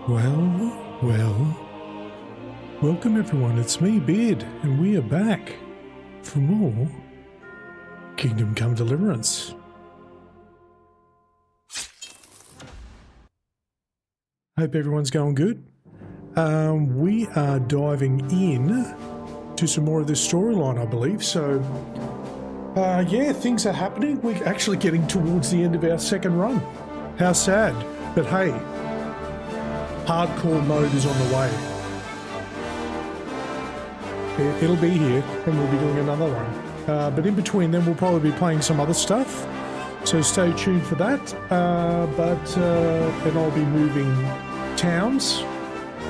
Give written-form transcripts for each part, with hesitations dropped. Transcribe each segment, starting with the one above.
Well, welcome everyone, it's me, Beard, and we are back for more Kingdom Come Deliverance. Hope everyone's going good. We are diving in to some more of this storyline, I believe, so yeah, things are happening. We're actually getting towards the end of our second run. How sad, but hey, hardcore mode is on the way. It'll be here, and we'll be doing another one. But in between then, we'll probably be playing some other stuff. So stay tuned for that. Then I'll be moving towns,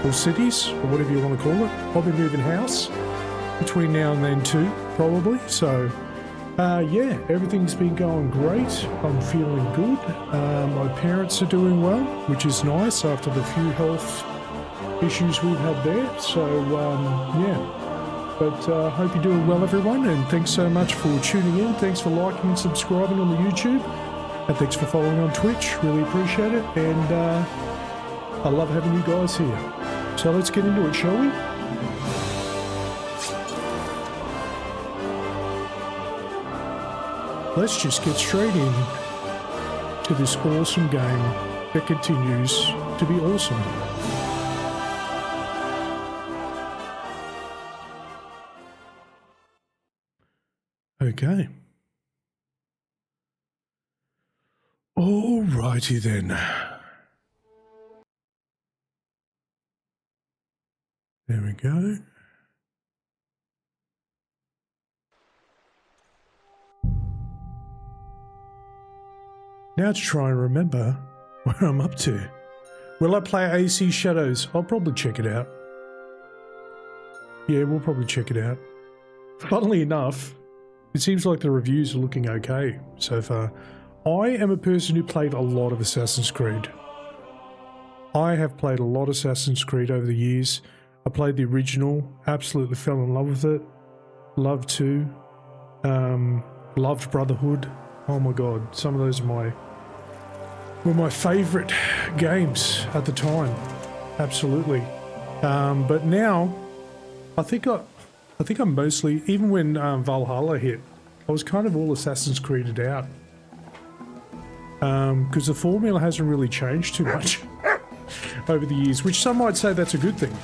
or cities, or whatever you want to call it. I'll be moving house between now and then too, probably. So, yeah, everything's been going great. I'm feeling good. My parents are doing well, which is nice after the few health issues we've had there. So, yeah. But hope you're doing well, everyone, and thanks so much for tuning in. Thanks for liking and subscribing on the YouTube, and thanks for following on Twitch. Really appreciate it, and I love having you guys here. So let's get into it, shall we? Let's just get straight in to this awesome game that continues to be awesome. Okay. Alrighty then. There we go. Now to try and remember where I'm up to. Will I play AC Shadows? I'll probably check it out. Yeah, we'll probably check it out. Funnily enough, it seems like the reviews are looking okay so far. I am a person who played a lot of Assassin's Creed. I have played a lot of Assassin's Creed over the years. I played the original, absolutely fell in love with it. Loved 2. Loved Brotherhood. Oh my god, some of those were my favourite games at the time. Absolutely. But now, I think I'm mostly, even when Valhalla hit, I was kind of all Assassin's Creeded out. Because the formula hasn't really changed too much over the years, which some might say that's a good thing.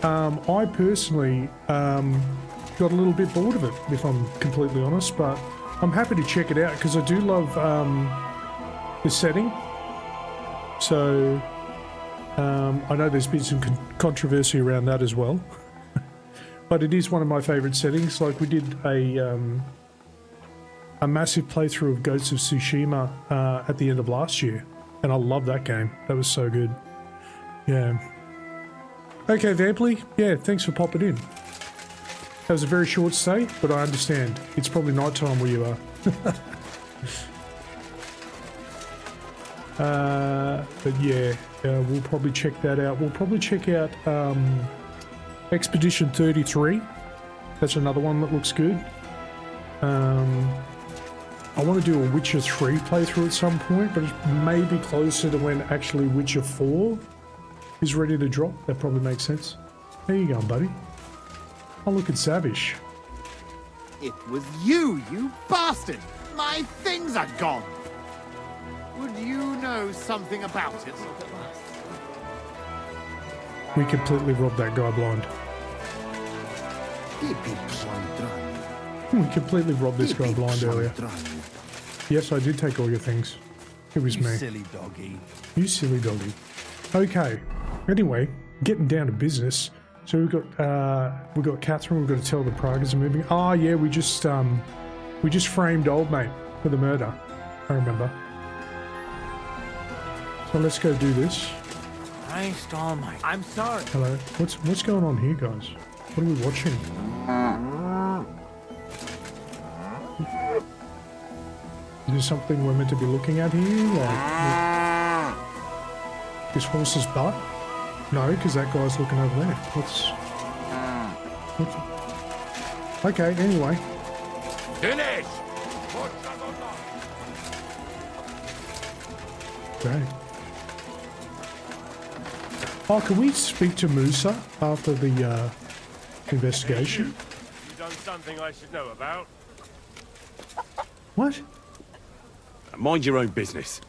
I personally got a little bit bored of it, if I'm completely honest, but I'm happy to check it out because I do love the setting. So I know there's been some controversy around that as well. But it is one of my favourite settings. Like we did a massive playthrough of Ghosts of Tsushima at the end of last year, and I love that game. That was so good. Yeah. Okay, Vampley. Yeah, thanks for popping in. That was a very short stay, but I understand. It's probably night time where you are. But yeah, we'll probably check that out. We'll probably check out Expedition 33. That's another one that looks good. I want to do a Witcher 3 playthrough at some point, but it may be closer to when actually Witcher 4 is ready to drop. That probably makes sense. How you going, buddy? Oh, look at Savage. It was you, you bastard! My things are gone! Would you know something about it? We completely robbed that guy blind. We completely robbed this guy blind earlier. Yes, I did take all your things. It was me. You silly doggy. You silly doggy. Okay. Anyway, getting down to business. So we've got Catherine. We've got to tell the Pragas are moving. Oh yeah, we just framed old mate for the murder. I remember. So let's go do this. Christ almighty. I'm sorry. Hello. What's going on here, guys? What are we watching? Is there something we're meant to be looking at here? Like this horse's butt? No, because that guy's looking over there. What's okay, anyway. Finish! Okay. Oh, can we speak to Musa after the investigation? You done something I should know about? What? Mind your own business.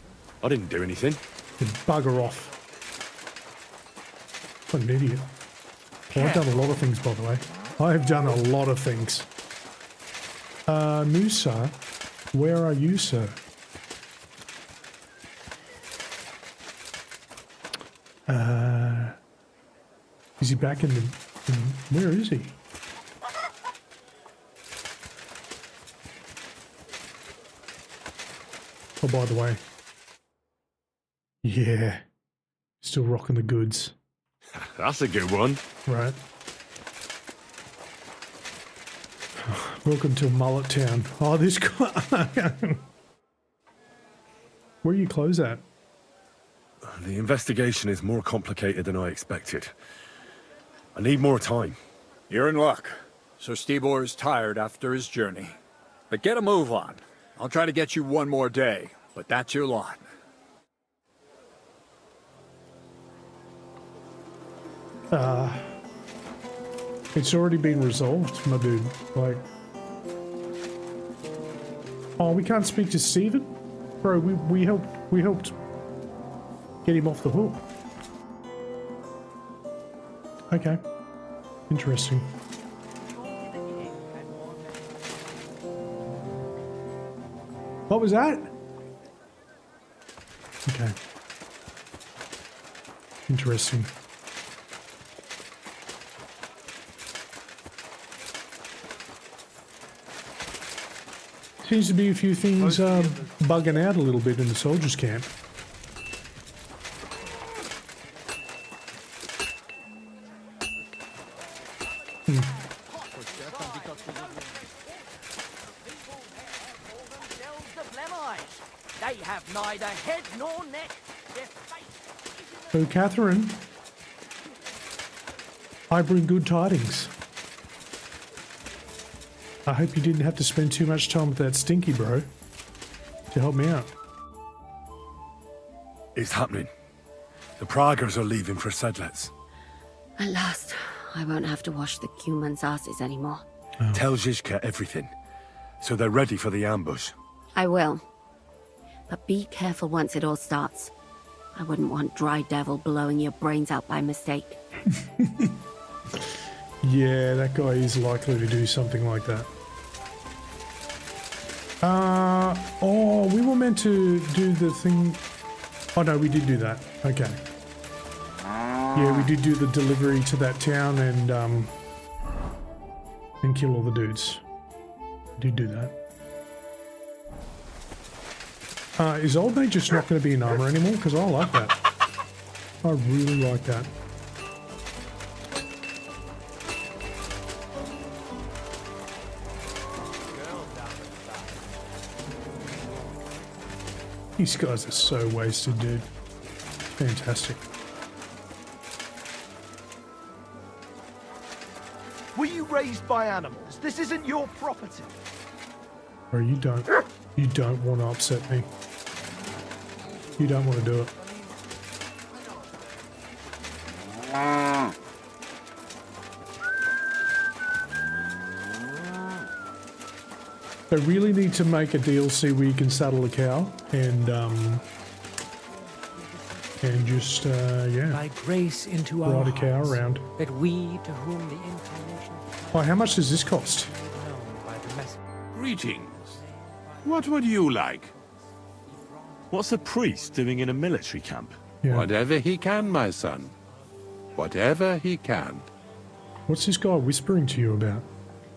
I didn't do anything. You bugger off. What an idiot. Well, I've done a lot of things, by the way. I have done a lot of things. Musa, where are you, sir? Is he back in the... where is he? Oh, by the way. Yeah. Still rocking the goods. That's a good one. Right. Welcome to Mullet Town. Oh, this guy. Where are you close at? The investigation is more complicated than I expected. I need more time. You're in luck. Sir Stibor's tired after his journey. But get a move on. I'll try to get you one more day, but that's your lot. It's already been resolved, my dude. Like... Oh, we can't speak to Steven? Bro, we helped get him off the hook. Okay. Interesting. What was that? Okay. Interesting. Seems to be a few things bugging out a little bit in the soldiers' camp. They have neither head nor neck. So, Catherine, I bring good tidings. I hope you didn't have to spend too much time with that stinky bro to help me out. It's happening. The Praggers are leaving for Sedlets. At last, I won't have to wash the humans' asses anymore. Oh. Tell Zizka everything, so they're ready for the ambush. I will. But be careful once it all starts. I wouldn't want Dry Devil blowing your brains out by mistake. Yeah, that guy is likely to do something like that. Oh, we were meant to do the thing... Oh no, we did do that. Okay. Yeah, we did do the delivery to that town and kill all the dudes. We did do that. Is Old Mate just not going to be in armor anymore? Because I like that. I really like that. These guys are so wasted, dude. Fantastic. Were you raised by animals? This isn't your property. Or you don't want to upset me. You don't want to do it. They really need to make a DLC where you can saddle a cow and just yeah, by grace into ride our a cow hearts, around. that we to whom the incarnation Oh, how much does this cost? is known by the message. Greetings. What would you like? What's a priest doing in a military camp? Yeah. Whatever he can, my son. Whatever he can. What's this guy whispering to you about?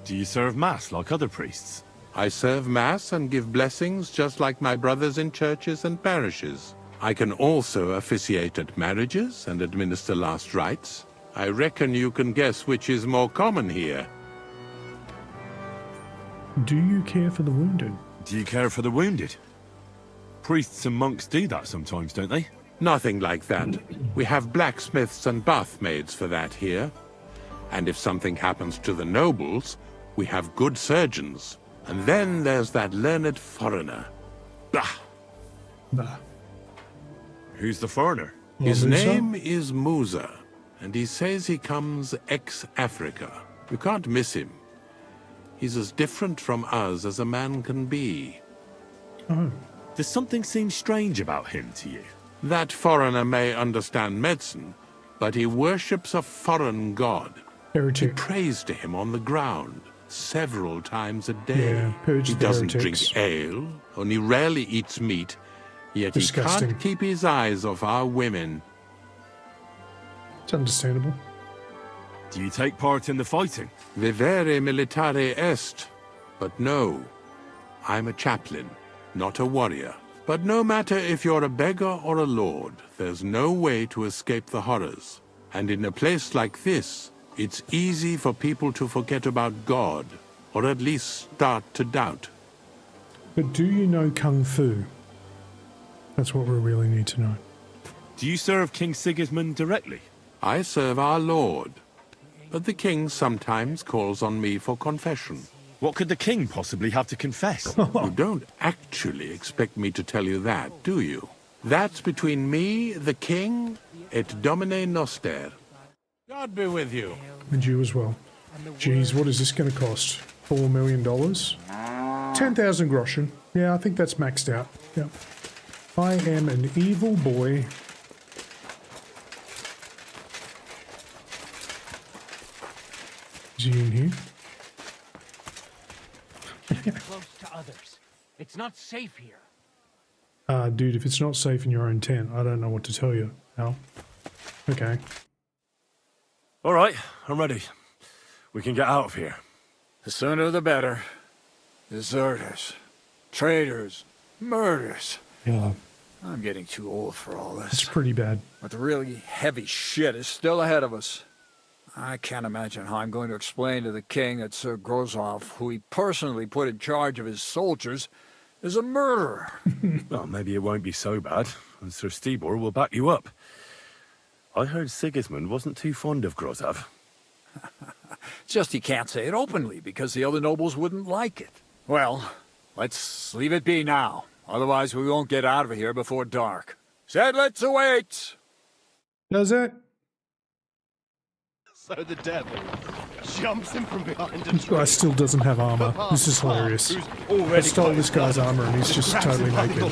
Do you serve mass like other priests? I serve Mass and give blessings just like my brothers in churches and parishes. I can also officiate at marriages and administer last rites. I reckon you can guess which is more common here. Do you care for the wounded? Do you care for the wounded? Priests and monks do that sometimes, don't they? Nothing like that. We have blacksmiths and bathmaids for that here. And if something happens to the nobles, we have good surgeons. And then there's that learned foreigner. Bah! Nah. Who's the foreigner? His Musa? name is Musa, and he says he comes ex-Africa. You can't miss him. He's as different from us as a man can be. Oh, Does something seem strange about him to you? That foreigner may understand medicine, but he worships a foreign god. He heretic. prays to him on the ground several times a day. Yeah, purge He the doesn't heretics. drink ale, only rarely eats meat, yet Disgusting. he can't keep his eyes off our women. It's understandable. Do you take part in the fighting? Vivere militare est. But no, I'm a chaplain, not a warrior. But no matter if you're a beggar or a lord, there's no way to escape the horrors. And in a place like this, it's easy for people to forget about God, or at least start to doubt. But do you know Kung Fu? That's what we really need to know. Do you serve King Sigismund directly? I serve our Lord, but the king sometimes calls on me for confession. What could the king possibly have to confess? You don't actually expect me to tell you that, do you? That's between me, the king, et Domine Noster. God be with you. And you as well. Geez, what is this going to cost? $4 million? 10,000 groschen. Yeah, I think that's maxed out. Yep. I am an evil boy. Is he in here? Close to others. It's not safe here. Dude, if it's not safe in your own tent, I don't know what to tell you, Al. Okay. All right, I'm ready. We can get out of here. The sooner the better. Deserters, traitors, murders. Yeah, I'm getting too old for all it's this. pretty bad. But the really heavy shit is still ahead of us. I can't imagine how I'm going to explain to the king that Sir Grozov, who he personally put in charge of his soldiers, is a murderer. Well, maybe it won't be so bad, and Sir Stibor will back you up. I heard Sigismund wasn't too fond of Grozov. Just he can't say it openly because the other nobles wouldn't like it. Well, let's leave it be now. Otherwise we won't get out of here before dark. Sedlitz awaits! Does it? So the devil jumps him from behind a This guy still doesn't have armor. This is hilarious. I stole this guy's armor and he's just totally naked.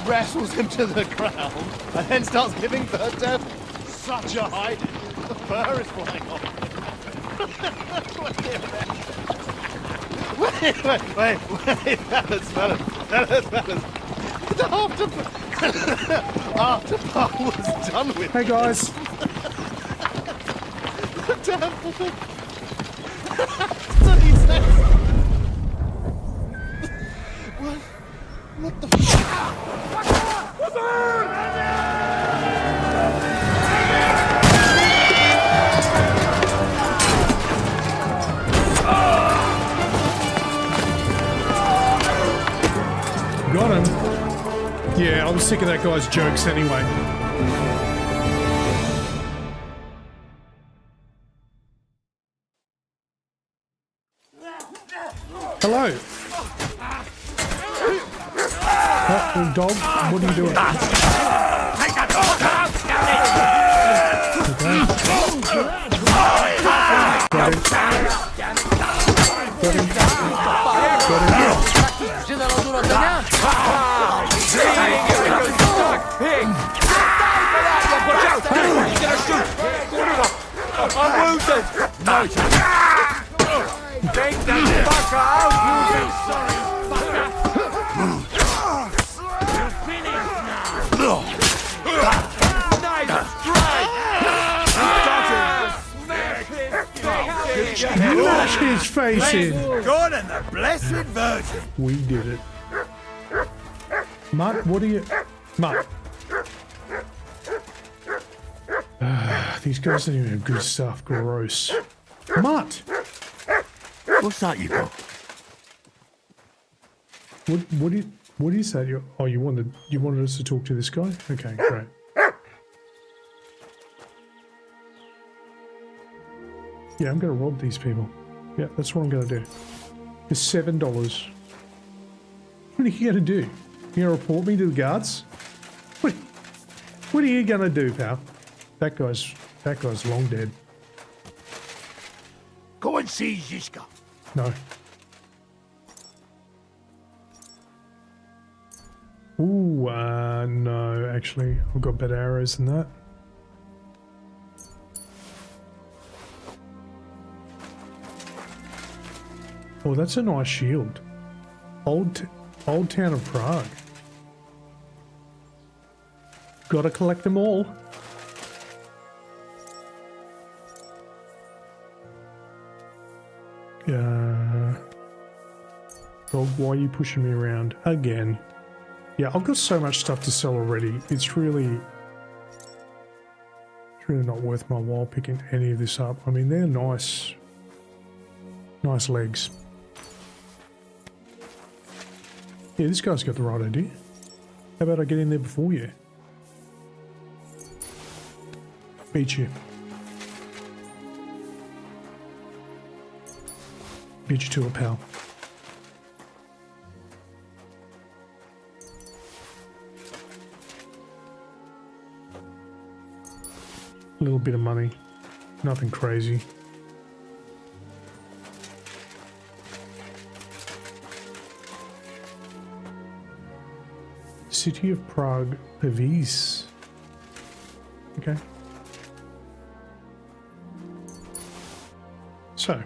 wrestles him to the ground, and then starts giving the devil such a hiding. The fur is flying off. wait, fellas. After Paul was done with Hey guys. the devil. So he says, what the Got him. Yeah, I was sick of that guy's jokes anyway. Hello. Oh, dog, what are you doing? I'm wounded! No! Take that fucker out, you Smash his face in. God and the Blessed Virgin. We did it. Mutt, what are you... Mutt. These guys don't even have good stuff. Gross. Mutt! What's that you got? What is that? You wanted us to talk to this guy? Okay, great. Yeah, I'm gonna rob these people. Yeah, that's what I'm gonna do. For $7. What are you gonna do? You gonna report me to the guards? What? What are you gonna do, pal? That guy's long dead. Go and see Zizka. No. Ooh, no, actually, I've got better arrows than that. Oh, that's a nice shield. Old town of Prague. Gotta collect them all. Dog, why are you pushing me around again? Yeah, I've got so much stuff to sell already. It's really not worth my while picking any of this up. I mean, they're nice legs. Yeah, this guy's got the right idea. How about I get in there before you? Beat you. Beat you to a pal. A little bit of money. Nothing crazy. City of Prague, Pavis. Okay. So.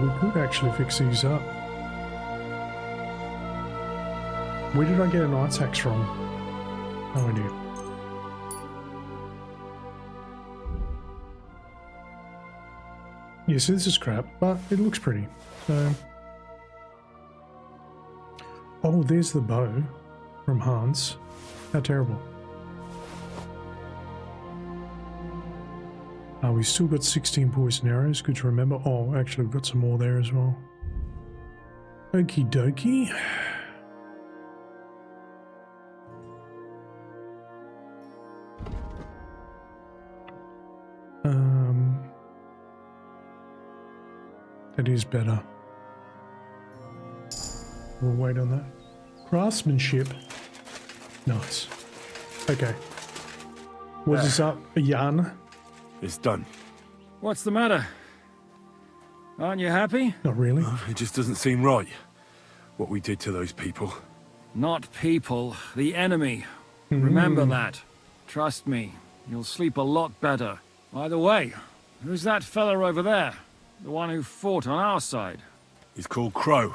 We could actually fix these up. Where did I get a knight's axe from? No idea. Yes, this is crap, but it looks pretty. So, oh, there's the bow from Hans. How terrible. We still got 16 poison arrows, good to remember. Oh, actually, we've got some more there as well. Okie dokie. That is better. We'll wait on that. Craftsmanship. Nice. Okay. What is up, Jan? It's done. What's the matter? Aren't you happy? Not really. It just doesn't seem right, what we did to those people. Not people, the enemy. Remember that. Trust me, you'll sleep a lot better. By the way, who's that fella over there? The one who fought on our side? He's called Crow.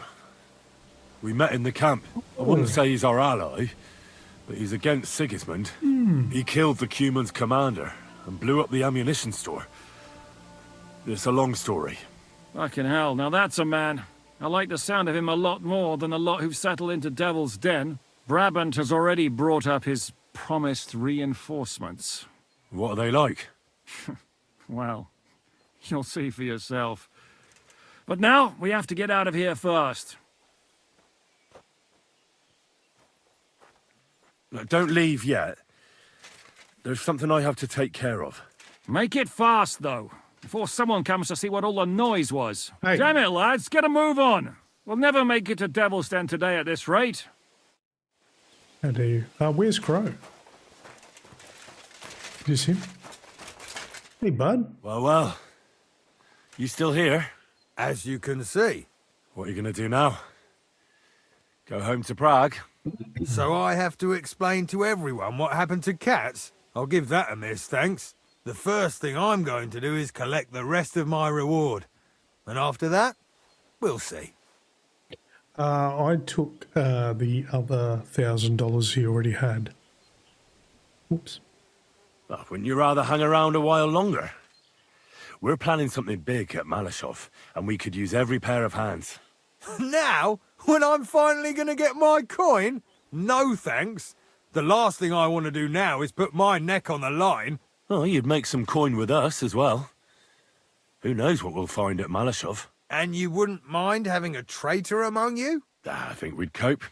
We met in the camp. I wouldn't say he's our ally, but he's against Sigismund. He killed the Cuman's commander and blew up the ammunition store. It's a long story. Fucking hell, now that's a man. I like the sound of him a lot more than a lot who've settled into Devil's Den. Brabant has already brought up his promised reinforcements. What are they like? Well, you'll see for yourself. But now, we have to get out of here first. Look, don't leave yet. There's something I have to take care of. Make it fast, though, before someone comes to see what all the noise was. Hey. Damn it, lads, get a move on. We'll never make it to Devil's Den today at this rate. How dare you? Where's Crow? Is this him? Hey, bud. Well. You still here? As you can see. What are you gonna do now? Go home to Prague? So I have to explain to everyone what happened to Cats? I'll give that a miss, thanks. The first thing I'm going to do is collect the rest of my reward. And after that, we'll see. I took the other $1,000 he already had. Whoops. Well, wouldn't you rather hang around a while longer? We're planning something big at Malashov, and we could use every pair of hands. Now? When I'm finally going to get my coin? No thanks. The last thing I want to do now is put my neck on the line. Oh, you'd make some coin with us as well. Who knows what we'll find at Malashov? And you wouldn't mind having a traitor among you? I think we'd cope.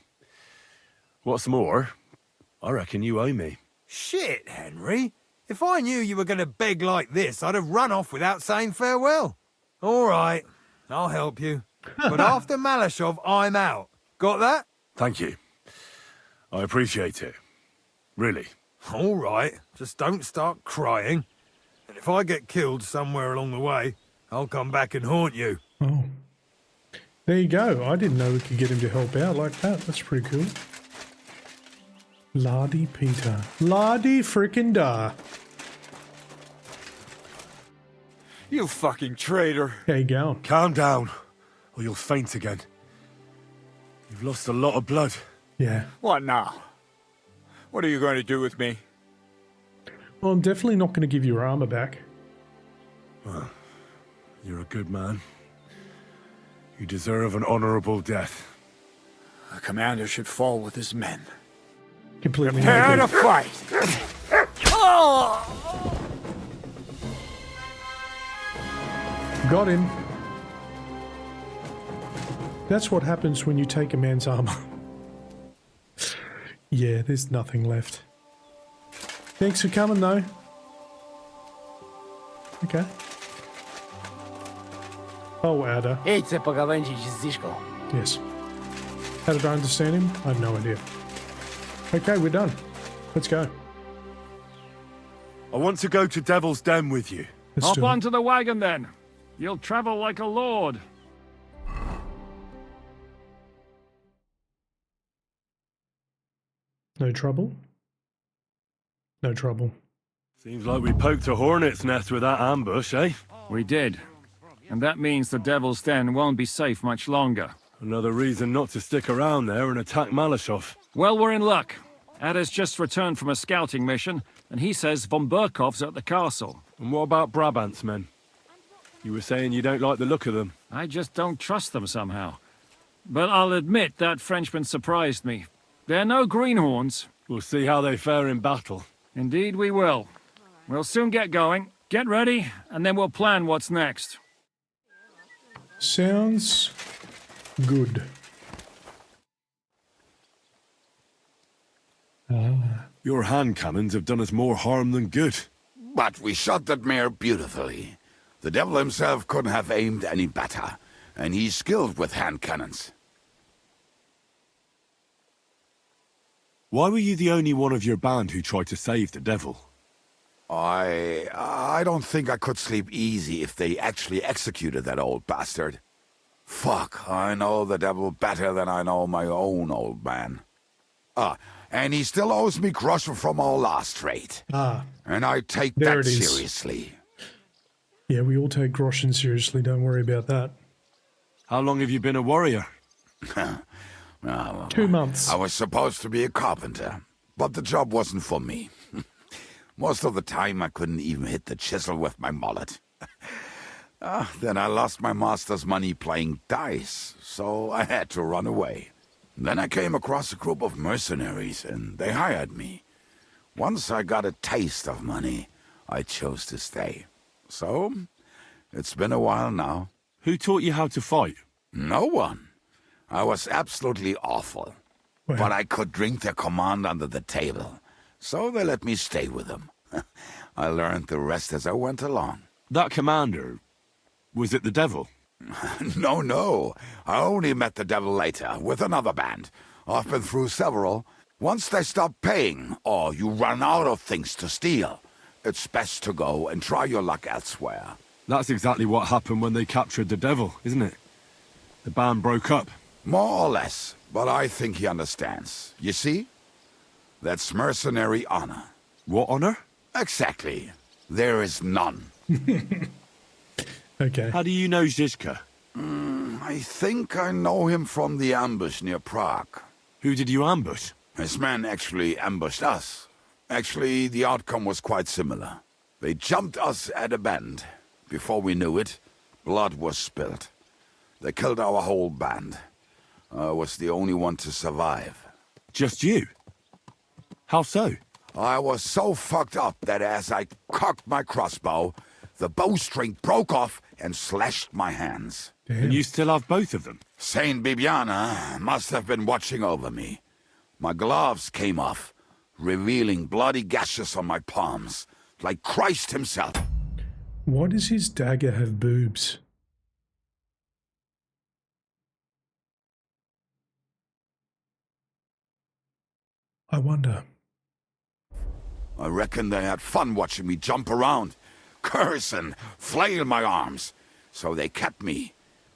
What's more, I reckon you owe me. Shit, Henry. If I knew you were going to beg like this, I'd have run off without saying farewell. All right, I'll help you. But after Malashov, I'm out. Got that? Thank you. I appreciate it. Really. All right, just don't start crying. And if I get killed somewhere along the way, I'll come back and haunt you. Oh. There you go. I didn't know we could get him to help out like that. That's pretty cool. Lardy Peter. Lardy frickin' da. You fucking traitor. How you going? Calm down, or you'll faint again. You've lost a lot of blood. Yeah. What now? What are you going to do with me? Well, I'm definitely not going to give your armor back. Well, you're a good man. You deserve an honorable death. A commander should fall with his men. Completely Prepare to naked. fight! Oh! Got him. That's what happens when you take a man's armor. Yeah, there's nothing left. Thanks for coming, though. Okay. Oh, Ada. Ej, pogawędzić z Zizko. Yes. How did I understand him? I have no idea. Okay, we're done. Let's go. I want to go to Devil's Den with you. Let's Hop do it. onto the wagon then. You'll travel like a lord. No trouble? No trouble. Seems like we poked a hornet's nest with that ambush, eh? We did. And that means the Devil's Den won't be safe much longer. Another reason not to stick around there and attack Malashov. Well, we're in luck. Ada's just returned from a scouting mission, and he says von Burkov's at the castle. And what about Brabant's men? You were saying you don't like the look of them. I just don't trust them somehow. But I'll admit that Frenchman surprised me. They're no greenhorns. We'll see how they fare in battle. Indeed we will. We'll soon get going. Get ready, and then we'll plan what's next. Sounds good. Your hand cannons have done us more harm than good. But we shot that mare beautifully. The devil himself couldn't have aimed any better, and he's skilled with hand cannons. Why were you the only one of your band who tried to save the devil? I don't think I could sleep easy if they actually executed that old bastard. Fuck, I know the devil better than I know my own old man. And he still owes me groschen from our last raid. And I take There that it is. seriously. Yeah, we all take groschen seriously, don't worry about that. How long have you been a warrior? 2 months. I was supposed to be a carpenter, but the job wasn't for me. Most of the time I couldn't even hit the chisel with my mallet. Then I lost my master's money playing dice, so I had to run away. Then I came across a group of mercenaries, and they hired me. Once I got a taste of money, I chose to stay. So, it's been a while now. Who taught you how to fight? No one. I was absolutely awful. Well, But I could drink their command under the table, so they let me stay with them. I learned the rest as I went along. That commander, was it the devil? No. I only met the devil later, with another band. I've been through several. Once they stop paying, or you run out of things to steal, it's best to go and try your luck elsewhere. That's exactly what happened when they captured the devil, isn't it? The band broke up. More or less, but I think he understands. You see? That's mercenary honor. What honor? Exactly. There is none. okay. How do you know Zizka? I think I know him from the ambush near Prague. Who did you ambush? His men actually ambushed us. Actually, the outcome was quite similar. They jumped us at a bend. Before we knew it, blood was spilled. They killed our whole band. I was the only one to survive. Just you? How so? I was so fucked up that as I cocked my crossbow, the bowstring broke off and slashed my hands. And you still have both of them? Saint Bibiana must have been watching over me. My gloves came off, revealing bloody gashes on my palms, like Christ himself. Why does his dagger have boobs? I wonder. I reckon they had fun watching me jump around, curse and flail my arms. So they kept me.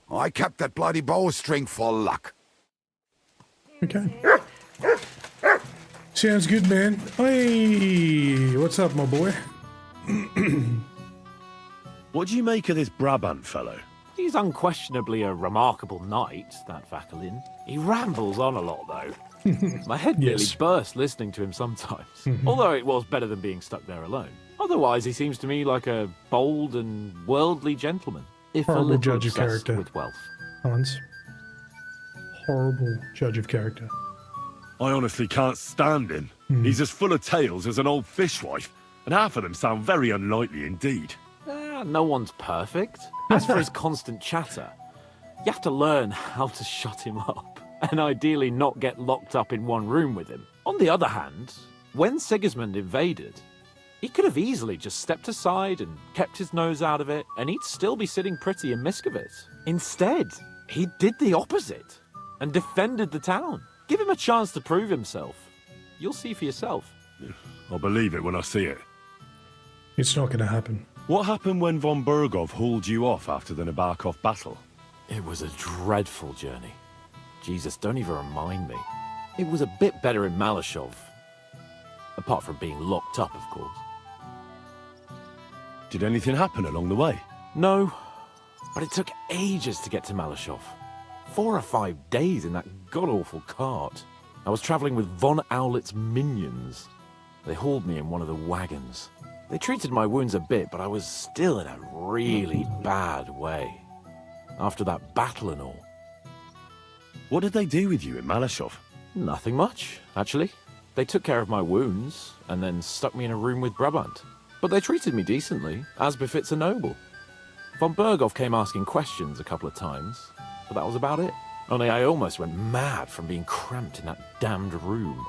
I kept that bloody bowstring for luck. Okay. Sounds good, man. Hey, what's up, my boy? What do you make of this Brabant fellow? He's unquestionably a remarkable knight, that Vakelin. He rambles on a lot, though. My head nearly burst listening to him sometimes, although it was better than being stuck there alone. Otherwise, he seems to me like a bold and worldly gentleman, if Horrible a little judge of obsessed character. with wealth. Hans. Horrible judge of character. I honestly can't stand him. He's as full of tales as an old fishwife, and half of them sound very unlikely indeed. No one's perfect. As for his constant chatter, you have to learn how to shut him up, and ideally not get locked up in one room with him. On the other hand, when Sigismund invaded, he could have easily just stepped aside and kept his nose out of it, and he'd still be sitting pretty in Miskovitz. Instead, he did the opposite and defended the town. Give him a chance to prove himself. You'll see for yourself. I'll believe it when I see it. It's not going to happen. What happened when von Bergov hauled you off after the Nabokov battle? It was a dreadful journey. Jesus, don't even remind me. It was a bit better in Malashov. Apart from being locked up, of course. Did anything happen along the way? No, but it took ages to get to Malashov. 4 or 5 days in that god-awful cart. I was travelling with von Owlet's minions. They hauled me in one of the wagons. They treated my wounds a bit, but I was still in a really bad way. After that battle and all. What did they do with you in Malashov? Nothing much, actually. They took care of my wounds, and then stuck me in a room with Brabant. But they treated me decently, as befits a noble. Von Bergov came asking questions a couple of times, but that was about it. Only I almost went mad from being cramped in that damned room.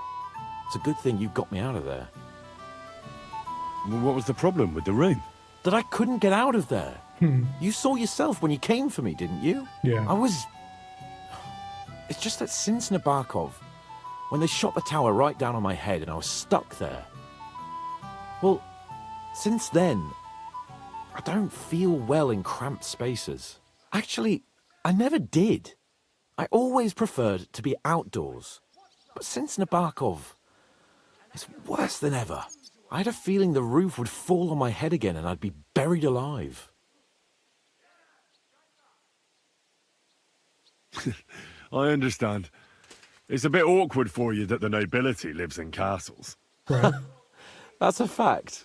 It's a good thing you got me out of there. What was the problem with the room? That I couldn't get out of there. You saw yourself when you came for me, didn't you? Yeah. It's just that since Nabokov, when they shot the tower right down on my head and I was stuck there. Well, since then, I don't feel well in cramped spaces. Actually, I never did. I always preferred to be outdoors. But since Nabokov, it's worse than ever. I had a feeling the roof would fall on my head again and I'd be buried alive. I understand. It's a bit awkward for you that the nobility lives in castles. Right. That's a fact.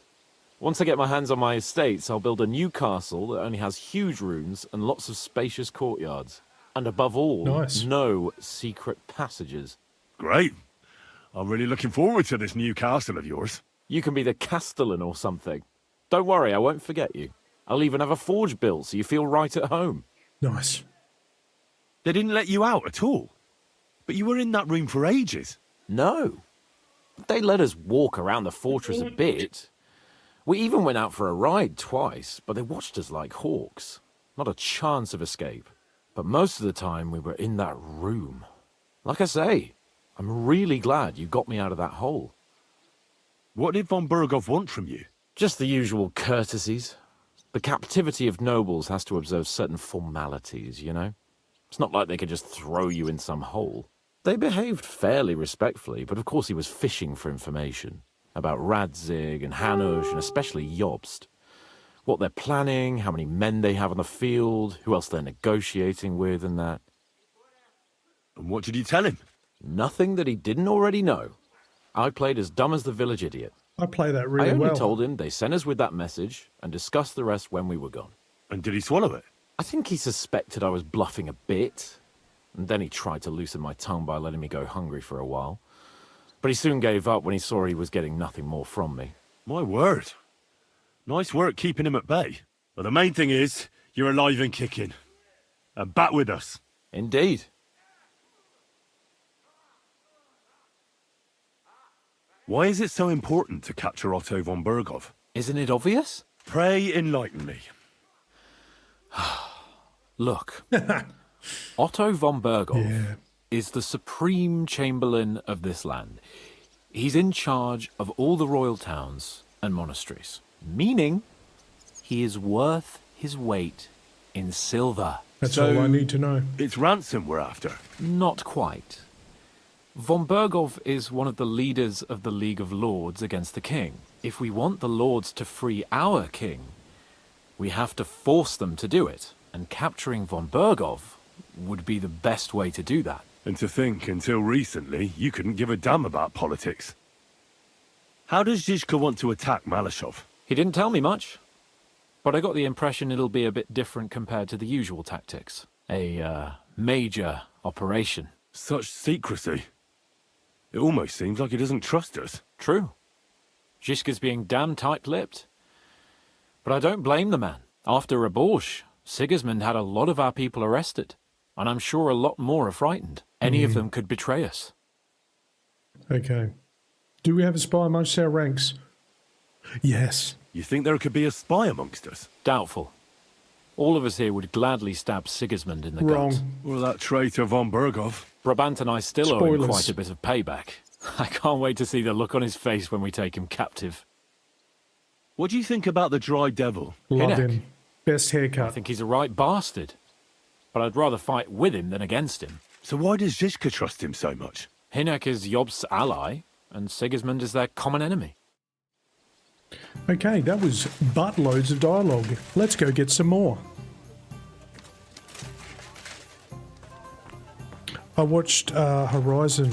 Once I get my hands on my estates, I'll build a new castle that only has huge rooms and lots of spacious courtyards. And above all, no secret passages. Great. I'm really looking forward to this new castle of yours. You can be the castellan or something. Don't worry, I won't forget you. I'll even have a forge built so you feel right at home. Nice. They didn't let you out at all. But you were in that room for ages. No. They let us walk around the fortress a bit. We even went out for a ride twice, but they watched us like hawks. Not a chance of escape. But most of the time we were in that room. Like I say, I'm really glad you got me out of that hole. What did von Bergov want from you? Just the usual courtesies. The captivity of nobles has to observe certain formalities, you know? It's not like they could just throw you in some hole. They behaved fairly respectfully, but of course he was fishing for information. About Radzig and Hanush, and especially Jobst. What they're planning, how many men they have on the field, who else they're negotiating with and that. And what did you tell him? Nothing that he didn't already know. I played as dumb as the village idiot. I play that really well. I only well. told him they sent us with that message and discussed the rest when we were gone. And did he swallow it? I think he suspected I was bluffing a bit. And then he tried to loosen my tongue by letting me go hungry for a while. But he soon gave up when he saw he was getting nothing more from me. My word. Nice work keeping him at bay. But the main thing is, you're alive and kicking. And back with us. Indeed. Why is it so important to capture Otto von Bergov? Isn't it obvious? Pray enlighten me. Look. Otto von Bergov is the supreme chamberlain of this land. He's in charge of all the royal towns and monasteries, meaning he is worth his weight in silver. That's So, all I need to know. It's ransom we're after. Not quite. Von Bergov is one of the leaders of the League of Lords against the king. If we want the lords to free our king, we have to force them to do it, and capturing von Bergov would be the best way to do that. And to think, until recently, you couldn't give a damn about politics. How does Zizka want to attack Malashov? He didn't tell me much, but I got the impression it'll be a bit different compared to the usual tactics. A major operation. Such secrecy. It almost seems like he doesn't trust us. True. Zizka's being damn tight-lipped. But I don't blame the man. After Raborsh, Sigismund had a lot of our people arrested, and I'm sure a lot more are frightened. Any of them could betray us. Okay. Do we have a spy amongst our ranks? Yes. You think there could be a spy amongst us? Doubtful. All of us here would gladly stab Sigismund in the Wrong. gut. Or that traitor von Bergov? Brabant and I still owe him Spoilers. quite a bit of payback. I can't wait to see the look on his face when we take him captive. What do you think about the Dry Devil? Love Hinek. him. Best I haircut. think he's a right bastard. But I'd rather fight with him than against him. So why does Zizka trust him so much? Hinek is Job's ally, and Sigismund is their common enemy. Okay, that was buttloads of dialogue. Let's go get some more. I watched Horizon.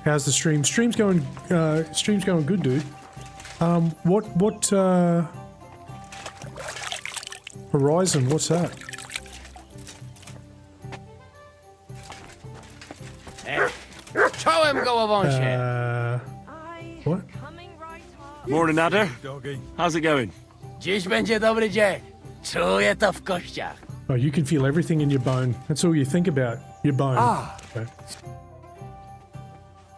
How's the stream? Stream's going good, dude. What Horizon, what's that? Show him go of shit. What? Morning, Adder. Doggy. How's it going? Dziś będzie dobry dzień. Czuję to w kościach. Oh, you can feel everything in your bone. That's all you think about. Your bone. Okay.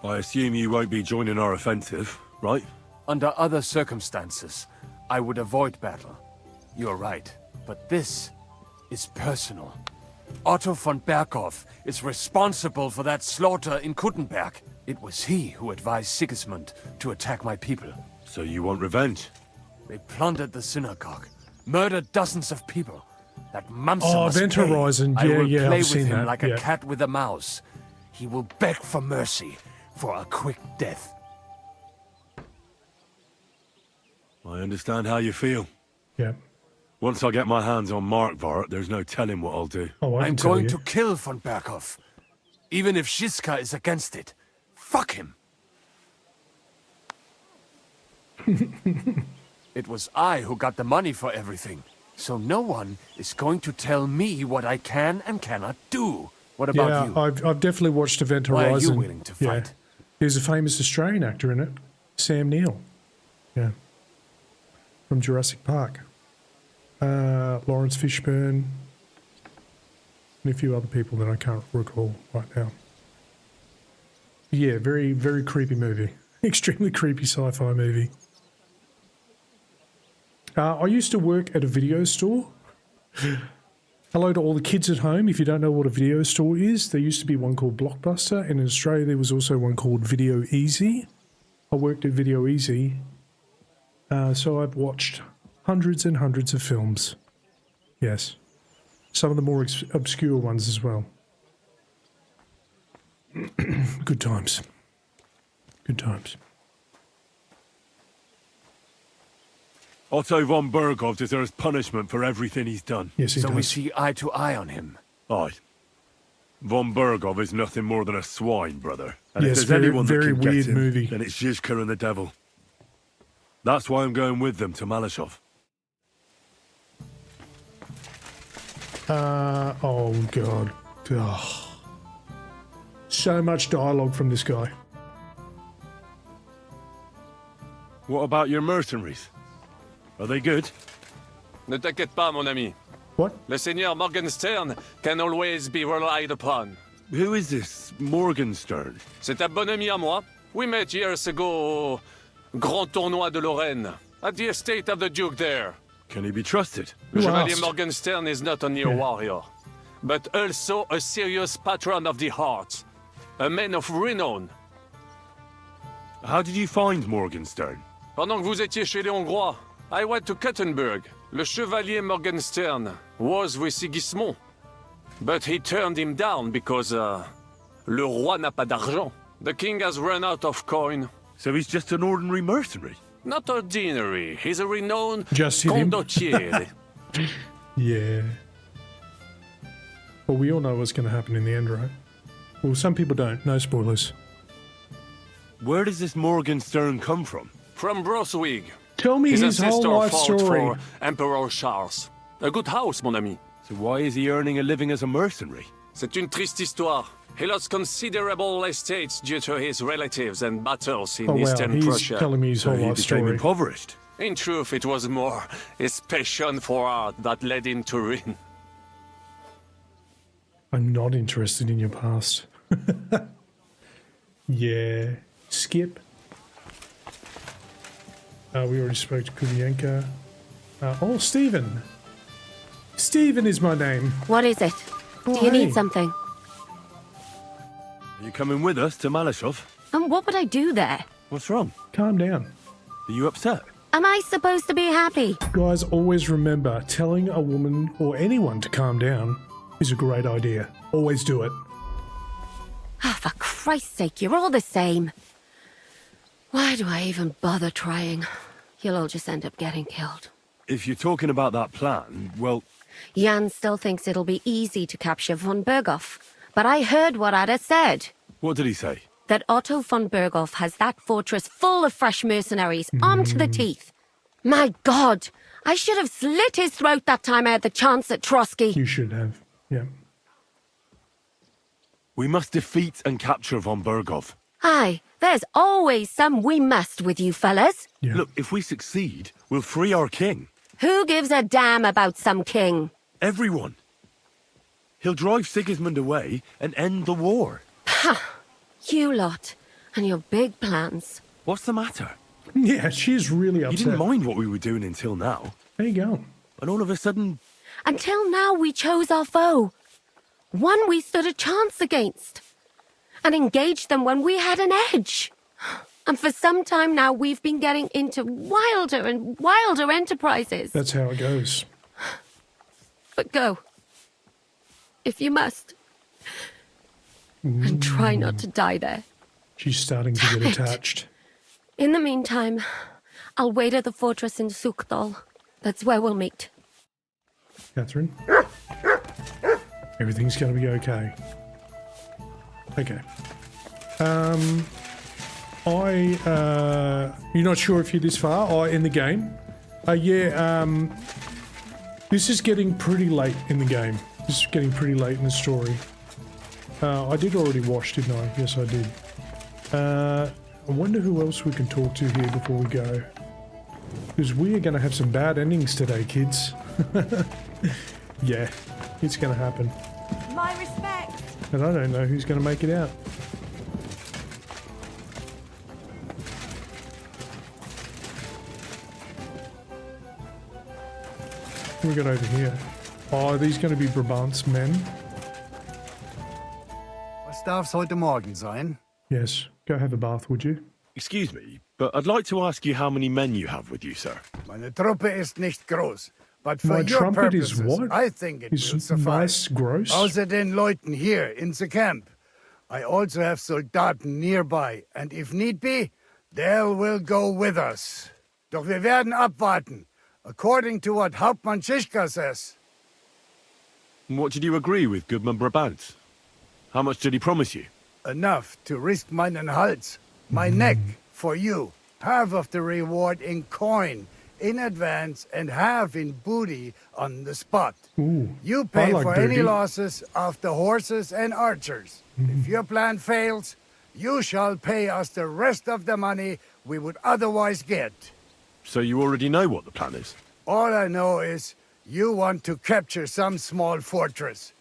I assume you won't be joining our offensive, right? Under other circumstances, I would avoid battle. You're right, but this is personal. Otto von Berghof is responsible for that slaughter in Kuttenberg. It was he who advised Sigismund to attack my people. So you want revenge? They plundered the synagogue, murdered dozens of people. That Mumsen Oh, must Event pay. Horizon. I Yeah, will yeah, play I've with seen him that, like yeah. a cat with a mouse. He will beg for mercy, for a quick death. I understand how you feel. Yeah. Once I get my hands on Markvart, there's no telling what I'll do. Oh, I I'm can tell going you. to kill von Berghof. Even if Zizka is against it. Fuck him! It was I who got the money for everything. So no one is going to tell me what I can and cannot do. What about Yeah, you? I've definitely watched Event Why are you Horizon. willing to Yeah. fight? There's a famous Australian actor in it, Sam Neill. Yeah. From Jurassic Park. Lawrence Fishburne. And a few other people that I can't recall right now. Yeah, very, very creepy movie. Extremely creepy sci-fi movie. I used to work at a video store. Hello to all the kids at home. If you don't know what a video store is, there used to be one called Blockbuster, and in Australia there was also one called Video Easy. I worked at Video Easy, so I've watched hundreds and hundreds of films. Yes. Some of the more obscure ones as well. Good times. Good times. Otto von Berghof deserves punishment for everything he's done. Yes, he So we does. see eye to eye on him. Aye. Von Berghof is nothing more than a swine, brother. And Yes, if there's anyone very that can weird get him, movie. then it's Zizka and the devil. That's why I'm going with them to Malashov. Oh god. Ugh. So much dialogue from this guy. What about your mercenaries? Are they good? Ne t'inquiète pas, mon ami. What? Le Seigneur Morgenstern can always be relied upon. Who is this Morgenstern? C'est un bon ami à moi. We met years ago au Grand Tournoi de Lorraine, at the estate of the Duke there. Can he be trusted? Le Who Chevalier asked? Morgenstern is not only a warrior, but also a serious patron of the hearts. A man of renown. How did you find Morgenstern? Pendant que vous étiez chez les Hongrois, I went to Kettenberg. Le Chevalier Morgenstern was with Sigismund. But he turned him down because, le roi n'a pas d'argent. The king has run out of coin. So he's just an ordinary mercenary? Not ordinary. He's a renowned Just hit him. condottiere. Yeah. Well, we all know what's going to happen in the end, right? Well, some people don't. No spoilers. Where does this Morgenstern come from? From Broswig. Tell me his whole ancestor life fought story. for Emperor Charles. A good house, mon ami. So why is he earning a living as a mercenary? C'est une triste histoire. He lost considerable estates due to his relatives and battles in Oh, wow. Eastern He's Prussia. telling me his whole He life became story. impoverished. In truth, it was more his passion for art that led him to ruin. I'm not interested in your past. Yeah. Skip. We already spoke to Kubienka. Oh, Stephen. Stephen is my name. What is it? Oh, Do you hey. need something? Are you coming with us to Malashov? And what would I do there? What's wrong? Calm down. Are you upset? Am I supposed to be happy? Guys, always remember, telling a woman or anyone to calm down is a great idea. Always do it. Oh, for Christ's sake, you're all the same. Why do I even bother trying? You'll all just end up getting killed. If you're talking about that plan, well, Jan still thinks it'll be easy to capture von Berghoff. But I heard what Ada said. what did he say? That Otto von Berghoff has that fortress full of fresh mercenaries, armed to the teeth. My God! I should have slit his throat that time I had the chance at Trotsky. You should have. Yeah. We must defeat and capture von Berghoff. Aye, there's always some we must with you fellas. Yeah. Look, if we succeed, we'll free our king. Who gives a damn about some king? Everyone. He'll drive Sigismund away and end the war. Ha! You lot, and your big plans. What's the matter? Yeah, she's really You upset. didn't mind what we were doing until now. There you go. And all of a sudden... Until now we chose our foe. One we stood a chance against. And engaged them when we had an edge. And for some time now we've been getting into wilder and wilder enterprises. That's how it goes. But go. If you must. And try not to die there. She's starting to get attached. In the meantime, I'll wait at the fortress in Sukdal. That's where we'll meet. Catherine? Everything's going to be okay. Okay. You're not sure if you're this far in the game? This is getting pretty late in the game. This is getting pretty late in the story. I did already watch, didn't I? Yes, I did. I wonder who else we can talk to here before we go. Because we are going to have some bad endings today, kids. Yeah, it's going to happen. My respect. And I don't know who's going to make it out. What we got over here? Oh, are these going to be Brabant's men? Was darf's heute Morgen sein? Yes. Go have a bath, would you? Excuse me, but I'd like to ask you how many men you have with you, sir. Meine Truppe ist nicht groß, but for My your trumpet is purposes, what? I think it Is will nice, suffice. gross? Außer den Leuten here in the camp. I also have Soldaten nearby, and if need be, they will go with us. Doch wir werden abwarten, according to what Hauptmann Schischka says. And what did you agree with Goodman Brabant? How much did he promise you? Enough to risk meinen Hals, my neck, for you. Half of the reward in coin, in advance, and half in booty on the spot. Ooh, You pay I like for any booty. losses of the horses and archers. If your plan fails, you shall pay us the rest of the money we would otherwise get. So you already know what the plan is? All I know is you want to capture some small fortress.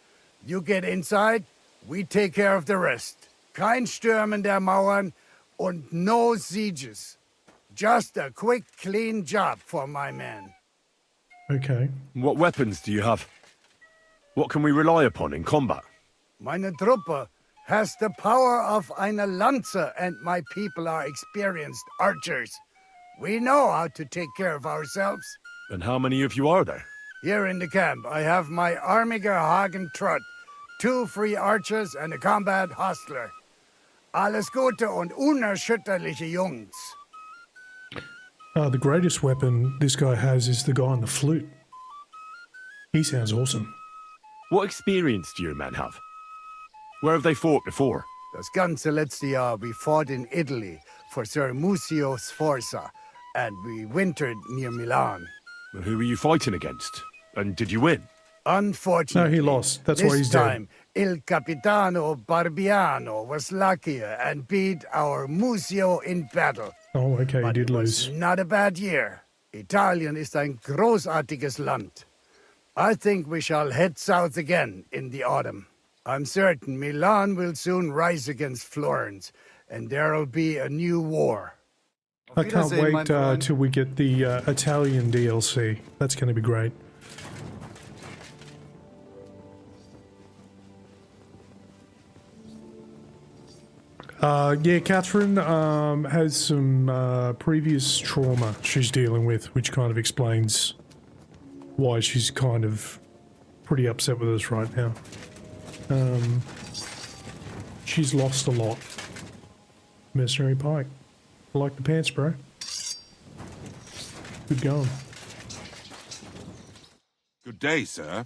You get inside, we take care of the rest. Kein Stürmen der Mauern und no sieges. Just a quick, clean job for my men. Okay. What weapons do you have? What can we rely upon in combat? Meine Truppe has the power of eine Lanze, and my people are experienced archers. We know how to take care of ourselves. And how many of you are there? Here in the camp, I have my Armiger Hagen Trott, 2 free archers and a combat hostler. Alles Gute und unerschütterliche Jungs. The greatest weapon this guy has is the guy on the flute. He sounds awesome. What experience do your men have? Where have they fought before? Das ganze letzte Jahr we fought in Italy for Sir Musio Sforza, and we wintered near Milan. And who were you fighting against? And did you win? Unfortunately, No, he lost. That's this why he's time, Il Capitano Barbiano was luckier and beat our Musio in battle. Oh, okay, he But did it was lose. not a bad year. Italien ist ein großartiges Land. I think we shall head south again in the autumn. I'm certain Milan will soon rise against Florence, and there'll be a new war. I can't Wiedersehen, mein wait Freund. till we get the Italian DLC. That's going to be great. Yeah, Catherine has some previous trauma she's dealing with, which kind of explains why she's kind of pretty upset with us right now. She's lost a lot. Mercenary Pike. I like the pants, bro. Good going. Good day, sir.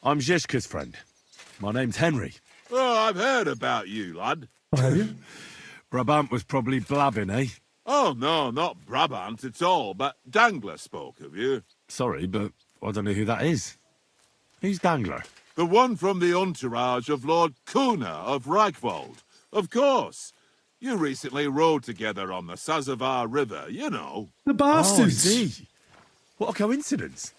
I'm Zhishka's friend. My name's Henry. Oh, I've heard about you, lad. Oh, have you? Brabant was probably blabbing, eh? Oh, no, not Brabant at all, but Dangler spoke of you. Sorry, but I don't know who that is. Who's Dangler? The one from the entourage of Lord Kuna of Reichwald. Of course. You recently rode together on the Sazavar River, you know. The bastards! Oh, I see. What a coincidence.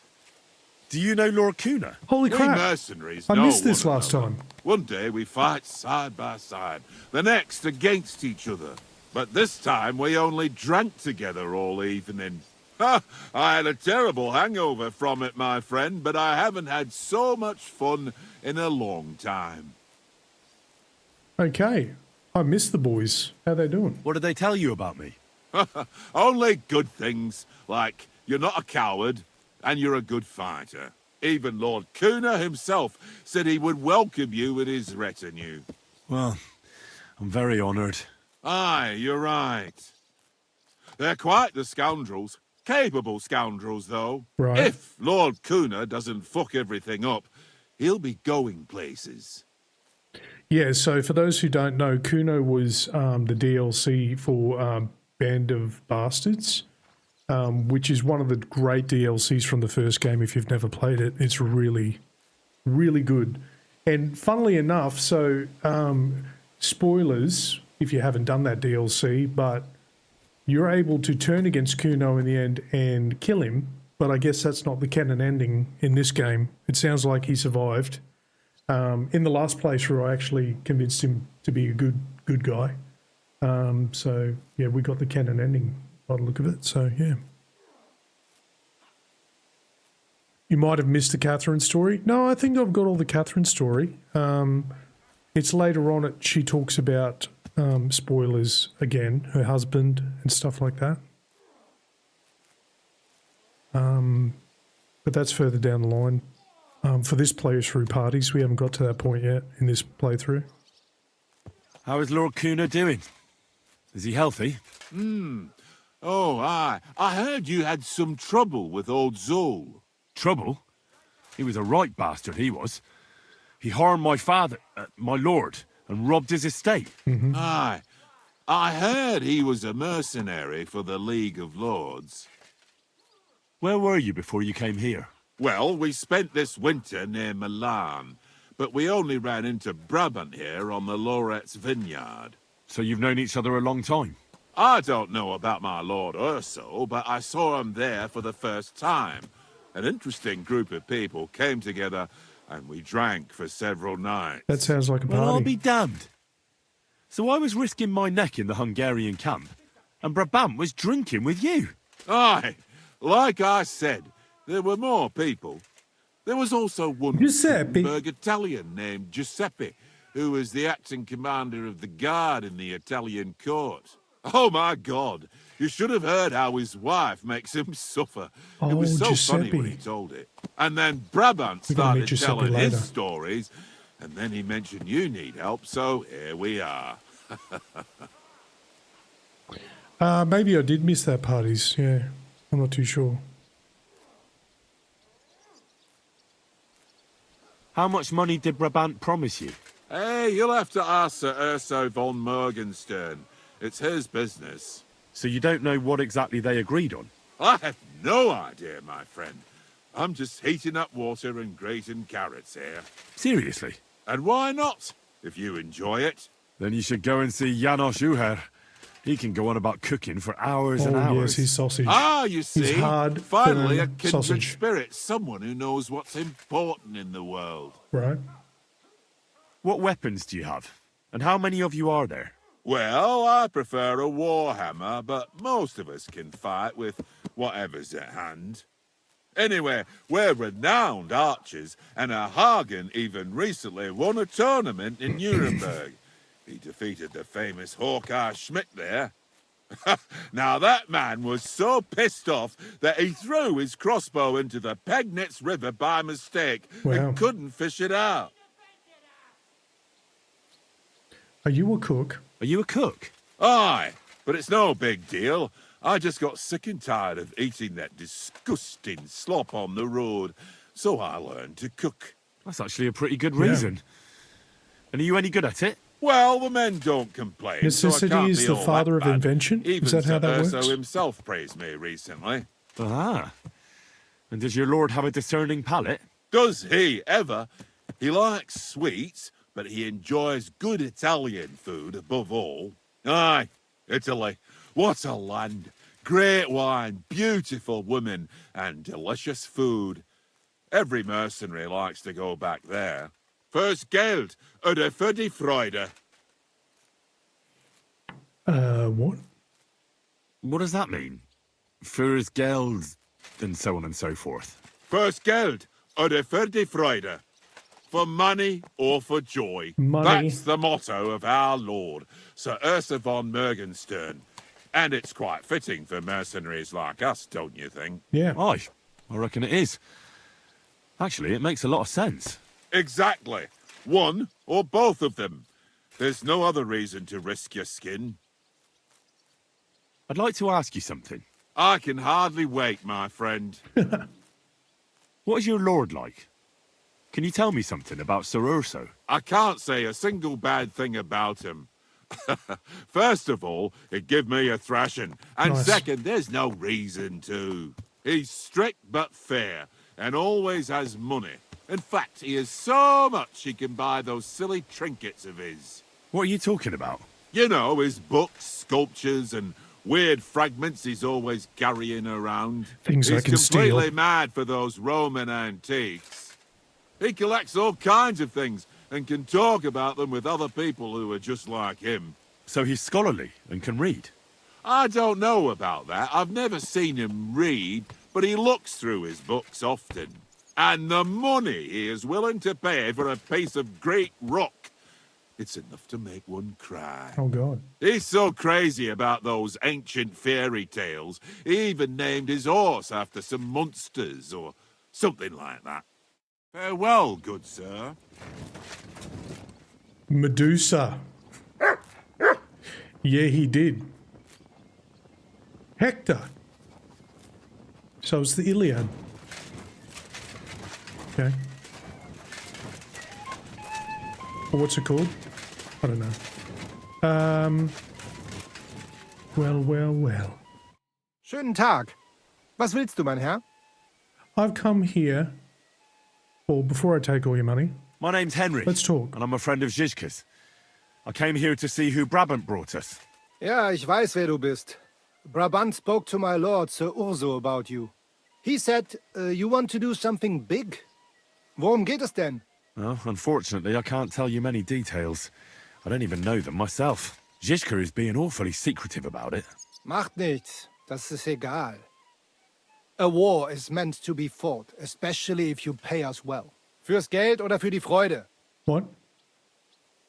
Do you know Lord Kuna? Holy We crap! mercenaries I know missed this one last another. time. One day we fight side by side, the next against each other. But this time we only drank together all evening. Ha! I had a terrible hangover from it, my friend, but I haven't had so much fun in a long time. Okay. I missed the boys. How they doing? What did they tell you about me? Only good things, like you're not a coward and you're a good fighter. Even Lord Kuna himself said he would welcome you with his retinue. Well, I'm very honoured. Aye, you're right. They're quite the scoundrels. Capable scoundrels, though. Right. If Lord Kuna doesn't fuck everything up, he'll be going places. Yeah, so for those who don't know, Kuno was the DLC for Band of Bastards, which is one of the great DLCs from the first game if you've never played it. It's really, really good. And funnily enough, so spoilers if you haven't done that DLC, but you're able to turn against Kuno in the end and kill him, but I guess that's not the canon ending in this game. It sounds like he survived. In the last playthrough, I actually convinced him to be a good guy. So, yeah, we got the canon ending by the look of it. So, yeah. You might have missed the Catherine story. No, I think I've got all the Catherine story. It's later on she talks about, spoilers again, her husband and stuff like that. But that's further down the line. For this playthrough parties, we haven't got to that point yet in this playthrough. How is Lord Kuna doing? Is he healthy? Oh, aye. I heard you had some trouble with old Zol. Trouble? He was a right bastard, he was. He harmed my father, my lord, and robbed his estate. Aye. I heard he was a mercenary for the League of Lords. Where were you before you came here? Well, we spent this winter near Milan, but we only ran into Brabant here on the Loretz vineyard. So you've known each other a long time? I don't know about my Lord Urso, but I saw him there for the first time. An interesting group of people came together, and we drank for several nights. That sounds like a party. Well, I'll be damned. So I was risking my neck in the Hungarian camp, and Brabant was drinking with you. Aye, like I said, there were more people. There was also one Berg Italian named Giuseppe, who was the acting commander of the guard in the Italian court. Oh my God! You should have heard how his wife makes him suffer. It was so funny when he told it. And then Brabant started telling his stories, and then he mentioned you need help, so here we are. Maybe I did miss that parties. Yeah, I'm not too sure. How much money did Brabant promise you? Hey, you'll have to ask Sir Urso von Morgenstern. It's his business. So you don't know what exactly they agreed on? I have no idea, my friend. I'm just heating up water and grating carrots here. Seriously? And why not, if you enjoy it? Then you should go and see Janos Uher. He can go on about cooking for hours and hours. Oh, yes, his sausage. Ah, you see, his hard, finally a firm kindred sausage. spirit, someone who knows what's important in the world. Right. What weapons do you have? And how many of you are there? Well, I prefer a warhammer, but most of us can fight with whatever's at hand. Anyway, we're renowned archers, and Hagen even recently won a tournament in Nuremberg. He defeated the famous Hawkeye Schmidt there. Now that man was so pissed off that he threw his crossbow into the Pegnitz River by mistake and couldn't fish it out. Are you a cook? Are you a cook? Aye, but it's no big deal. I just got sick and tired of eating that disgusting slop on the road, so I learned to cook. That's actually a pretty good reason. And are you any good at it? Well, the men don't complain. Necessity so I can't is be the all father that of bad. invention? Even Is that how that Sir works? Urso himself praised me recently. Ah. And does your lord have a discerning palate? Does he ever? He likes sweets, but he enjoys good Italian food above all. Aye, Italy. What a land. Great wine, beautiful women, and delicious food. Every mercenary likes to go back there. First Geld, oder für die Freude. What? What does that mean? Fürs Geld, and so on and so forth. First Geld, oder für die Freude. For money or for joy. Money. That's the motto of our lord, Sir Urso von Morgenstern. And it's quite fitting for mercenaries like us, don't you think? Yeah. Aye, I reckon it is. Actually, it makes a lot of sense. Exactly. One or both of them. There's no other reason to risk your skin. I'd like to ask you something. I can hardly wait, my friend. What is your lord like? Can you tell me something about Sir Urso? I can't say a single bad thing about him. First of all, it give me a thrashing. And Nice. second, there's no reason to. He's strict but fair, and always has money. In fact, he has so much he can buy those silly trinkets of his. What are you talking about? You know, his books, sculptures, and weird fragments he's always carrying around. Things I He's can completely steal. mad for those Roman antiques. He collects all kinds of things and can talk about them with other people who are just like him. So he's scholarly and can read? I don't know about that. I've never seen him read, but he looks through his books often. And the money he is willing to pay for a piece of Greek rock, it's enough to make one cry. Oh, God. He's so crazy about those ancient fairy tales, he even named his horse after some monsters or something like that. Farewell, good sir. Medusa. Yeah, he did. Hector. So it's the Iliad. Okay. Or what's it called? I don't know. Well. Schönen Tag. Was willst du, mein Herr? I've come here. Well, before I take all your money. My name's Henry. Let's talk. And I'm a friend of Zizka's. I came here to see who Brabant brought us. Ja, ich weiß, wer du bist. Brabant spoke to my lord, Sir Urso, about you. He said you want to do something big. Worum geht es denn? Well, unfortunately, I can't tell you many details. I don't even know them myself. Zizka is being awfully secretive about it. Macht nichts. Das ist egal. A war is meant to be fought, especially if you pay us well. Fürs Geld oder für die Freude? What?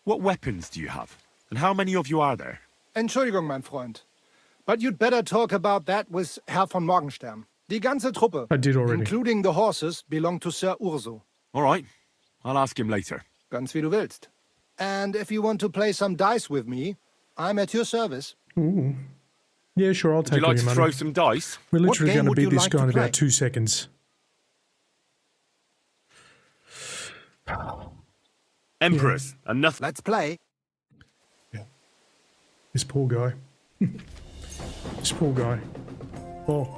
What weapons do you have? And how many of you are there? Entschuldigung, mein Freund. But you'd better talk about that with Herr von Morgenstern. Die ganze Truppe, I did already. including the horses, belong to Sir Urso. All right. I'll ask him later. Ganz wie du willst. And if you want to play some dice with me, I'm at your service. Ooh. Yeah, sure, I'll Would you take all like your to money. throw some dice? We're What literally game going to would beat you this like guy to in about play? 2 seconds. Emperors, and nothing. Let's play. This poor guy. This poor guy. Oh.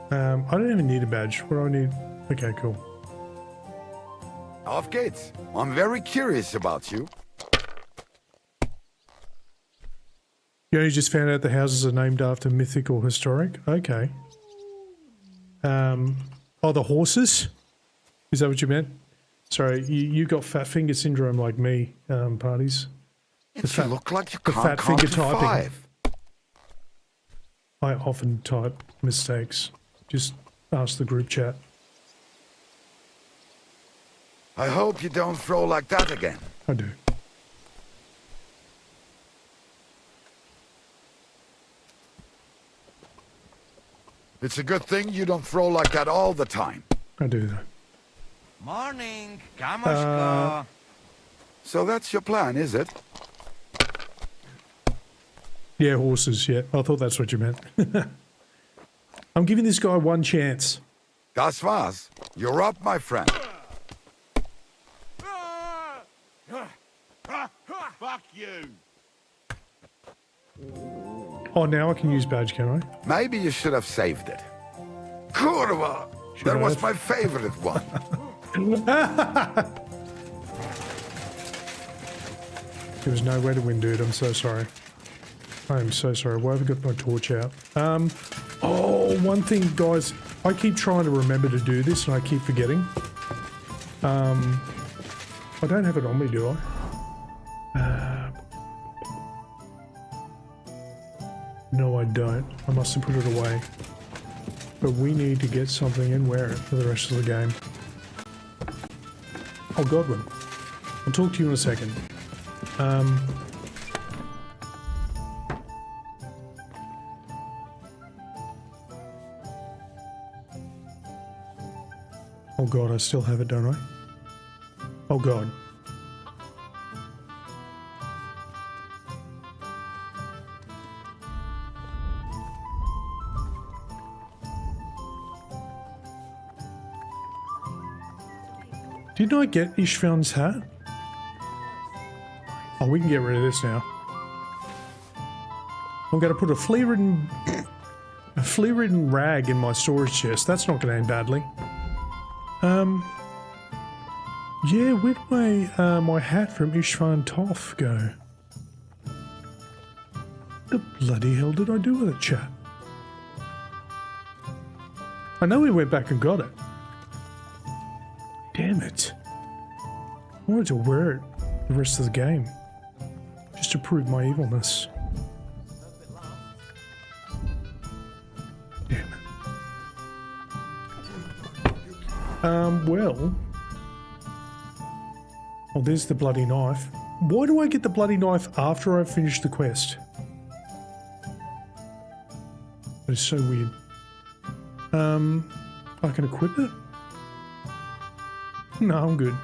I don't even need a badge. What do I need? Okay, cool. Auf geht's. I'm very curious about you. You only just found out the houses are named after mythic or historic? Okay. Oh, the horses? Is that what you meant? Sorry, you got fat finger syndrome like me, parties. You look like you the can't fat count finger to typing. 5. I often type mistakes. Just ask the group chat. I hope you don't throw like that again. I do. It's a good thing you don't throw like that all the time. I do though. Morning, Kamoshko. So that's your plan, is it? Yeah, horses, yeah. I thought that's what you meant. I'm giving this guy one chance. Das war's. You're up, my friend. Fuck you! Oh, now I can use badge, can I? Maybe you should have saved it. Kurwa! That was my favorite one. There was no way to win, dude. I'm so sorry. I am so sorry. Why have I got my torch out? Oh, one thing, guys. I keep trying to remember to do this, and I keep forgetting. I don't have it on me, do I? No, I don't. I must have put it away. But we need to get something and wear it for the rest of the game. Oh, Godwin. I'll talk to you in a second. Oh God, I still have it, don't I? Oh God. Didn't I get Ishvan's hat? Oh, we can get rid of this now. I'm going to put a flea-ridden rag in my storage chest. That's not going to end badly. Yeah, where did my hat from Ishvan Toph go? The bloody hell did I do with it, chat? I know we went back and got it. Damn it. I wanted to wear it the rest of the game. Just to prove my evilness. Damn it. Well... Oh, there's the bloody knife. Why do I get the bloody knife after I've finished the quest? That is so weird. I can equip it? No, I'm good.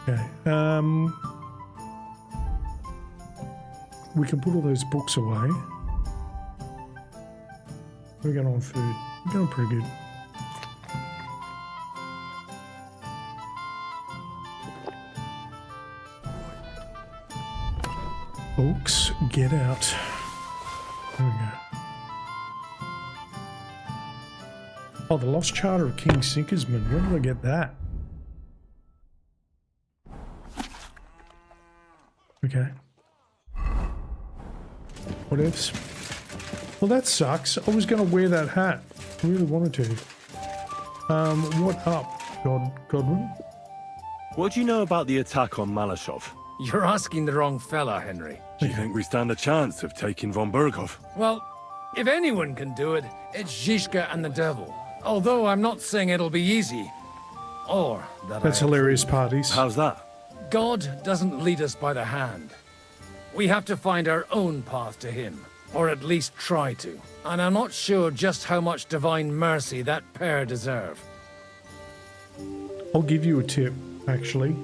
Okay, we can put all those books away. We're going on food. We're going pretty good. Books, get out. There we go. Oh, the Lost Charter of King Sigismund. Where did I get that? Okay. What ifs? Well, that sucks. I was going to wear that hat. I really wanted to. What up, Godwin? What do you know about the attack on Malashov? You're asking the wrong fella, Henry. Do you think we stand a chance of taking von Berghoff? Well, if anyone can do it, it's Zizka and the devil. Although I'm not saying it'll be easy. Or that That's I hilarious approve. parties. How's that? God doesn't lead us by the hand. We have to find our own path to him, or at least try to. And I'm not sure just how much divine mercy that pair deserve. I'll give you a tip, actually.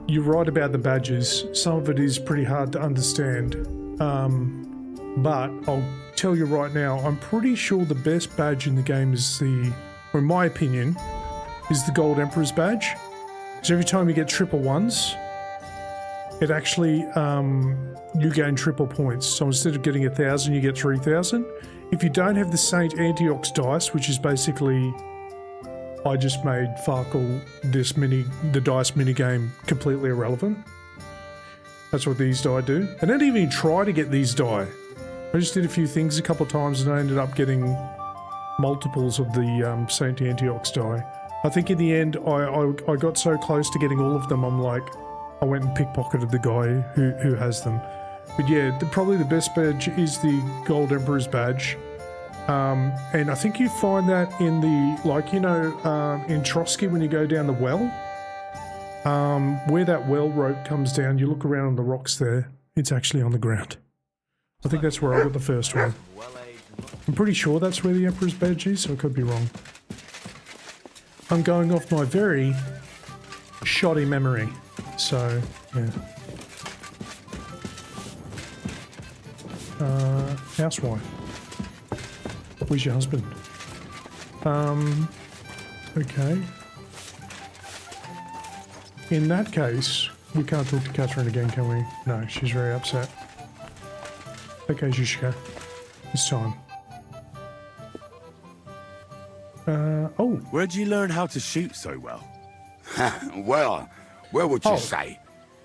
You're right about the badges. Some of it is pretty hard to understand. But I'll tell you right now, I'm pretty sure the best badge in the game is in my opinion, is the Gold Emperor's badge. Because every time you get triple ones, it actually, you gain triple points. So instead of getting 1,000, you get 3,000. If you don't have the Saint Antioch's dice, which is basically, I just made Farkle the dice minigame completely irrelevant. That's what these die do. I didn't even try to get these die. I just did a few things a couple of times and I ended up getting multiples of the Saint Antioch's die. I think in the end, I got so close to getting all of them, I'm like, I went and pickpocketed the guy who has them. But yeah, probably the best badge is the Gold Emperor's badge. And I think you find that in the, like, you know, in Trotsky when you go down the well, where that well rope comes down, you look around on the rocks there, it's actually on the ground. I think that's where I got the first one. I'm pretty sure that's where the Emperor's badge is, so I could be wrong. I'm going off my very shoddy memory, so yeah. Housewife. Where's your husband? Okay. In that case, we can't talk to Catherine again, can we? No, she's very upset. Okay, Zhushka. It's time. Oh. Where'd you learn how to shoot so well? Well, where would you say?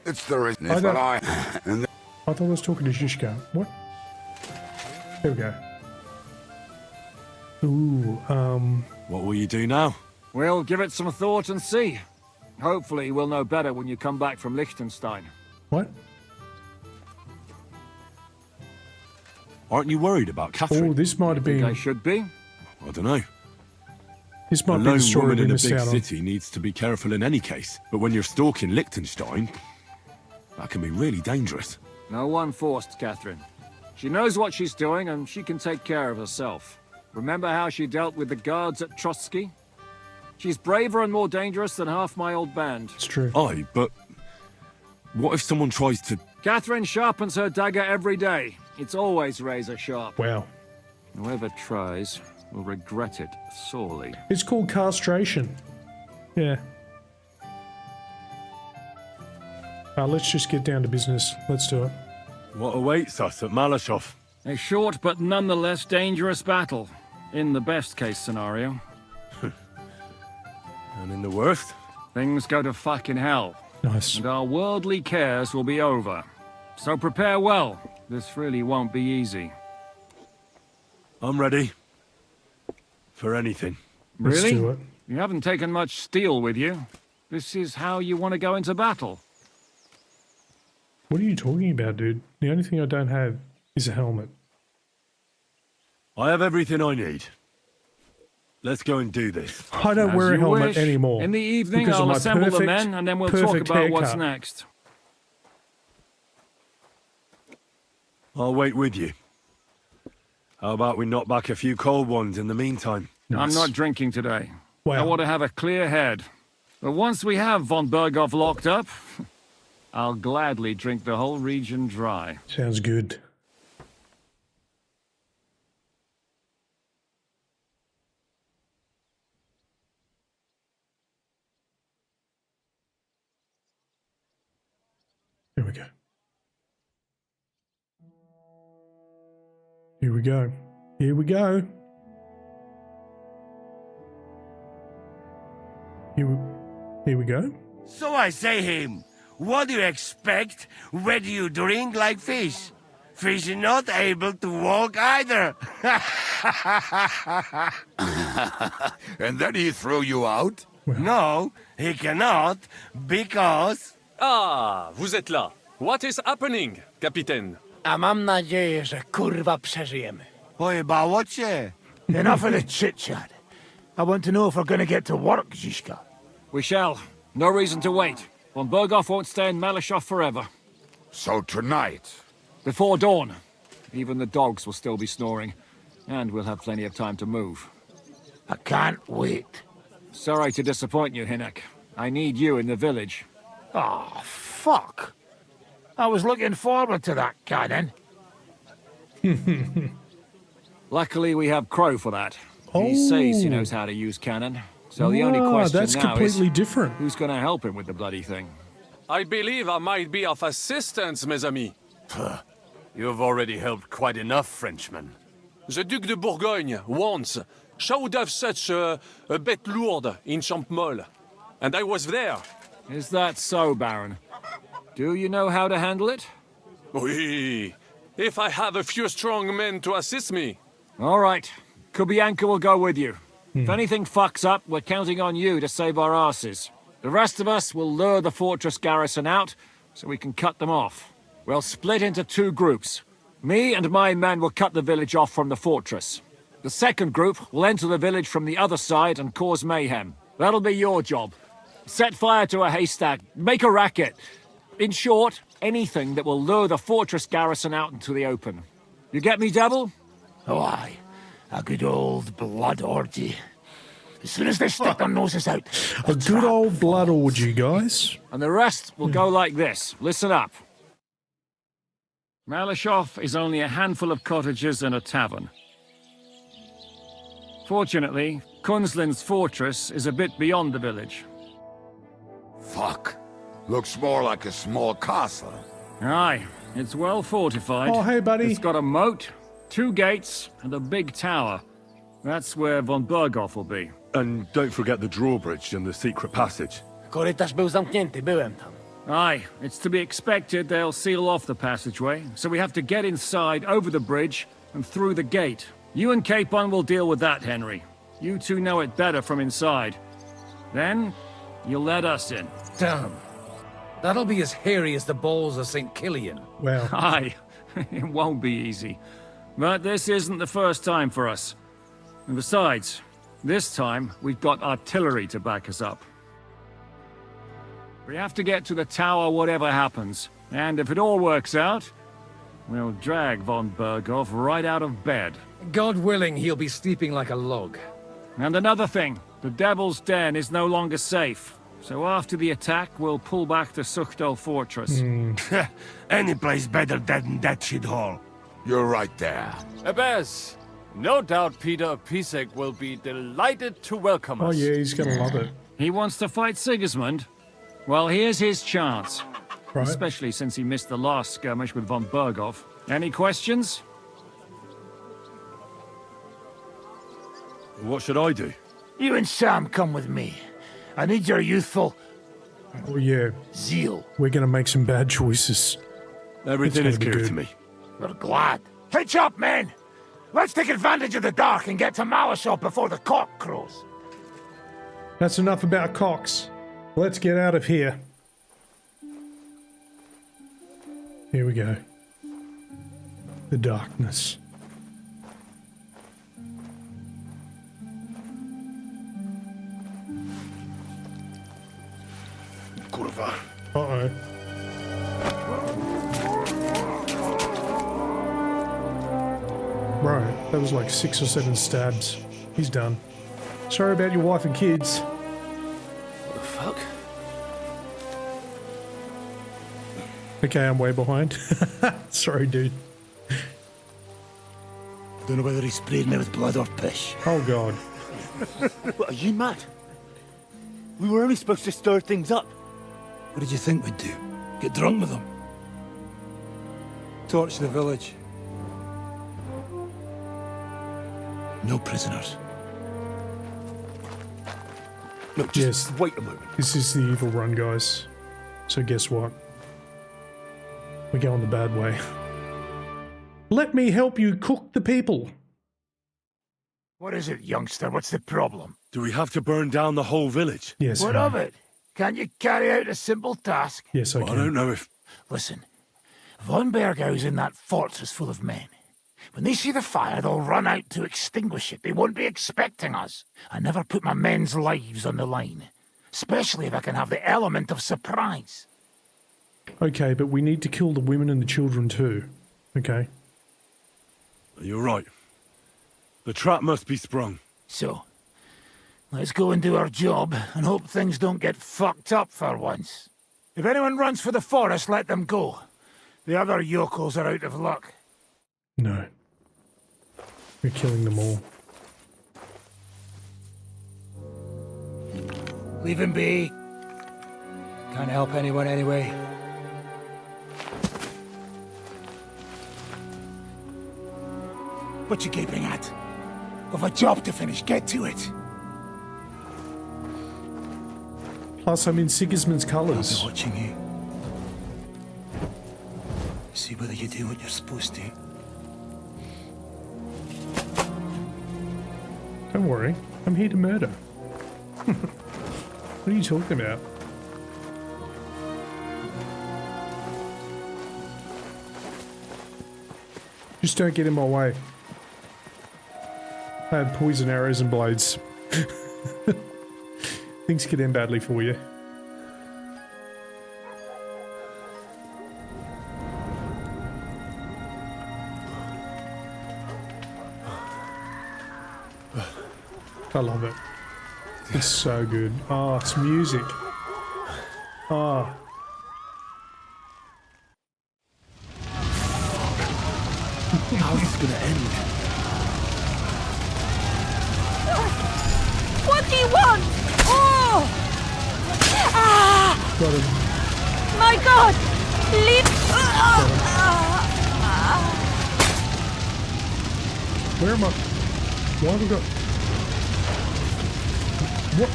It's the business, but I thought I was talking to Zhushka. What? There we go. Ooh, What will you do now? We'll give it some thought and see. Hopefully we'll know better when you come back from Liechtenstein. What? Aren't you worried about Catherine? Oh, this might have been... I should be. I don't know. This might A be the lone story woman we in a missed big out on. city needs to be careful in any case. But when you're stalking Liechtenstein, that can be really dangerous. No one forced Catherine. She knows what she's doing and she can take care of herself. Remember how she dealt with the guards at Trotsky? She's braver and more dangerous than half my old band. It's true. Aye, but what if someone tries to... Catherine sharpens her dagger every day. It's always razor sharp. Wow. Whoever tries will regret it sorely. It's called castration. Yeah. Let's just get down to business. Let's do it. What awaits us at Malashov? A short but nonetheless dangerous battle. In the best case scenario. And in the worst? Things go to fucking hell. Nice. And our worldly cares will be over. So prepare well. This really won't be easy. I'm ready. For anything. Let's Really? do it. You haven't taken much steel with you. This is how you want to go into battle. What are you talking about, dude? The only thing I don't have is a helmet. I have everything I need. Let's go and do this. I don't As wear a you helmet wish. anymore. In the evening, because of I'll my assemble the men, and then we'll talk perfect about what's haircut. next. I'll wait with you. How about we knock back a few cold ones in the meantime? Nice. I'm not drinking today. Wow. I want to have a clear head. But once we have von Berghoff locked up, I'll gladly drink the whole region dry. Sounds good. Here we go. Here we go. Here we go. Here we go. So I say him, what do you expect when you drink like fish? Fish is not able to walk either. And then he threw you out? No, he cannot, because... Ah, vous êtes là. What is happening, Capitaine? A mam nadzieję, że kurwa przeżyjemy. Pojebało cię. Enough of the chit-chat. I want to know if we're gonna get to work, Zizka. We shall. No reason to wait. Von Berghoff won't stay in Malishov forever. So tonight? Before dawn. Even the dogs will still be snoring. And we'll have plenty of time to move. I can't wait. Sorry to disappoint you, Hinnek. I need you in the village. Oh, fuck. I was looking forward to that, Cannon. Luckily, we have Crow for that. He says he knows how to use cannon. So the only question that's now completely is, different. Who's going to help him with the bloody thing? I believe I might be of assistance, mes amis. You've already helped quite enough, Frenchman. The Duc de Bourgogne, once, showed off such a bête lourde in Champmol. And I was there. Is that so, Baron? Do you know how to handle it? Oui. If I have a few strong men to assist me. All right. Kubianka will go with you. If anything fucks up, we're counting on you to save our asses. The rest of us will lure the fortress garrison out, so we can cut them off. We'll split into 2 groups. Me and my men will cut the village off from the fortress. The second group will enter the village from the other side and cause mayhem. That'll be your job. Set fire to a haystack, make a racket. In short, anything that will lure the fortress garrison out into the open. You get me, Devil? Oh, aye. A good old blood orgy. As soon as they stick their noses out. A good old blood orgy, guys. And the rest will go like this. Listen up. Malishov is only a handful of cottages and a tavern. Fortunately, Kunzlin's fortress is a bit beyond the village. Fuck. Looks more like a small castle. Aye, it's well fortified. Oh, hey, buddy. It's got a moat, 2 gates, and a big tower. That's where von Berghoff will be. And don't forget the drawbridge and the secret passage. Korytarz był zamknięty, byłem tam. Aye, it's to be expected they'll seal off the passageway, so we have to get inside, over the bridge, and through the gate. You and Capon will deal with that, Henry. You two know it better from inside. Then, you'll let us in. Damn. That'll be as hairy as the balls of St. Killian. Well. Aye, it won't be easy. But this isn't the first time for us. And besides, this time we've got artillery to back us up. We have to get to the tower whatever happens. And if it all works out, we'll drag von Berghoff right out of bed. God willing, he'll be sleeping like a log. And another thing, the Devil's Den is no longer safe. So after the attack, we'll pull back to Suchtel Fortress. Any place better than that shithole. You're right there. Abbas, no doubt Peter Pisek will be delighted to welcome us. Oh yeah, he's gonna love it. He wants to fight Sigismund? Well, here's his chance. Right. Especially since he missed the last skirmish with von Berghoff. Any questions? What should I do? You and Sam come with me. I need your youthful... Oh yeah. Zeal. We're gonna make some bad choices. Everything is clear to me. We're glad. Hitch up, men! Let's take advantage of the dark and get to Malishov before the cock crows. That's enough about cocks. Let's get out of here. Here we go. The darkness. Kurwa. Uh-oh. Right, that was like 6 or 7 stabs. He's done. Sorry about your wife and kids. What the fuck? Okay, I'm way behind. Sorry, dude. Don't know whether he sprayed me with blood or piss. Oh, God. What, are you mad? We were only supposed to stir things up. What did you think we'd do? Get drunk with them? Torch the village. No prisoners. Look, just wait a moment. This is the evil run, guys. So guess what? We're going the bad way. Let me help you cook the people. What is it, youngster? What's the problem? Do we have to burn down the whole village? Yes. What of it? Can't you carry out a simple task? Yes, I Well, can. I don't know if... Listen, von Bergau's in that fortress full of men. When they see the fire, they'll run out to extinguish it. They won't be expecting us. I never put my men's lives on the line, especially if I can have the element of surprise. Okay, but we need to kill the women and the children too. Okay. You're right. The trap must be sprung. So, let's go and do our job and hope things don't get fucked up for once. If anyone runs for the forest, let them go. The other yokels are out of luck. No. We're killing them all. Leave him be. Can't help anyone anyway. What you gaping at? We've a job to finish. Get to it. Plus, I'm in Sigismund's colours. I'll be watching you. See whether you do what you're supposed to. Don't worry. I'm here to murder. What are you talking about? Just don't get in my way. I have poison arrows and blades. Things could end badly for you. I love it. It's so good. Oh, it's music. Oh. How's this gonna end? What do you want? Oh! Ah! Got him. My God! Leave! Where am I? Why have we got... What?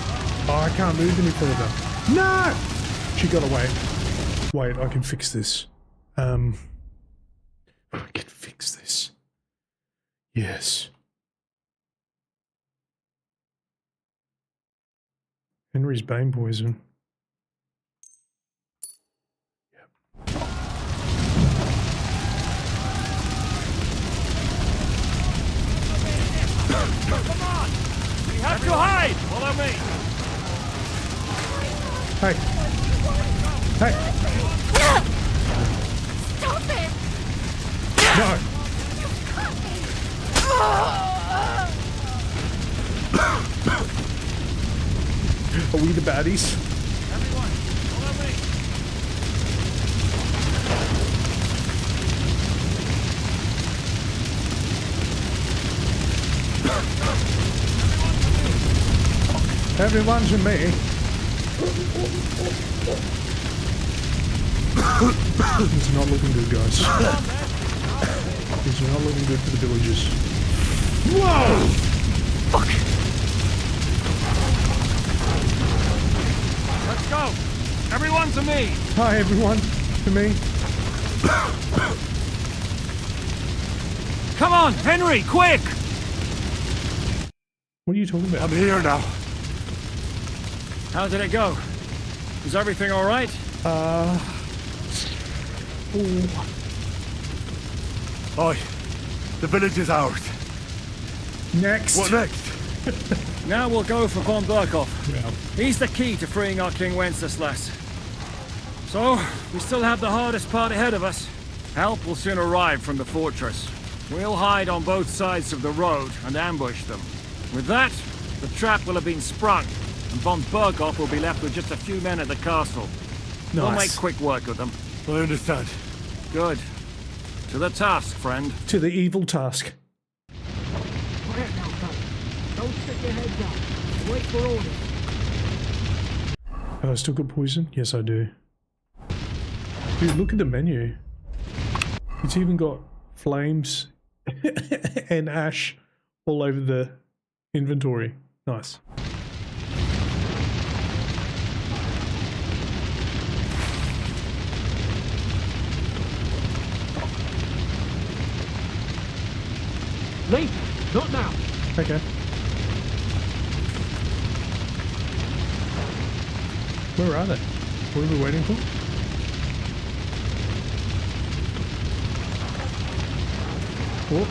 Oh, I can't move any further. No! She got away. Wait, I can fix this. I can fix this. Yes. Henry's Bane poison. Yep. Come on! We have to hide! Follow me! Hey! Hey! Stop it! No! Are we the baddies? Everyone, follow me! Everyone's in me. It's not looking good, guys. It's not looking good for the villagers. Whoa! Fuck! Let's go! Everyone to me! Hi, everyone. To me. Come on, Henry, quick! What are you talking about? I'm here now. How did it go? Is everything all right? Oi, the village is ours. Next. What next? Now we'll go for von Berkhoff. Yeah. He's the key to freeing our King Wenceslas. So, we still have the hardest part ahead of us. Help will soon arrive from the fortress. We'll hide on both sides of the road and ambush them. With that, the trap will have been sprung, and von Berkhoff will be left with just a few men at the castle. We'll make quick work of them. I understand. Good. To the task, friend. To the evil task. Quiet now, fellas. Don't stick your heads out. Wait for orders. Have I still got poison? Yes, I do. Dude, look at the menu. It's even got flames and ash all over the inventory. Nice. Leave. Not now. Okay. Where are they? What are we waiting for? Oh.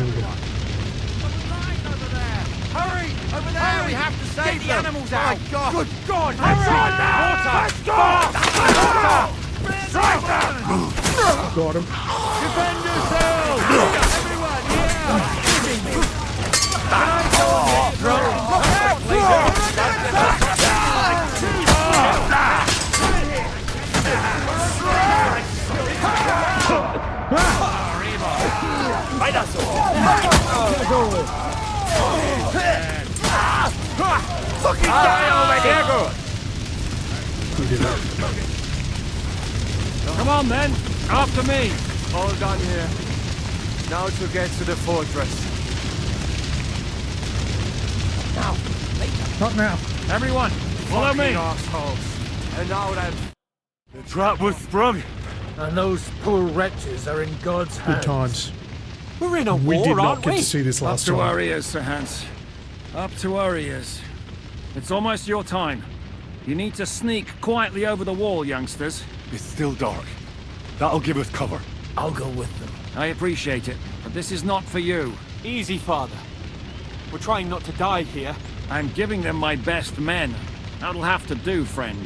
we go. Hurry! Over there! We have to save the animals out! My God! Good God! Let's go! Strike them! Got him. Defend yourselves! Everyone, Fucking die already! We did it. Come on, then. After me. All done here. Now to get to the fortress. Now, later. Not now. Everyone, follow me. Fucking assholes. And now then. The trap was sprung. And those poor wretches are in God's hands. Good times. We're in a We war, did not aren't get we? to see this Up last to time. our ears, Sir Hans. Up to our ears. It's almost your time. You need to sneak quietly over the wall, youngsters. It's still dark. That'll give us cover. I'll go with them. I appreciate it, but this is not for you. Easy, Father. We're trying not to die here. I'm giving them my best men. That'll have to do, friend.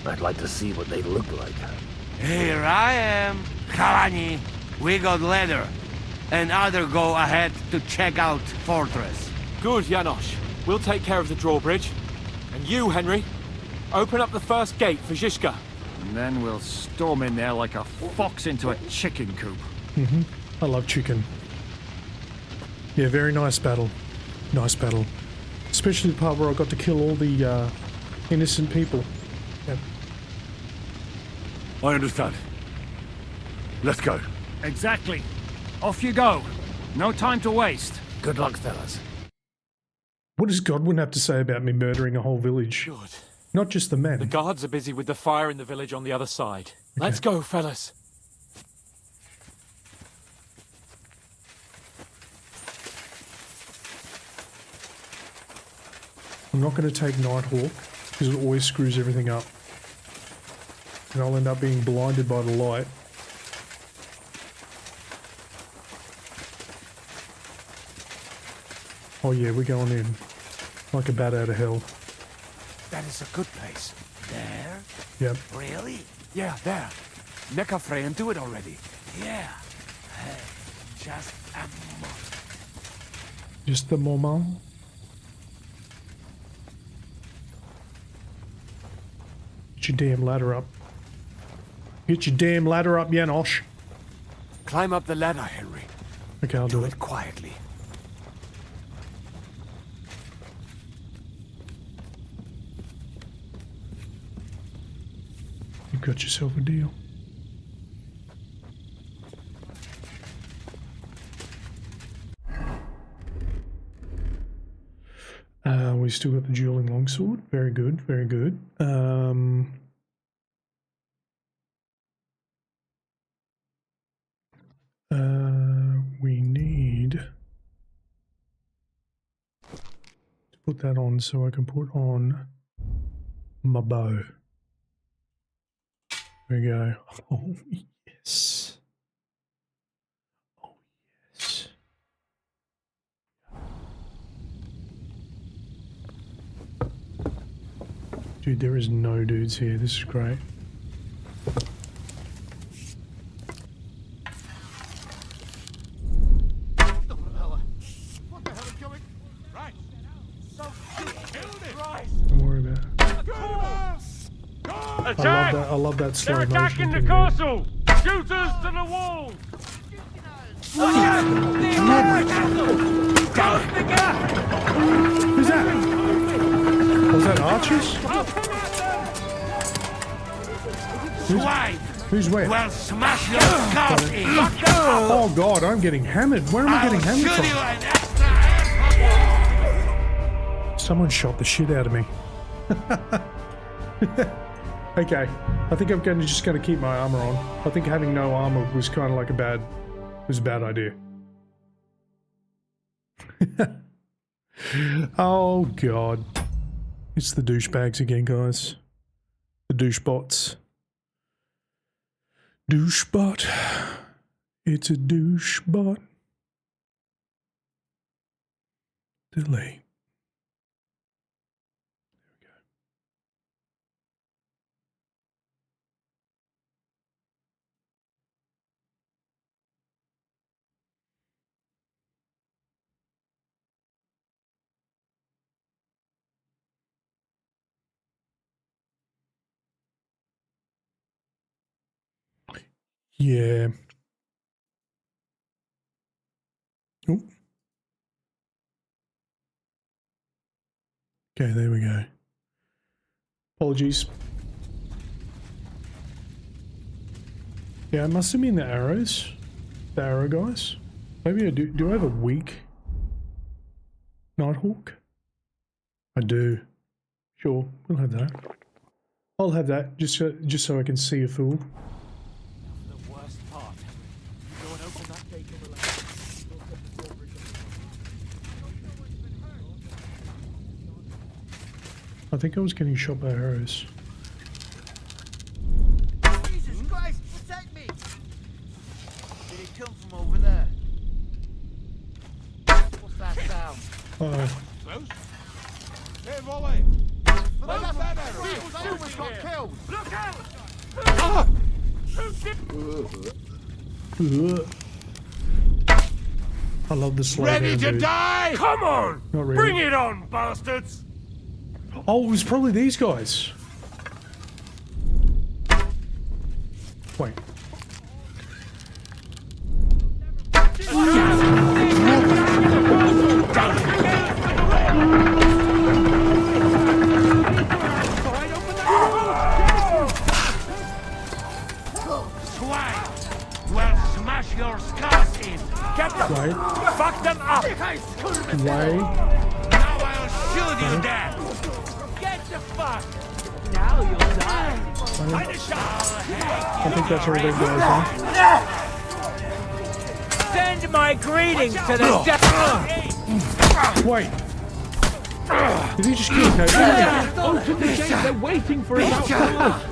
I'd like to see what they look like. Here I am. Kalani, we got leather. And other go ahead to check out fortress. Good, Janosch. We'll take care of the drawbridge. And you, Henry, open up the first gate for Zizka. And then we'll storm in there like a fox into a chicken coop. I love chicken. Yeah, very nice battle. Nice battle. Especially the part where I got to kill all the innocent people. Yep. I understand. Let's go. Exactly. Off you go. No time to waste. Good luck, fellas. What does Godwin have to say about me murdering a whole village? Good. Not just the men. The guards are busy with the fire in the village on the other side. Let's go, fellas. I'm not going to take Nighthawk because it always screws everything up. And I'll end up being blinded by the light. Oh yeah, we're going in. Like a bat out of hell. That is a good place. There? Yep. Really? Yeah, there. Necafre and do it already. Yeah. Hey, just a moment. Just the moment. Get your damn ladder up. Get your damn ladder up, Janosch. Climb up the ladder, Henry. Okay, I'll do it. Quietly. You've got yourself a deal. We still got the dueling longsword. Very good, very good. We need to put that on so I can put on my bow. There we go. Oh, yes. Oh, yes. Dude, there is no dudes here. This is great. Don't worry about it. Attack! I love that slow They're attacking the motion thing, castle! Shooters to the wall! Who's that? Was that archers? Who's where? Well, smash your skull in! Oh god, I'm getting hammered. Where am I getting hammered from? Someone shot the shit out of me. Okay, I think I'm just going to keep my armor on. I think having no armor was kind of like a bad idea. Oh god. It's the douchebags again, guys. The douchebots. Douchebot. It's a douche bot. Delay. Yeah. Oh. Okay, there we go. Apologies. Yeah, it must have been the arrows. The arrow guys. Maybe I do. Do I have a weak Nighthawk? I do. Sure, we'll have that. I'll have that just so I can see a fool. The worst part. Go and open that gate on the left. I think I was getting shot by arrows. Jesus Christ, protect me! Did it come from over there? What's that sound? Uh-oh. Hey, volley! Someone's got killed! Look out! Ugh. I love the slow Ready down, to dude. die? Come on! Not really. Bring it on, bastards! Oh, it was probably these guys. Wait. Swine! Well, smash your skulls in! Get them! Wait. Fuck them up! Wait. Now I'll shoot you dead! Get the fuck! Now you'll die! I think that's all they guys, huh? Send my greetings to the death! Wait. Did he just kill Kate? Open the gate! They're waiting for him outside!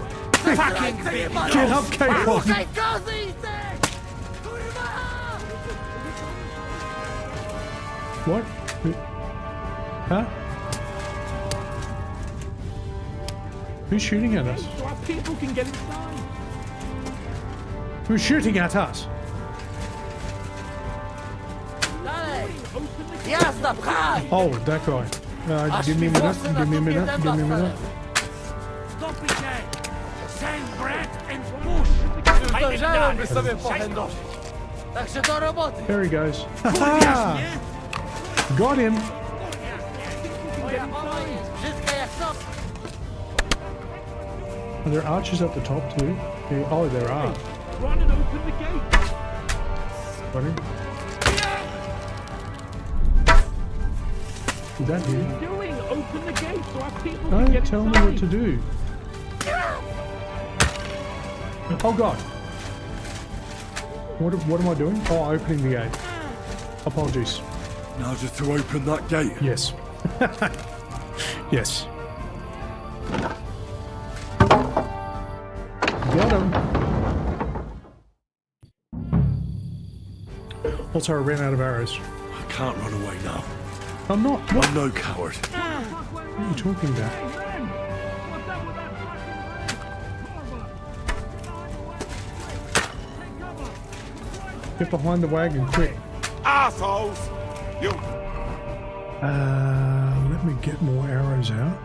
Fucking bitch! Get up, Kate! What? Huh? Who's shooting at us? So our people can get inside! Who's shooting at us? Oh, that guy. Give me a minute. Give me a minute. Give me a minute. Stop it, Jay! Send Brett and push! There he goes. Ha-ha! Got him. Are there archers at the top too? Yeah, oh, there are. Run and open the gate! Got him. Did that hit him? Doing? Open the gate so our people can Don't get tell me inside. what to do. Oh god. What am I doing? Oh, opening the gate. Apologies. Now just to open that gate. Yes. Yes. Got him. Also, I ran out of arrows. I can't run away now. I'm not. What? I'm no coward. What are you talking about? Get behind the wagon, quick. Assholes! You... Let me get more arrows out.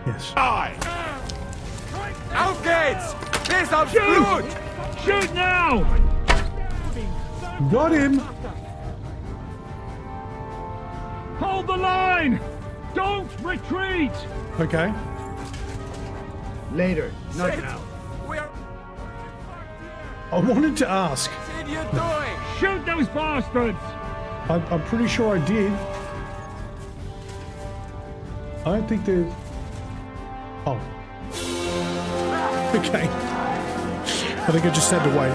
Yes. Die! Auf geht's! Bis aufs Blut! Shoot now! Got him! Hold the line! Don't retreat! Okay. Later, not now. I wanted to ask. What are you doing? Shoot those bastards! I'm pretty sure I did. I don't think they're... Oh. Okay. I think I just had to wait.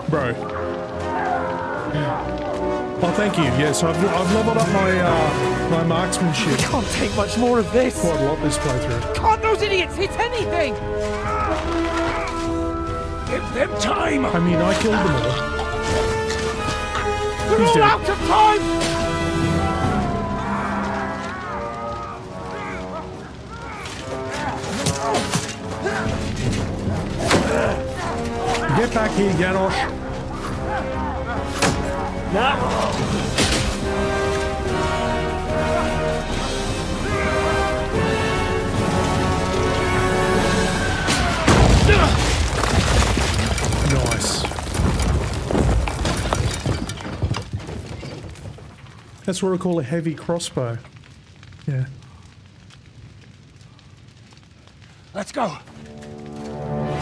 Bro. Oh, thank you. Yes, I've leveled up my marksmanship. Can't take much more of this. Quite a lot this playthrough. Can't those idiots hit anything? Give them time. I mean, I killed them all. We're He's all dead. out of time! Get back here, Janosch. Nice. That's what I call a heavy crossbow. Yeah. Let's go.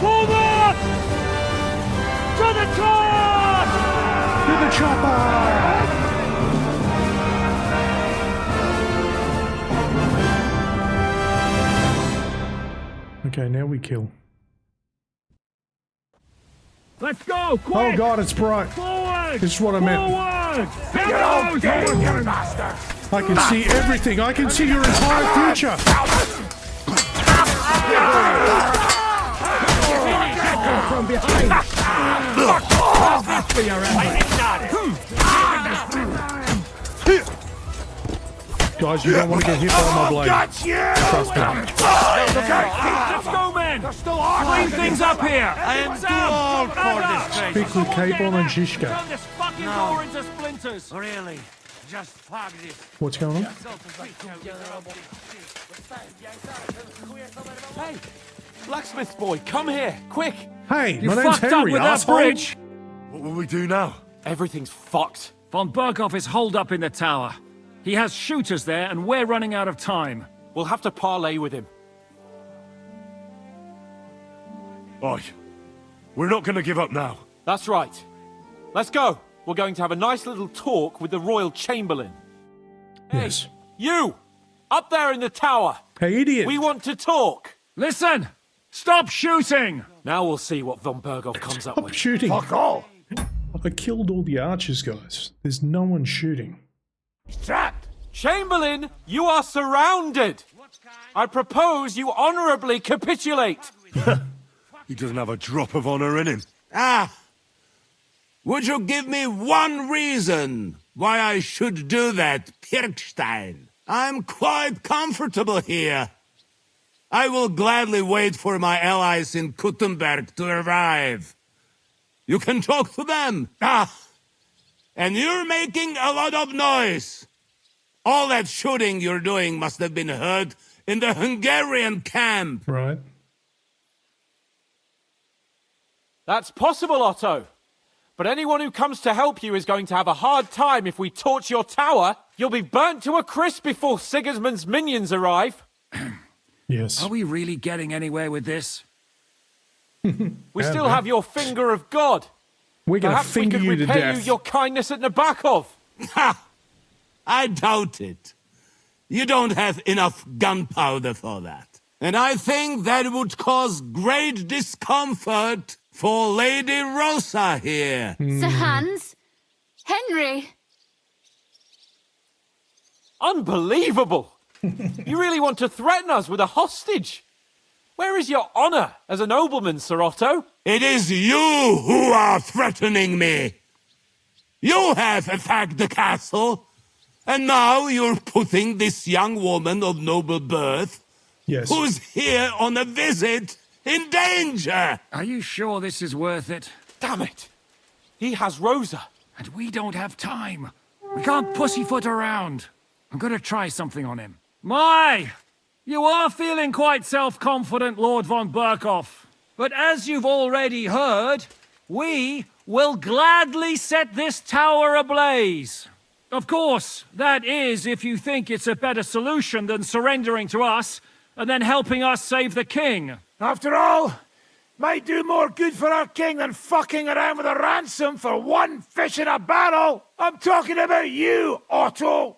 Forward! To the charge! To the chopper! Okay, now we kill. Let's go, quick! Oh god, it's bright. Forward! This is what I meant. Forward! Get on, you bastard! I can see everything. I can see your entire future. From behind! Guys, you don't want to get hit by my blade. Trust me. Let's go, men! Clean things up here! I am too old for this place. Speak with Capon and Zizka. Turn this fucking door into splinters! Really? Just fuck this. What's going on? Hey, blacksmith boy, come here, quick! Hey, You my name's fucked up Henry, with that asshole. bridge! What will we do now? Everything's fucked. Von Berghoff is holed up in the tower. He has shooters there, and we're running out of time. We'll have to parley with him. Oi, we're not going to give up now. That's right. Let's go. We're going to have a nice little talk with the Royal Chamberlain. Yes. You! Up there in the tower! Hey, idiot! We want to talk! Listen! Stop shooting! Now we'll see what Von Berghoff comes up Stop with. shooting. Fuck all. I killed all the archers, guys. There's no one shooting. Trapped. Chamberlain, you are surrounded! I propose you honorably capitulate! He doesn't have a drop of honor in him. Ah! Would you give me one reason why I should do that, Pirkstein? I'm quite comfortable here. I will gladly wait for my allies in Kuttenberg to arrive. You can talk to them. Ah! And you're making a lot of noise. All that shooting you're doing must have been heard in the Hungarian camp. Right. That's possible, Otto. But anyone who comes to help you is going to have a hard time if we torch your tower. You'll be burnt to a crisp before Sigismund's minions arrive. Yes. Are we really getting anywhere with this? We still have your finger of God. We're going to Perhaps we finger could you to repay death. you your kindness at Nabokov. Ha! I doubt it. You don't have enough gunpowder for that. And I think that would cause great discomfort for Lady Rosa here. Sir Hans? Henry? Unbelievable! You really want to threaten us with a hostage? Where is your honor as a nobleman, Sir Otto? It is you who are threatening me. You have attacked the castle, and now you're putting this young woman of noble birth, yes, who's here on a visit, in danger. Are you sure this is worth it? Damn it! He has Rosa. And we don't have time. We can't pussyfoot around. I'm gonna try something on him. My! You are feeling quite self-confident, Lord von Berkhoff. But as you've already heard, we will gladly set this tower ablaze. Of course, that is if you think it's a better solution than surrendering to us and then helping us save the king. After all, might do more good for our king than fucking around with a ransom for one fish in a barrel. I'm talking about you, Otto.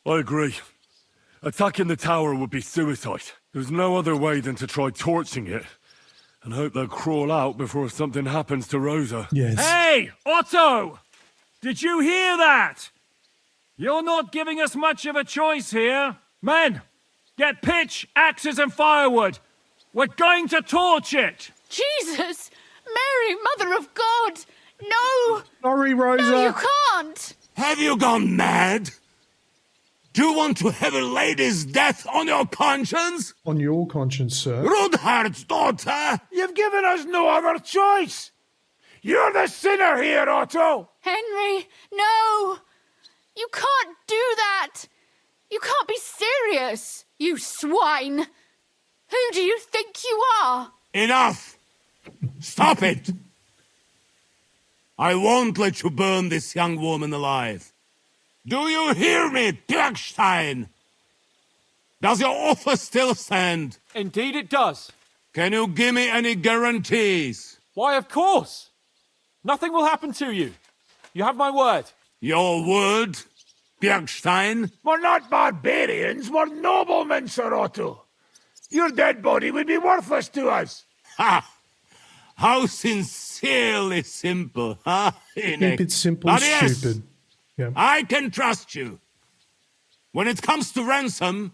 I agree. Attacking the tower would be suicide. There's no other way than to try torching it and hope they'll crawl out before something happens to Rosa. Yes. Hey, Otto! Did you hear that? You're not giving us much of a choice here. Men, get pitch, axes and firewood. We're going to torch it. Jesus! Mary, Mother of God! No! Sorry, Rosa. No, you can't! Have you gone mad? Do you want to have a lady's death on your conscience? On your conscience, sir. Rudhard's daughter! You've given us no other choice. You're the sinner here, Otto. Henry, no! You can't do that! You can't be serious, you swine! Who do you think you are? Enough! Stop it! I won't let you burn this young woman alive. Do you hear me, Bergstein? Does your offer still stand? Indeed it does. Can you give me any guarantees? Why, of course. Nothing will happen to you. You have my word. Your word, Bergstein? We're not barbarians, we're noblemen, Sir Otto. Your dead body would be worthless to us. Ha! How sincerely simple, huh? Keep it simple, But yes, stupid. Yeah. I can trust you. When it comes to ransom,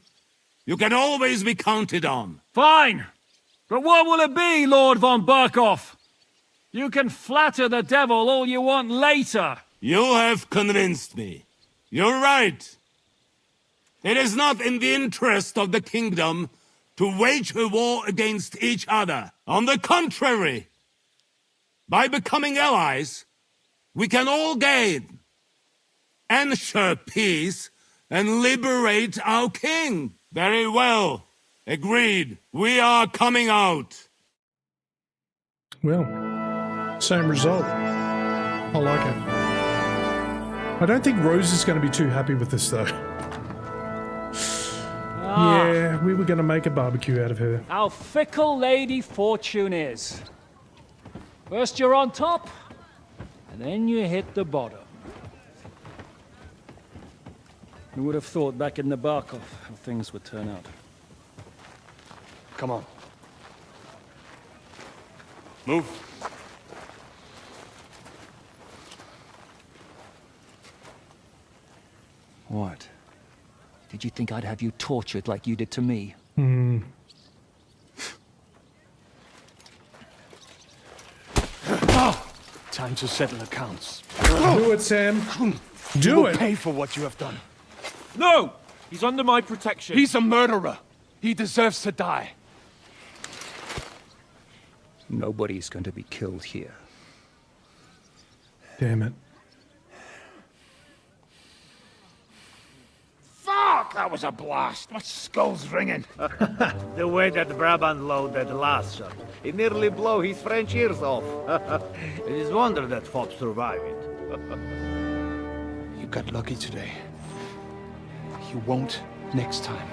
you can always be counted on. Fine. But what will it be, Lord von Berkhoff? You can flatter the devil all you want later. You have convinced me. You're right. It is not in the interest of the kingdom to wage a war against each other. On the contrary, by becoming allies, we can all gain, ensure peace, and liberate our king. Very well. Agreed. We are coming out. Well, same result. I like it. I don't think Rose is going to be too happy with this, though. Yeah, we were going to make a barbecue out of her. How fickle Lady Fortune is. First you're on top, and then you hit the bottom. Who would have thought back in the Barkov how things would turn out? Come on. Move. What? Did you think I'd have you tortured like you did to me? Hmm. Time to settle accounts. Do it, Sam. Do You will it. pay for what you have done. No! He's under my protection. He's a murderer. He deserves to die. Nobody's going to be killed here. Damn it. Fuck, that was a blast. My skull's ringing. The way that Brabant loaded last shot, it nearly blow his French ears off. It is wonder that Fop survived it. You got lucky today. You won't next time.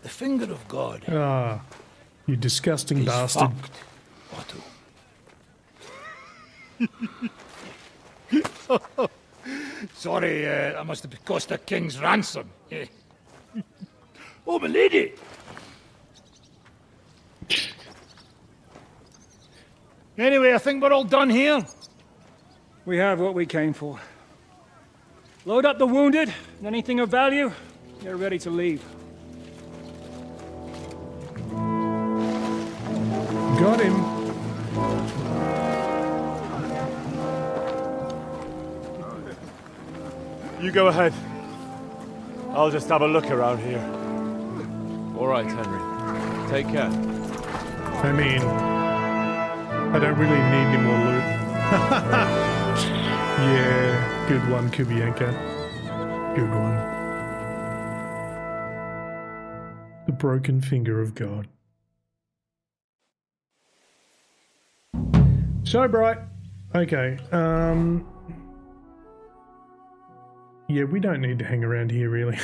The finger of God. Ah, you disgusting bastard. Otto. Sorry, that must have cost the king's ransom. Oh, my lady! Anyway, I think we're all done here. We have what we came for. Load up the wounded, and anything of value, get ready to leave. Got him. You go ahead. I'll just have a look around here. All right, Henry. Take care. I mean, I don't really need any more loot. Yeah, good one, Kubienka. Good one. The broken finger of God. So bright. Okay, yeah, we don't need to hang around here, really.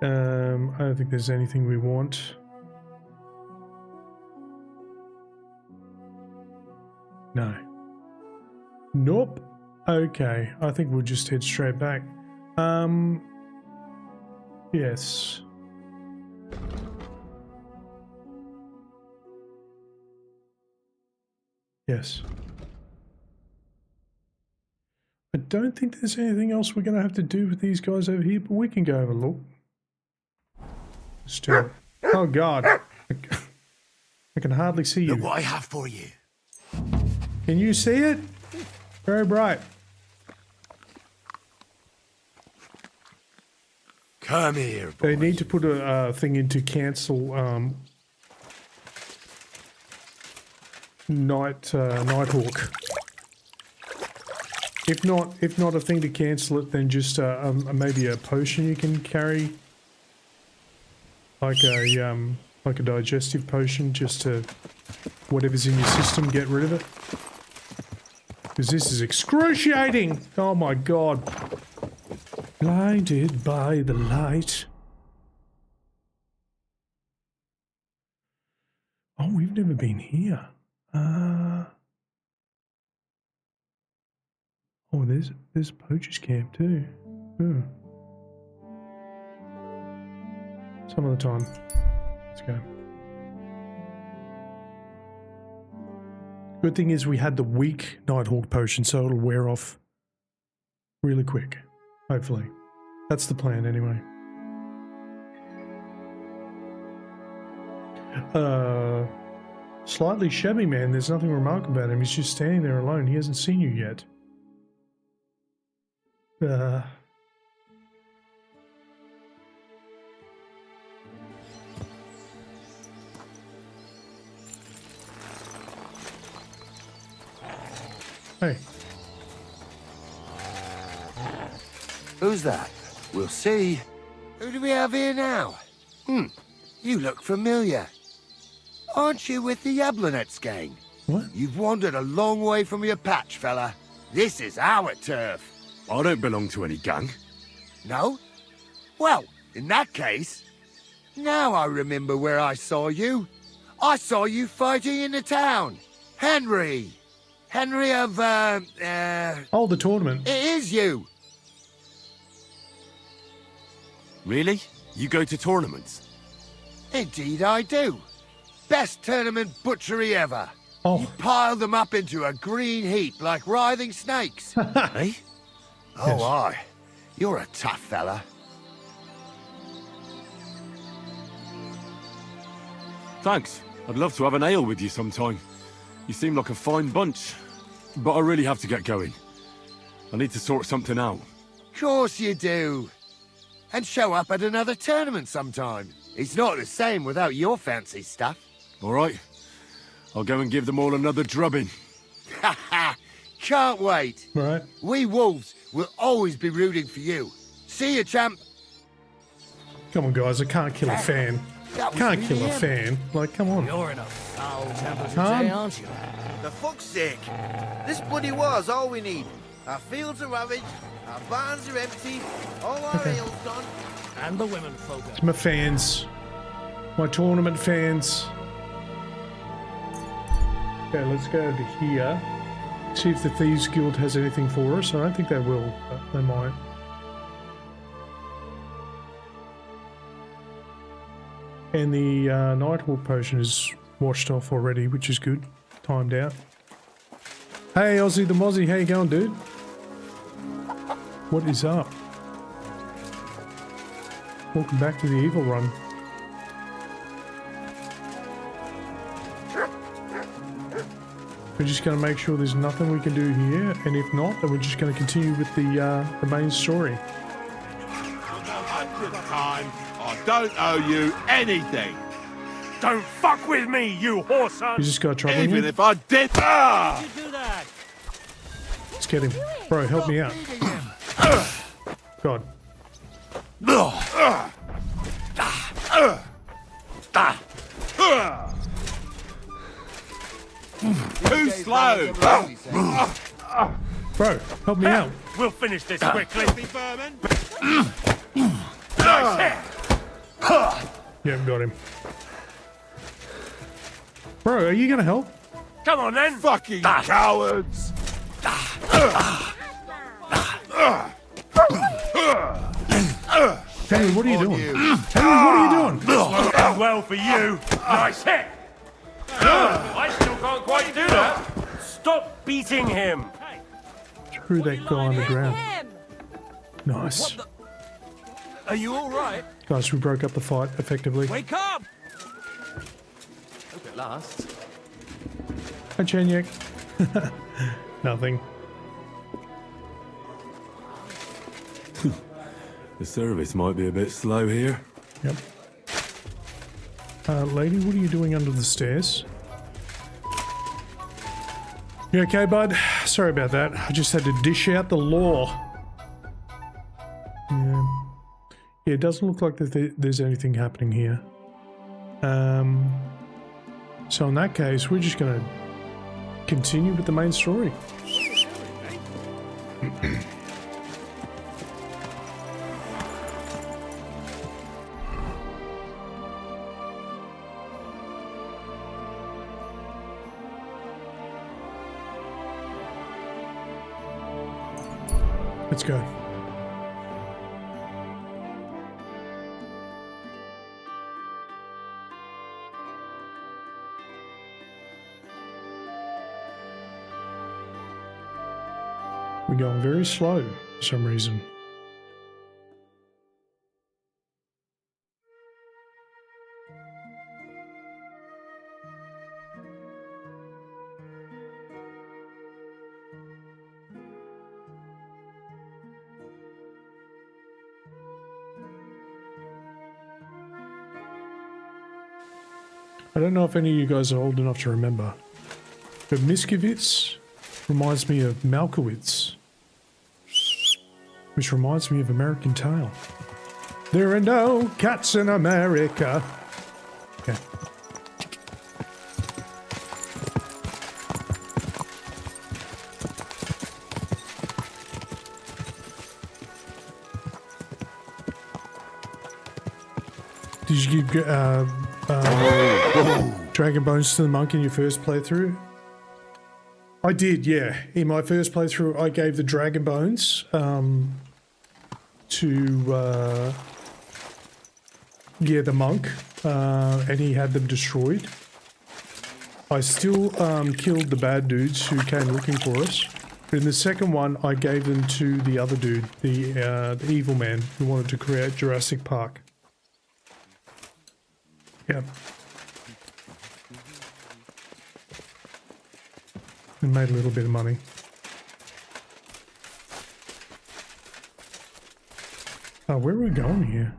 I don't think there's anything we want. No. Nope. Okay, I think we'll just head straight back. Yes. Yes. I don't think there's anything else we're going to have to do with these guys over here, but we can go have a look. Still. Oh, God. I can hardly see you. Look what I have for you. Can you see it? Very bright. Come here, boy. They need to put a thing in to cancel Nighthawk. If not a thing to cancel it, then just maybe a potion you can carry, like a digestive potion, just to whatever's in your system, get rid of it. Because this is excruciating. Oh my God. Blinded by the light. Oh, we've never been here. Oh, there's a poacher's camp too. Hmm. Some other time. Let's go. Good thing is we had the weak Nighthawk potion, so it'll wear off really quick. Hopefully. That's the plan anyway. Slightly shabby man, there's nothing remarkable about him. He's just standing there alone. He hasn't seen you yet. Hey. Who's that? We'll see. Who do we have here now? You look familiar. Aren't you with the Yablonets gang? What? You've wandered a long way from your patch, fella. This is our turf. I don't belong to any gang. No? Well, in that case, now I remember where I saw you. I saw you fighting in the town. Henry. Henry of, Oh, the tournament. It is you. Really? You go to tournaments? Indeed I do. Best tournament butchery ever. Oh. You pile them up into a green heap like writhing snakes. Eh? Oh, Yes. aye. You're a tough fella. Thanks. I'd love to have an ale with you sometime. You seem like a fine bunch. But I really have to get going. I need to sort something out. Course you do. And show up at another tournament sometime. It's not the same without your fancy stuff. All right. I'll go and give them all another drubbing. Ha ha! Can't wait. Right. We wolves will always be rooting for you. See you, champ. Come on, guys. I can't kill a fan. That was Can't kill a really him. fan. Like, come on. You're in a foul temper Tom? today, aren't you? For fuck's sake. This bloody war's all we need. Our fields are ravaged, our barns are empty, all our Okay. ale's gone. And the women folk. It's my fans. My tournament fans. Okay, let's go over here. See if the Thieves Guild has anything for us. I don't think they will, but they might. And the Nighthawk potion is washed off already, which is good. Timed out. Hey, Aussie the Mozzie, how you going, dude? What is up? Welcome back to the Evil Run. We're just going to make sure there's nothing we can do here, and if not, then we're just going to continue with the main story. Time. I don't owe you anything. Don't fuck with me, you whoreson! You just got trouble. Even if I did. Ah! You do that. Let's get him. Bro, help me out. God. Too slow. Bro, help me out. We'll finish this quickly. Yeah, got him. Bro, are you gonna help? Come on then. Fucking cowards. Henry, what are you doing? Henry, what are you doing? Working well for you. Nice hit. I still can't quite do that. Stop beating him. Threw that guy on the ground. Nice. Are you all right? Guys, we broke up the fight effectively. Wake up! Hope it lasts. Hi, Chenyek. Nothing. The service might be a bit slow here. Yep. Lady, what are you doing under the stairs? You okay, bud? Sorry about that. I just had to dish out the law. Yeah. Yeah, it doesn't look like there's anything happening here. So in that case, we're just going to continue with the main story. Let's go. We're going very slow for some reason. I don't know if any of you guys are old enough to remember, but Miskowitz reminds me of Malkowitz, which reminds me of American Tail. There are no cats in America. Okay. Did you give Dragon Bones to the monk in your first playthrough? I did, yeah. In my first playthrough, I gave the Dragon Bones to the monk, and he had them destroyed. I still killed the bad dudes who came looking for us. But in the second one, I gave them to the other dude, the evil man who wanted to create Jurassic Park. Yep. And made a little bit of money. Oh, where are we going here?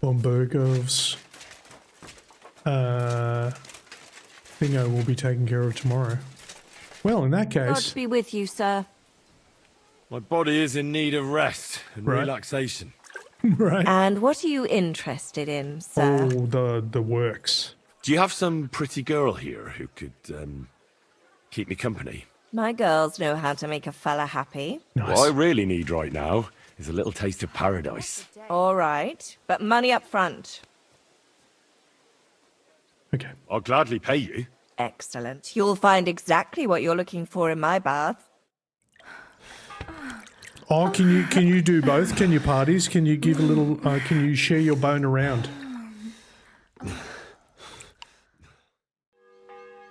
Bombergov's thingo will be taken care of tomorrow. Well, in that God case... be with you, sir. My body is in need of rest and Right. relaxation. Right. And what are you interested in, sir? Oh, the works. Do you have some pretty girl here who could keep me company? My girls know how to make a fella happy. What I really need right now is a little taste of paradise. All right, but money up front. Okay. I'll gladly pay you. Excellent. You'll find exactly what you're looking for in my bath. Oh, can you do both? Can you parties? Can you give a little? Can you share your bone around?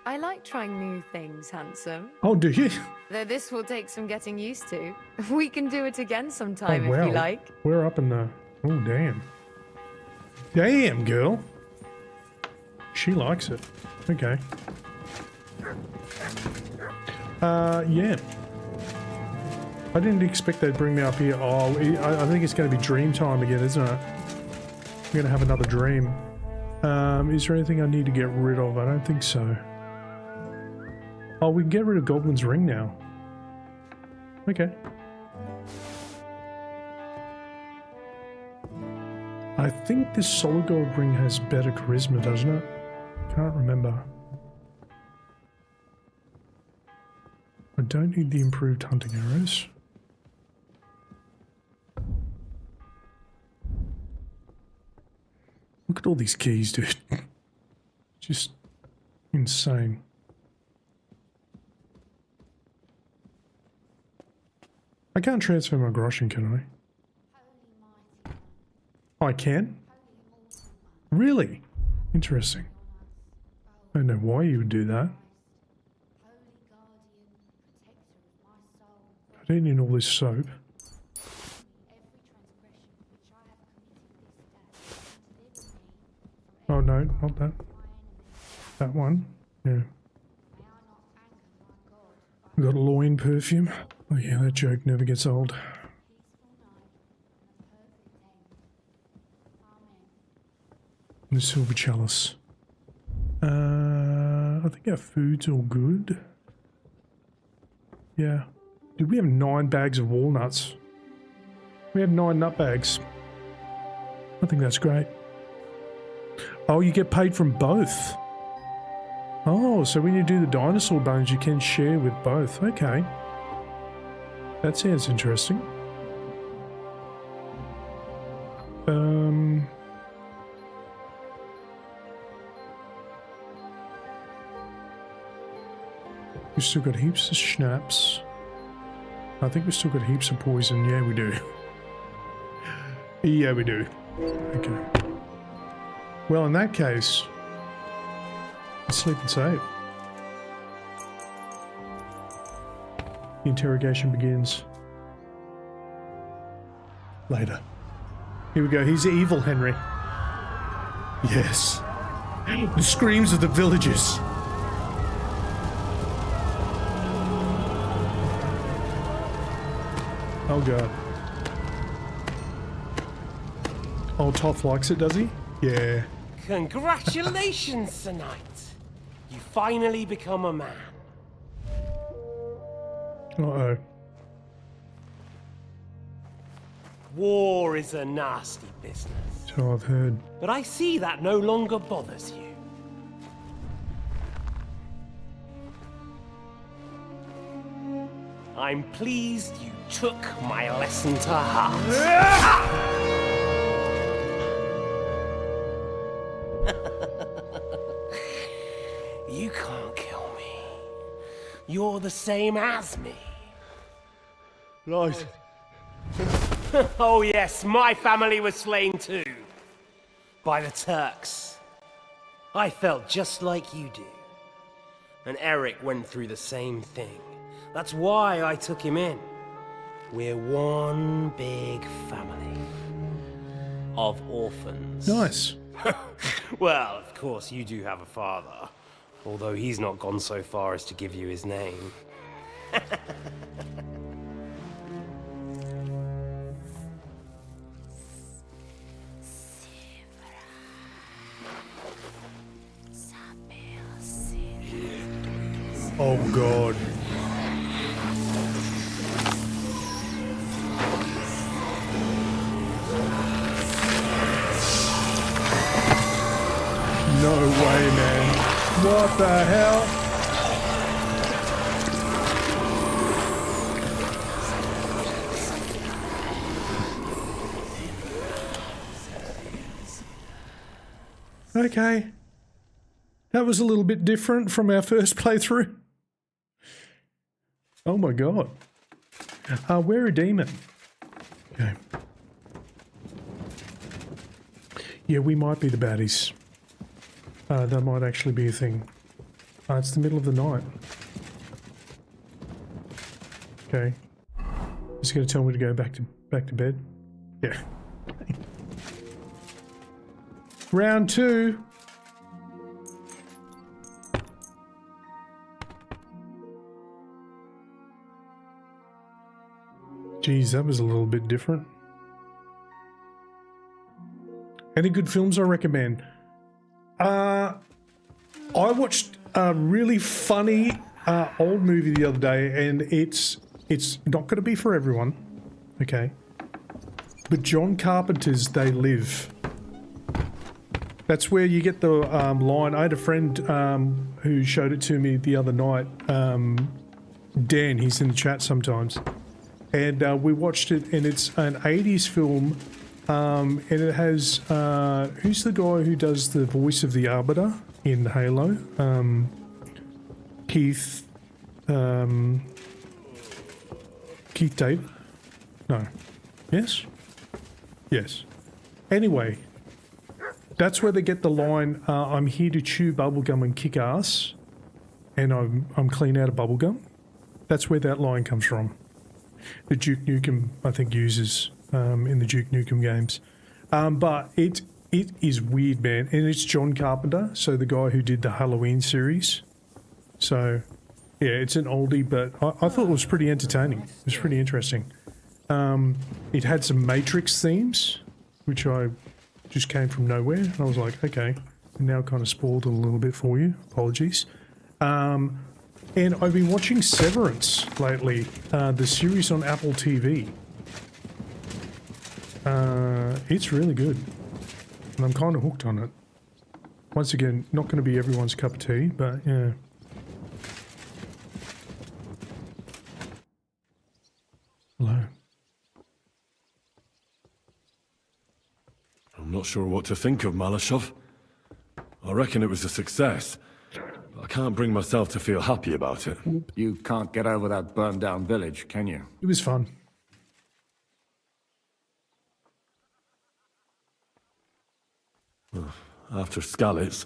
I like trying new things, handsome. Oh, do you? Though this will take some getting used to. We can do it again sometime Oh, if you like. We're up in the... Oh, damn. Damn, girl. She likes it. Okay. Yeah. I didn't expect they'd bring me up here. Oh, I think it's going to be dream time again, isn't it? I'm going to have another dream. Is there anything I need to get rid of? I don't think so. Oh, we can get rid of Goblin's Ring now. Okay. I think this solid gold ring has better charisma, doesn't it? Can't remember. I don't need the improved hunting arrows. Look at all these keys, dude. Just insane. I can't transfer my groschen, can I? I can? Really? Interesting. I don't know why you would do that. I don't need all this soap. Oh no, not that. That one. Yeah. We got loin perfume. Oh yeah, that joke never gets old. The silver chalice. I think our food's all good. Yeah. Dude, we have 9 bags of walnuts. We have 9 nut bags. I think that's great. Oh, you get paid from both. Oh, so when you do the dinosaur bones, you can share with both. Okay. That sounds interesting. We've still got heaps of schnapps. I think we've still got heaps of poison. Yeah, we do. Yeah, we do. Okay. Well, in that case, let's sleep and save. The interrogation begins. Later. Here we go. He's evil, Henry. Yes. The screams of the villagers. Oh god. Oh, Toff likes it, does he? Yeah. Congratulations, Sir Knight. You finally become a man. Uh-oh. War is a nasty business. So I've heard. But I see that no longer bothers you. I'm pleased you took my lesson to heart. You can't kill me. You're the same as me. Right. Oh yes, my family was slain too. By the Turks. I felt just like you do. And Eric went through the same thing. That's why I took him in. We're one big family. Of orphans. Nice. Well, of course you do have a father. Although he's not gone so far as to give you his name. Oh god. No way, man. What the hell? Okay. That was a little bit different from our first playthrough. Oh my god. We're a demon. Okay. Yeah, we might be the baddies. That might actually be a thing. It's the middle of the night. Okay. He's gonna tell me to go back to bed. Yeah. Round 2. Geez, that was a little bit different. Any good films I recommend? I watched a really funny old movie the other day, and it's not going to be for everyone, okay? But John Carpenter's They Live. That's where you get the line. I had a friend who showed it to me the other night. Dan, he's in the chat sometimes. And we watched it, and it's an 80s film And it has who's the guy who does the voice of the Arbiter in Halo? Keith David? No. Yes? Yes. Anyway, that's where they get the line, I'm here to chew bubblegum and kick ass, and I'm clean out of bubblegum. That's where that line comes from. The Duke Nukem, I think, uses in the Duke Nukem games. But it is weird, man. And it's John Carpenter, so the guy who did the Halloween series. So, yeah, it's an oldie, but I thought it was pretty entertaining. It was pretty interesting. It had some Matrix themes, which I just came from nowhere. And I was like, okay, and now kind of spoiled it a little bit for you. Apologies. And I've been watching Severance lately, the series on Apple TV. It's really good. And I'm kind of hooked on it. Once again, not going to be everyone's cup of tea, but yeah. Hello. I'm not sure what to think of Malashov. I reckon it was a success, but I can't bring myself to feel happy about it. You can't get over that burned down village, can you? It was fun. After Skalitz,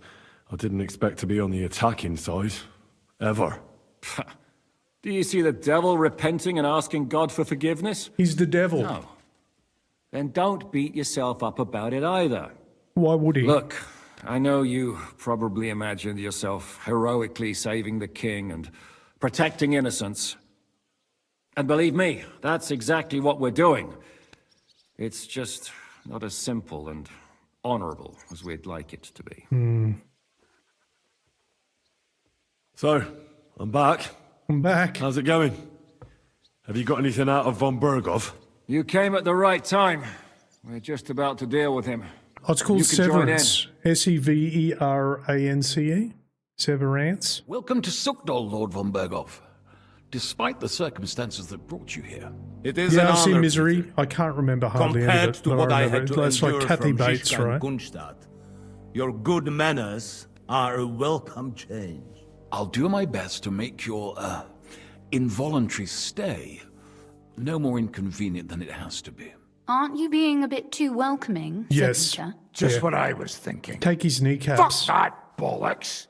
I didn't expect to be on the attacking side. Ever. Do you see the devil repenting and asking God for forgiveness? He's the devil. No. Then don't beat yourself up about it either. Why would he? Look, I know you probably imagined yourself heroically saving the king and protecting innocents. And believe me, that's exactly what we're doing. It's just not as simple and honorable as we'd like it to be. So, I'm back. I'm back. How's it going? Have you got anything out of von Bergov? You came at the right time. We're just about to deal with him. Oh, it's called Severance. Severance. Severance. Welcome to Sukdol, Lord von Bergov. Despite the circumstances that brought you here. It is Yeah, an I've seen honor Misery. I can't remember hardly any compared of it. to but what I remember had it. to That's like endure Kathy from Bates, Ziska and right? Gunstadt. Your good manners are a welcome change. I'll do my best to make your involuntary stay no more inconvenient than it has to be. Aren't you being a bit too welcoming, Yes. Signature? Just what I was thinking. Take his Fuck kneecaps. that bollocks.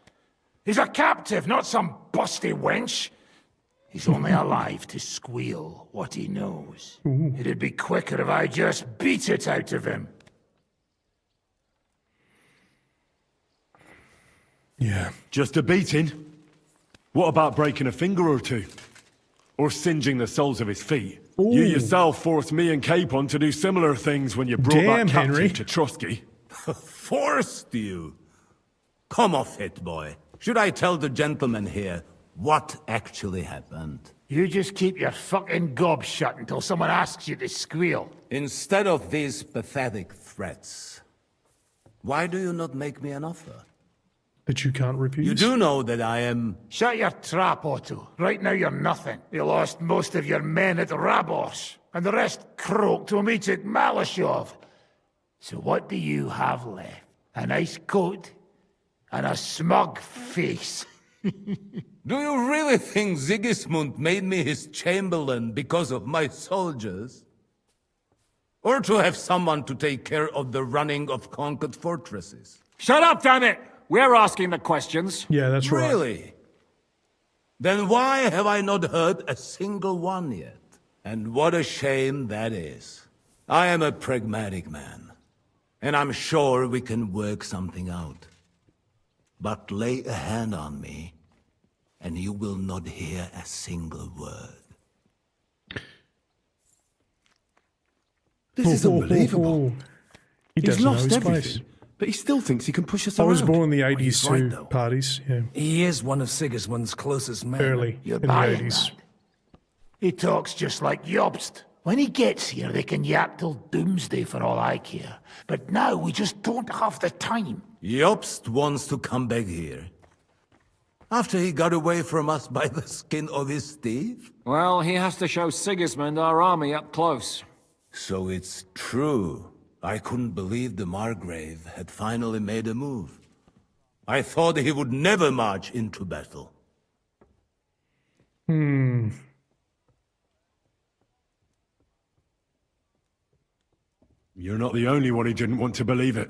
He's a captive, not some busty wench. He's only alive to squeal what he knows. It'd be quicker if I just beat it out of him. Yeah. Just a beating? What about breaking a finger or two? Or singeing the soles of his feet? You yourself forced me and Capon to do similar things when you brought Damn, back captive Henry. to Trotsky. Forced you? Come off it, boy. Should I tell the gentleman here what actually happened? You just keep your fucking gob shut until someone asks you to squeal. Instead of these pathetic threats, why do you not make me an offer? That you can't refuse? You do know that I am... Shut your trap, Otto. Right now you're nothing. You lost most of your men at Rabos, and the rest croaked when we took Malashov. So what do you have left? A nice coat and a smug face. Do you really think Sigismund made me his chamberlain because of my soldiers? Or to have someone to take care of the running of conquered fortresses? Shut up, damn it! We're asking the questions. Yeah, that's right. Really? Then why have I not heard a single one yet? And what a shame that is. I am a pragmatic man, and I'm sure we can work something out. But lay a hand on me, and you will not hear a single word. This is unbelievable. He He's doesn't know lost his everything, place. but he still thinks he can push us I around. was born in the 80s he's too, right, though. parties. Yeah. He is one of Sigismund's closest men. Early You're in the buying 80s. that. He talks just like Jobst. When he gets here, they can yap till doomsday for all I care. But now we just don't have the time. Jobst wants to come back here. After he got away from us by the skin of his teeth? Well, he has to show Sigismund our army up close. So it's true. I couldn't believe the Margrave had finally made a move. I thought he would never march into battle. Hmm. You're not the only one who didn't want to believe it.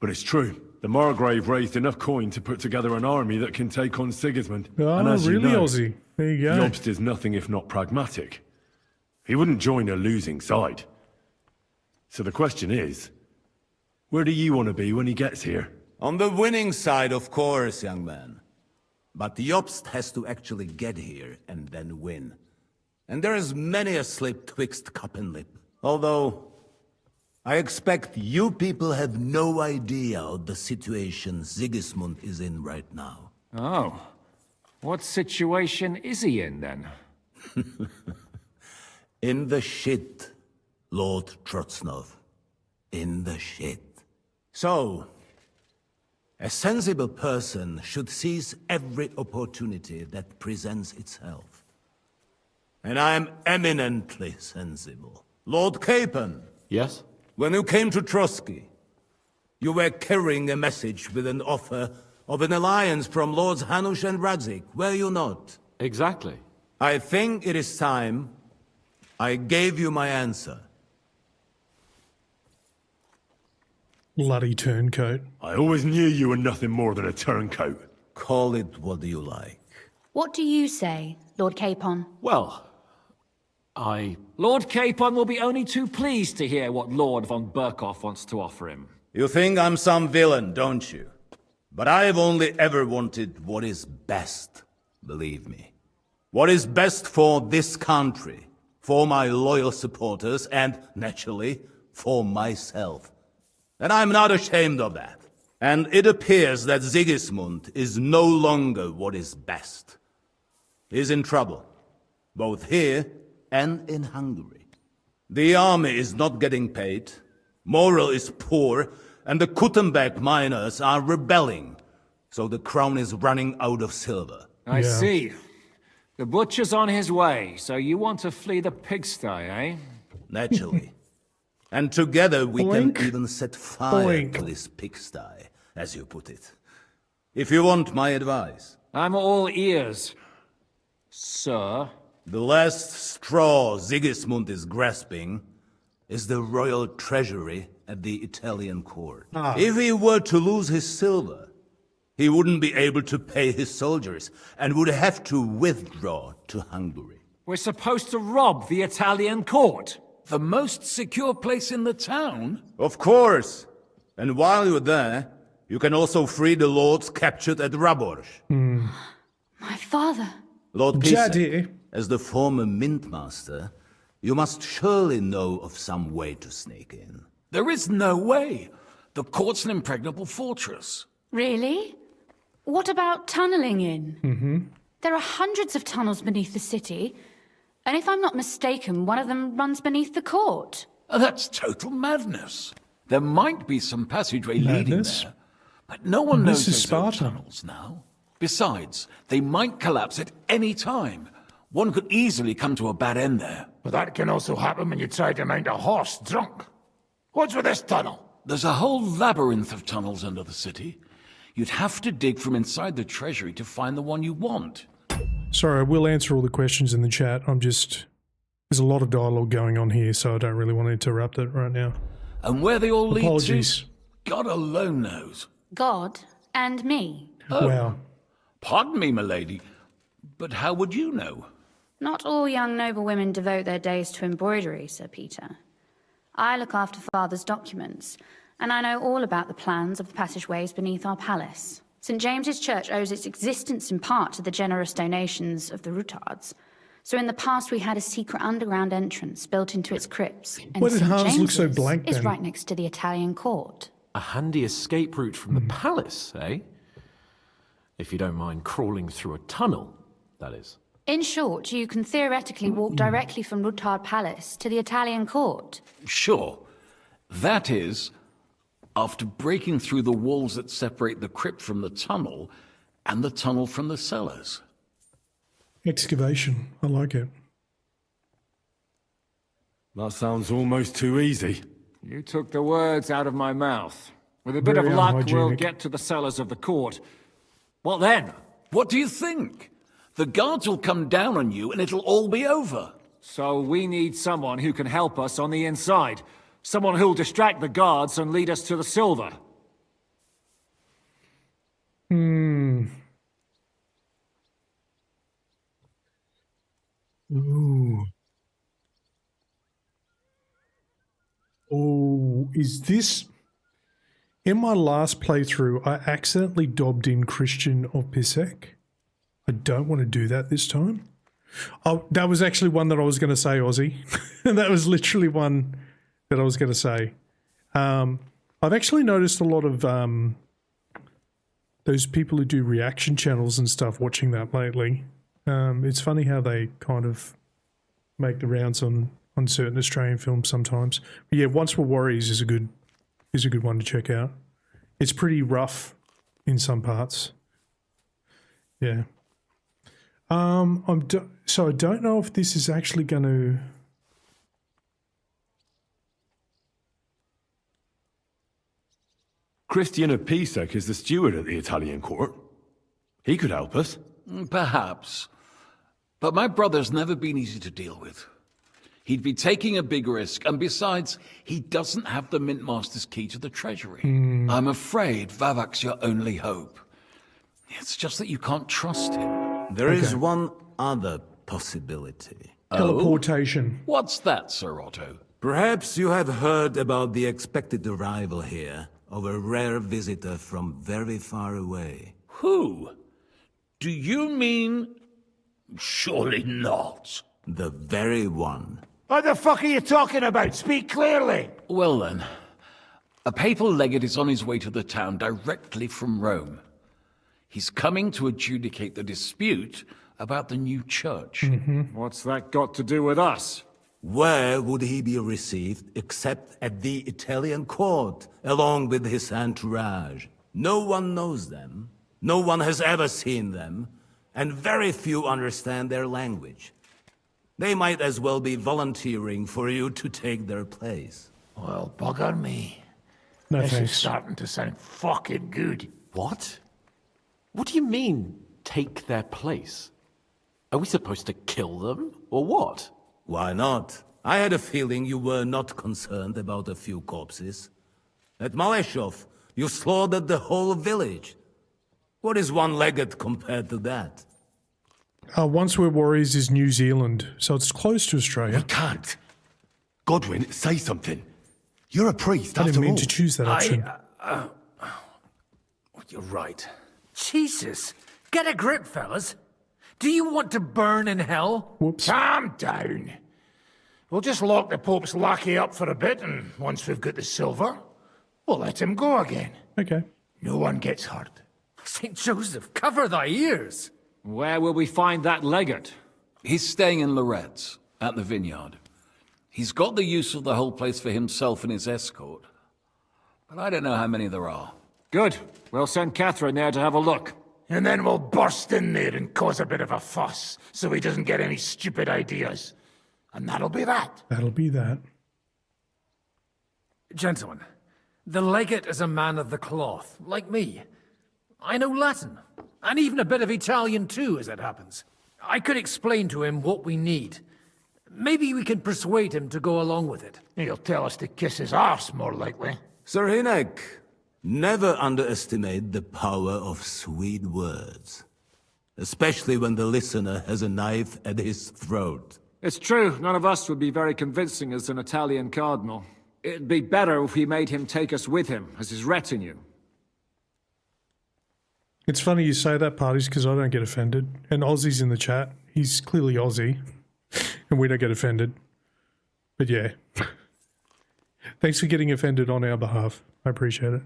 But it's true. The Margrave raised enough coin to put together an army that can take on Sigismund. Oh, and as really, you know, Ozzy? There you go. Jobst is nothing if not pragmatic. He wouldn't join a losing side. So the question is, where do you want to be when he gets here? On the winning side, of course, young man. But Jobst has to actually get here and then win. And there is many a slip twixt cup and lip. Although, I expect you people have no idea of the situation Sigismund is in right now. Oh. What situation is he in, then? In the shit, Lord Trotznov. In the shit. So, a sensible person should seize every opportunity that presents itself. And I am eminently sensible. Lord Capon. Yes? When you came to Trotsky, you were carrying a message with an offer of an alliance from Lords Hanush and Radzik, were you not? Exactly. I think it is time I gave you my answer. Bloody turncoat. I always knew you were nothing more than a turncoat. Call it what you like. What do you say, Lord Capon? Well, Lord Capon will be only too pleased to hear what Lord von Burkhoff wants to offer him. You think I'm some villain, don't you? But I've only ever wanted what is best, believe me. What is best for this country, for my loyal supporters, and, naturally, for myself. And I'm not ashamed of that. And it appears that Sigismund is no longer what is best. He's in trouble, both here and in Hungary. The army is not getting paid, morale is poor, and the Kuttenberg miners are rebelling, so the crown is running out of silver. I see. The butcher's on his way, so you want to flee the pigsty, eh? Naturally. And together we Boink. can even set fire Boink. to this pigsty, as you put it. If you want my advice. I'm all ears, sir. The last straw Sigismund is grasping is the royal treasury at the Italian court. If he were to lose his silver, he wouldn't be able to pay his soldiers and would have to withdraw to Hungary. We're supposed to rob the Italian court. The most secure place in the town? Of course. And while you're there, you can also free the lords captured at Raborz. My father. Lord Daddy. Pisek, as the former mintmaster, you must surely know of some way to sneak in. There is no way. The court's an impregnable fortress. Really? What about tunneling in? There are hundreds of tunnels beneath the city, and if I'm not mistaken, one of them runs beneath the court. That's total madness. There might be some passageway leading Madness? there, but no one knows This is those old Sparta. tunnels now. Besides, they might collapse at any time. One could easily come to a bad end there. But that can also happen when you try to mount a horse drunk. What's with this tunnel? There's a whole labyrinth of tunnels under the city. You'd have to dig from inside the treasury to find the one you want. Sorry, I will answer all the questions in the chat. There's a lot of dialogue going on here, so I don't really want to interrupt it right now. And where they all lead Apologies. to, God alone knows. God and me. Wow. Pardon me, milady, but how would you know? Not all young noble women devote their days to embroidery, Sir Peter. I look after Father's documents, and I know all about the plans of the passageways beneath our palace. St. James's Church owes its existence in part to the generous donations of the Rutards. So in the past we had a secret underground entrance built into its crypts. And Why did St. Hans look so James's blank is then? right next to the Italian court. A handy escape route from the palace, eh? If you don't mind crawling through a tunnel, that is. In short, you can theoretically walk directly from Rutard Palace to the Italian court. Sure. That is, after breaking through the walls that separate the crypt from the tunnel, and the tunnel from the cellars. Excavation. I like it. That sounds almost too easy. You took the words out of my mouth. With a bit of Very luck, we'll unhygienic. get to the cellars of the court. What then? What do you think? The guards will come down on you and it'll all be over. So we need someone who can help us on the inside. Someone who'll distract the guards and lead us to the silver. Ooh. Oh, is this... In my last playthrough, I accidentally dobbed in Christian of Pisek. I don't want to do that this time. Oh, that was actually one that I was going to say, Aussie. That was literally one that I was going to say. I've actually noticed a lot of those people who do reaction channels and stuff watching that lately. It's funny how they kind of make the rounds on certain Australian films sometimes. But yeah, Once Were Warriors is a good one to check out. It's pretty rough in some parts. Yeah. So I don't know if this is actually going to... Christian of Pisek is the steward at the Italian court. He could help us. Perhaps. But my brother's never been easy to deal with. He'd be taking a big risk, and besides, he doesn't have the Mint Master's key to the treasury. I'm afraid Vavak's your only hope. It's just that you can't trust him. There is one other possibility. Teleportation. What's that, Sir Otto? Perhaps you have heard about the expected arrival here of a rare visitor from very far away. Who? Do you mean... Surely not. The very one. What the fuck are you talking about? Speak clearly. Well then, a papal legate is on his way to the town directly from Rome. He's coming to adjudicate the dispute about the new church. What's that got to do with us? Where would he be received except at the Italian court, along with his entourage? No one knows them, no one has ever seen them, and very few understand their language. They might as well be volunteering for you to take their place. Well, bugger me. No This thanks. is starting to sound fucking good. What? What do you mean, take their place? Are we supposed to kill them, or what? Why not? I had a feeling you were not concerned about a few corpses. At Maleshov, you slaughtered the whole village. What is one legate compared to that? Once Were Warriors is New Zealand, so it's close to Australia. Can't. Godwin, say something. You're a priest, I didn't after mean all. to choose that option. You're right. Jesus! Get a grip, fellas. Do you want to burn in hell? Whoops. Calm down. We'll just lock the Pope's lackey up for a bit, and once we've got the silver, we'll let him go again. Okay. No one gets hurt. St. Joseph, cover thy ears! Where will we find that legate? He's staying in Loretz, at the vineyard. He's got the use of the whole place for himself and his escort. But I don't know how many there are. Good. We'll send Catherine there to have a look. And then we'll burst in there and cause a bit of a fuss, so he doesn't get any stupid ideas. And that'll be that. That'll be that. Gentlemen, the legate is a man of the cloth, like me. I know Latin, and even a bit of Italian too, as it happens. I could explain to him what we need. Maybe we can persuade him to go along with it. He'll tell us to kiss his arse, more likely. Sir Hinek, never underestimate the power of sweet words. Especially when the listener has a knife at his throat. It's true, none of us would be very convincing as an Italian cardinal. It'd be better if we made him take us with him, as his retinue. It's funny you say that, parties, because I don't get offended. And Aussie's in the chat. He's clearly Aussie. And we don't get offended. But yeah. Thanks for getting offended on our behalf. I appreciate it.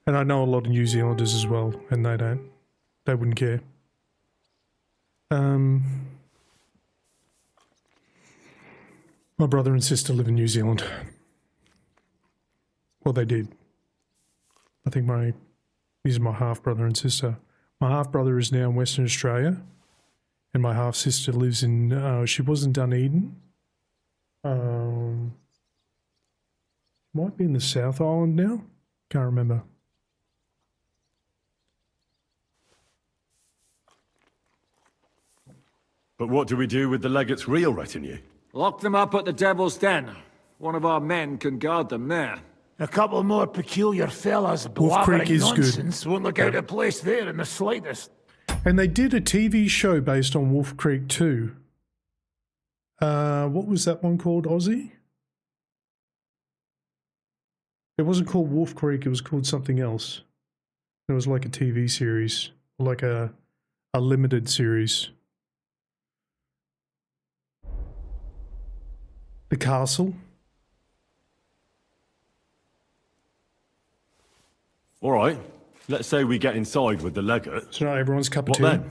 And I know a lot of New Zealanders as well, and they don't. They wouldn't care. My brother and sister live in New Zealand. Well, they did. I think these are my half-brother and sister. My half-brother is now in Western Australia, and my half-sister lives in, she was in Dunedin, Might be in the South Island now. Can't remember. But what do we do with the legate's real retinue? Lock them up at the Devil's Den. One of our men can guard them there. A couple more peculiar fellas Wolf Creek blabbering is good. nonsense won't look out of place there in the slightest. And they did a TV show based on Wolf Creek too. What was that one called, Ozzy? It wasn't called Wolf Creek, it was called something else. It was like a TV series, like a limited series. The Castle. All right. Let's say we get inside with the legate. It's not everyone's cup of What tea. then?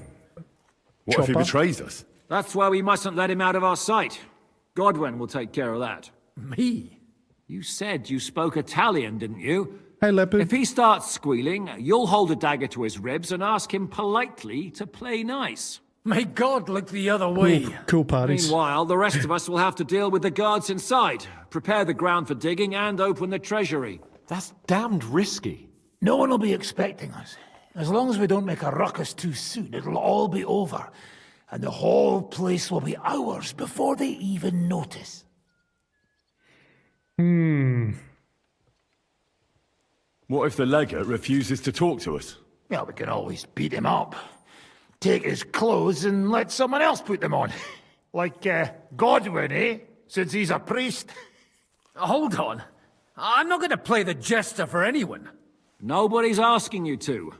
What if he Chopper. betrays us? That's why we mustn't let him out of our sight. Godwin will take care of that. Me? You said you spoke Italian, didn't you? Hey, Leopard. If he starts squealing, you'll hold a dagger to his ribs and ask him politely to play nice. May God look the other way. Cool parties. Meanwhile, the rest of us will have to deal with the guards inside, prepare the ground for digging, and open the treasury. That's damned risky. No one will be expecting us. As long as we don't make a ruckus too soon, it'll all be over. And the whole place will be ours before they even notice. What if the legate refuses to talk to us? Well, we can always beat him up. Take his clothes and let someone else put them on. Like Godwin, eh? Since he's a priest. Hold on. I'm not going to play the jester for anyone. Nobody's asking you to.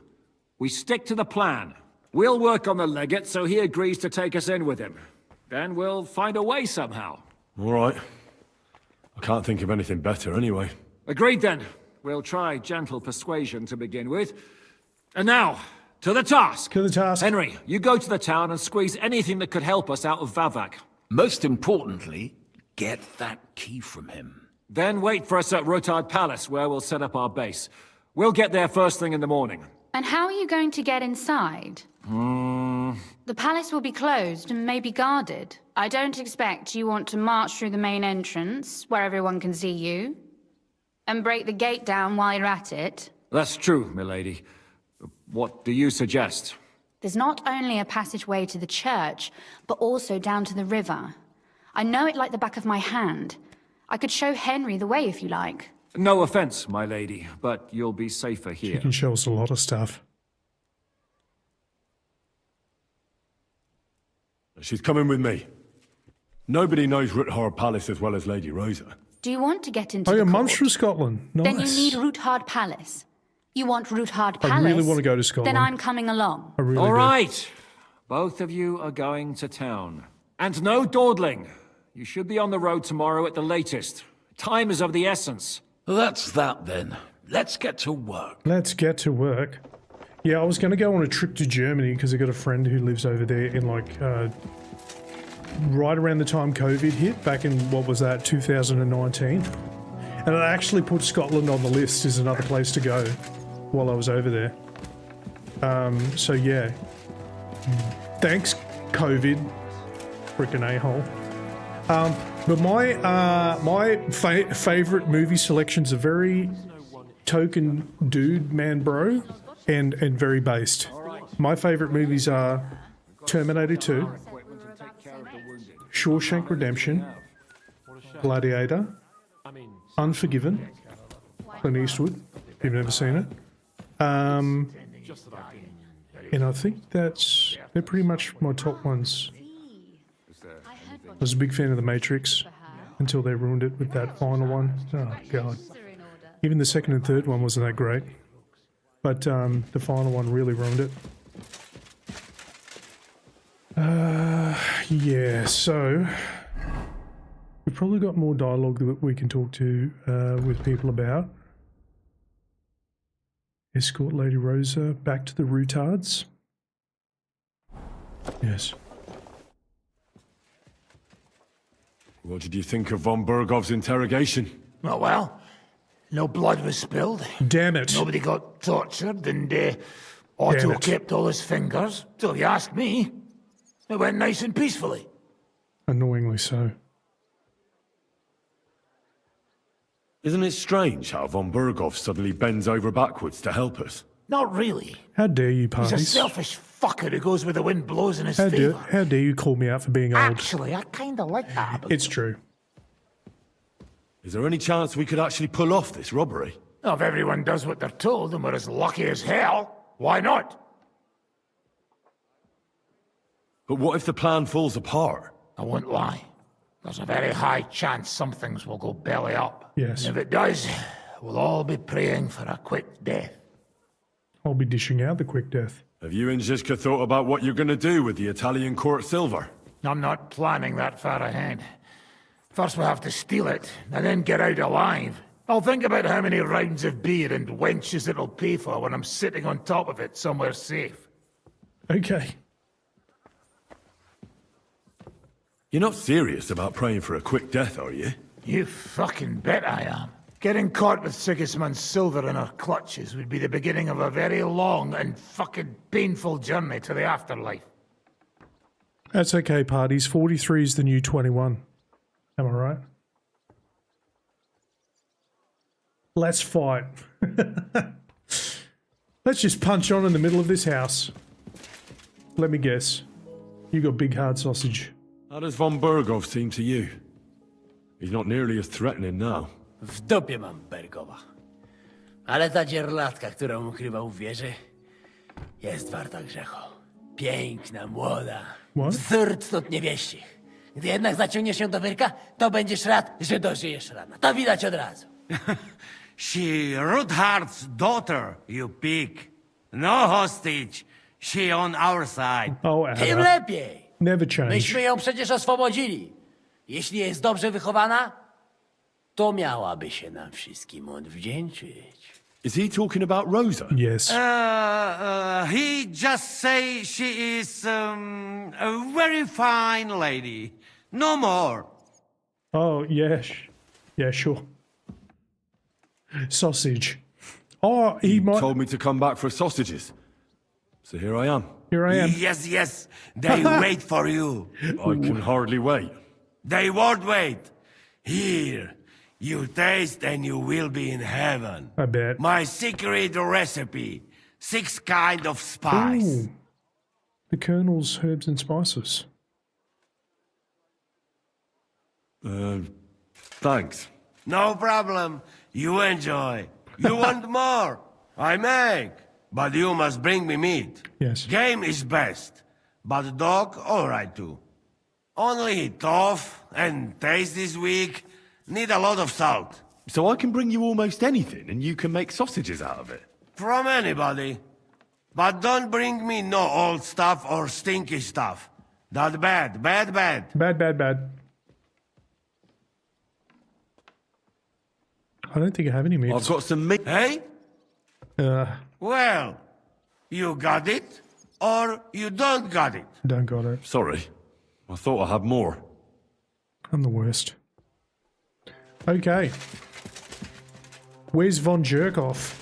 We stick to the plan. We'll work on the legate so he agrees to take us in with him. Then we'll find a way somehow. All right. I can't think of anything better anyway. Agreed then. We'll try gentle persuasion to begin with. And now, to the task. To the task. Henry, you go to the town and squeeze anything that could help us out of Vavak. Most importantly, get that key from him. Then wait for us at Rotard Palace, where we'll set up our base. We'll get there first thing in the morning. And how are you going to get inside? The palace will be closed and maybe guarded. I don't expect you want to march through the main entrance, where everyone can see you, and break the gate down while you're at it. That's true, milady. What do you suggest? There's not only a passageway to the church, but also down to the river. I know it like the back of my hand. I could show Henry the way if you like. No offense, my lady, but you'll be safer You here. can show us a lot of stuff. She's coming with me. Nobody knows Ruthard Palace as well as Lady Rosa. Do you want to get into Oh, the your court? mum's from Scotland. Nice. Then you need Ruthard Palace. You want Ruthard Palace? I really want to go to Scotland. Then I'm coming along. I really All do. right. Both of you are going to town. And no dawdling. You should be on the road tomorrow at the latest. Time is of the essence. That's that then. Let's get to work. Let's get to work. Yeah, I was going to go on a trip to Germany because I got a friend who lives over there in right around the time COVID hit, back in, what was that, 2019. And I actually put Scotland on the list as another place to go while I was over there. So yeah. Thanks, COVID. Frickin' a-hole. But my favorite movie selections are very token dude, man, bro, and very based. My favorite movies are Terminator 2, Shawshank Redemption, Gladiator, Unforgiven, Clint Eastwood, if you've never seen it. And I think they're pretty much my top ones. I was a big fan of The Matrix until they ruined it with that final one. Oh, God. Even the second and third one wasn't that great. But the final one really ruined it. Yeah, so we've probably got more dialogue that we can talk to with people about. Escort Lady Rosa back to the Rutards. Yes. What did you think of von Burgov's interrogation? Oh, well, no blood was spilled. Damn it. Nobody got tortured, and Otto kept all his fingers. So if you ask me, it went nice and peacefully. Annoyingly so. Isn't it strange how von Berghoff suddenly bends over backwards to help us? Not really. How dare you, He's parties? a selfish fucker who goes where the wind blows in his favour. How dare you call me out for being old? Actually, I kind of like that about It's true. Is there any chance we could actually pull off this robbery? If everyone does what they're told and we're as lucky as hell, why not? But what if the plan falls apart? I won't lie. There's a very high chance some things will go belly up. Yes. And if it does, we'll all be praying for a quick death. I'll be dishing out the quick death. Have you and Zizka thought about what you're gonna do with the Italian court silver? I'm not planning that far ahead. First we'll have to steal it, and then get out alive. I'll think about how many rounds of beer and wenches it'll pay for when I'm sitting on top of it somewhere safe. Okay. You're not serious about praying for a quick death, are you? You fucking bet I am. Getting caught with Sigismund's silver in our clutches would be the beginning of a very long and fucking painful journey to the afterlife. That's okay, parties. 43 is the new 21. Am I right? Let's fight. Let's just punch on in the middle of this house. Let me guess. You got big hard sausage. How does von Berghoff seem to you? He's not nearly as threatening now. W dupie mam Bergowa. Ale ta dzierlatka, którą ukrywał w wieży, jest warta grzechu. Piękna, młoda. Wzór cnót niewieścich. Gdy jednak zaciągniesz się do wyrka, to będziesz rad, że dożyjesz rana. To widać od razu. She Rudhard's daughter, you pig. No hostage. She on our side. Tym lepiej. Never change. Myśmy ją przecież oswobodzili. Jeśli jest dobrze wychowana, to miałaby się nam wszystkim odwdzięczyć. Is he talking about Rosa? Yes. He just say she is a very fine lady. No more. Oh, yes. Yeah, sure. Sausage. Oh, he might... told me to come back for sausages. So here I am. Here I am. Yes, yes. They wait for you. I can hardly wait. They won't wait. Here, you taste and you will be in heaven. I bet. My secret recipe. 6 kind of spice. Ooh. The Colonel's herbs and spices. Thanks. No problem. You enjoy. You want more? I make. But you must bring me meat. Yes. Game is best. But dog, alright too. Only tough and taste is weak. Need a lot of salt. So I can bring you almost anything and you can make sausages out of it? From anybody. But don't bring me no old stuff or stinky stuff. That bad, bad, bad. Bad, bad, bad. I don't think I have any meat. I've got some meat. Hey? Well, you got it, or you don't got it. Don't got it. Sorry. I thought I had more. I'm the worst. Okay. Where's Von Jerkoff?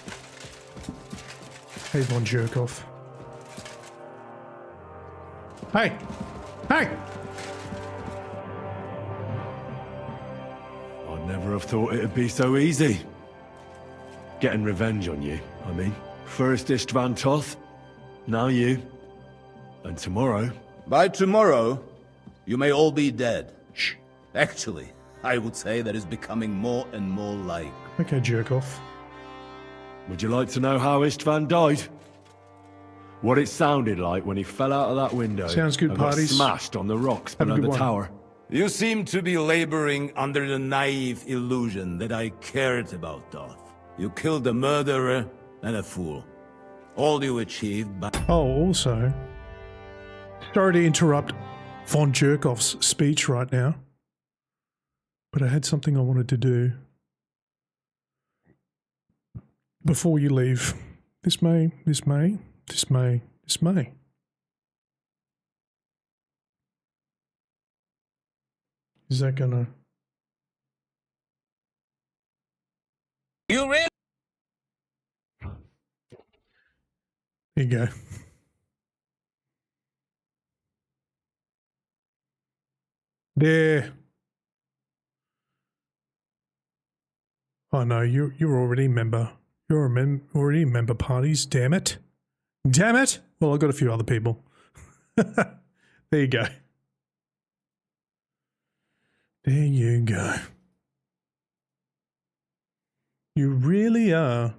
Hey, Von Jerkoff. Hey! Hey! I'd never have thought it'd be so easy. Getting revenge on you, I mean. First Istvan Toth, now you. And tomorrow... By tomorrow, you may all be dead. Shh. Actually, I would say that is becoming more and more like. Okay, Jerkoff. Would you like to know how Istvan died? What it sounded like when he fell out of that window. Sounds good, and got parties. smashed on the rocks Have a below good the one. tower. You seem to be laboring under the naive illusion that I cared about Doth. You killed a murderer and a fool. All you achieved by... Oh, also... Sorry to interrupt Von Jerkoff's speech right now. But I had something I wanted to do. Before you leave. This may. Is that gonna... You really? There you go. There. Oh no, you're already a member. You're already a member parties. Damn it! Damn it! Well, I've got a few other people. There you go. There you go. You really are.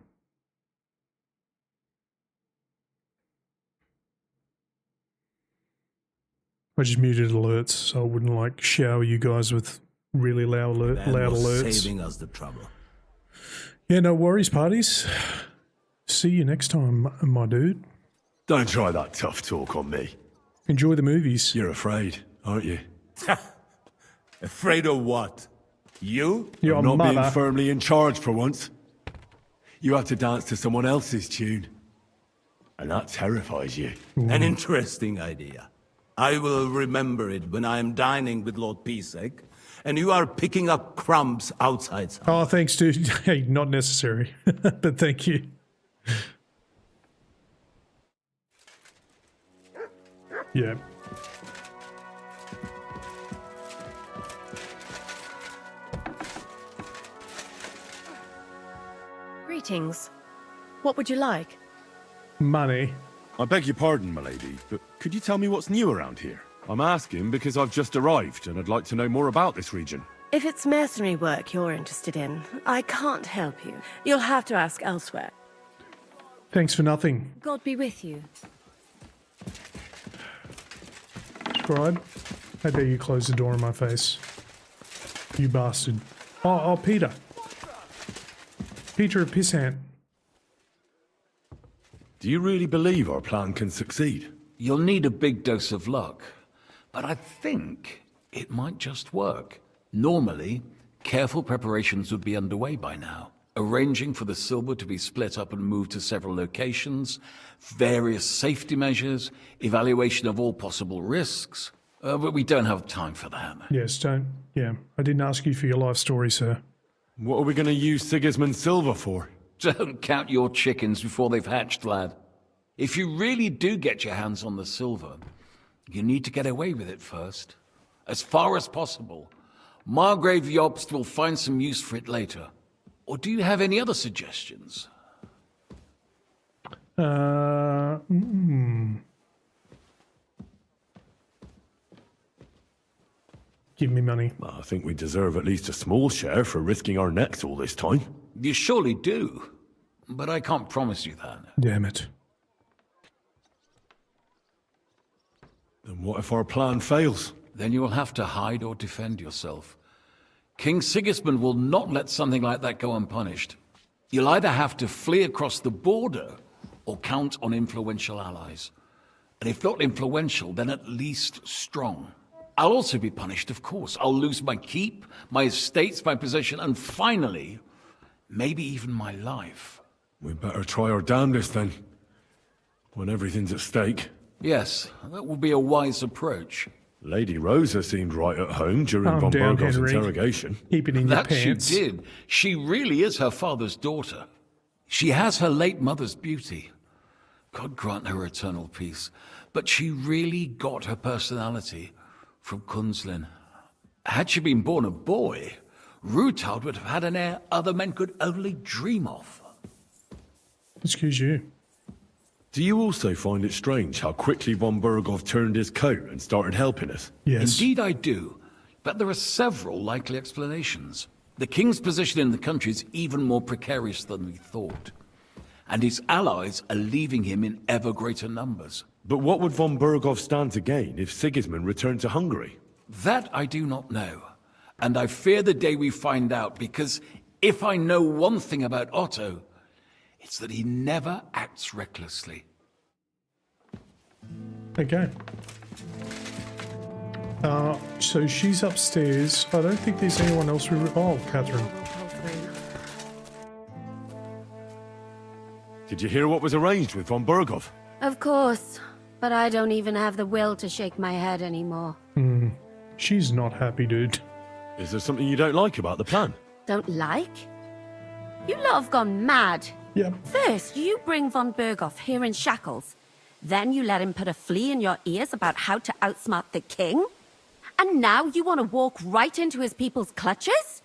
I just muted alerts so I wouldn't like shower you guys with really loud alerts. Saving us the trouble. Yeah, no worries, parties. See you next time, my dude. Don't try that tough talk on me. Enjoy the movies. You're afraid, aren't you? Afraid of what? You? Your I'm not mother. being firmly in charge for once. You have to dance to someone else's tune. And that terrifies you. An interesting idea. I will remember it when I am dining with Lord Pisek, and you are picking up crumbs outside. Oh, thanks, dude. Hey, not necessary, but thank you. Yeah. Greetings. What would you like? Money. I beg your pardon, milady, but could you tell me what's new around here? I'm asking because I've just arrived and I'd like to know more about this region. If it's mercenary work you're interested in, I can't help you. You'll have to ask elsewhere. Thanks for nothing. God be with you. Scribe, how dare you close the door in my face? You bastard. Oh, Peter. Peter of Pissant. Do you really believe our plan can succeed? You'll need a big dose of luck, but I think it might just work. Normally, careful preparations would be underway by now. Arranging for the silver to be split up and moved to several locations, various safety measures, evaluation of all possible risks. But we don't have time for that. Yes, don't. Yeah, I didn't ask you for your life story, sir. What are we going to use Sigismund's silver for? Don't count your chickens before they've hatched, lad. If you really do get your hands on the silver, you need to get away with it first. As far as possible. Margrave Jobst will find some use for it later. Or do you have any other suggestions? Give me money. Well, I think we deserve at least a small share for risking our necks all this time. You surely do. But I can't promise you that. Damn it. Then what if our plan fails? Then you will have to hide or defend yourself. King Sigismund will not let something like that go unpunished. You'll either have to flee across the border or count on influential allies. And if not influential, then at least strong. I'll also be punished, of course. I'll lose my keep, my estates, my position, and finally, maybe even my life. We better try our damnedest then, when everything's at stake. Yes, that will be a wise approach. Lady Rosa seemed right at home during von down, Burgov's Henry. interrogation. Keep it in your That pants. she did. She really is her father's daughter. She has her late mother's beauty. God grant her eternal peace. But she really got her personality from Kunzlin. Had she been born a boy, Rutald would have had an heir other men could only dream of. Excuse you. Do you also find it strange how quickly von Burgov turned his coat and started helping us? Yes. Indeed I do, but there are several likely explanations. The king's position in the country is even more precarious than we thought, and his allies are leaving him in ever greater numbers. But what would von Burgov stand to gain if Sigismund returned to Hungary? That I do not know, and I fear the day we find out, because if I know one thing about Otto, it's that he never acts recklessly. Okay. So she's upstairs. I don't think there's anyone else who... Oh, Catherine. Did you hear what was arranged with von Burgov? Of course, but I don't even have the will to shake my head anymore. She's not happy, dude. Is there something you don't like about the plan? Don't like? You lot have gone mad. Yep. First, you bring von Burgov here in shackles. Then you let him put a flea in your ears about how to outsmart the king? And now you want to walk right into his people's clutches?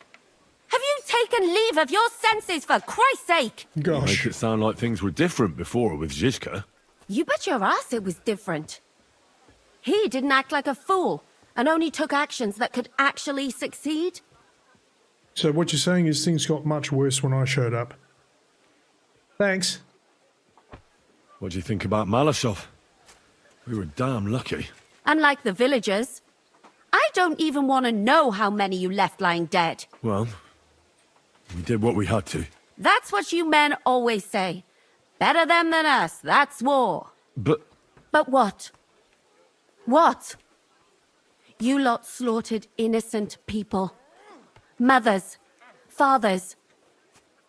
Have you taken leave of your senses, for Christ's sake? Gosh. Make it sound like things were different before with Zizka. You bet your ass it was different. He didn't act like a fool, and only took actions that could actually succeed. So what you're saying is things got much worse when I showed up. Thanks. What do you think about Malashov? We were damn lucky. Unlike the villagers, I don't even want to know how many you left lying dead. Well, we did what we had to. That's what you men always say. Better them than us, that's war. But what? What? You lot slaughtered innocent people. Mothers, fathers.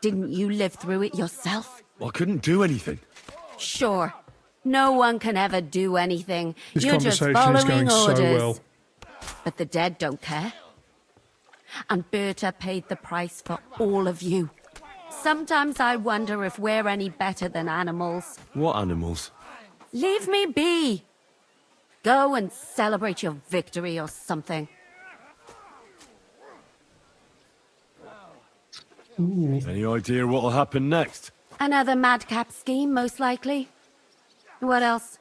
Didn't you live through it yourself? I couldn't do anything. Sure. No one can ever do anything. This You're just conversation is following going so orders. well. But the dead don't care. And Berta paid the price for all of you. Sometimes I wonder if we're any better than animals. What animals? Leave me be. Go and celebrate your victory or something. Ooh. Any idea what'll happen next? Another madcap scheme, most likely. What else?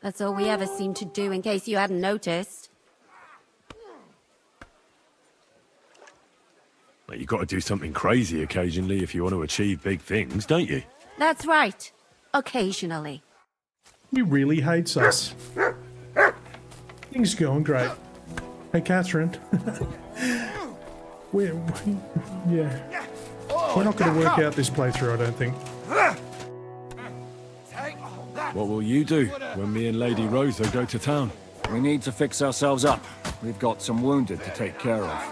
That's all we ever seem to do, in case you hadn't noticed. Well, you got to do something crazy occasionally if you want to achieve big things, don't you? That's right. Occasionally. He really hates us. Things are going great. Hey, Catherine. Yeah. We're not going to work out this playthrough, I don't think. What will you do when me and Lady Rosa go to town? We need to fix ourselves up. We've got some wounded to take care of.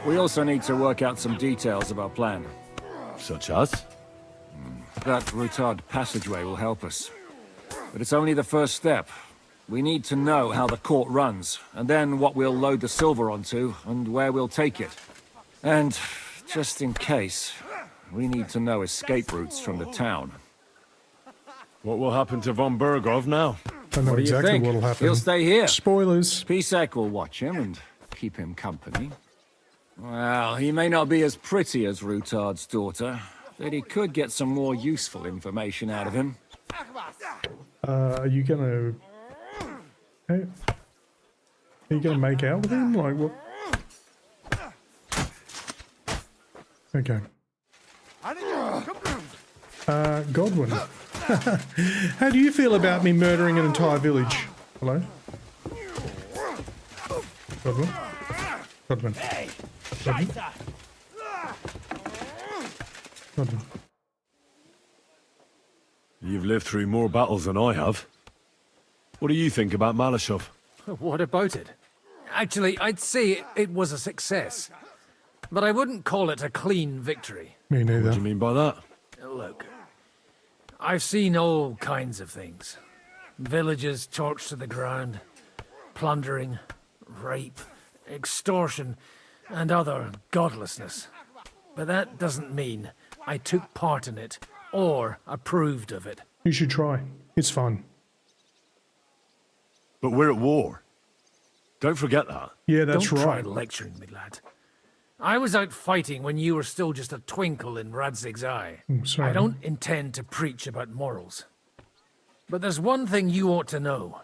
We also need to work out some details of our plan. Such as? That Rutard passageway will help us. But it's only the first step. We need to know how the court runs, and then what we'll load the silver onto, and where we'll take it. And, just in case, we need to know escape routes from the town. What will happen to von Bergov now? I know What do you exactly think? what'll happen. He'll stay here. Spoilers. Pisek will watch him and keep him company. Well, he may not be as pretty as Rutard's daughter, but he could get some more useful information out of him. Are you gonna... Hey, are you gonna make out with him? Like what? Okay. Godwin. How do you feel about me murdering an entire village? Hello? Godwin? Godwin. Godwin? Godwin. You've lived through more battles than I have. What do you think about Malashov? What about it? Actually, I'd say it was a success. But I wouldn't call it a clean victory. Me neither. What do you mean by that? Look, I've seen all kinds of things. Villages torched to the ground, plundering, rape, extortion, and other godlessness. But that doesn't mean I took part in it or approved of it. You should try. It's fun. But we're at war. Don't forget that. Yeah, that's Don't right. try lecturing me, lad. I was out fighting when you were still just a twinkle in Radzig's eye. Sorry. I don't intend to preach about morals. But there's one thing you ought to know.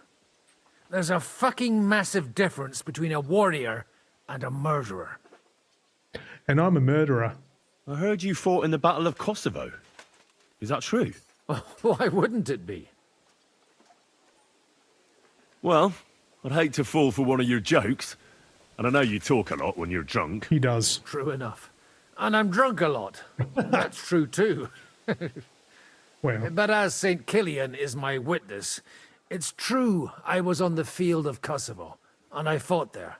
There's a fucking massive difference between a warrior and a murderer. And I'm a murderer. I heard you fought in the Battle of Kosovo. Is that true? Why wouldn't it be? Well, I'd hate to fall for one of your jokes. And I know you talk a lot when you're drunk. He does. True enough. And I'm drunk a lot. That's true too. Well. But as St. Killian is my witness, it's true I was on the field of Kosovo, and I fought there.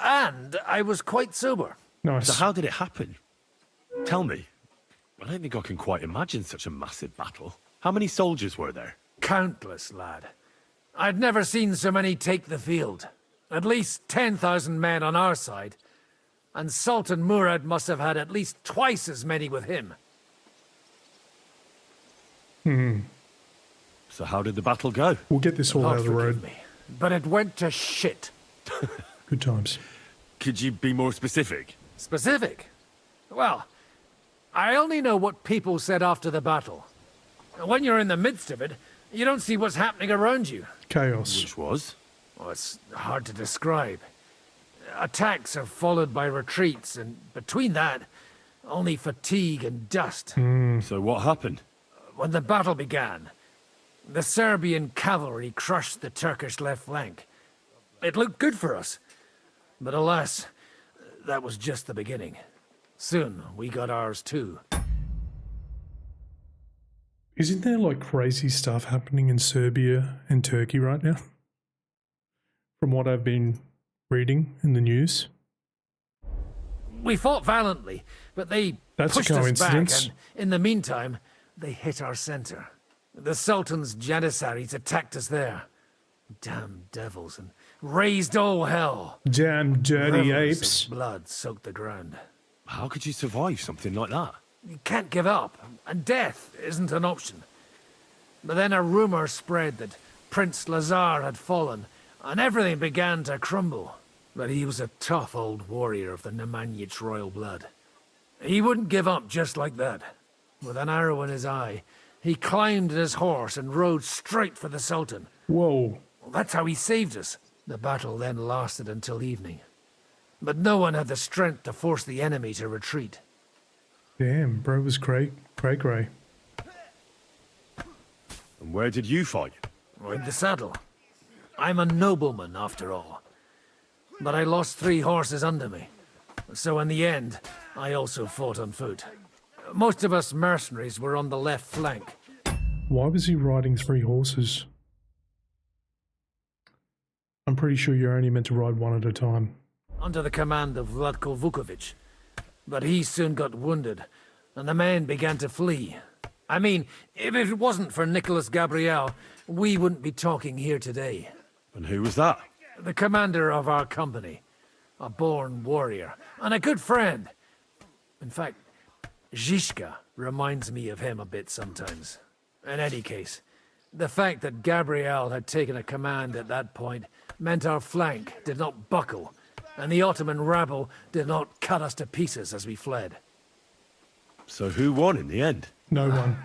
And I was quite sober. Nice. So how did it happen? Tell me. I don't think I can quite imagine such a massive battle. How many soldiers were there? Countless, lad. I'd never seen so many take the field. At least 10,000 men on our side. And Sultan Murad must have had at least twice as many with him. So how did the battle go? We'll get this all out of the Forgive road. me, but it went to shit. Good times. Could you be more specific? Specific? Well, I only know what people said after the battle. When you're in the midst of it, you don't see what's happening around you. Chaos. Which was? Well, it's hard to describe. Attacks are followed by retreats, and between that, only fatigue and dust. So what happened? When the battle began, the Serbian cavalry crushed the Turkish left flank. It looked good for us. But alas, that was just the beginning. Soon, we got ours too. Isn't there like crazy stuff happening in Serbia and Turkey right now? From what I've been reading in the news. We fought valiantly, but they That's a pushed us back, coincidence. and in the meantime, they hit our center. The Sultan's Janissaries attacked us there. Damn devils, and raised all hell. Damn dirty Rivers apes. of blood soaked the ground. How could you survive something like that? You can't give up, and death isn't an option. But then a rumor spread that Prince Lazar had fallen, and everything began to crumble. But he was a tough old warrior of the Nemanjic royal blood. He wouldn't give up just like that. With an arrow in his eye, he climbed his horse and rode straight for the Sultan. Whoa. Well, that's how he saved us. The battle then lasted until evening. But no one had the strength to force the enemy to retreat. Damn, bro was cray. And where did you fight? In the saddle. I'm a nobleman, after all. But I lost 3 horses under me. So in the end, I also fought on foot. Most of us mercenaries were on the left flank. Why was he riding 3 horses? I'm pretty sure you're only meant to ride one at a time. Under the command of Vlatko Vukovic. But he soon got wounded, and the men began to flee. I mean, if it wasn't for Nicholas Gabriel, we wouldn't be talking here today. And who was that? The commander of our company. A born warrior, and a good friend. In fact, Zizka reminds me of him a bit sometimes. In any case, the fact that Gabriel had taken a command at that point meant our flank did not buckle, and the Ottoman rabble did not cut us to pieces as we fled. So who won in the end? No one.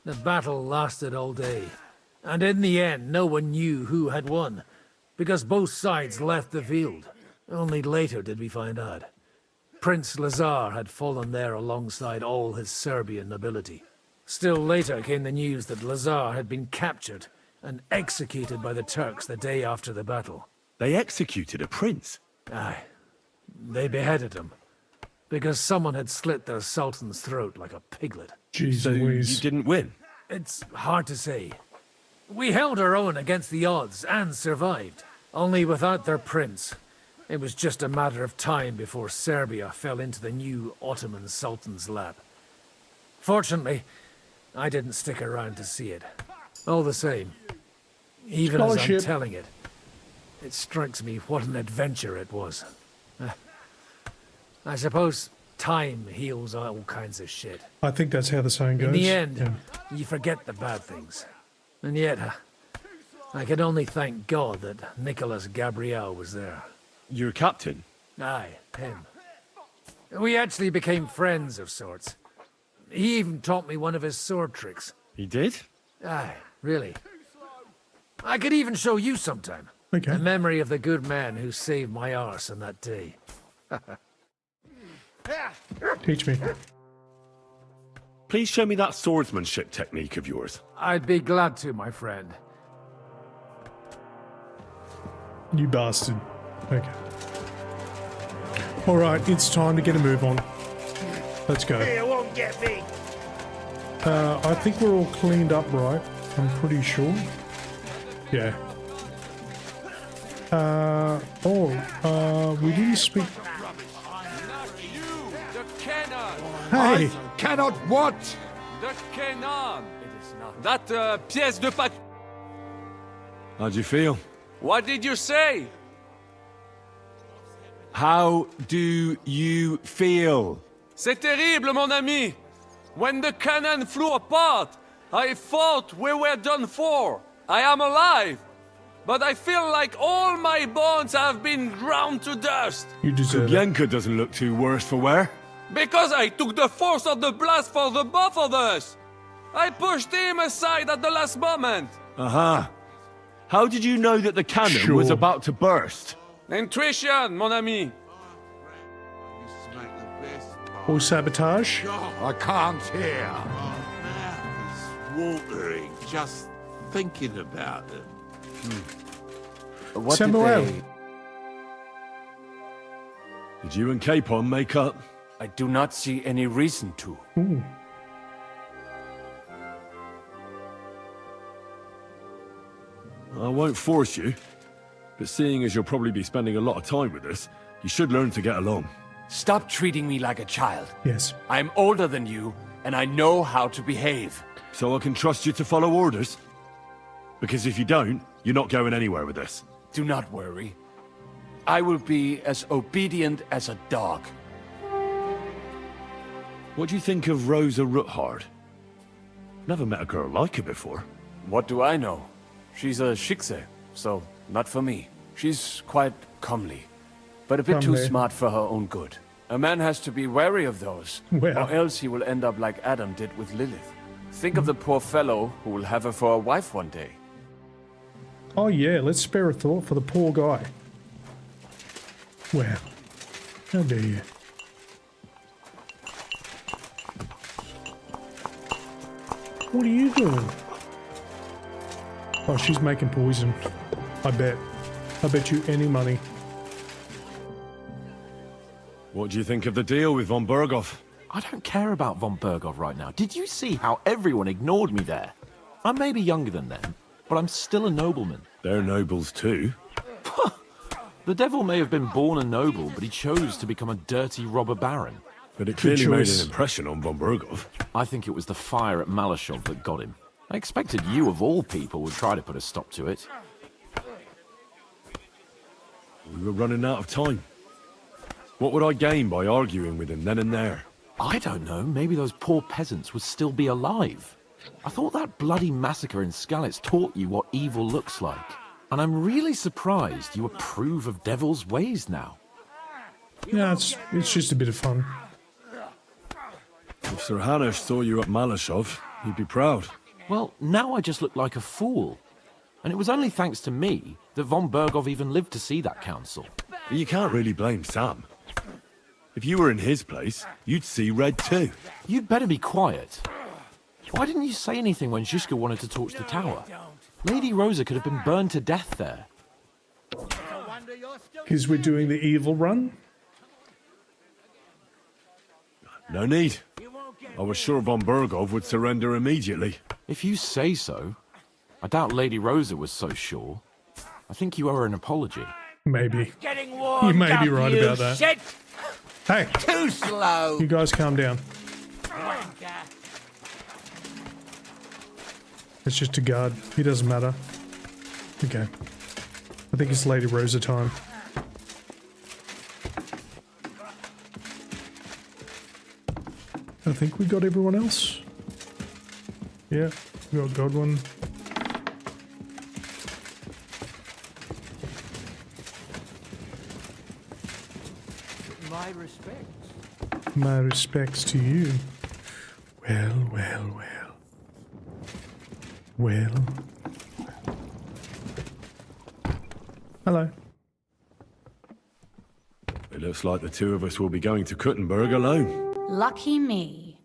The battle lasted all day, and in the end no one knew who had won, because both sides left the field. Only later did we find out. Prince Lazar had fallen there alongside all his Serbian nobility. Still later came the news that Lazar had been captured and executed by the Turks the day after the battle. They executed a prince? Aye. They beheaded him. Because someone had slit their sultan's throat like a piglet. Jeez so Louise. You didn't win? It's hard to say. We held our own against the odds and survived. Only without their prince. It was just a matter of time before Serbia fell into the new Ottoman Sultan's lap. Fortunately, I didn't stick around to see it. All the same, even as I'm telling it, it strikes me what an adventure it was. I suppose time heals all kinds of shit. I think that's how the saying goes. In the end, Yeah. you forget the bad things. And yet, I can only thank God that Nicholas Gabriel was there. Your captain? Aye, him. We actually became friends of sorts. He even taught me one of his sword tricks. He did? Aye, really. I could even show you sometime. Okay. A memory of the good man who saved my arse on that day. Teach me. Please show me that swordsmanship technique of yours. I'd be glad to, my friend. You bastard. Okay. Alright, it's time to get a move on. Let's go. It won't get me. I think we're all cleaned up, right? I'm pretty sure. Yeah. We didn't speak. Hey! Cannot what? The cannon! That pièce de pat... How'd you feel? What did you say? How do you feel? C'est terrible, mon ami! When the cannon flew apart, I thought we were done for. I am alive, but I feel like all my bones have been ground to dust. You deserve it. Kubienka doesn't look too worse for wear. Because I took the force of the blast for the both of us. I pushed him aside at the last moment. Aha. How did you know that the cannon was about to burst? Intuition, mon ami. Or sabotage? I can't hear. Watering, just thinking about them. What Samuel. Did you and Capon make up? I do not see any reason to. Ooh. I won't force you, but seeing as you'll probably be spending a lot of time with us, you should learn to get along. Stop treating me like a child. Yes. I'm older than you, and I know how to behave. So I can trust you to follow orders? Because if you don't, you're not going anywhere with this. Do not worry. I will be as obedient as a dog. What do you think of Rosa Ruthard? Never met a girl like her before. What do I know? She's a Schickse, so not for me. She's quite comely, but a bit too Comely. smart for her own good. A man has to be wary of those, Well. or else he will end up like Adam did with Lilith. Think of the poor fellow who will have her for a wife one day. Oh yeah, let's spare a thought for the poor guy. Well, how dare you? What are you doing? Oh, she's making poison. I bet. I bet you any money. What do you think of the deal with von Berghoff? I don't care about von Berghoff right now. Did you see how everyone ignored me there? I may be younger than them, but I'm still a nobleman. They're nobles too. The devil may have been born a noble, but he chose to become a dirty robber baron. But it Good clearly made choice. an impression on von Berghoff. I think it was the fire at Malashov that got him. I expected you, of all people, would try to put a stop to it. We were running out of time. What would I gain by arguing with him then and there? I don't know. Maybe those poor peasants would still be alive. I thought that bloody massacre in Skalitz taught you what evil looks like. And I'm really surprised you approve of devil's ways now. Yeah, it's just a bit of fun. If Sir Hanush saw you at Malashov, he'd be proud. Well, now I just look like a fool. And it was only thanks to me that von Berghoff even lived to see that council. But you can't really blame Sam. If you were in his place, you'd see red too. You'd better be quiet. Why didn't you say anything when Zizka wanted to torch the tower? Lady Rosa could have been burned to death there. Because we're doing the evil run? No need. I was sure von Berghoff would surrender immediately. If you say so. I doubt Lady Rosa was so sure. I think you owe her an apology. Maybe. Getting You may be right about that. Shit. Hey, Too slow. you guys calm down. It's just a guard. He doesn't matter. Okay. I think it's Lady Rosa time. I think we got everyone else. Yeah, we got Godwin. My respects. My respects to you. Well, well, well. Well. Hello. It looks like the two of us will be going to Kuttenberg alone. Lucky me.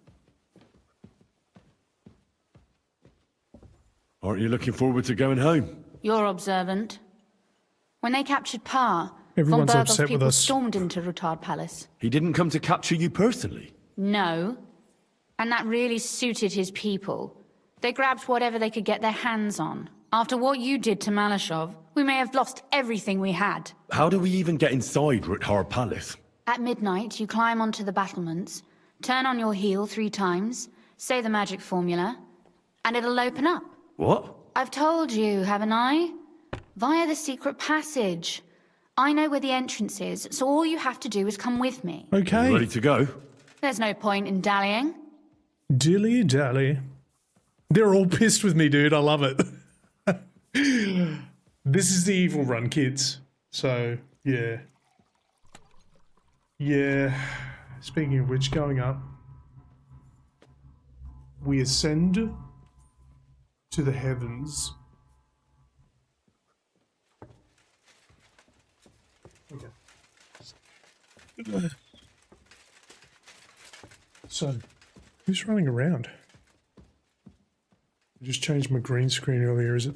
Aren't you looking forward to going home? You're observant. When they captured Pa, Everyone's von upset Berghoff's with people us. stormed into Rutard Palace. He didn't come to capture you personally. No. And that really suited his people. They grabbed whatever they could get their hands on. After what you did to Malashov, we may have lost everything we had. How do we even get inside Ruthar Palace? At midnight, you climb onto the battlements, turn on your heel 3 times, say the magic formula, and it'll open up. What? I've told you, haven't I? Via the secret passage. I know where the entrance is, so all you have to do is come with me. Okay. You ready to go? There's no point in dallying. Dilly dally. They're all pissed with me, dude. I love it. This is the evil run, kids. So, yeah. Yeah. speaking of which, going up, we ascend to the heavens. Okay. So, who's running around? I just changed my green screen earlier. It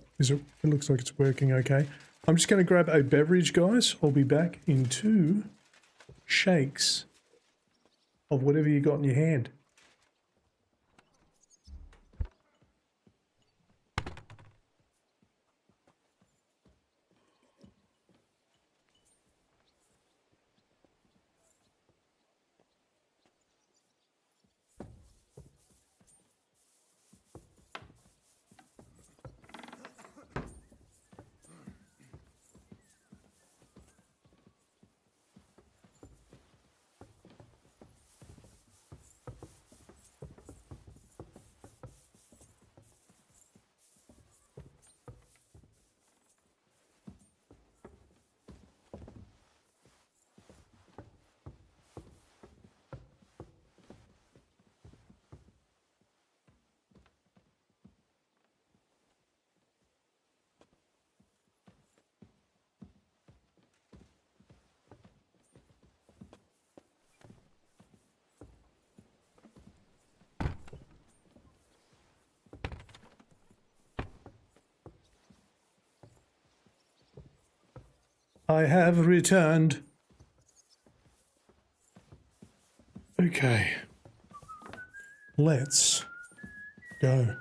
looks like it's working okay. I'm just going to grab a beverage, guys. I'll be back in 2 shakes of whatever you got in your hand. I have returned. Okay. Let's go.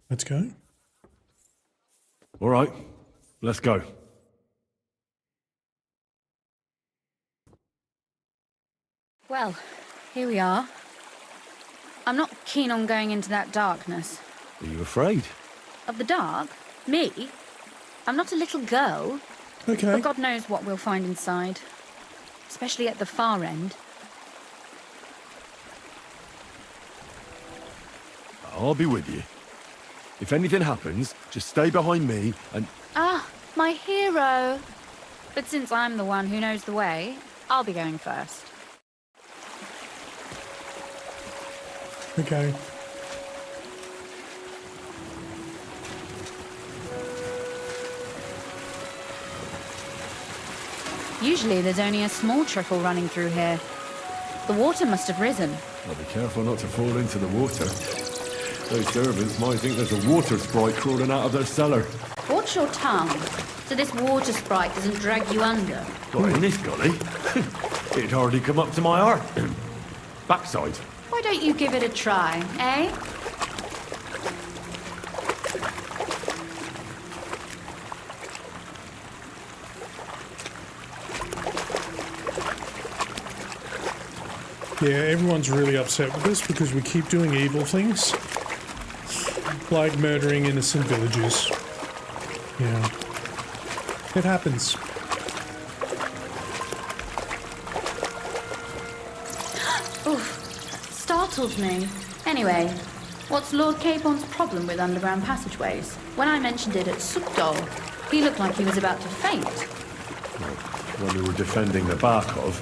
Let's go. All right, let's go. Well, here we are. I'm not keen on going into that darkness. Are you afraid? Of the dark? Me? I'm not a little girl. Okay. But God knows what we'll find inside. Especially at the far end. I'll be with you. If anything happens, just stay behind me and... Ah, my hero. But since I'm the one who knows the way, I'll be going first. Okay. Usually there's only a small trickle running through here. The water must have risen. I'll be careful not to fall into the water. Those servants might think there's a water sprite crawling out of their cellar. Watch your tongue, so this water sprite doesn't drag you under. Got in this gully? It'd hardly come up to my heart. Backside. Why don't you give it a try, eh? Yeah, everyone's really upset with us because we keep doing evil things. Like murdering innocent villagers. Yeah. It happens. Oof, startled me. Anyway, what's Lord Capon's problem with underground passageways? When I mentioned it at Sukdol, he looked like he was about to faint. When we were defending the Barkov,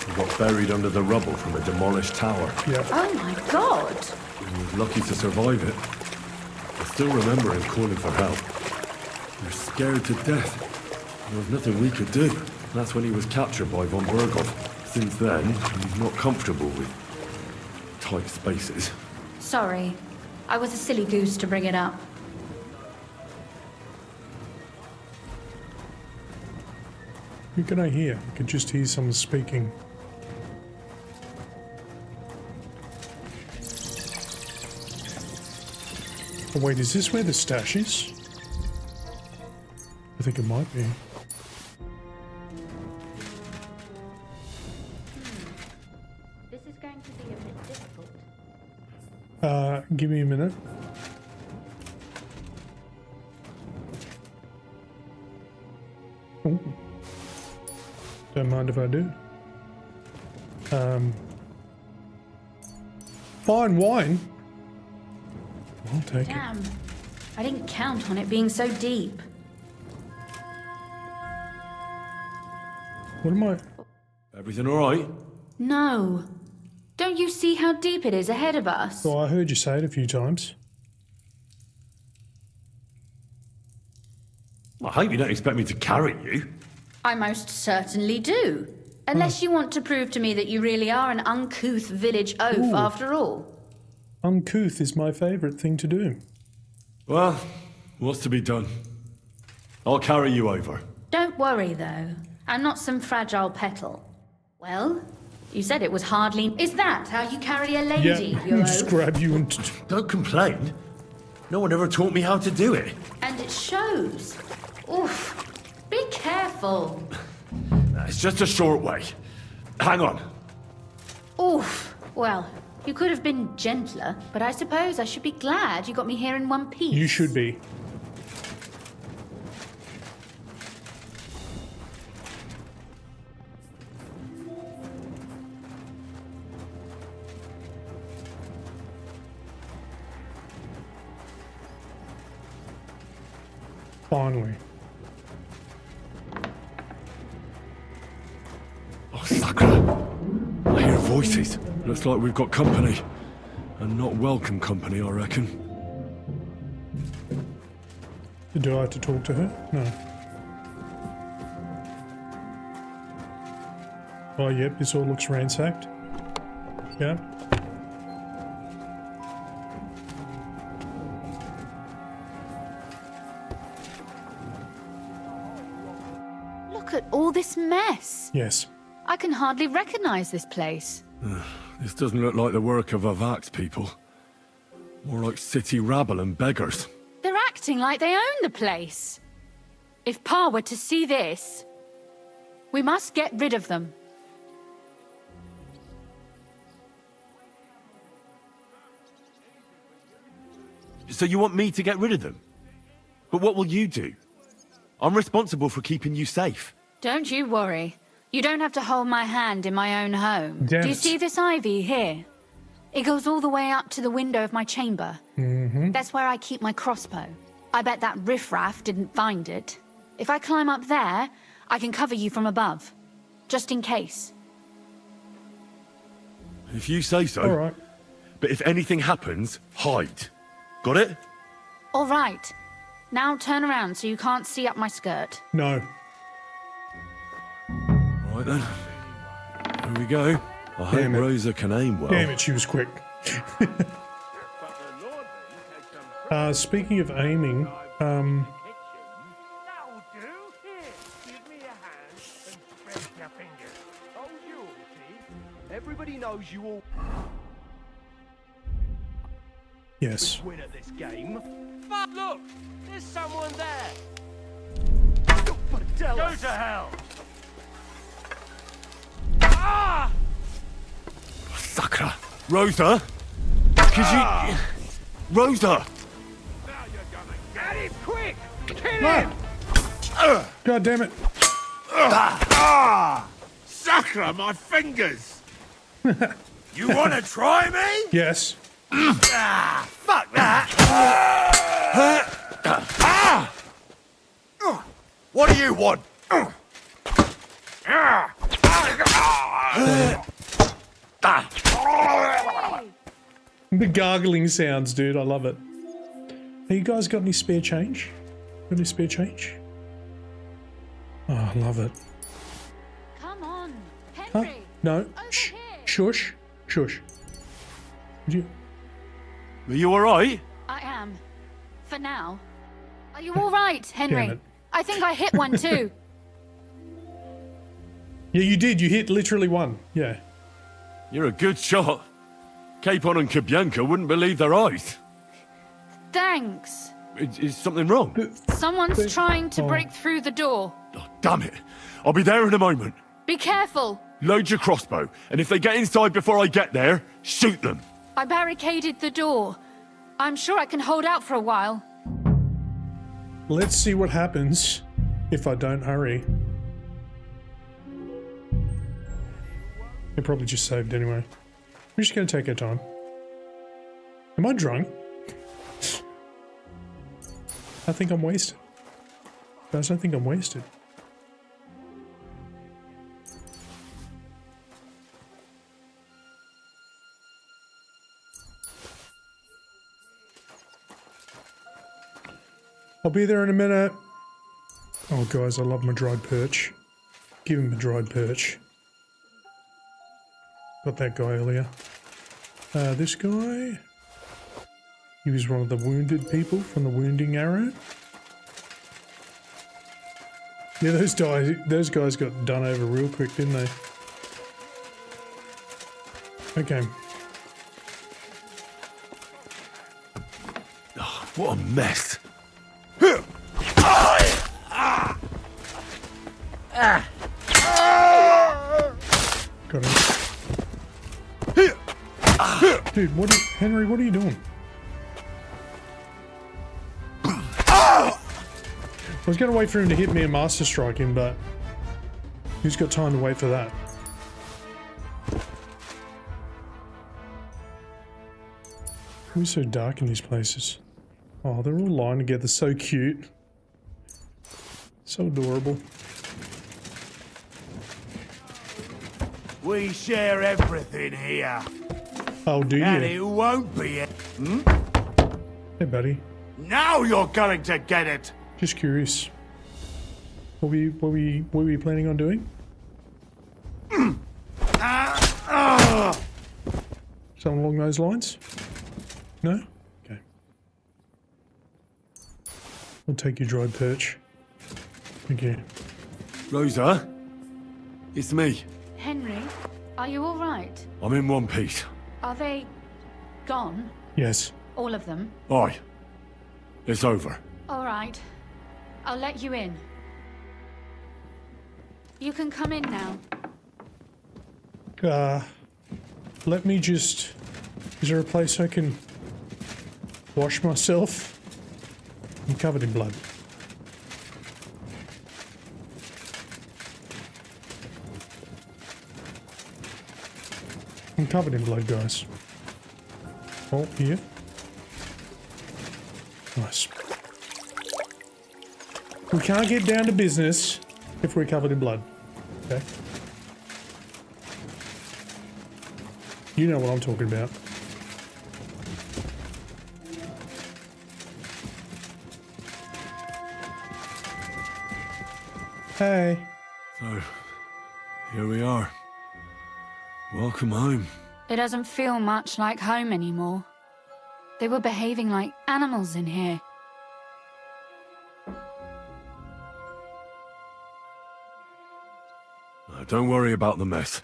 we got buried under the rubble from a demolished tower. Yeah. Oh my god! We were lucky to survive it. I still remember him calling for help. We were scared to death. There was nothing we could do. That's when he was captured by von Berghoff. Since then, he's not comfortable with tight spaces. Sorry. I was a silly goose to bring it up. Who can I hear? I could just hear someone speaking. Oh wait, is this where the stash is? I think it might be. This is going to be a bit difficult. Give me a minute. Ooh. Don't mind if I do. Fine wine. I'll take it. Damn. I didn't count on it being so deep. What am I? Everything alright? No. Don't you see how deep it is ahead of us? Well, I heard you say it a few times. I hope you don't expect me to carry you. I most certainly do. Unless you want to prove to me that you really are an uncouth village oaf Ooh. after all. Uncouth is my favourite thing to do. Well, what's to be done? I'll carry you over. Don't worry, though. I'm not some fragile petal. Well, you said it was hardly... Is that how you carry a lady, Yeah, you just oaf? grab you and... Don't complain. No one ever taught me how to do it. And it shows. Oof. Be careful. It's just a short way. Hang on. Oof. Well, you could have been gentler, but I suppose I should be glad you got me here in one piece. You should be. Finally. Oh, Sakura. I hear voices. Looks like we've got company. And not welcome company, I reckon. Do I have to talk to her? No. Oh, yep, this all looks ransacked. Yeah. Look at all this mess. Yes. I can hardly recognize this place. This doesn't look like the work of Avak's people. More like city rabble and beggars. They're acting like they own the place. If Pa were to see this, we must get rid of them. So you want me to get rid of them? But what will you do? I'm responsible for keeping you safe. Don't you worry. You don't have to hold my hand in my own home. Damn Do you it. see this ivy here? It goes all the way up to the window of my chamber. Mm-hmm. That's where I keep my crossbow. I bet that riffraff didn't find it. If I climb up there, I can cover you from above. Just in case. If you say so. All right. But if anything happens, hide. Got it? All right. Now turn around so you can't see up my skirt. No. Right then. Here we go. I hope Damn it. Rosa can aim well. Damn it, she was quick. Speaking of aiming, Everybody knows you all yes. win at this game. But look, there's someone there. Go to hell. Ah! Sakura! Rosa! Could you... Rosa! Get him quick! Kill No. him! God damn it. Sakura, my fingers! You want to try me? Yes. Fuck that! What do you want? The gargling sounds, dude. I love it. Hey, you guys got any spare change? Got any spare change? Oh, I love it. Come on, Huh? Henry. No. Shh. Shush. Shush. Would you... Are you alright? I am. For now. Are you all right, Henry? Damn it. I think I hit one too. Yeah, you did. You hit literally one. Yeah. You're a good shot. Capon and Kabianka wouldn't believe their eyes. Thanks. Is something wrong? Someone's trying to Oh. break through the door. Damn it. I'll be there in a moment. Be careful. Load your crossbow, and if they get inside before I get there, shoot them. I barricaded the door. I'm sure I can hold out for a while. Let's see what happens if I don't hurry. They probably just saved anyway. We're just going to take our time. Am I drunk? I think I'm wasted. Guys, I think I'm wasted. I'll be there in a minute. Oh, guys, I love my dried perch. Give him a dried perch. Got that guy earlier. This guy. He was one of the wounded people from the wounding arrow. Yeah, those guys got done over real quick, didn't they? Okay. Oh, what a mess. Got him. Dude, Henry, what are you doing? I was going to wait for him to hit me and Master Strike him, but who's got time to wait for that? Why are so dark in these places? Oh, they're all lying together, so cute. So adorable. We share everything here. Oh, do you? And it won't be it. Hmm? Hey, buddy. Now you're going to get it. Just curious. What were you planning on doing? Something along those lines? No? Okay. I'll take your dried perch. Thank you. Rosa? It's me. Henry, are you all right? I'm in one piece. Are they gone? Yes. All of them? Aye. It's over. All right. I'll let you in. You can come in now. Let me just... Is there a place I can wash myself? I'm covered in blood. I'm covered in blood, guys. Oh, here. Nice. We can't get down to business if we're covered in blood. Okay? You know what I'm talking about. Hey. So, here we are. Welcome home. It doesn't feel much like home anymore. They were behaving like animals in here. Don't worry about the mess.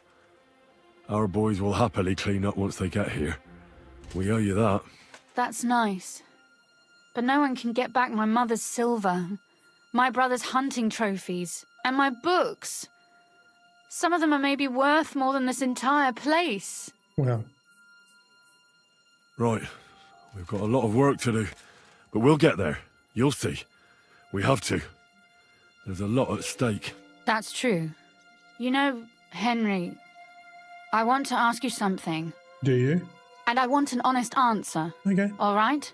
Our boys will happily clean up once they get here. We owe you that. That's nice. But no one can get back my mother's silver, my brother's hunting trophies, and my books. Some of them are maybe worth more than this entire place. Well. Right. We've got a lot of work to do. But we'll get there. You'll see. We have to. There's a lot at stake. That's true. You know, Henry, I want to ask you something. Do you? And I want an honest answer. Okay. All right?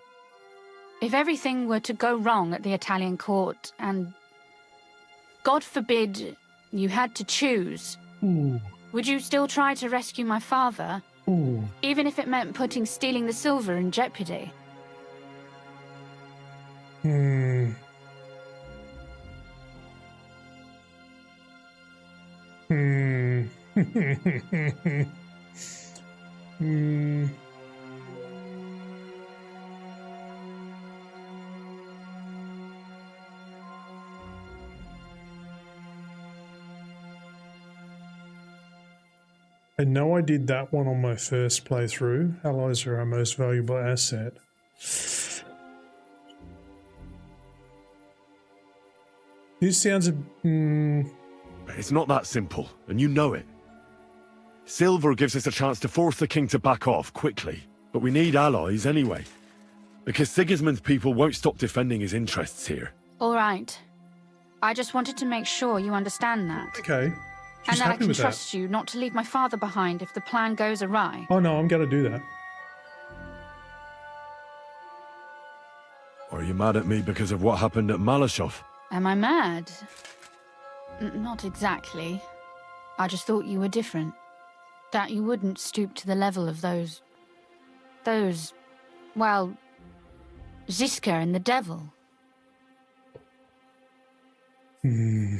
If everything were to go wrong at the Italian court and, God forbid, you had to choose, would you still try to rescue my father? Even if it meant putting stealing the silver in jeopardy? I know I did that one on my first playthrough. Allies are our most valuable asset. This sounds It's not that simple, and you know it. Silver gives us a chance to force the king to back off quickly, but we need allies anyway. Because Sigismund's people won't stop defending his interests here. All right. I just wanted to make sure you understand that. Okay. And that I can trust you not to leave my father behind if the plan goes awry. Oh no, I'm gonna do that. Are you mad at me because of what happened at Malashov? Am I mad? Not exactly. I just thought you were different. That you wouldn't stoop to the level of those, well, Ziska and the devil. I'm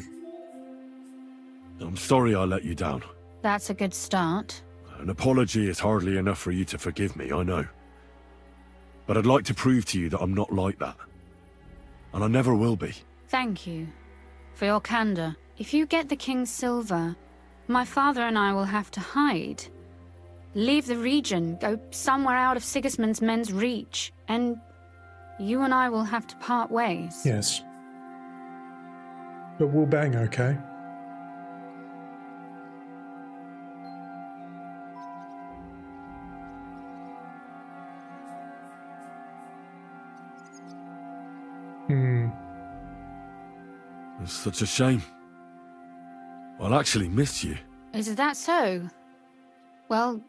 sorry I let you down. That's a good start. An apology is hardly enough for you to forgive me, I know. But I'd like to prove to you that I'm not like that. And I never will be. Thank you for your candor. If you get the King's silver, my father and I will have to hide. Leave the region, go somewhere out of Sigismund's men's reach, and you and I will have to part ways. Yes. But we'll bang, okay? It's such a shame. I'll actually miss you. Is that so? Well,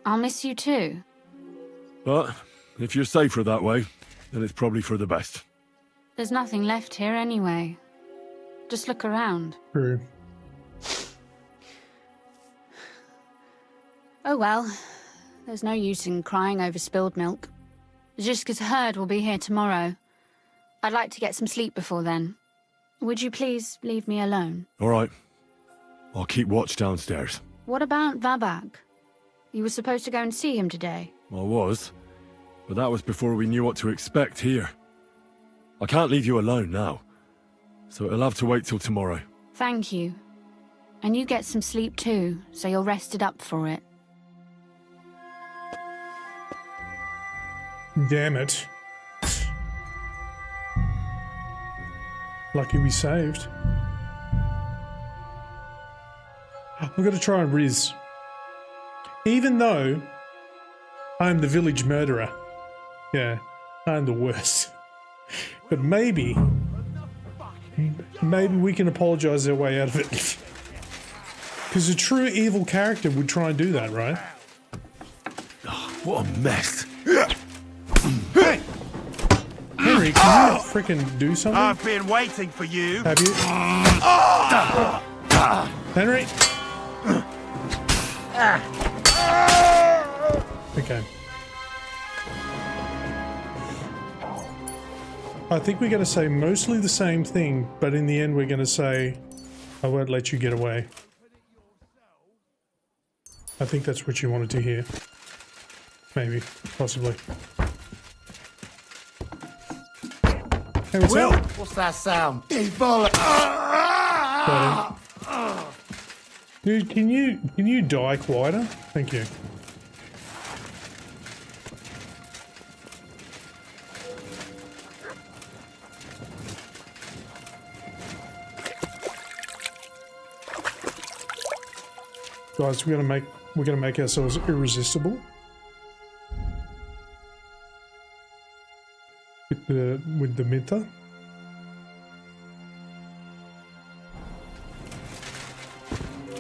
I'll miss you too. But if you're safer that way, then it's probably for the best. There's nothing left here anyway. Just look around. True. Oh well. There's no use in crying over spilled milk. Ziska's herd will be here tomorrow. I'd like to get some sleep before then. Would you please leave me alone? All right. I'll keep watch downstairs. What about Vabak? You were supposed to go and see him today. I was, but that was before we knew what to expect here. I can't leave you alone now, so it'll have to wait till tomorrow. Thank you. And you get some sleep too, so you're rested up for it. Damn it. Lucky we saved. I've got to try and Riz. Even though I'm the village murderer. Yeah, I'm the worst. But maybe we can apologize our way out of it. Because a true evil character would try and do that, right? Oh, what a mess. Henry, can you freaking do something? I've been waiting for you. Have you? Henry? Okay. I think we're going to say mostly the same thing, but in the end we're going to say, I won't let you get away. I think that's what you wanted to hear. Maybe. Possibly. Hey, what's Will, up? what's that sound? Dude, can you die quieter? Thank you. Guys, we're gonna make ourselves irresistible with the minter.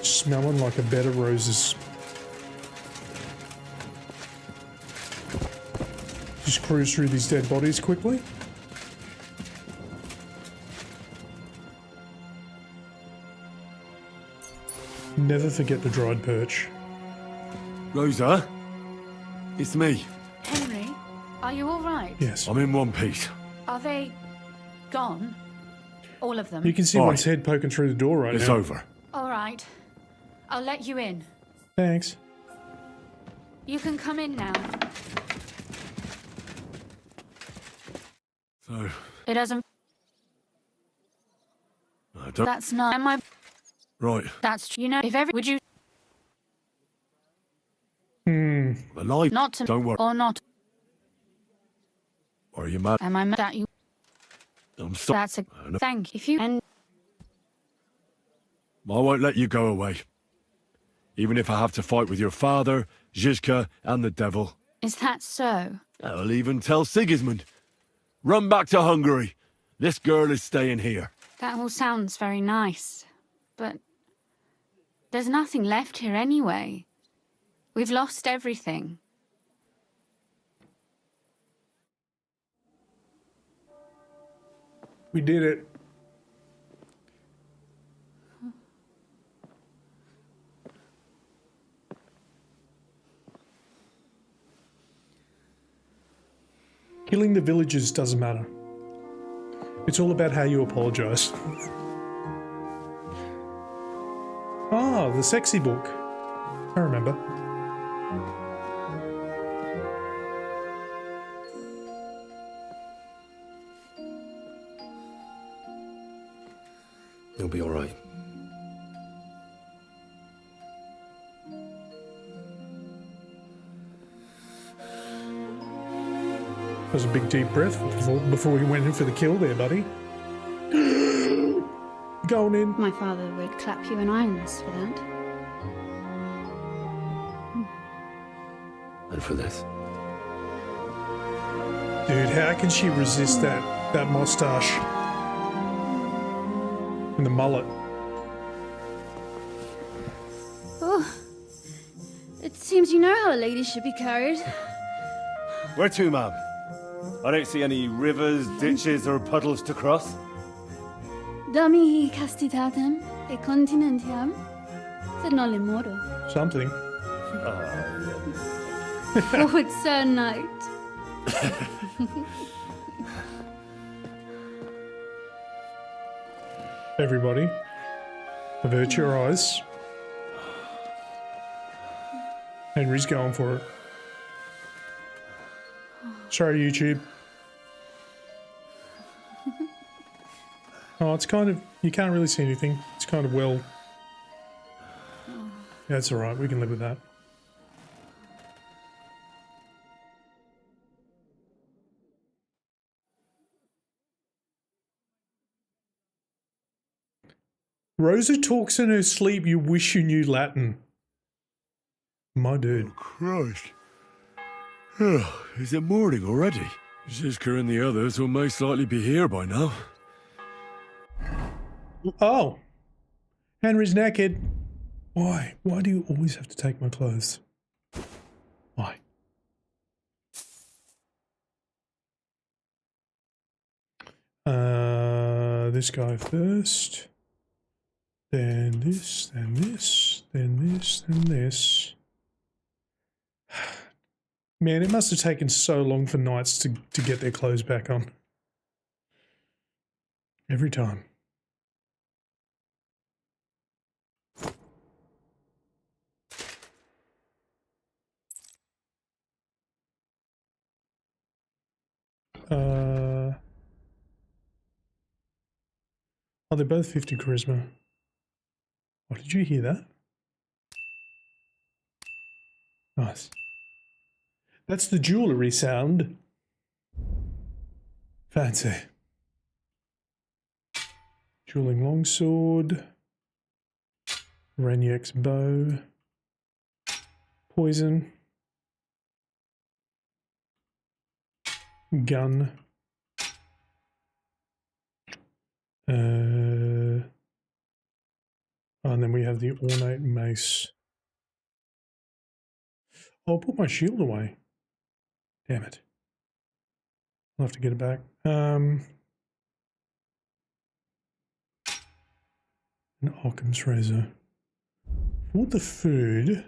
Smelling like a bed of roses. Just cruise through these dead bodies quickly. Never forget the dried perch. Rosa? It's me. Henry, are you all right? Yes. I'm in one piece. Are they gone? All of them? You can see one's head poking through the door right now. It's over. All right. I'll let you in. Thanks. You can come in now. So, It doesn't... I don't... That's not... Am I... Right. That's... You know, if every... Would you... Alive. Not to... Don't worry. Or not... Are you mad? Am I mad at you? I'm sorry. That's a... Thank you. If you... And... I won't let you go away. Even if I have to fight with your father, Zizka, and the devil. Is that so? I'll even tell Sigismund. Run back to Hungary. This girl is staying here. That all sounds very nice. But... There's nothing left here anyway. We've lost everything. We did it. Killing the villagers doesn't matter. It's all about how you apologize. Ah, the sexy book. I remember. You'll be all right. That was a big deep breath before he went in for the kill there, buddy. Going in. My father would clap you in irons for that. And for this. Dude, how can she resist that mustache? And the mullet. Oh, it seems you know how a lady should be carried. Where to, ma'am? I don't see any rivers, ditches, or puddles to cross. Dami castitatem e continentiam, sed non limoro. Something. Forward, Sir Knight. Everybody, avert your eyes. Henry's going for it. Sorry, YouTube. Oh, it's kind of, you can't really see anything. It's kind of well. Yeah, it's alright. We can live with that. Rosa talks in her sleep. You wish you knew Latin. My dude. Oh, Christ. Oh, is it morning already? Zizka and the others will most likely be here by now. Oh. Henry's naked. Why? Why do you always have to take my clothes? Why? This guy first. Then this, then this, then this, then this. Man, it must have taken so long for knights to get their clothes back on. Every time. Oh, they're both 50 charisma. Oh, did you hear that? Nice. That's the jewellery sound. Fancy. Dueling longsword. Raniak's bow. Poison. Gun. And then we have the ornate mace. Oh, I'll put my shield away. Damn it. I'll have to get it back. An Occam's razor. For the food.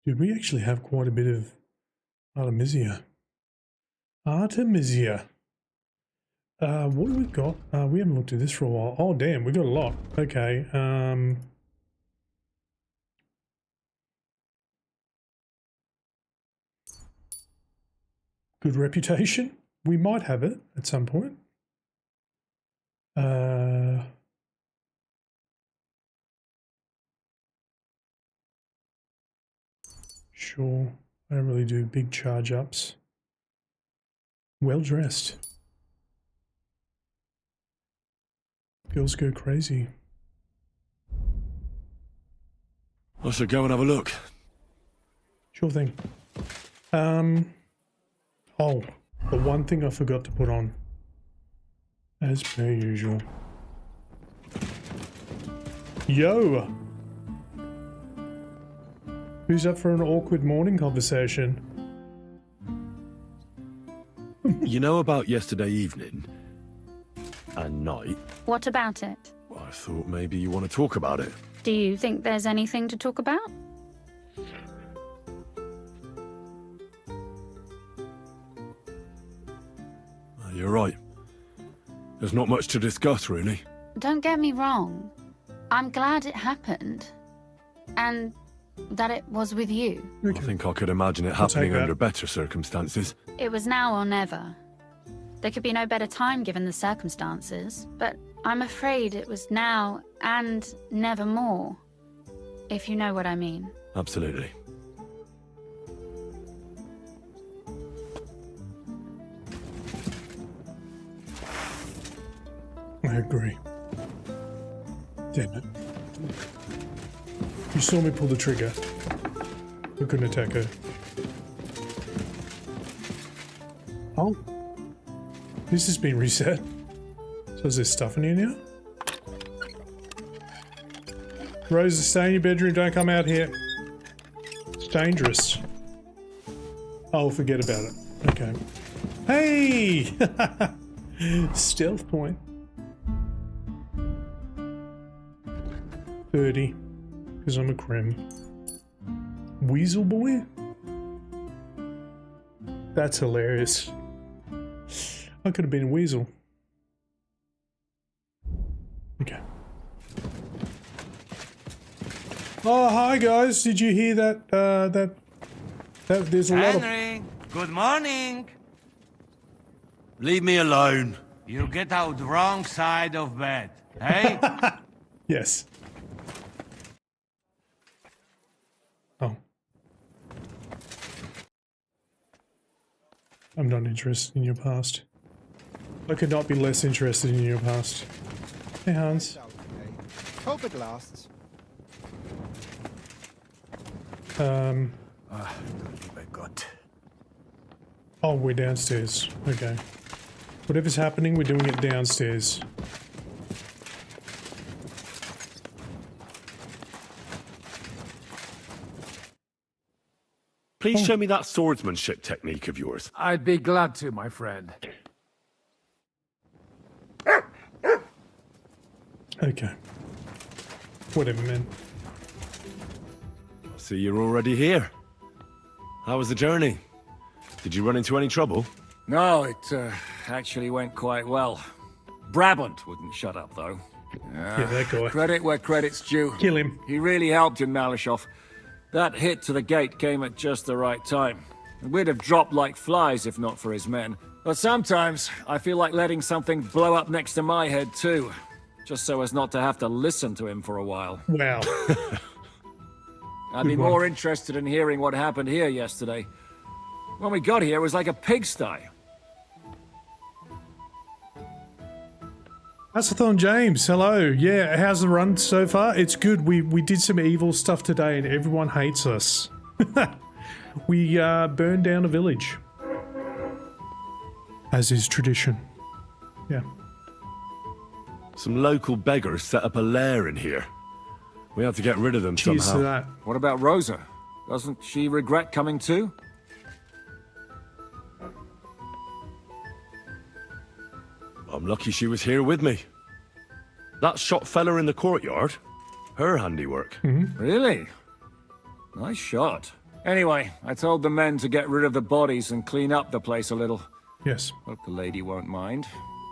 Dude, we actually have quite a bit of Artemisia. Artemisia. What do we got? We haven't looked at this for a while. Oh, damn, we got a lot. Okay. Good reputation. We might have it at some point. Sure. I don't really do big charge ups. Well dressed. Girls go crazy. I should go and have a look. Sure thing. Oh, the one thing I forgot to put on. As per usual. Yo! Who's up for an awkward morning conversation? You know about yesterday evening? and night. What about it? I thought maybe you want to talk about it. Do you think there's anything to talk about? You're right. There's not much to discuss, really. Don't get me wrong. I'm glad it happened. And that it was with you. I think I could imagine it happening under better circumstances. It was now or never. There could be no better time given the circumstances, but I'm afraid it was now and never more, if you know what I mean. Absolutely. I agree. Damn it. You saw me pull the trigger. We couldn't attack her. Oh. This has been reset. So is there stuff in here now? Rosa, stay in your bedroom, don't come out here. It's dangerous. Oh, forget about it. Okay. Hey! Stealth point. 30. Because I'm a crim. Weasel boy? That's hilarious. I could have been a weasel. Okay. Oh, hi guys. Did you hear that? That there's a lot of... Henry, good morning. Leave me alone. You get out the wrong side of bed, hey? Yes. Oh. I'm not interested in your past. I could not be less interested in your past. Hey, Hans. Hope it lasts. Oh, we're downstairs. Okay. Whatever's happening, we're doing it downstairs. Please show me that swordsmanship technique of yours. I'd be glad to, my friend. Okay. Whatever, man. I see you're already here. How was the journey? Did you run into any trouble? No, it actually went quite well. Brabant wouldn't shut up, though. Yeah, that guy. Credit where credit's due. Kill him. He really helped in Malishov. That hit to the gate came at just the right time. We'd have dropped like flies if not for his men. But sometimes I feel like letting something blow up next to my head too. Just so as not to have to listen to him for a while. Wow. I'd be more interested in hearing what happened here yesterday. When we got here, it was like a pigsty. Asathon James, hello. Yeah, how's the run so far? It's good. We did some evil stuff today and everyone hates us. We burned down a village. As is tradition. Yeah. Some local beggars set up a lair in here. We had to get rid of them Cheers somehow. to that. What about Rosa? Doesn't she regret coming too? I'm lucky she was here with me. That shot fella in the courtyard, her handiwork. Really? Nice shot. Anyway, I told the men to get rid of the bodies and clean up the place a little. Yes. Hope the lady won't mind.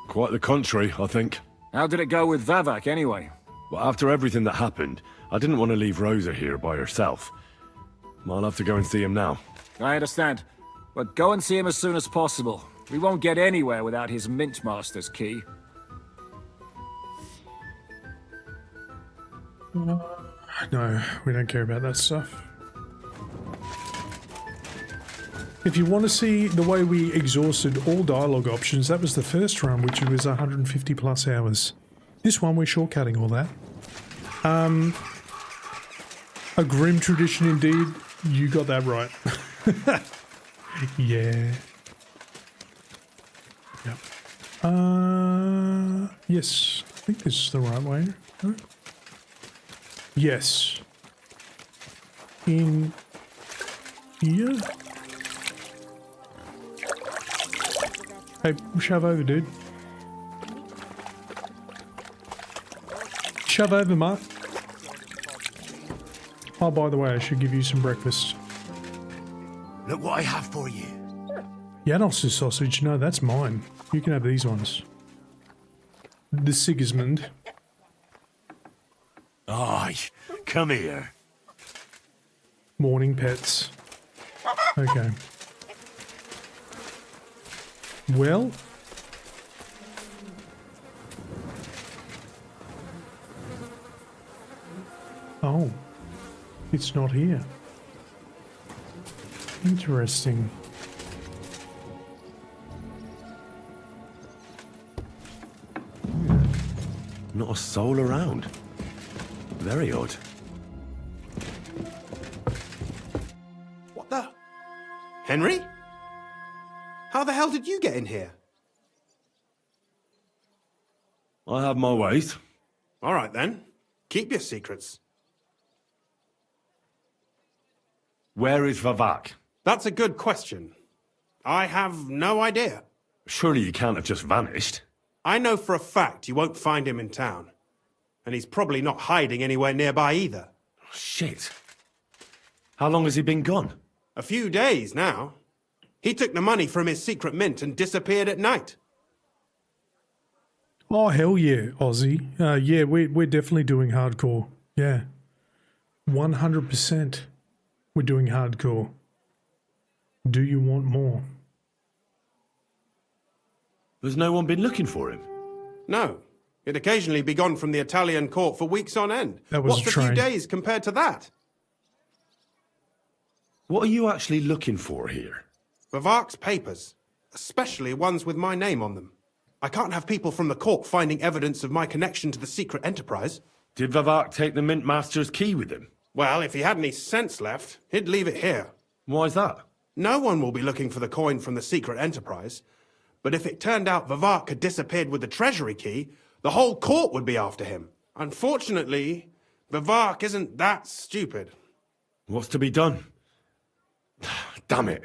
Quite the contrary, I think. How did it go with Vavak, anyway? Well, after everything that happened, I didn't want to leave Rosa here by herself. I'll have to go and see him now. I understand. But go and see him as soon as possible. We won't get anywhere without his Mint Master's key. No, we don't care about that stuff. If you want to see the way we exhausted all dialogue options, that was the first run, which was 150 plus hours. This one, we're shortcutting all that. A grim tradition indeed. You got that right. Yeah. Yep. Yes. I think this is the right way. No? Yes. In here? Hey, shove over, dude. Shove over, Mark. Oh, by the way, I should give you some breakfast. Look what I have for you. Janos' sausage. No, that's mine. You can have these ones. The Sigismund. Aye, come here. Morning pets. Okay. Well. Oh. It's not here. Interesting. Not a soul around. Very odd. What the? Henry? How the hell did you get in here? I have my ways. All right then. Keep your secrets. Where is Vavak? That's a good question. I have no idea. Surely you can't have just vanished. I know for a fact you won't find him in town. And he's probably not hiding anywhere nearby either. Shit. How long has he been gone? A few days now. He took the money from his secret mint and disappeared at night. Oh, hell yeah, Aussie. Yeah, we're definitely doing hardcore. Yeah. 100%. We're doing hardcore. Do you want more? Has no one been looking for him? No. He'd occasionally be gone from the Italian court for weeks on end. That was What's a a few train. days compared to that? What are you actually looking for here? Vavak's papers, especially ones with my name on them. I can't have people from the court finding evidence of my connection to the secret enterprise. Did Vavak take the Mint Master's key with him? Well, if he had any sense left, he'd leave it here. Why's that? No one will be looking for the coin from the secret enterprise. But if it turned out Vavak had disappeared with the treasury key, the whole court would be after him. Unfortunately, Vavak isn't that stupid. What's to be done? Damn it.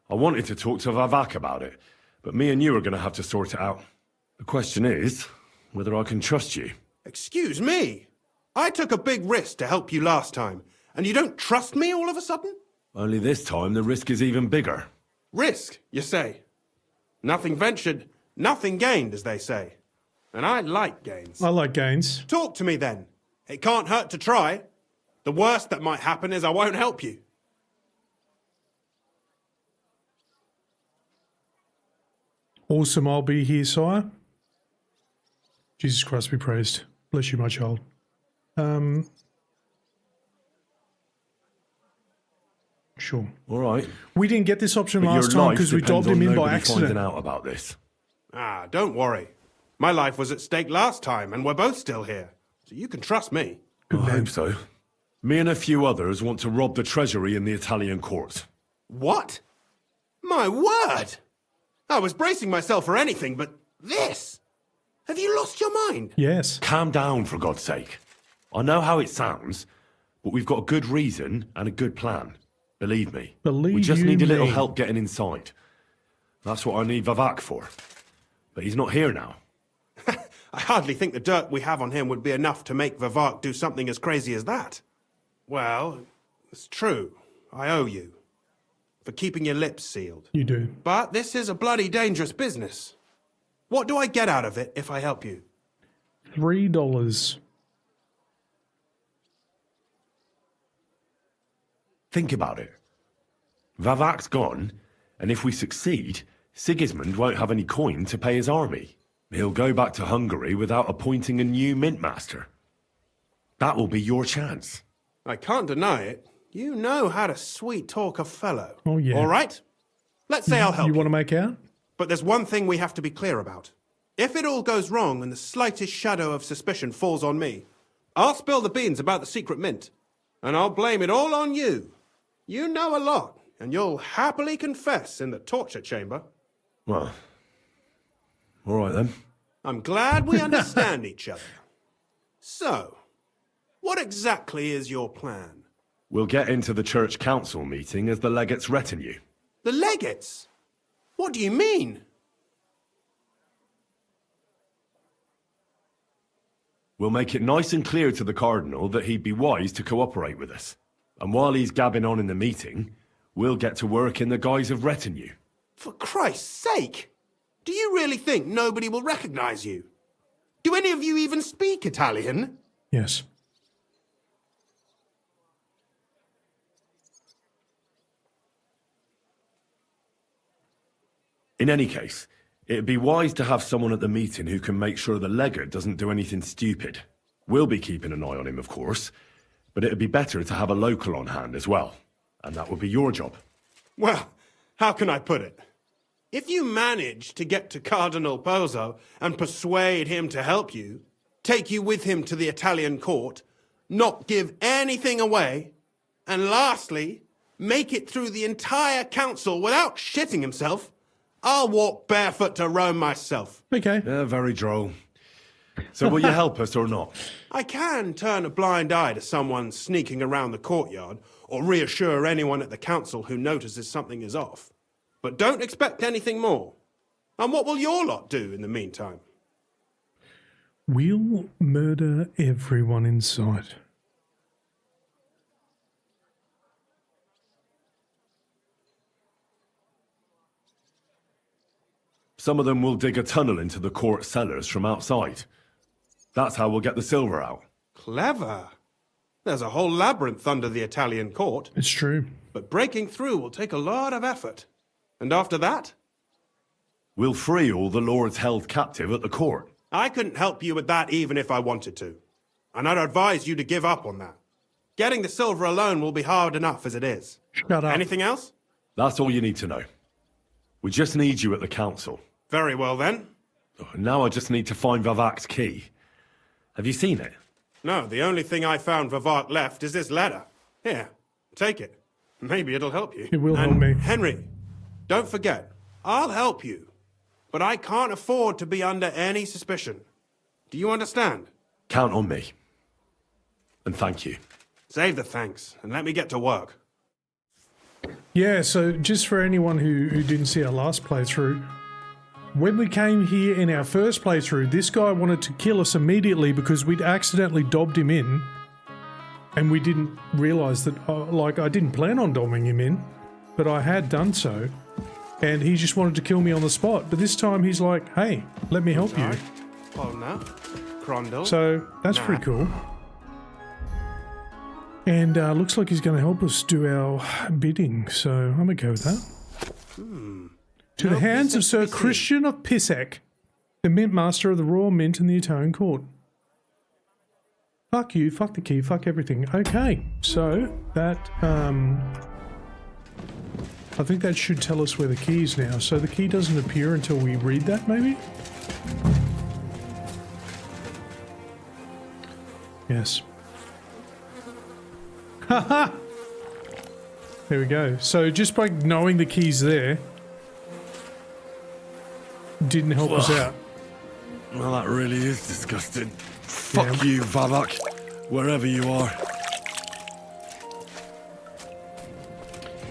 I wanted to talk to Vavak about it, but me and you are going to have to sort it out. The question is whether I can trust you. Excuse me? I took a big risk to help you last time, and you don't trust me all of a sudden? Only this time the risk is even bigger. Risk, you say? Nothing ventured, nothing gained, as they say. And I like gains. I like gains. Talk to me then. It can't hurt to try. The worst that might happen is I won't help you. Awesome, I'll be here, sire. Jesus Christ be praised. Bless you, my child. Sure. All right. We didn't get this option But last your time life because we depends dobbed him on in by nobody accident. finding out about this. Ah, don't worry. My life was at stake last time, and we're both still here. So you can trust me. I hope so. Me and a few others want to rob the treasury in the Italian court. What? My word! I was bracing myself for anything, but this? Have you lost your mind? Yes. Calm down, for God's sake. I know how it sounds, but we've got a good reason and a good plan. Believe me. Believe we just you need a little me. help getting inside. That's what I need Vavak for. But he's not here now. I hardly think the dirt we have on him would be enough to make Vavak do something as crazy as that. Well, it's true. I owe you. For keeping your lips sealed. You do. But this is a bloody dangerous business. What do I get out of it if I help you? $3. Think about it. Vavak's gone, and if we succeed, Sigismund won't have any coin to pay his army. He'll go back to Hungary without appointing a new mint master. That will be your chance. I can't deny it. You know how to sweet-talk a fellow. Oh, yeah. All right? Let's say I'll help You you. want to make out? But there's one thing we have to be clear about. If it all goes wrong and the slightest shadow of suspicion falls on me, I'll spill the beans about the secret mint. And I'll blame it all on you. You know a lot, and you'll happily confess in the torture chamber. Well, all right then. I'm glad we understand each other. So, what exactly is your plan? We'll get into the church council meeting as the legate's retinue. The legates? What do you mean? We'll make it nice and clear to the Cardinal that he'd be wise to cooperate with us. And while he's gabbing on in the meeting, we'll get to work in the guise of retinue. For Christ's sake! Do you really think nobody will recognize you? Do any of you even speak Italian? Yes. In any case, it'd be wise to have someone at the meeting who can make sure the legate doesn't do anything stupid. We'll be keeping an eye on him, of course, but it'd be better to have a local on hand as well. And that would be your job. Well, how can I put it? If you manage to get to Cardinal Pozzo and persuade him to help you, take you with him to the Italian court, not give anything away, and lastly, make it through the entire council without shitting himself, I'll walk barefoot to Rome myself. Okay. Yeah, very droll. So will you help us or not? I can turn a blind eye to someone sneaking around the courtyard, or reassure anyone at the council who notices something is off. But don't expect anything more. And what will your lot do in the meantime? We'll murder everyone in sight. Some of them will dig a tunnel into the court cellars from outside. That's how we'll get the silver out. Clever. There's a whole labyrinth under the Italian court. It's true. But breaking through will take a lot of effort. And after that? We'll free all the lords held captive at the court. I couldn't help you with that even if I wanted to. And I'd advise you to give up on that. Getting the silver alone will be hard enough as it is. Shut up. Anything else? That's all you need to know. We just need you at the council. Very well then. Now I just need to find Vivac's key. Have you seen it? No, the only thing I found Vivac left is this letter. Here, take it. Maybe it'll help you. It will help me. Henry, don't forget, I'll help you. But I can't afford to be under any suspicion. Do you understand? Count on me. And thank you. Save the thanks, and let me get to work. Yeah, so just for anyone who didn't see our last playthrough, when we came here in our first playthrough, this guy wanted to kill us immediately because we'd accidentally dobbed him in, and we didn't realise that, I didn't plan on dobbing him in, but I had done so, and he just wanted to kill me on the spot. But this time he's like, hey, let me help you. Polna, Crondel. So that's pretty cool. And looks like he's going to help us do our bidding, so I'm going to go with that. To the hands of Sir Christian of Pissek, the Mint Master of the Royal Mint and the Italian Court. Fuck you, fuck the key, fuck everything. Okay, so that, I think that should tell us where the key is now. So the key doesn't appear until we read that, maybe? Yes. Haha! There we go. So just by knowing the key's there, didn't help us out. Well, that really is disgusting. Fuck you, Vivak, wherever you are.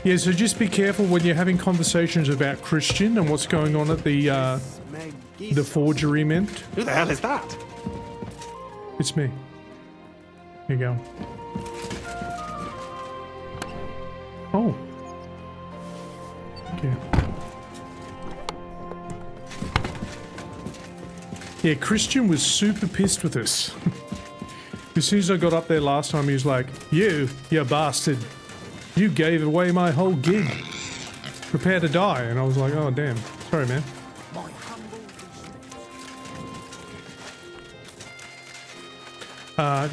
Yeah, so just be careful when you're having conversations about Christian and what's going on at the forgery mint. Who the hell is that? It's me. Here you go. Oh. Okay. Yeah, Christian was super pissed with us. As soon as I got up there last time, he was like, you bastard. You gave away my whole gig. Prepare to die. And I was like, oh, damn. Sorry, man.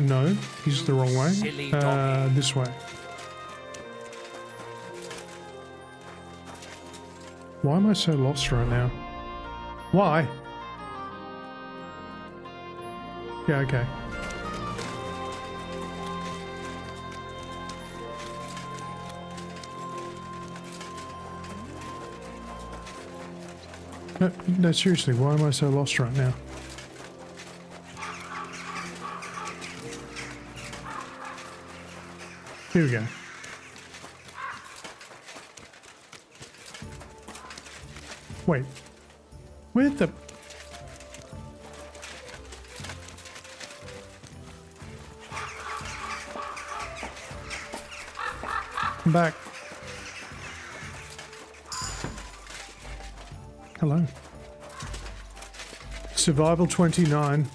No. He's the wrong way. This way. Why am I so lost right now? Why? Yeah, okay. No, seriously, why am I so lost right now? Here we go. Wait. Where the... I'm back. Hello. Survival 29.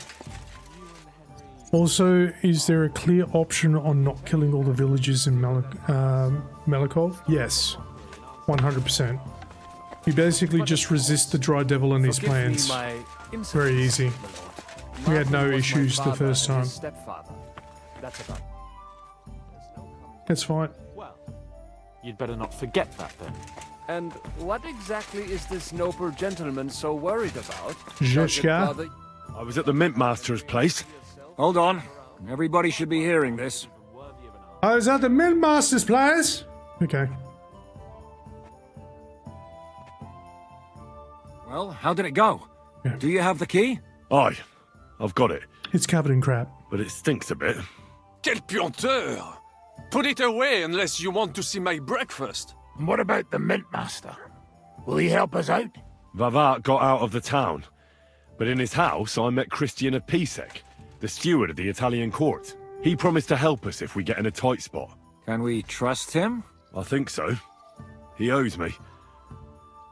Also, is there a clear option on not killing all the villagers in Melikov? Yes, 100%. You basically just resist the Dry Devil and his plans. Very easy. We had no issues the first time. That's fine. Well, you'd better not forget that then. And what exactly is this noble gentleman so worried about? Zheshka? I was at the Mint Master's place. Hold on. Everybody should be hearing this. I was at the Mint Master's place. Okay. Well, how did it go? Yeah. Do you have the key? Aye, I've got it. It's covered in crap. But it stinks a bit. Quel puanteur! Put it away unless you want to see my breakfast. And what about the Mint Master? Will he help us out? Vavat got out of the town. But in his house, I met Christian of Pisek, the steward of the Italian court. He promised to help us if we get in a tight spot. Can we trust him? I think so. He owes me.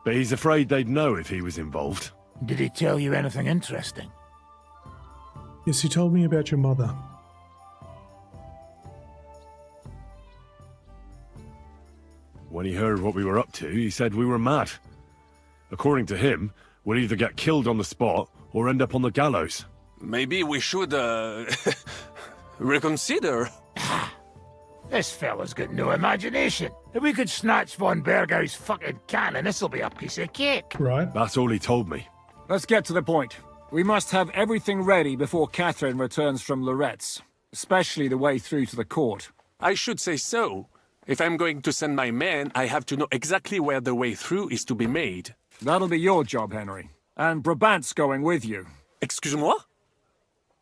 But he's afraid they'd know if he was involved. Did he tell you anything interesting? Yes, he told me about your mother. When he heard what we were up to, he said we were mad. According to him, we'd either get killed on the spot or end up on the gallows. Maybe we should, reconsider. This fella's got no imagination. If we could snatch von Bergau's fucking cannon, this'll be a piece of cake. Right. That's all he told me. Let's get to the point. We must have everything ready before Catherine returns from Loretz, especially the way through to the court. I should say so. If I'm going to send my men, I have to know exactly where the way through is to be made. That'll be your job, Henry. And Brabant's going with you. Excuse-moi?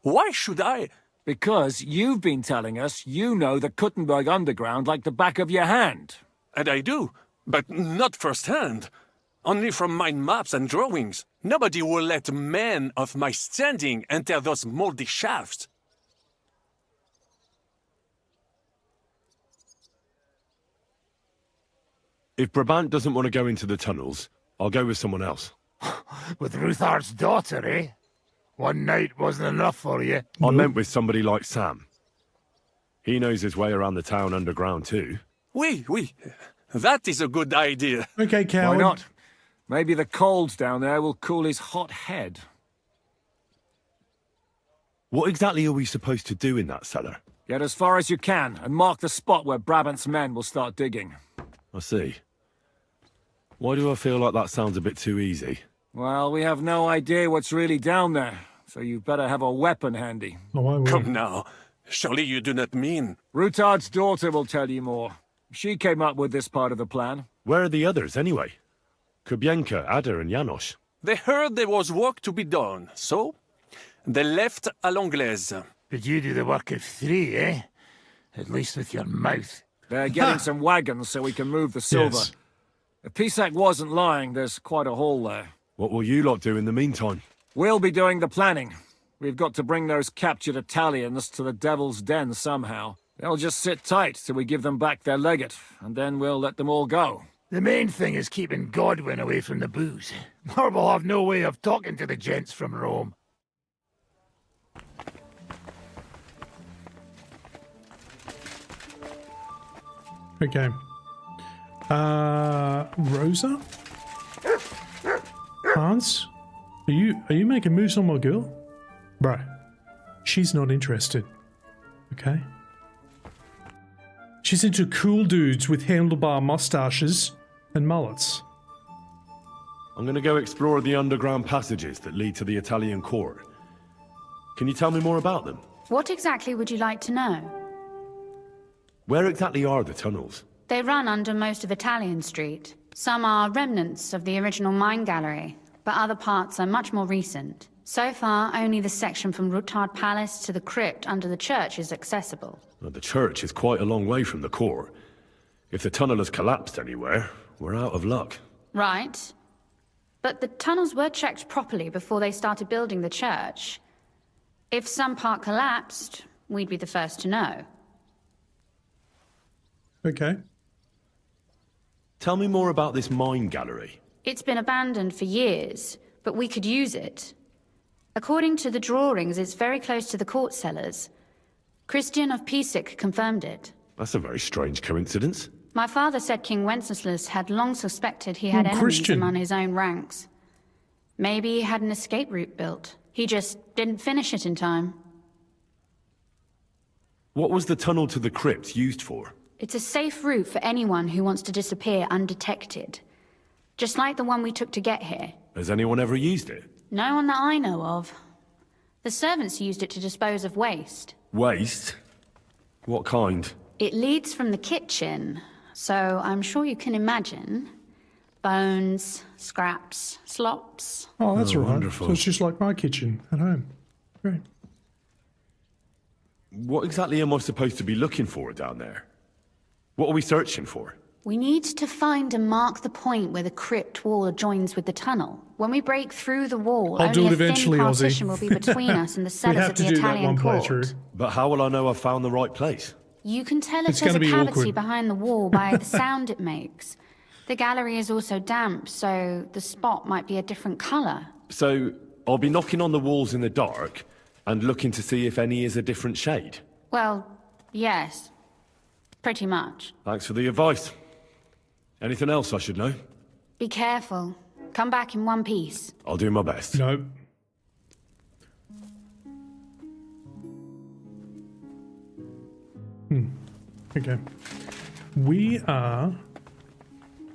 Why should I? Because you've been telling us you know the Kuttenberg underground like the back of your hand. And I do, but not firsthand. Only from mind maps and drawings. Nobody will let men of my standing enter those moldy shafts. If Brabant doesn't want to go into the tunnels, I'll go with someone else. With Ruthar's daughter, eh? One night wasn't enough for you. I meant with somebody like Sam. He knows his way around the town underground too. Oui. That is a good idea. Okay, coward. Why not? Maybe the cold down there will cool his hot head. What exactly are we supposed to do in that cellar? Get as far as you can and mark the spot where Brabant's men will start digging. I see. Why do I feel like that sounds a bit too easy? Well, we have no idea what's really down there, so you better have a weapon handy. Oh, I will. Come now. Surely you do not mean... Rutard's daughter will tell you more. She came up with this part of the plan. Where are the others, anyway? Kubienka, Ada, and Janos. They heard there was work to be done, so they left à l'anglaise. But you do the work of three, eh? At least with your mouth. They're getting some wagons so we can move the silver. Yes. If Pisak wasn't lying, there's quite a haul there. What will you lot do in the meantime? We'll be doing the planning. We've got to bring those captured Italians to the Devil's Den somehow. They'll just sit tight till we give them back their legate, and then we'll let them all go. The main thing is keeping Godwin away from the booze. Or we'll have no way of talking to the gents from Rome. Okay. Rosa? Hans? Are you making moves on my girl? Bro, she's not interested. Okay? She's into cool dudes with handlebar mustaches and mullets. I'm gonna go explore the underground passages that lead to the Italian court. Can you tell me more about them? What exactly would you like to know? Where exactly are the tunnels? They run under most of Italian Street. Some are remnants of the original mine gallery, but other parts are much more recent. So far, only the section from Rutard Palace to the crypt under the church is accessible. Well, the church is quite a long way from the court. If the tunnel has collapsed anywhere, we're out of luck. Right. But the tunnels were checked properly before they started building the church. If some part collapsed, we'd be the first to know. Okay. Tell me more about this mine gallery. It's been abandoned for years, but we could use it. According to the drawings, it's very close to the court cellars. Christian of Pisek confirmed it. That's a very strange coincidence. My father said King Wenceslas had long suspected he had enemies Christian. among his own ranks. Maybe he had an escape route built. He just didn't finish it in time. What was the tunnel to the crypt used for? It's a safe route for anyone who wants to disappear undetected. Just like the one we took to get here. Has anyone ever used it? No one that I know of. The servants used it to dispose of waste. Waste? What kind? It leads from the kitchen, so I'm sure you can imagine. Bones, scraps, slops. Oh, that's all right. Wonderful. So it's just like my kitchen at home. Great. What exactly am I supposed to be looking for down there? What are we searching for? We need to find and mark the point where the crypt wall joins with the tunnel. When we break through the wall, I'll do only it a thin eventually, partition Ozzy. will be between us and the We cellars have of to the do that Italian one court. playthrough. But how will I know I've found the right place? You can tell if It's there's a gonna be cavity awkward. behind the wall by the sound it makes. The gallery is also damp, so the spot might be a different colour. So, I'll be knocking on the walls in the dark and looking to see if any is a different shade. Well, yes. Pretty much. Thanks for the advice. Anything else I should know? Be careful. Come back in one piece. I'll do my best. Nope. Okay. We are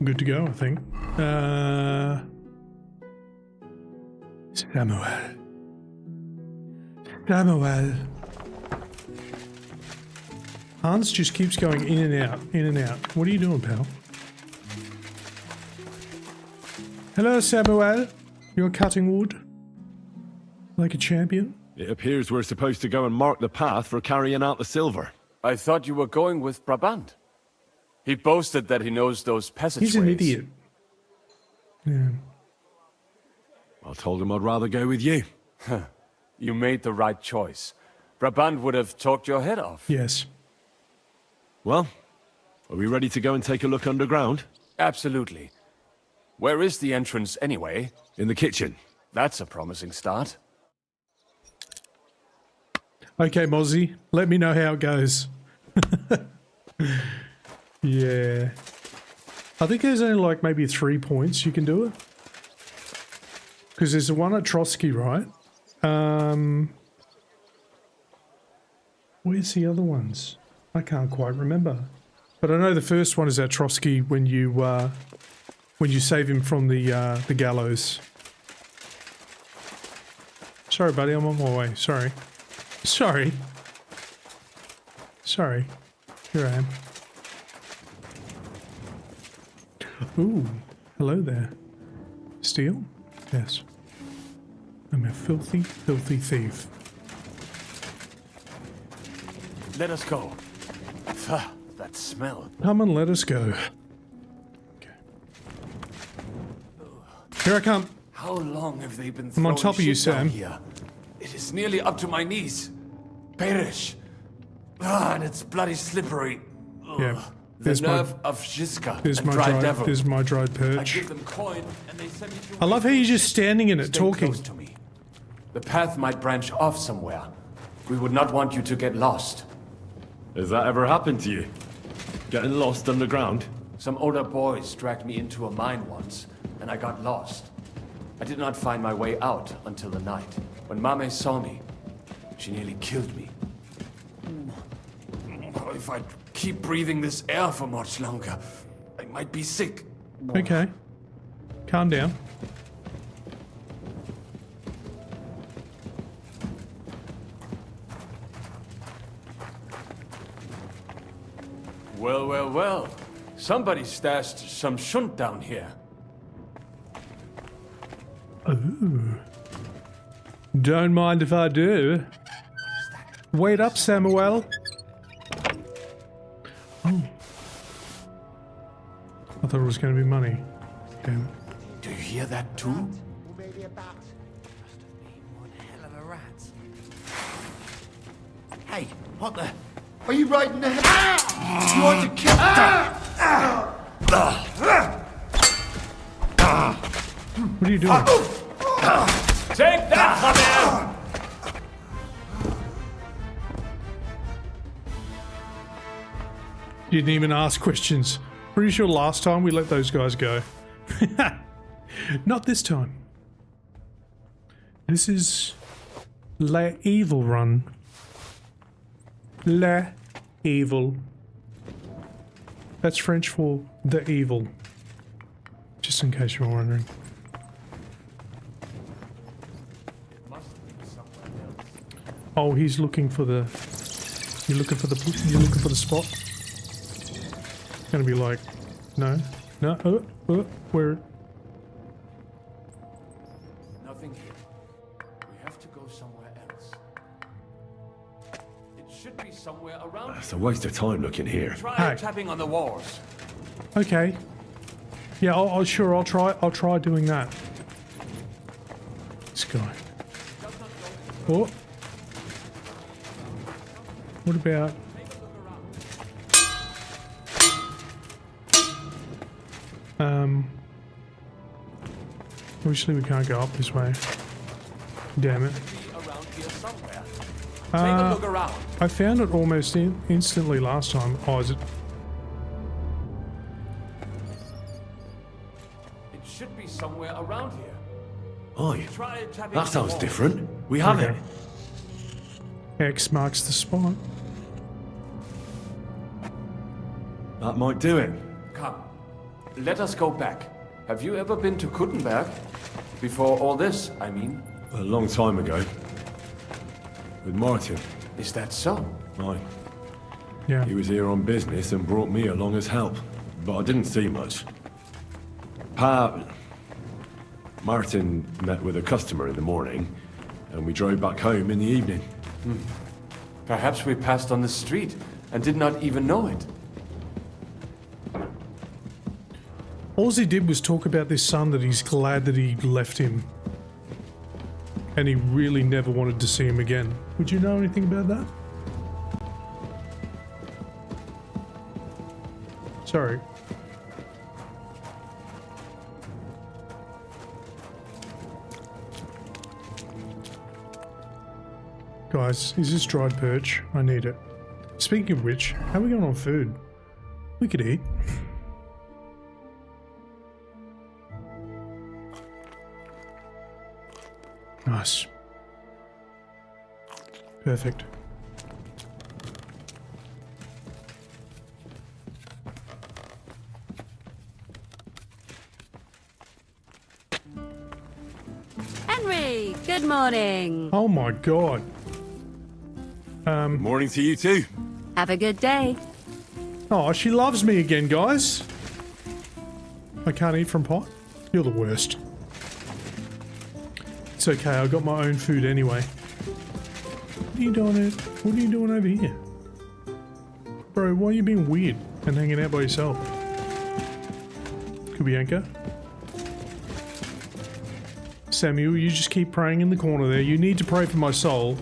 good to go, I think. Samuel. Hans just keeps going in and out, in and out. What are you doing, pal? Hello, Samuel. You're cutting wood? Like a champion? It appears we're supposed to go and mark the path for carrying out the silver. I thought you were going with Brabant. He boasted that he knows those passageways. He's an idiot. Yeah. I told him I'd rather go with you. You made the right choice. Brabant would have talked your head off. Yes. Well, are we ready to go and take a look underground? Absolutely. Where is the entrance anyway? In the kitchen. That's a promising start. Okay, Mozzie, let me know how it goes. Yeah. I think there's only like maybe 3 points you can do it. Because there's the one at Trotsky, right? Where's the other ones? I can't quite remember. But I know the first one is at Trotsky when you save him from the gallows. Sorry, buddy, I'm on my way. Sorry. Sorry. Sorry. Here I am. Ooh, hello there. Steal? Yes. I'm a filthy, filthy thief. Let us go. That smell. Come and let us go. Okay. Here I come. How long have they been I'm throwing on top of you, shit down Sam. here? It is nearly up to my knees. Perish. And it's bloody slippery. Ugh. Yeah. The nerve of Žižka There's and my dry dried, devil. there's my dried I perch. give them coin and they send me to I love how you're just standing in it, Stay talking. close to me. The path might branch off somewhere. We would not want you to get lost. Has that ever happened to you? Getting lost underground? Some older boys dragged me into a mine once, and I got lost. I did not find my way out until the night. When Mame saw me, she nearly killed me. If I keep breathing this air for much longer, I might be sick. Okay. Calm down. Well, well, well. Somebody stashed some shunt down here. Ooh. Don't mind if I do. Wait up, Samuel. Oh. I thought it was going to be money. Damn it. Do you hear that too? Hey, what the? Are you riding the... You want to kill... What are you doing? Take that, man! You didn't even ask questions. Pretty sure last time we let those guys go. Not this time. This is La Evil Run. La Evil. That's French for the evil. Just in case you're wondering. Oh, he's looking for the. You're looking for the spot. Gonna be like, no, where? Nothing here. We have to go somewhere else. It should be somewhere around. It's a waste of time looking here. Try tapping on the walls. Okay. Yeah, I'll try doing that. This guy. Oh. What about? Obviously we can't go up this way. Damn it. Take a look around. I found it almost instantly last time. Oh, is it? It should be somewhere around here. Oh, Try tapping that on the sounds walls. different. We have it. X marks the spot. That might do it. Come, let us go back. Have you ever been to Kuttenberg? Before all this, I mean. A long time ago. With Martin. Is that so? Aye. Yeah. He was here on business and brought me along as help. But I didn't see much. Martin met with a customer in the morning, and we drove back home in the evening. Perhaps we passed on the street and did not even know it. All he did was talk about this son that he's glad that he left him. And he really never wanted to see him again. Would you know anything about that? Sorry. Guys, is this dried perch? I need it. Speaking of which, how are we going on food? We could eat. Nice. Perfect. Henry, good morning. Oh my god. Good morning to you too. Have a good day. Oh, she loves me again, guys. I can't eat from pot? You're the worst. It's okay, I got my own food anyway. What are you doing? What are you doing over here? Bro, why are you being weird and hanging out by yourself? Kubianka? Samuel, you just keep praying in the corner there. You need to pray for my soul.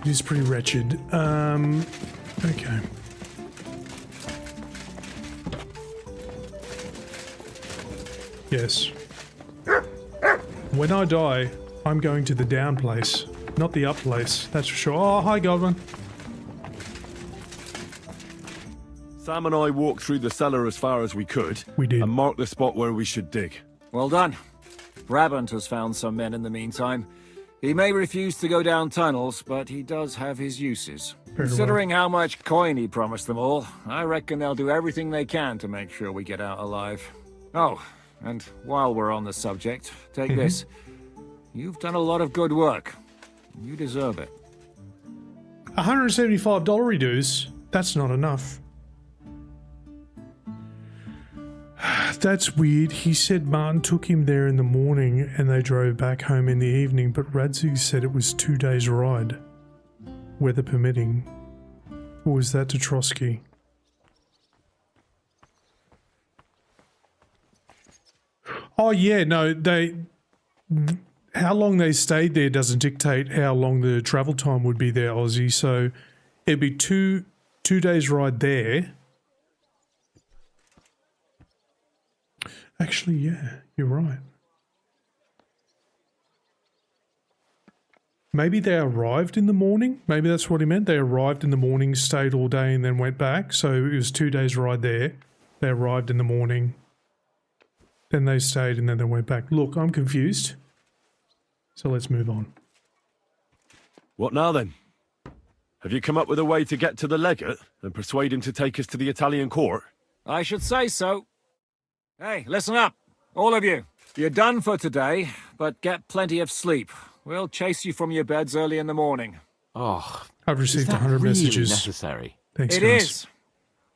It is pretty wretched. Okay. Yes. When I die, I'm going to the down place, not the up place, that's for sure. Oh, hi, Godwin. Sam and I walked through the cellar as far as we could. We did. And marked the spot where we should dig. Well done. Brabant has found some men in the meantime. He may refuse to go down tunnels, but he does have his uses. Considering how much coin he promised them all, I reckon they'll do everything they can to make sure we get out alive. Oh, and while we're on the subject, take this. You've done a lot of good work. You deserve it. $175 reduce? That's not enough. That's weird. He said Martin took him there in the morning and they drove back home in the evening, but Radzig said it was 2 days' ride. Weather permitting. Or was that to Trotsky? Oh yeah, no, how long they stayed there doesn't dictate how long the travel time would be there, Aussie. So it'd be two days ride there, Actually, yeah, you're right. Maybe they arrived in the morning. Maybe that's what he meant. They arrived in the morning, stayed all day, and then went back. So it was 2 days ride there. They arrived in the morning. Then they stayed, and then they went back. Look, I'm confused. So let's move on. What now then? Have you come up with a way to get to the legate and persuade him to take us to the Italian court? I should say so. Hey, listen up, all of you. You're done for today, but get plenty of sleep. We'll chase you from your beds early in the morning. Oh, I've received is that 100 really messages. Necessary? Thanks, It guys. is.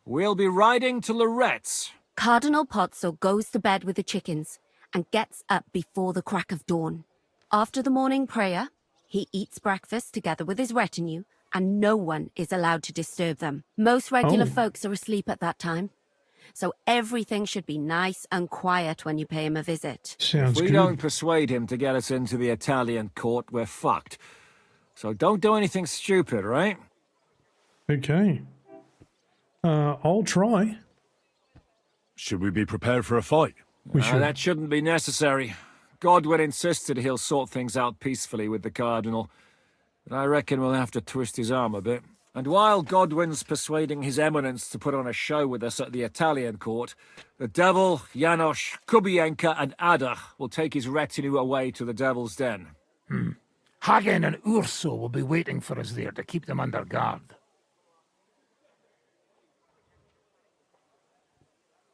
We'll be riding to Lorette's. Cardinal Pozzo goes to bed with the chickens and gets up before the crack of dawn. After the morning prayer, he eats breakfast together with his retinue, and no one is allowed to disturb them. Most regular folks are asleep at that time, so everything should be nice and quiet when you pay him a visit. Sounds If we good. don't persuade him to get us into the Italian court, we're fucked. So don't do anything stupid, right? Okay. I'll try. Should we be prepared for a fight? That shouldn't be necessary. Godwin insisted he'll sort things out peacefully with the Cardinal, but I reckon we'll have to twist his arm a bit. And while Godwin's persuading His Eminence to put on a show with us at the Italian court, the Devil, Janosch, Kubienka and Ada will take his retinue away to the Devil's Den. Hagen and Urso will be waiting for us there to keep them under guard.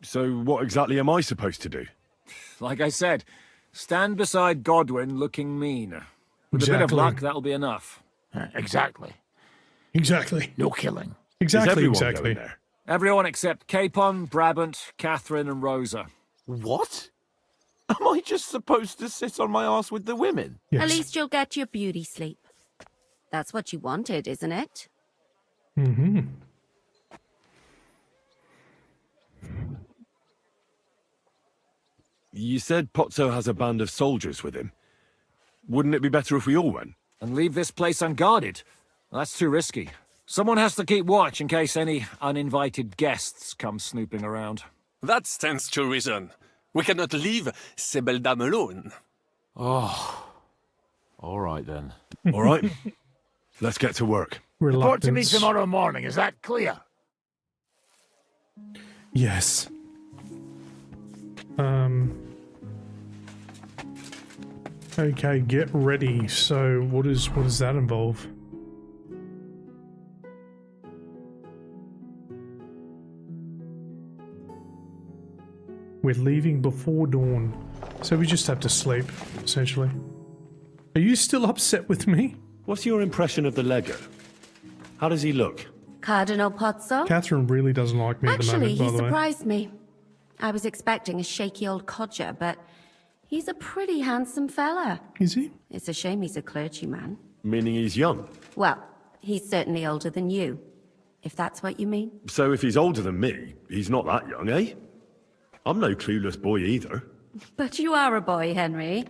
So what exactly am I supposed to do? Like I said, stand beside Godwin looking mean. With a bit of Exactly. luck, that'll be enough. Exactly. Exactly. No killing. Exactly, Is everyone exactly. going there? Everyone except Capon, Brabant, Catherine and Rosa. What? Am I just supposed to sit on my ass with the women? Yes. At least you'll get your beauty sleep. That's what you wanted, isn't it? Mm-hmm. You said Pozzo has a band of soldiers with him. Wouldn't it be better if we all went? And leave this place unguarded? That's too risky. Someone has to keep watch in case any uninvited guests come snooping around. That stands to reason. We cannot leave ces belles dames alone. Oh. All right then. All right. Let's get to work. Report to me Reluctance. tomorrow morning, is that clear? Yes. Okay, get ready. So what does that involve? We're leaving before dawn. So we just have to sleep, essentially. Are you still upset with me? What's your impression of the legate? How does he look? Cardinal Pozzo? Catherine really doesn't like me at the Actually, moment, by he the way. surprised me. I was expecting a shaky old codger, but he's a pretty handsome fella. Is he? It's a shame he's a clergyman. Meaning he's young. Well, he's certainly older than you, if that's what you mean. So if he's older than me, he's not that young, eh? I'm no clueless boy either. But you are a boy, Henry.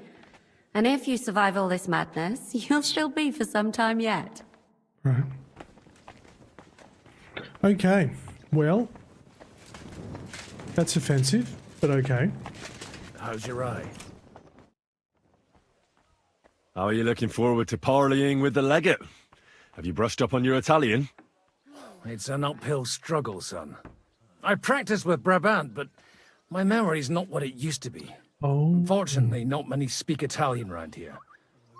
And if you survive all this madness, you'll still be for some time yet. Right. Okay, well, that's offensive, but okay. How's your eye? How are you looking forward to parleying with the legate? Have you brushed up on your Italian? It's an uphill struggle, son. I practice with Brabant, but my memory's not what it used to be. Oh. Unfortunately, not many speak Italian round here.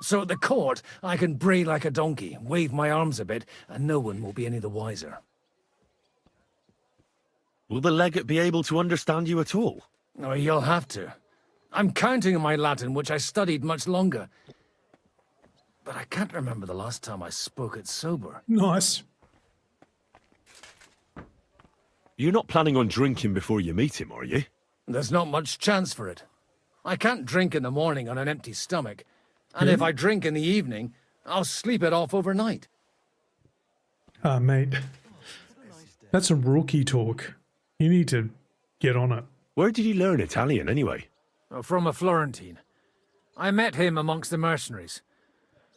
So at the court, I can bray like a donkey, wave my arms a bit, and no one will be any the wiser. Will the legate be able to understand you at all? Oh, you'll have to. I'm counting on my Latin, which I studied much longer. But I can't remember the last time I spoke it sober. Nice. You're not planning on drinking before you meet him, are you? There's not much chance for it. I can't drink in the morning on an empty stomach. And if I drink in the evening, I'll sleep it off overnight. Ah, mate. That's some rookie talk. You need to get on it. Where did you learn Italian, anyway? From a Florentine. I met him amongst the mercenaries.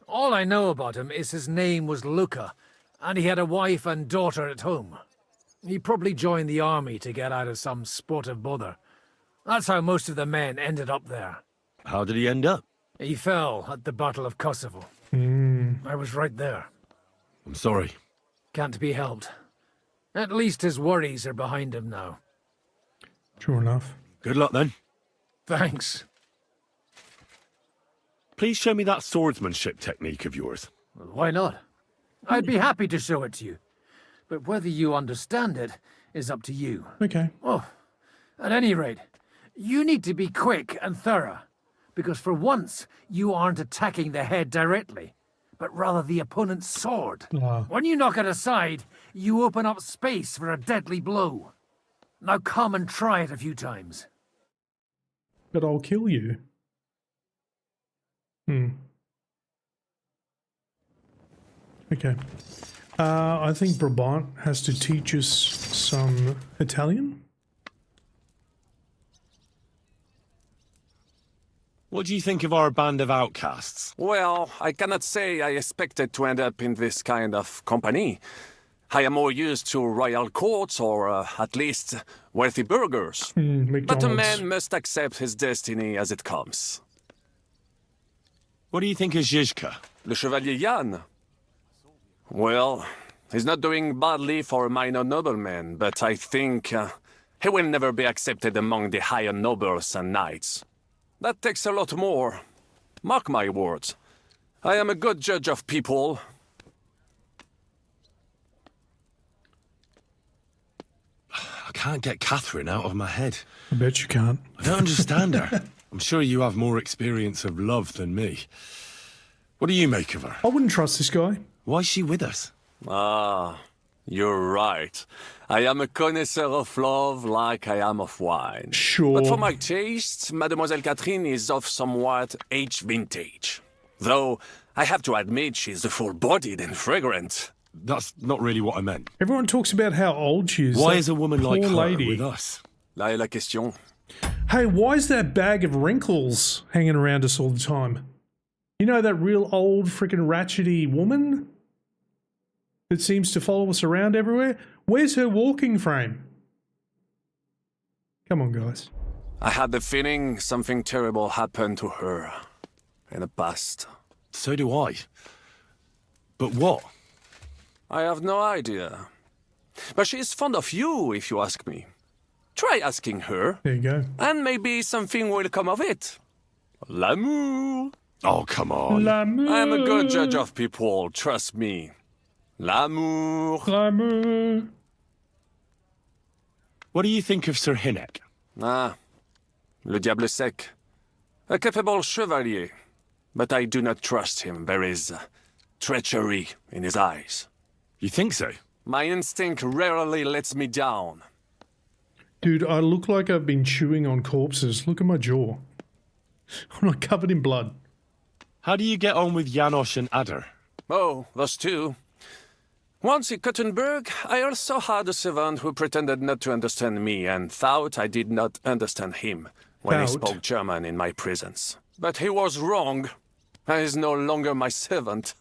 All I know about him is his name was Luca, and he had a wife and daughter at home. He probably joined the army to get out of some sport of bother. That's how most of the men ended up there. How did he end up? He fell at the Battle of Kosovo. I was right there. I'm sorry. Can't be helped. At least his worries are behind him now. True enough. Good luck then. Thanks. Please show me that swordsmanship technique of yours. Well, why not? I'd be happy to show it to you. But whether you understand it is up to you. Okay. Oh, at any rate, you need to be quick and thorough. Because for once, you aren't attacking the head directly, but rather the opponent's sword. When you knock it aside, you open up space for a deadly blow. Now come and try it a few times. But I'll kill you. Okay. I think Brabant has to teach us some Italian. What do you think of our band of outcasts? Well, I cannot say I expected to end up in this kind of company. I am more used to royal courts or at least wealthy burghers. But a man must accept his destiny as it comes. What do you think of Zizka? Le Chevalier Jan? Well, he's not doing badly for a minor nobleman, but I think he will never be accepted among the higher nobles and knights. That takes a lot more. Mark my words. I am a good judge of people. I can't get Catherine out of my head. I bet you can't. I don't understand her. I'm sure you have more experience of love than me. What do you make of her? I wouldn't trust this guy. Why is she with us? Ah, you're right. I am a connoisseur of love like I am of wine. Sure. But for my taste, Mademoiselle Catherine is of somewhat aged vintage. Though, I have to admit she's full-bodied and fragrant. That's not really what I meant. Everyone talks about how old she is. Why That is a woman poor like her lady. with us? Là est la question. Hey, why is that bag of wrinkles hanging around us all the time? You know that real old freaking ratchety woman that seems to follow us around everywhere? Where's her walking frame? Come on, guys. I had the feeling something terrible happened to her in the past. So do I. But what? I have no idea. But she is fond of you, if you ask me. Try asking her. There you go. And maybe something will come of it. L'amour. Oh, come on. L'amour. I am a good judge of people, trust me. L'amour. L'amour. What do you think of Sir Hynek? Ah, le diable sec. A capable chevalier. But I do not trust him. There is treachery in his eyes. You think so? My instinct rarely lets me down. Dude, I look like I've been chewing on corpses. Look at my jaw. I'm not covered in blood. How do you get on with Janosch and Adder? Oh, those two. Once in Kuttenberg, I also had a servant who pretended not to understand me and thought I did not understand him when he spoke German in my presence. But he was wrong. He is no longer my servant.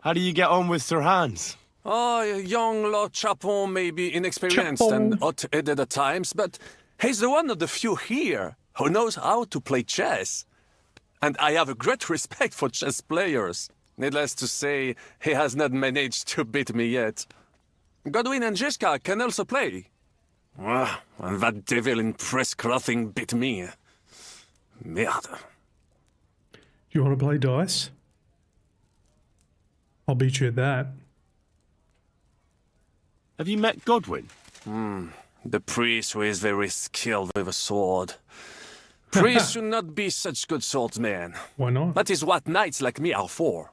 How do you get on with Sir Hans? Oh, young Lord Chapon may be inexperienced and hot-headed at times, but he's the one of the few here who knows how to play chess. And I have a great respect for chess players. Needless to say, he has not managed to beat me yet. Godwin and Zizka can also play. Ah, and that devil in press clothing beat me. Merde. Do you want to play dice? I'll beat you at that. Have you met Godwin? The priest who is very skilled with a sword. Priests should not be such good swordsmen. Why not? That is what knights like me are for.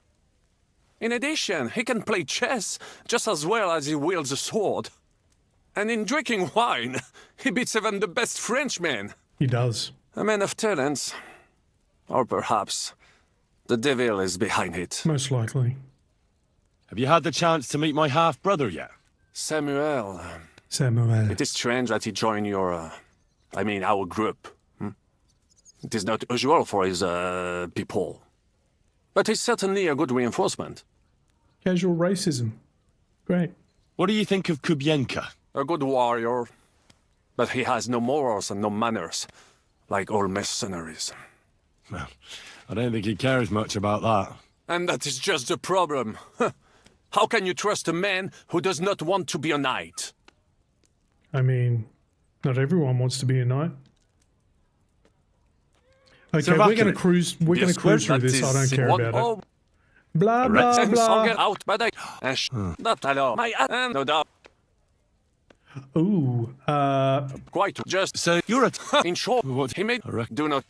In addition, he can play chess just as well as he wields a sword. And in drinking wine, he beats even the best Frenchmen. He does. A man of talents. Or perhaps the devil is behind it. Most likely. Have you had the chance to meet my half-brother yet? Samuel. Samuel. It is strange that he joined your... our group. It is not usual for his people. But he's certainly a good reinforcement. Casual racism. Great. What do you think of Kubienka? A good warrior. but he has no morals and no manners, like all mercenaries. Well, I don't think he cares much about that. And that is just the problem. How can you trust a man who does not want to be a knight? I mean, not everyone wants to be a knight. Okay, So we're gonna cruise. We're gonna cruise through this. I don't care about it. Blah blah blah. Out, but not alone. My no doubt. Ooh. Quite just. So you're a. In short, What he made. Do not.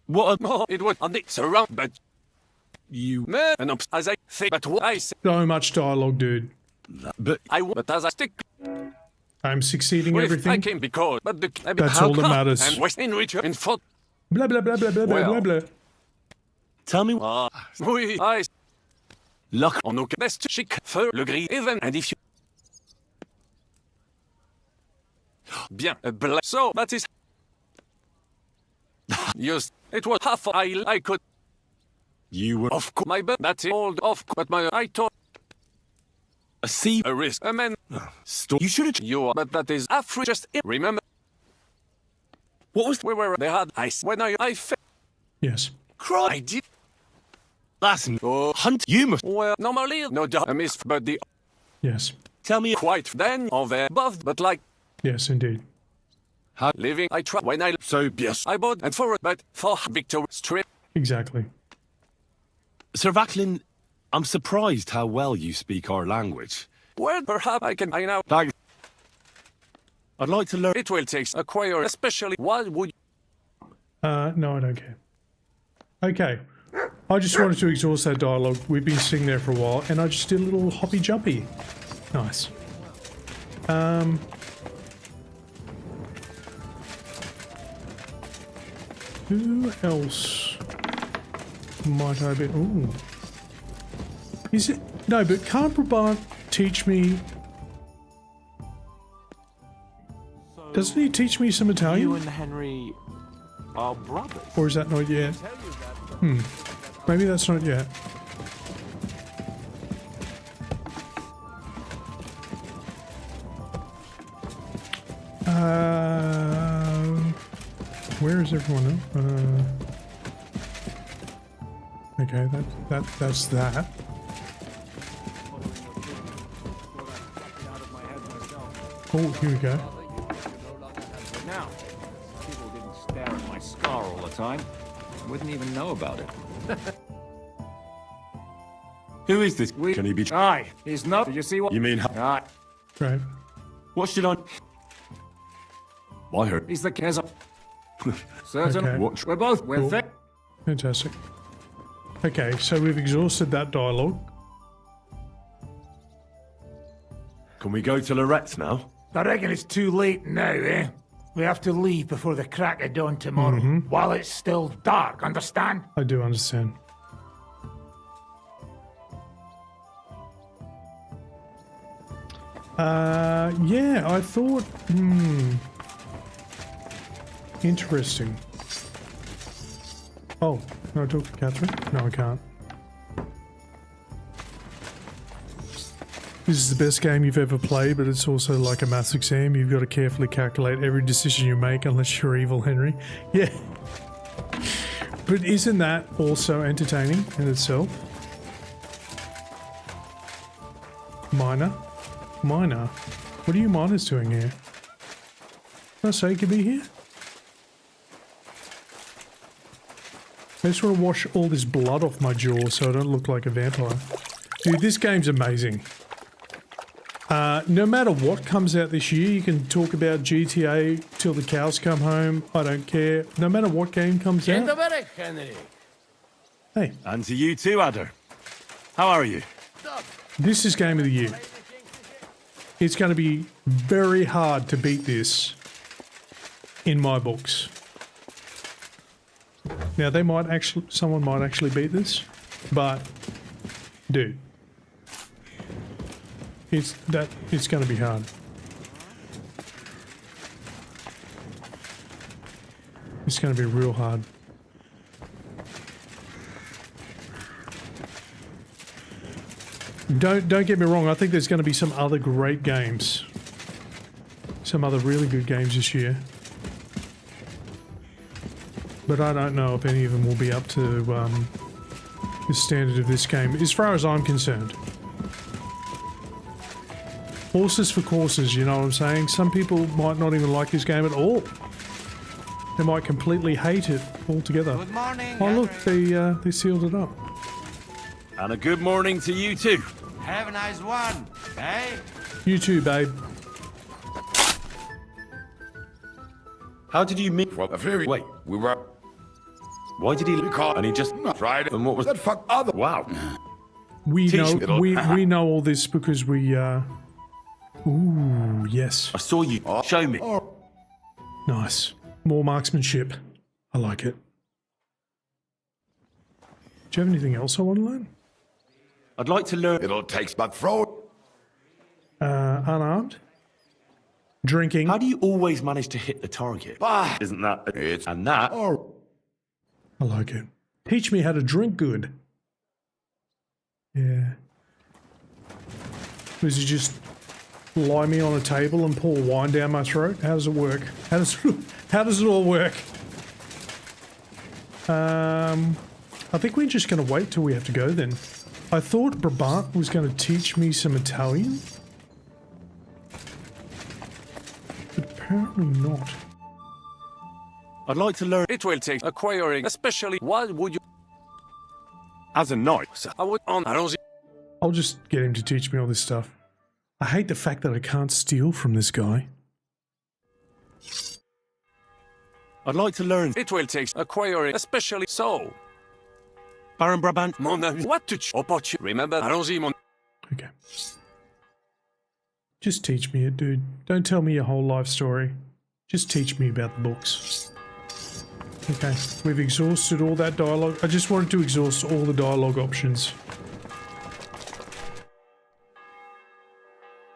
What? It would on the surround, but You. and as I think, but what I say. So much dialogue, dude. But but as I stick. I'm succeeding Well, everything. I came because, but the. That's all that matters. And West in return in front. Blah blah blah blah blah blah Well. blah blah. tell me. Oui, I. Luck. En aucun best chic, feu, le gris, even, and if you. Bien, so that is. Yes, it was half I could. You were. Of course, my bed, that's old, but my I thought. A sea. A risk, a man. You should have. You are, but that is Afri. Just remember. What was? We were. They had ice when I Yes. Cry. I did. That's hunt. You must. Well, normally no doubt a miss, but the Yes. tell me quite then over above, but like Yes, indeed. how living I try when I So yes. I bought and for but for Victor Strip. Exactly. Sir Vaclin, I'm surprised how well you speak our language. Well, perhaps I can I know. Thanks. I'd like to learn. It will take acquire, especially what would. No, I don't care. Okay. I just wanted to exhaust that dialogue. We've been sitting there for a while, and I just did a little hoppy jumpy. Nice. Who else might I be? Ooh. Is it? No, but can't Brabant teach me? Doesn't he teach me some Italian? You and Henry are brothers. Or is that not yet? Maybe that's not yet. Where is everyone else? Okay, that's that. Oh, here we go. Now, people didn't stare at my scar all the time. Wouldn't even know about it. Who is this? Can he be? Aye, he's not. Did you see what? You mean? Aye, Right. What should I? I heard. he's the Keza. Certain. Okay. What? We're both. We're Cool. thick. Fantastic. Okay, so we've exhausted that dialogue. Can we go to Lorette's now? I reckon it's too late now, eh? We have to leave before the crack of dawn tomorrow, while it's still dark, understand? I do understand. Yeah, I thought, interesting. Oh, can I talk to Catherine? No, I can't. This is the best game you've ever played, but it's also like a maths exam. You've got to carefully calculate every decision you make unless you're evil, Henry. Yeah. But isn't that also entertaining in itself? Minor? Minor? What are you minors doing here? Did I say you could be here? I just want to wash all this blood off my jaw so I don't look like a vampire. Dude, this game's amazing. No matter what comes out this year, you can talk about GTA till the cows come home. I don't care. No matter what game comes out. Hey. And to you too, Adder. How are you? This is Game of the Year. It's going to be very hard to beat this in my books. Now, someone might actually beat this, but, dude, it's going to be hard. It's going to be real hard. Don't get me wrong. I think there's going to be some other great games. some other really good games this year. But I don't know if any of them will be up to the standard of this game, as far as I'm concerned. Horses for courses, you know what I'm saying? Some people might not even like this game at all. They might completely hate it altogether. Good morning, oh look, they sealed it up. And a good morning to you too. Have a nice one, eh? You too, babe. How did you meet? Wait, we were. Why did he look hard? And he just tried it. And what was that? Fuck other. Wow. We know all this because we. Ooh, yes. I saw you. Show me. Nice. More marksmanship. I like it. Do you have anything else I want to learn? I'd like to learn. It'll take but throw. Unarmed. Drinking. How do you always manage to hit the target? Isn't that it? And that. I like it. Teach me how to drink good. Yeah. Does he just lie me on a table and pour wine down my throat? How does it work? How does it all work? I think we're just going to wait till we have to go then. I thought Brabant was going to teach me some Italian. But apparently not. I'd like to learn. It will take acquiring, especially. What would you? As a knight, I would on. I'll just get him to teach me all this stuff. I hate the fact that I can't steal from this guy. I'd like to learn. It will take acquiring, especially so. Baron Brabant. Mon ami, what to opportunity? Remember, allons-y, mon. Okay. Just teach me it, dude. Don't tell me your whole life story. Just teach me about the books. Okay, we've exhausted all that dialogue. I just wanted to exhaust all the dialogue options.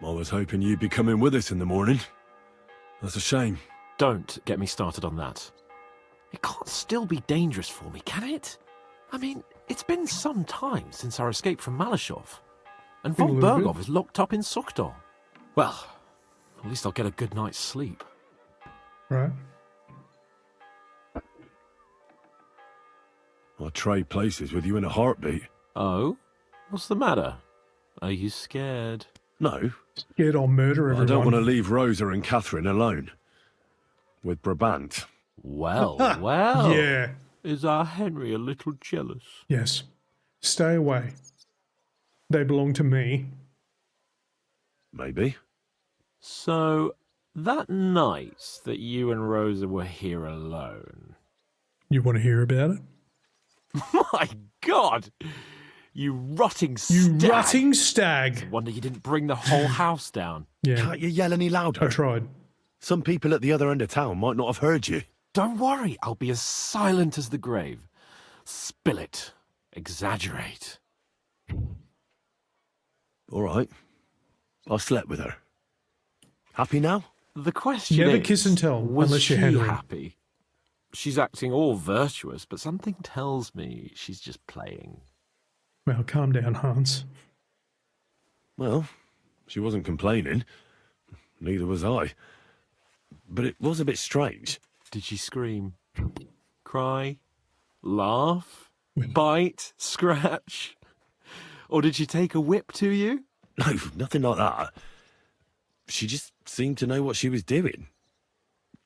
I was hoping you'd be coming with us in the morning. That's a shame. Don't get me started on that. It can't still be dangerous for me, can it? I mean, it's been some time since our escape from Malashov. And von Bergov is locked up in Sukhdol. Well, at least I'll get a good night's sleep. Right. I'd trade places with you in a heartbeat. Oh? What's the matter? Are you scared? No. Scared I'll murder everyone. I don't want to leave Rosa and Catherine alone. With Brabant. Well, well. Yeah. Is our Henry a little jealous? Yes. Stay away. They belong to me. Maybe. So, that night that you and Rosa were here alone... You want to hear about it? My God! You rotting stag! You rotting stag! Wonder you didn't bring the whole house down. Yeah. Can't you yell any louder? I tried. Some people at the other end of town might not have heard you. Don't worry, I'll be as silent as the grave. Spill it. Exaggerate. All right. I slept with her. Happy now? The question Never is, kiss and tell was unless you're she Henry. happy? She's acting all virtuous, but something tells me she's just playing. Well, calm down, Hans. Well, she wasn't complaining. Neither was I. But it was a bit strange. Did she scream? Cry? Laugh? Bite? Scratch? Or did she take a whip to you? No, nothing like that. She just seemed to know what she was doing.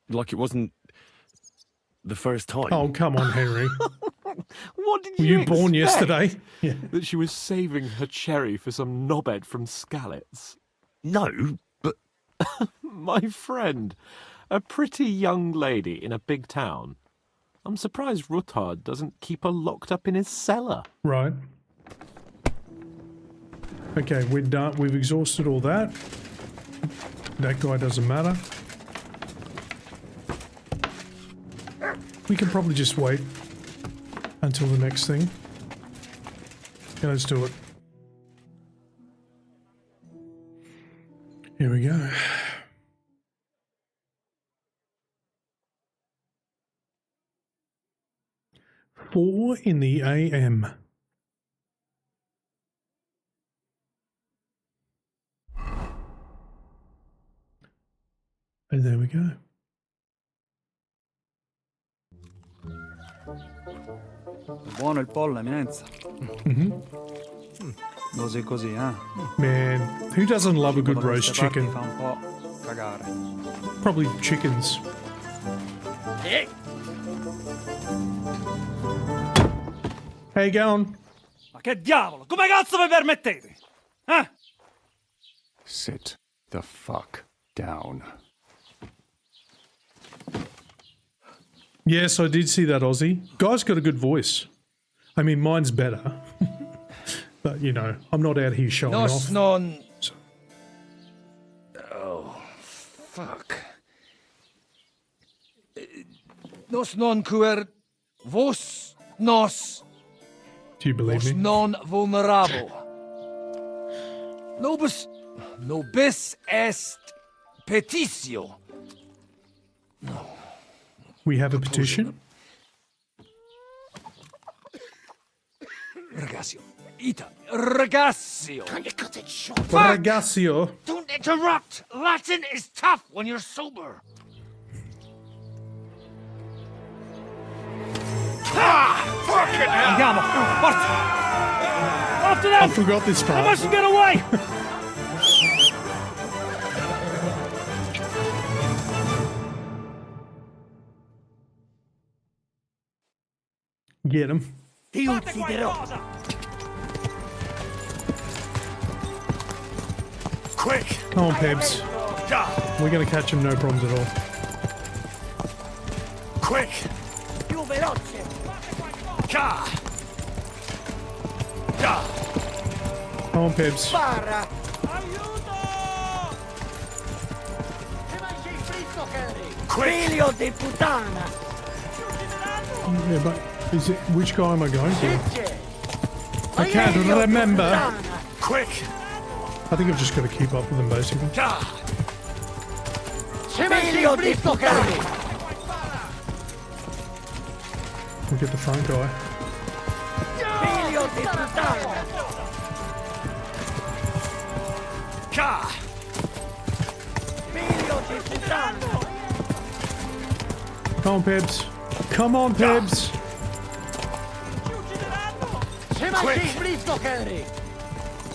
Like it wasn't the first time. Oh, come on, Henry. What did Were you born yesterday? Yeah. That she was saving her cherry for some knobhead from Skalitz? No, but... My friend, a pretty young lady in a big town. I'm surprised Ruthard doesn't keep her locked up in his cellar. Right. Okay, we're done. We've exhausted all that. That guy doesn't matter. We can probably just wait until the next thing. Yeah, let's do it. Here we go. Four in the AM. there we go. Buono il pollo, eminenza. Così così, eh? Man, who doesn't love a good roast chicken? Fa un po' cagare. Probably chickens. How you going? Ma che diavolo? Come cazzo vi permettete? Eh? Sit the fuck down. Yes, I did see that, Aussie. Guy's got a good voice. I mean, mine's better. But, you know, I'm not out here showing off. Non... Oh, fuck. Nos non cuer vos nos. Do you believe me? Non vulnerable. Nobis est petitio. We have a petition? Ragazio. Ita. Ragazio. Can you cut it short? Ragazio. Don't interrupt. Latin is tough when you're sober. Fucking hell! Andiamo! Forza! After them! I forgot this part. I must get away! Get him. Ti ucciderò. Quick! Come on, Pebs. We're going to catch him, no problems at all. Quick! Più veloce. Ka! Da! Come on, Pebs. Spara. Aiuto! Figlio di puttana. Yeah, but is it which guy am I going to? I can't remember. Quick! I think I've just got to keep up with them basically. Figlio di puttana. We'll get the front guy. Figlio di puttana. Ka! Figlio di puttana. Come on, Pebs. Come on, Pebs.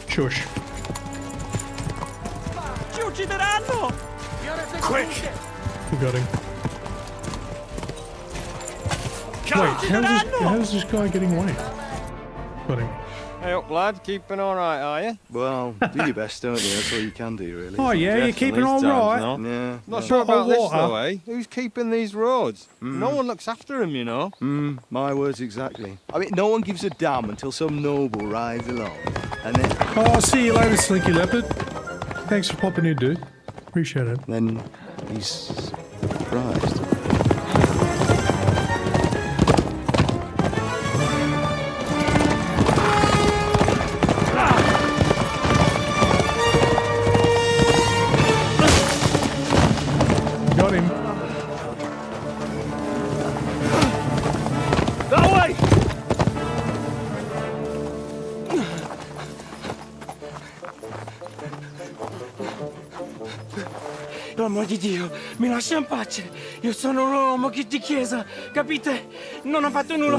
Shush. Ci uccideranno! Quick! We got him. Wait, how's this guy getting away? Got him. Hey up, lad. Keeping all right, are you? Well, do your best, don't you? That's all you can do, really. Oh, yeah, you're keeping all right. Yeah. Not sure about this, water. though, eh? Who's keeping these roads? No one looks after them, you know. My words exactly. I mean, no one gives a damn until some noble rides along. And then... Oh, I'll see you later, Slinky Leopard. Thanks for popping in, dude. Appreciate it. Then he's surprised. Got him. That way! Per amor di Dio, mi lascia in pace. Io sono un uomo di chiesa, capite? Non ho fatto nulla.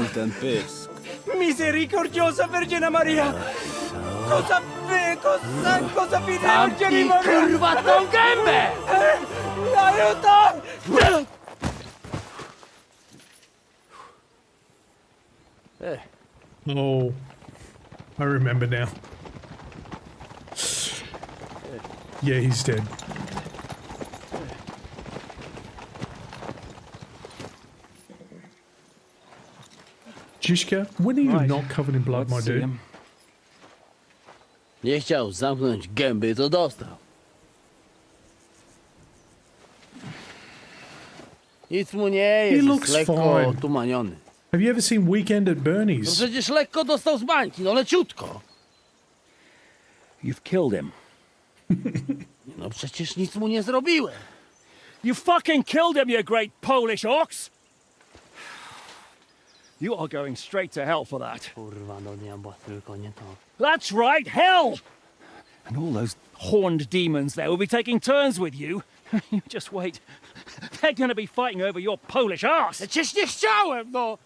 Misericordiosa Vergine Maria. Cosa fide Vergine Maria? Curvato un gambe! Aiuto! Oh, I remember now. Yeah, he's dead. Jishka, when are you not covered in blood, my dude? Nie chciał zamknąć gęby, to dostał. Nic mu nie He jest, looks lekko fine. otumaniony. Have you ever seen Weekend at No Bernie's? przecież lekko dostał z bańki, no leciutko. You've killed him. No przecież nic mu nie zrobiłem. You fucking killed him, you great Polish ox! You are going straight to hell for that. Kurwa, no diabła, tylko nie to. That's right, hell! And all those horned demons there will be taking turns with you, You just wait. They're gonna be fighting over your Polish arse. Przecież nie chciałem, no!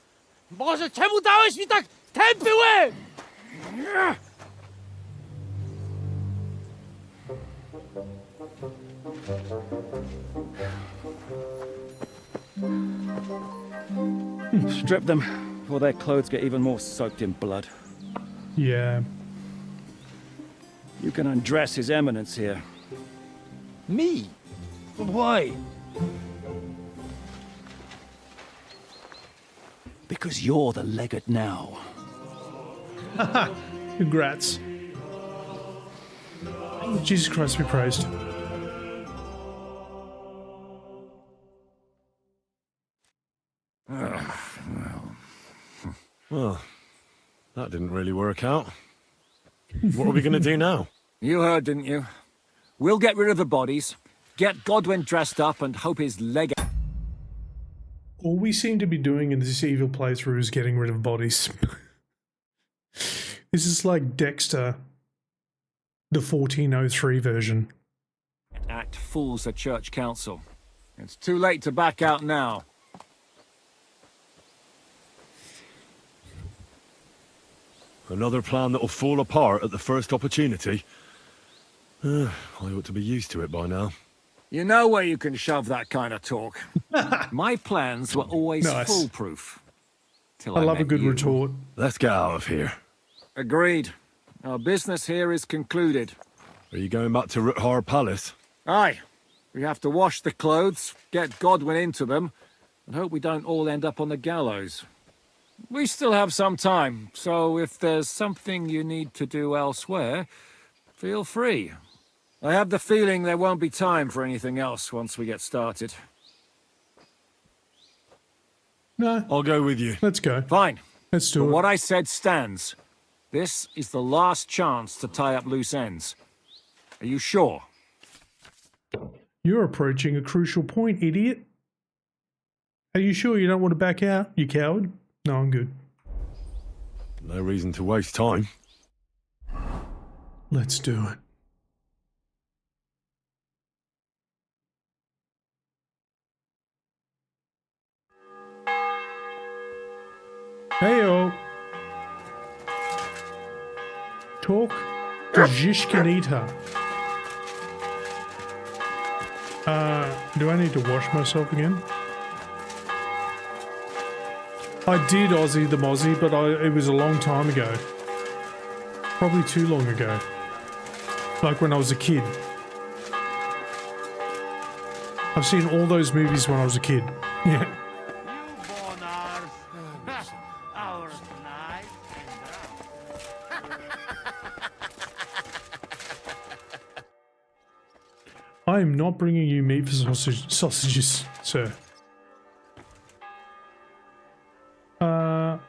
Boże, czemu dałeś mi tak tępy łeb? Strip them before their clothes get even more soaked in blood. Yeah. You can undress His Eminence here. Me? But why? Because you're the legate now. Congrats. Jesus Christ be praised. Well, that didn't really work out. What are we going to do now? You heard, didn't you? We'll get rid of the bodies, get Godwin dressed up, and hope his leg... All we seem to be doing in this evil playthrough is getting rid of bodies. This is like Dexter, the 1403 version. Act fools the church council. It's too late to back out now. Another plan that'll fall apart at the first opportunity. I ought to be used to it by now. You know where you can shove that kind of talk. My plans were always foolproof. Till I love a met good you. retort. Let's get out of here. Agreed. Our business here is concluded. Are you going back to Ruthar Palace? Aye. We have to wash the clothes, get Godwin into them, and hope we don't all end up on the gallows. We still have some time, so if there's something you need to do elsewhere, feel free. I have the feeling there won't be time for anything else once we get started. No. I'll go with you. Let's go. Fine. Let's do But it. what I said stands. This is the last chance to tie up loose ends. Are you sure? You're approaching a crucial point, idiot. Are you sure you don't want to back out, you coward? No, I'm good. No reason to waste time. Let's do it. Heyo. Talk to Zhishkanita. Do I need to wash myself again? I did Aussie the Mozzie, but it was a long time ago. Probably too long ago. Like when I was a kid. I've seen all those movies when I was a kid. Yeah. I am not bringing you meat for sausages, sir.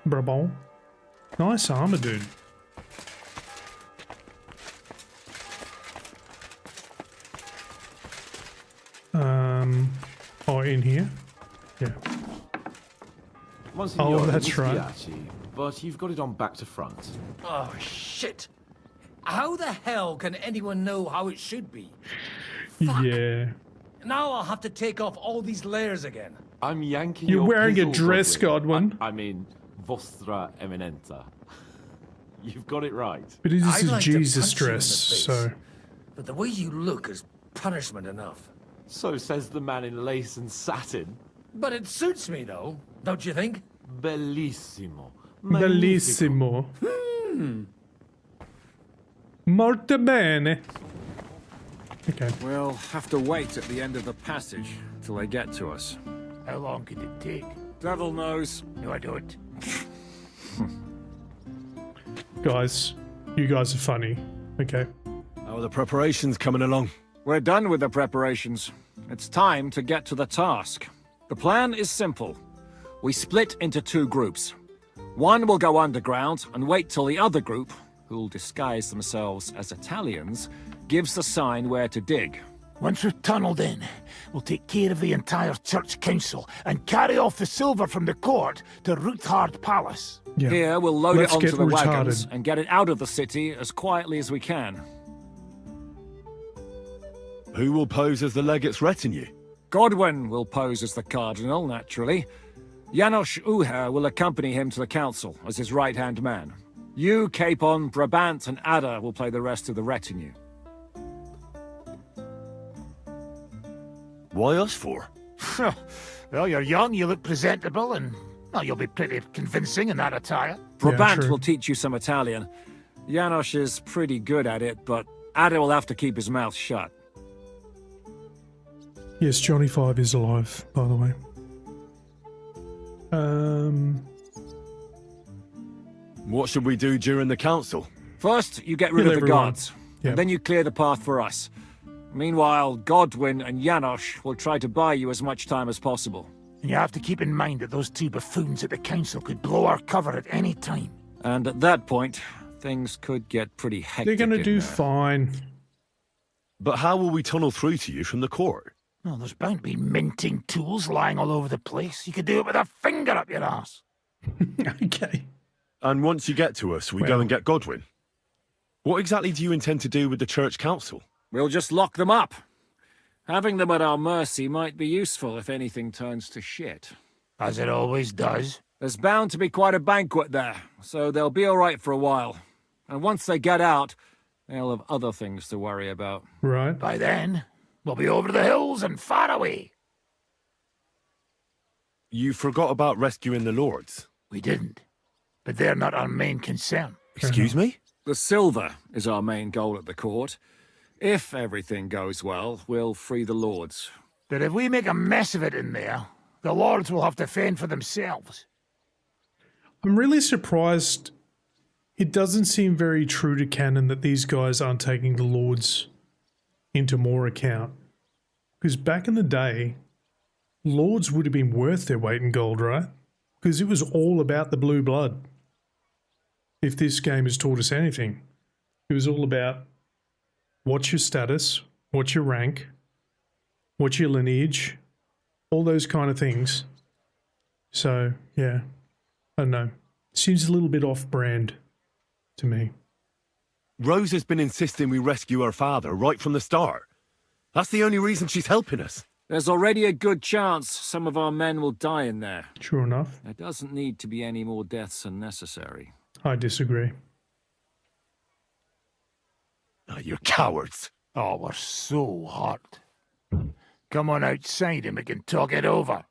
Brabant. Nice armor, dude. Oh, in here? Yeah. Monsignor, Oh, that's it right. must be Archie, but you've got it on back to front. Oh, shit. How the hell can anyone know how it should be? Yeah. Now I'll have to take off all these layers again. I'm yanking You're your wearing a pizzle, dress, Godwin. I mean, Vostra Eminenta. You've got it right. But this I'd is like to Jesus punch you in the dress, face, so... But the way you look is punishment enough. So says the man in lace and satin. But it suits me, though, don't you think? Bellissimo. Bellissimo. Molto bene. Okay. We'll have to wait at the end of the passage till they get to us. How long could it take? Devil knows. No, I don't. Guys, you guys are funny. Okay. How are the preparations coming along? We're done with the preparations. It's time to get to the task. The plan is simple. We split into two groups. One will go underground and wait till the other group, who'll disguise themselves as Italians, gives the sign where to dig. Once we've tunneled in, we'll take care of the entire church council and carry off the silver from the court to Ruthard Palace. Yeah. Here, we'll load Let's it onto get the wagons retarded. and get it out of the city as quietly as we can. Who will pose as the legate's retinue? Godwin will pose as the cardinal, naturally. Janos Uher will accompany him to the council as his right-hand man. You, Capon, Brabant, and Ada will play the rest of the retinue. Why us for? Well, you're young, you look presentable, and well, you'll be pretty convincing in that attire. Brabant will teach you some Italian. Janos is pretty good at it, but Ada will have to keep his mouth shut. Yes, Johnny 5 is alive, by the way. What should we do during the council? First, you get rid of the guards, and then you clear the path for us. Meanwhile, Godwin and Janos will try to buy you as much time as possible. And you have to keep in mind that those two buffoons at the council could blow our cover at any time. And at that point, things could get pretty hectic. They're going to do fine. But how will we tunnel through to you from the court? Well, there's bound to be minting tools lying all over the place. You could do it with a finger up your ass. Okay. And once you get to us, we go and get Godwin. What exactly do you intend to do with the church council? We'll just lock them up. Having them at our mercy might be useful if anything turns to shit. As it always does. There's bound to be quite a banquet there, so they'll be all right for a while. And once they get out, they'll have other things to worry about. Right. By then, we'll be over the hills and far away. You forgot about rescuing the lords. We didn't. But they're not our main concern. Excuse me? The silver is our main goal at the court. If everything goes well, we'll free the lords. But if we make a mess of it in there, the lords will have to fend for themselves. I'm really surprised. It doesn't seem very true to canon that these guys aren't taking the lords into more account. Because back in the day, lords would have been worth their weight in gold, right? Because it was all about the blue blood. If this game has taught us anything, it was all about what's your status, what's your rank, what's your lineage, all those kind of things. So, yeah, I don't know. Seems a little bit off-brand to me. Rose has been insisting we rescue her father right from the start. That's the only reason she's helping us. There's already a good chance some of our men will die in there. True enough. There doesn't need to be any more deaths unnecessary. I disagree. Oh, you're cowards. Oh, we're so hot. Come on outside and we can talk it over.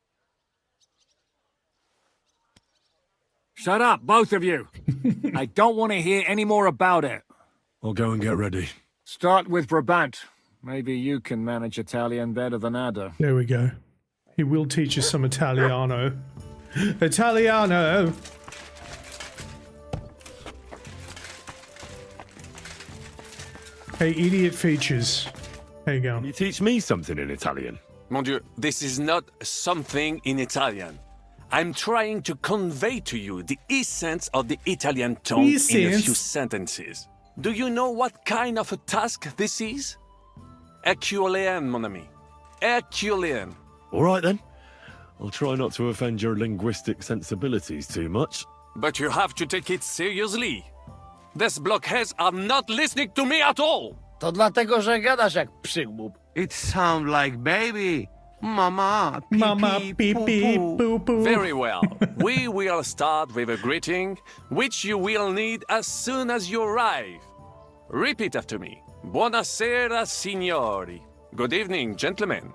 Shut up, both of you. I don't want to hear any more about it. I'll go and get ready. Start with Brabant. Maybe you can manage Italian better than Ada. There we go. He will teach us some Italiano. Italiano! Hey, idiot features. How you going? Can you teach me something in Italian? Mon Dieu, this is not something in Italian. I'm trying to convey to you the essence of the Italian tongue in a few sentences. Do you know what kind of a task this is? Herculean, mon ami. Herculean. All right, then. I'll try not to offend your linguistic sensibilities too much. But you have to take it seriously. These blockheads are not listening to me at all. To dlatego, że gadasz jak przygłup. It sounds like baby. Mama, pee Mama, pee, pee poo, pee, poo. poo poo. Very well. We will start with a greeting, which you will need as soon as you arrive. Repeat after me. Buonasera, signori. Good evening, gentlemen.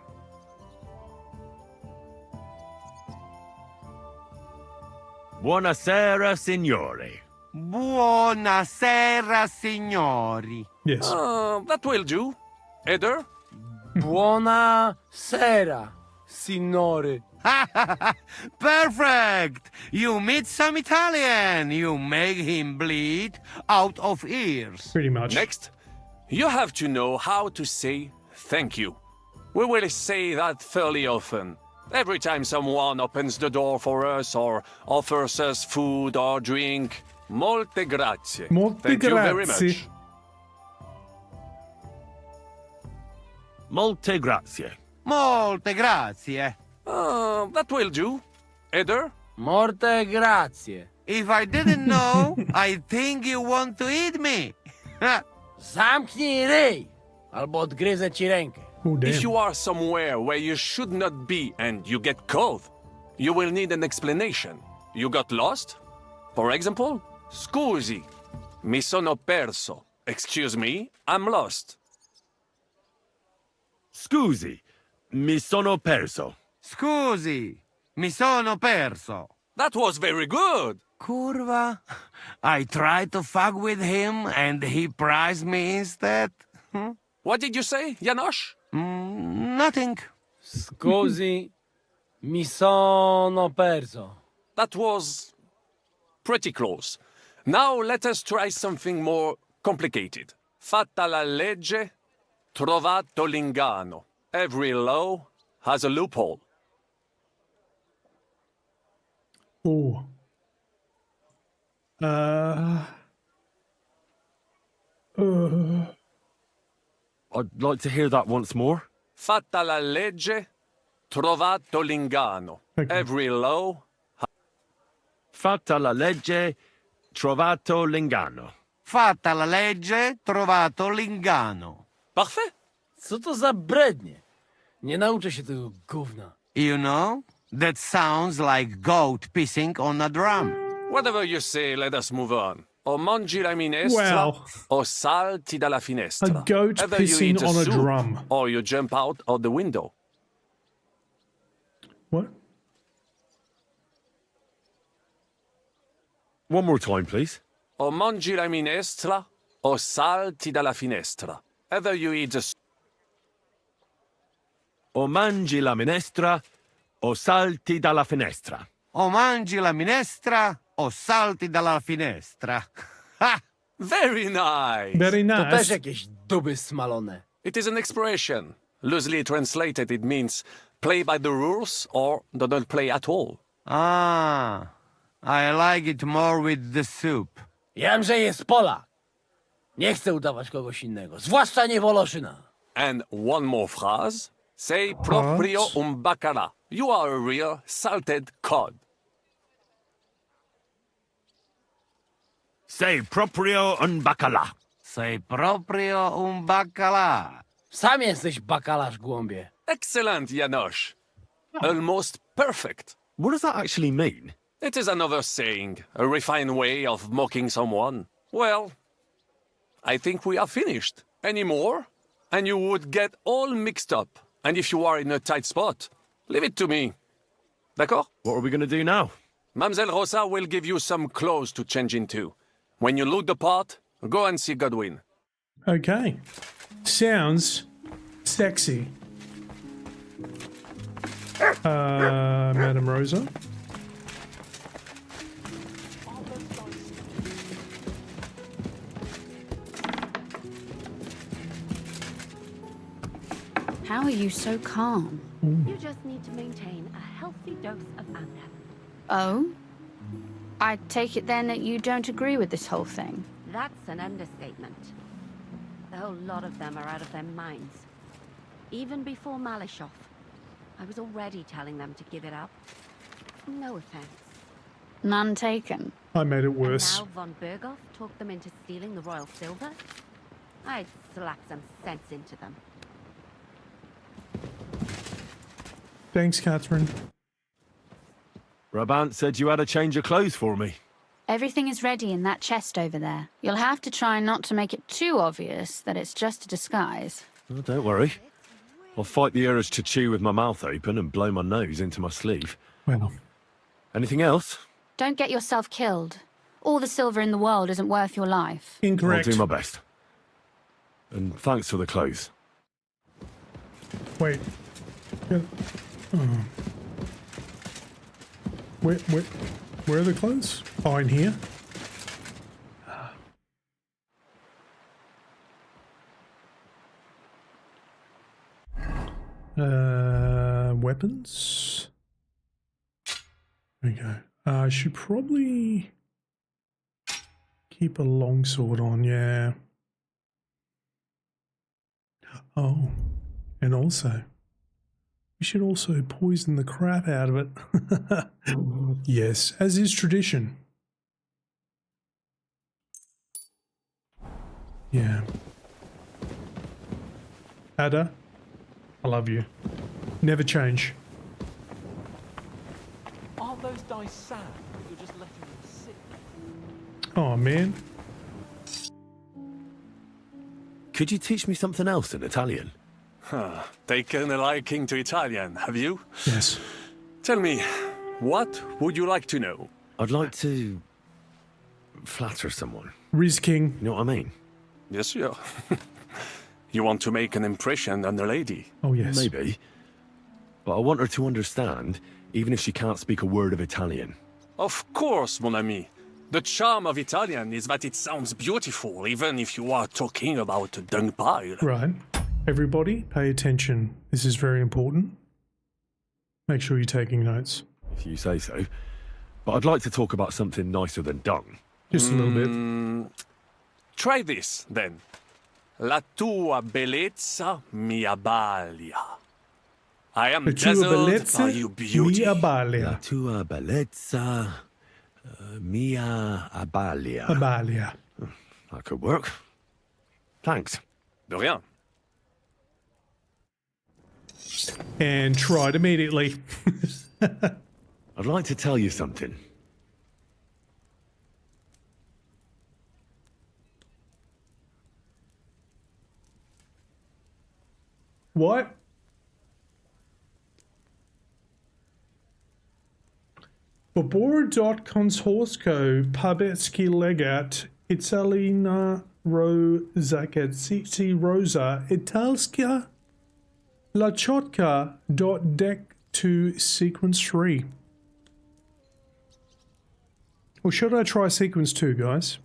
Buonasera, signori. Buonasera, signori. Yes. That will do. Eder? Buonasera, signore. Perfect! You meet some Italian. You make him bleed out of ears. Pretty much. Next, you have to know how to say thank you. We will say that fairly often. Every time someone opens the door for us or offers us food or drink. Molte grazie. Thank you very much. Molte grazie. Molte grazie. That will do. Eder? Morte grazie. If I didn't know, I think you want to eat me. Zamknij ryj, albo odgryzę ci rękę. Oh, damn. If you are somewhere where you should not be and you get caught, you will need an explanation. You got lost? For example, scusi, mi sono perso. Excuse me, I'm lost. Scusi, mi sono perso. Scusi, mi sono perso. That was very good. Curva. I tried to fuck with him and he prized me instead. What did you say, Janosch? Nothing. Scusi, mi sono perso. That was pretty close. Now let us try something more complicated. Fatta la legge, trovato l'inganno. Every law has a loophole. Oh. I'd like to hear that once more. Fatta la legge, trovato l'inganno. Every law. Fatta la legge, trovato l'inganno. Fatta la legge, trovato l'inganno. Parfait. Co to za brednie? Nie nauczę się tego gówna. You know, that sounds like goat pissing on a drum. Whatever you say, let us move on. O mangi la minestra, Wow. o salti dalla finestra. A goat Either you pissing eat on a soup, drum. or you jump out of the window. What? One more time, please. O mangi la minestra, o salti dalla finestra. Either you eat the O mangi la minestra, o salti dalla finestra. O mangi la minestra, o salti dalla finestra. Ha! Very nice. Very To nice. też jakieś duby smalone. It is an expression. Loosely translated, it means play by the rules or do not play at all. Ah, I like it more with the soup. Jam, że jest Polak. Nie chcę udawać kogoś innego, zwłaszcza nie Woloszyna. And one more phrase. Say proprio un bacala. You are a real salted cod. Say proprio un bacala. Say proprio un bacala. Sam jesteś bakalarz, głąbie. Excellent, Janosch. Almost perfect. What does that actually mean? It is another saying, a refined way of mocking someone. Well, I think we are finished. Any more? And you would get all mixed up. And if you are in a tight spot, leave it to me. D'accord? What are we going to do now? Mamselle Rosa will give you some clothes to change into. When you look the part, go and see Godwin. Okay. Sounds sexy. Madame Rosa. How are you so calm? You just need to maintain a healthy dose of anger. Oh? I take it then that you don't agree with this whole thing. That's an understatement. The whole lot of them are out of their minds. Even before Malishov, I was already telling them to give it up. No offense. None taken. I made it worse. And now von Berghoff talked them into stealing the royal silver? I'd slap some sense into them. Thanks, Catherine. Brabant said you had a change of clothes for me. Everything is ready in that chest over there. You'll have to try not to make it too obvious that it's just a disguise. Oh, don't worry. I'll fight the urge to chew with my mouth open and blow my nose into my sleeve. Well. Anything else? Don't get yourself killed. All the silver in the world isn't worth your life. Incorrect. I'll do my best. And thanks for the clothes. Wait. Yeah. Oh. Where are the clothes? Oh, in here? Weapons? There we go. I should probably keep a longsword on, yeah. Oh, and also, we should also poison the crap out of it. Yes, as is tradition. Yeah. Ada, I love you. Never change. Aren't those dice sad? You're just letting them sit. Oh, man. Could you teach me something else in Italian? Taken a liking to Italian, have you? Yes. Tell me, what would you like to know? I'd like to flatter someone. Riz King. You know what I mean? Yes, yeah. You want to make an impression on the lady? Oh, yes. Maybe. But I want her to understand, even if she can't speak a word of Italian. Of course, mon ami. The charm of Italian is that it sounds beautiful, even if you are talking about a dung pile. Right. Everybody, pay attention. This is very important. Make sure you're taking notes. If you say so. But I'd like to talk about something nicer than dung. Just a little bit. Try this, then. La tua bellezza mi abbalia. I am dazzled by your beauty. Mi abbalia. La tua bellezza mia abbalia. Abbalia. That could work. Thanks. De rien. And tried immediately. I'd like to tell you something. What? Poborodot-Konsorsko Pabetsky Legat Italina Rozaketsiti Rosa Italska La Chotka .deck to sequence 3. Or should I try sequence 2, guys?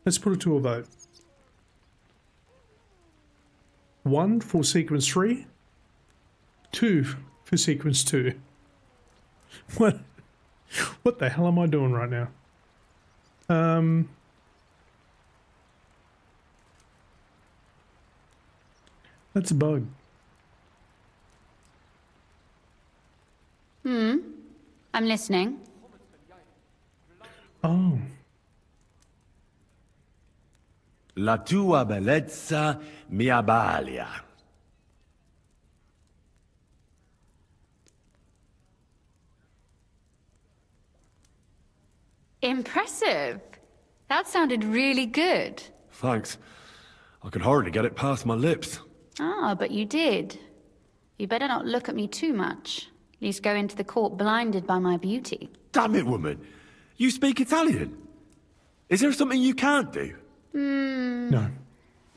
Let's put it to a vote. 1 for sequence 3, 2 for sequence 2. What the hell am I doing right now? That's a bug. I'm listening. Oh. La tua bellezza mi abbalia. Impressive. That sounded really good. Thanks. I could hardly get it past my lips. Ah, but you did. You better not look at me too much. At least go into the court blinded by my beauty. Damn it, woman. You speak Italian. Is there something you can't do? No.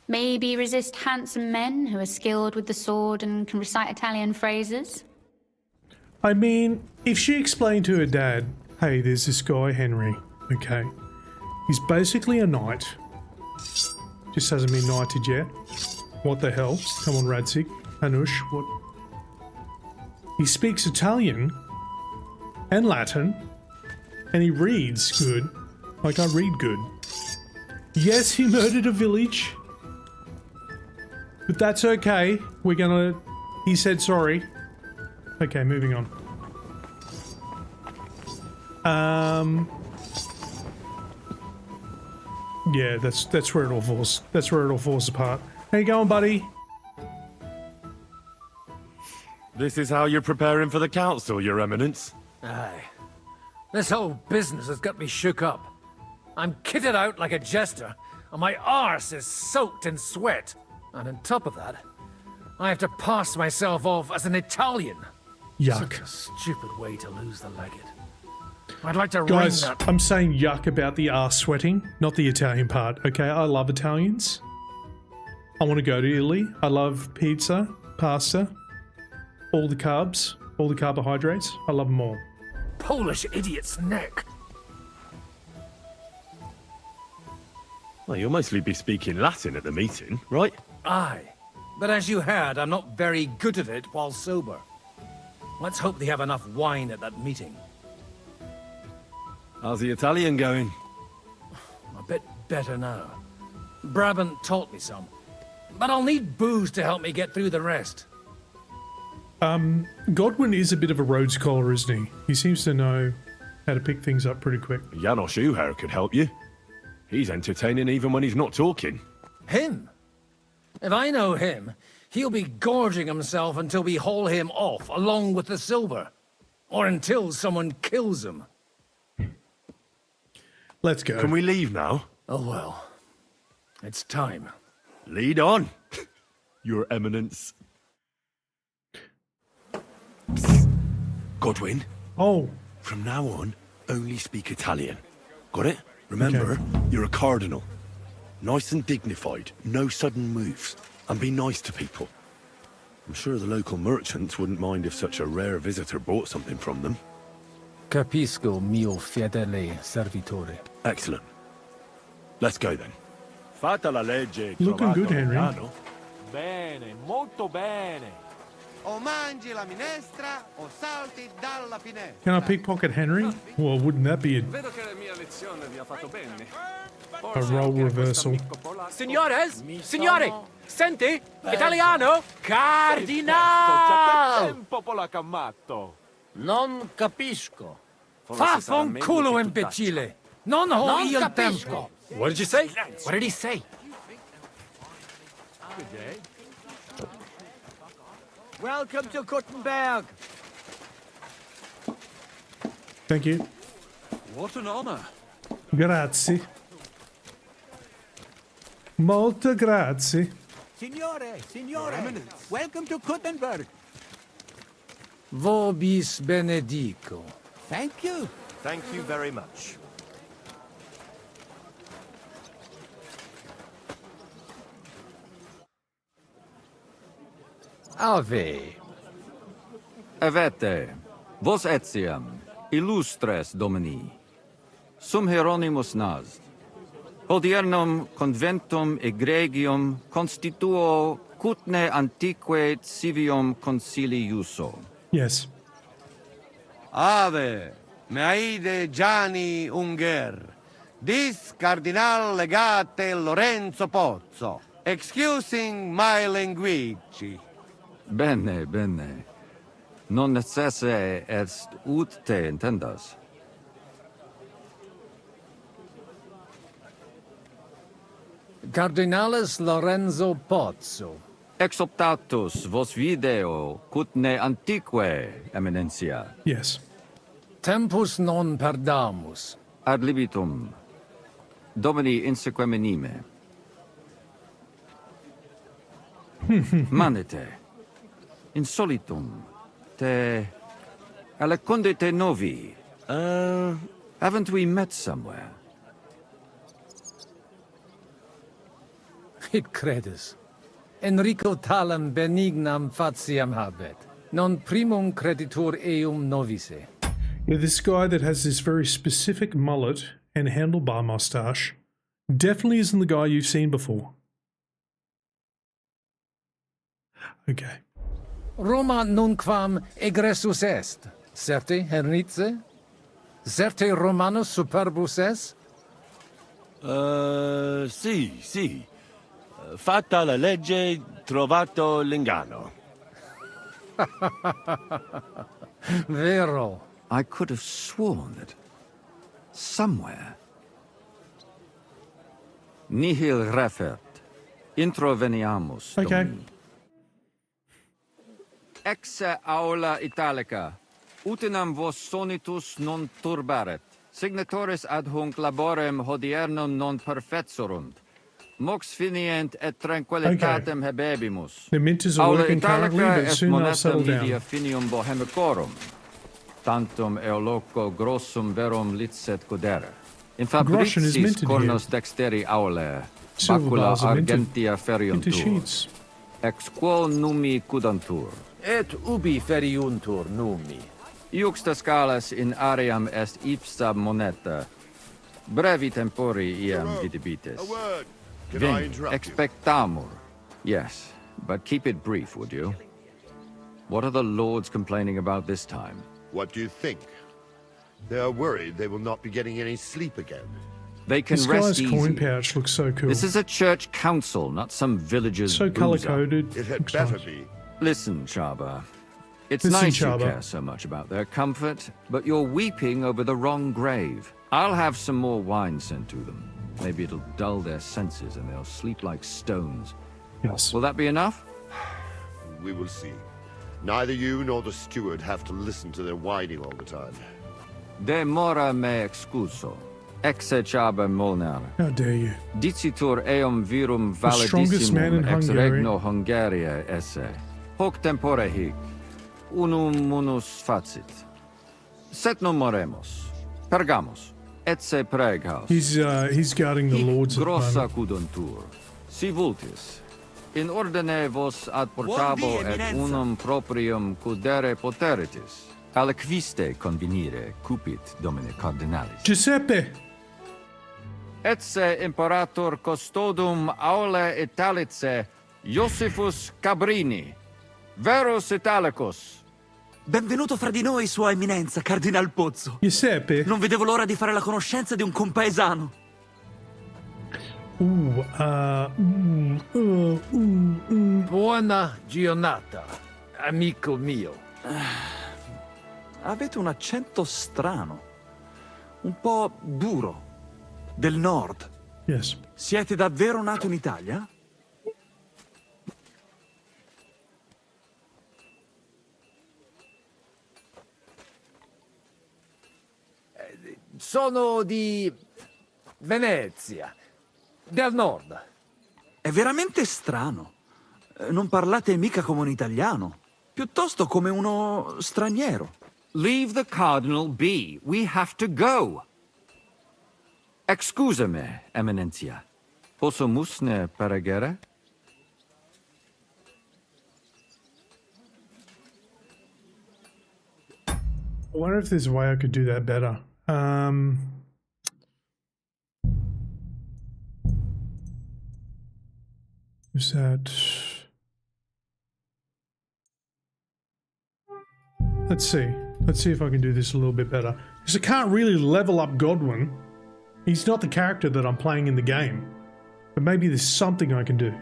Maybe resist handsome men who are skilled with the sword and can recite Italian phrases? I mean, if she explained to her dad, hey, there's this guy, Henry, okay? He's basically a knight. Just hasn't been knighted yet. What the hell? Come on, Radzik. Anush, what? He speaks Italian and Latin, and he reads good. Like, I read good. Yes, he murdered a village. But that's okay. We're gonna... He said sorry. Okay, moving on. Yeah, that's where it all falls. That's where it all falls apart. How you going, buddy? This is how you're preparing for the council, Your Eminence. Aye. This whole business has got me shook up. I'm kitted out like a jester, and my arse is soaked in sweat. And on top of that, I have to pass myself off as an Italian. Yuck. Such a stupid way to lose the legate. I'd like to Guys, ring that. I'm saying yuck about the arse sweating, not the Italian part, okay? I love Italians. I want to go to Italy. I love pizza, pasta, all the carbs, all the carbohydrates. I love them all. Polish idiot's neck. Well, you'll mostly be speaking Latin at the meeting, right? Aye. But as you heard, I'm not very good at it while sober. Let's hope they have enough wine at that meeting. How's the Italian going? A bit better now. Brabant taught me some. But I'll need booze to help me get through the rest. Godwin is a bit of a road scholar, isn't he? He seems to know how to pick things up pretty quick. Janos Uher could help you. He's entertaining even when he's not talking. Him? If I know him, He'll be gorging himself until we haul him off, along with the silver. Or until someone kills him. Let's go. Can we leave now? Oh well. It's time. Lead on, Your Eminence. Godwin. Oh. From now on, only speak Italian. Got it? Remember, you're a cardinal. Nice and dignified, no sudden moves, and be nice to people. I'm sure the local merchants wouldn't mind if such a rare visitor bought something from them. Capisco, mio fedele servitore. Excellent. Let's go then. Fatta la legge. Looking good, Henry. Bene, molto bene. O mangi la minestra o salti dalla finestra. Can I pickpocket Henry? Well, wouldn't that be Vedo che la mia lezione vi ha fatto bene. a role reversal? Signores? Signore! Senti? Italiano? Cardinal! Tempo polacammatto. Non capisco. Vaffanculo, imbecille! Non ho Non io il capisco. tempo! What did you say? What did he say? Good day. Welcome to Kuttenberg. Thank you. What an honor. Grazie. Molto grazie. Signore, welcome to Kuttenberg. Vobis benedico. Thank you. Thank you very much. Ave. Avete, vos etiam, illustres domini, sum Hieronymus nas, hodiernum conventum egregium constituo cutne antique civium concili iuso. Yes. Ave, meaide Gianni Unger, dis cardinal legate Lorenzo Pozzo, excusing my language. Bene, bene. Non necesse est ut te intendas. Cardinalis Lorenzo Pozzo. Exoptatus vos video cutne antique, eminencia. Yes. Tempus non perdamus. Ad libitum. Domini insequem anime. Manete. Insolitum. Te... Alecunde te novi. Haven't we met somewhere? It credes. Enrico talam benignam faciam habet. Non primum creditur eum novice. Yeah, this guy that has this very specific mullet and handlebar mustache definitely isn't the guy you've seen before. Okay. Roma nunquam egressus est. Certe, Henrice? Certe Romanus superbus est? Sì. Fatta la legge, trovato l'ingano. Vero. I could have sworn that somewhere. Nihil refert. Introveniamus. Okay. Domini. Exe aula italica. Utinam vos sonitus non turbaret. Signatoris ad hunc laborem hodiernum non perfetsurunt. Mox finient et tranquillitatem habebimus. The minters are working currently, but soon they'll settle down. Media finium bohemicorum. Tantum eoloco grossum verum licet godere. In Groschen is fabricis minted cornos here. dexteri aule. Silver Bacula bars are minted argentia into feriuntur. sheets. Ex quo numi cudantur. Et ubi feriuntur numi. Iuxta scalas in aream est ipsa moneta. Brevi tempori iam vidibitis. Can I Vin, interrupt you? expectamur. Yes, but keep it brief, would you? What are the lords complaining about this time? What do you think? They are worried they will not be getting any sleep again. They can This rest guy's coin easy. pouch looks so cool. This is a church council, not some villager's So boozer. color-coded. It had Looks better nice. be. Listen, Chaba. It's Listen, nice Chaba. you care so much about their comfort, but you're weeping over the wrong grave. I'll have some more wine sent to them. Maybe it'll dull their senses and they'll sleep like stones. Yes. Will that be enough? We will see. Neither you nor the steward have to listen to their whining all the time. De mora me excuso. Exe chaber molnar. How dare you? Dicitur eum virum strongest man in validissimum ex Hungary. regno Hungaria esse. Hoc tempore hic. Unum munus facit. Set non moremos. Pergamos. Etse preghaus. He's guarding the lords at the Grossa moment. cuduntur. Si vultis. In ordine vos ad portabo et unum proprium cudere poteritis. Aliquiste convenire cupit domine cardinalis. Giuseppe! Etse imperator custodum aule Italice Iosifus Cabrini. Verus Italicus. Benvenuto fra di noi, Sua Eminenza, Cardinal Pozzo. Giuseppe? Non vedevo l'ora di fare la conoscenza di un compaesano. Buona giornata, amico mio. Avete un accento strano, un po' duro, del nord. Yes. Siete davvero nato in Italia? Sono di Venezia, del nord. È veramente strano. Non parlate mica come un italiano, piuttosto come uno straniero. Leave the cardinal be. We have to go. Excusame, Eminentia. Posso musne peregere? I wonder if there's a way I could do that better. Is that... Let's see. Let's see if I can do this a little bit better. Because I can't really level up Godwin. He's not the character that I'm playing in the game. But maybe there's something I can do.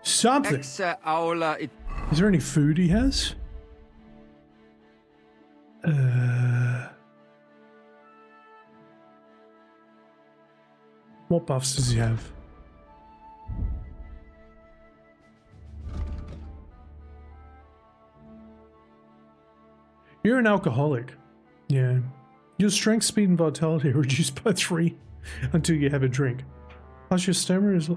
Something! Is there any food he has? What buffs does he have? You're an alcoholic. Yeah. Your strength, speed, and vitality are reduced by 3 until you have a drink. Plus your stamina is...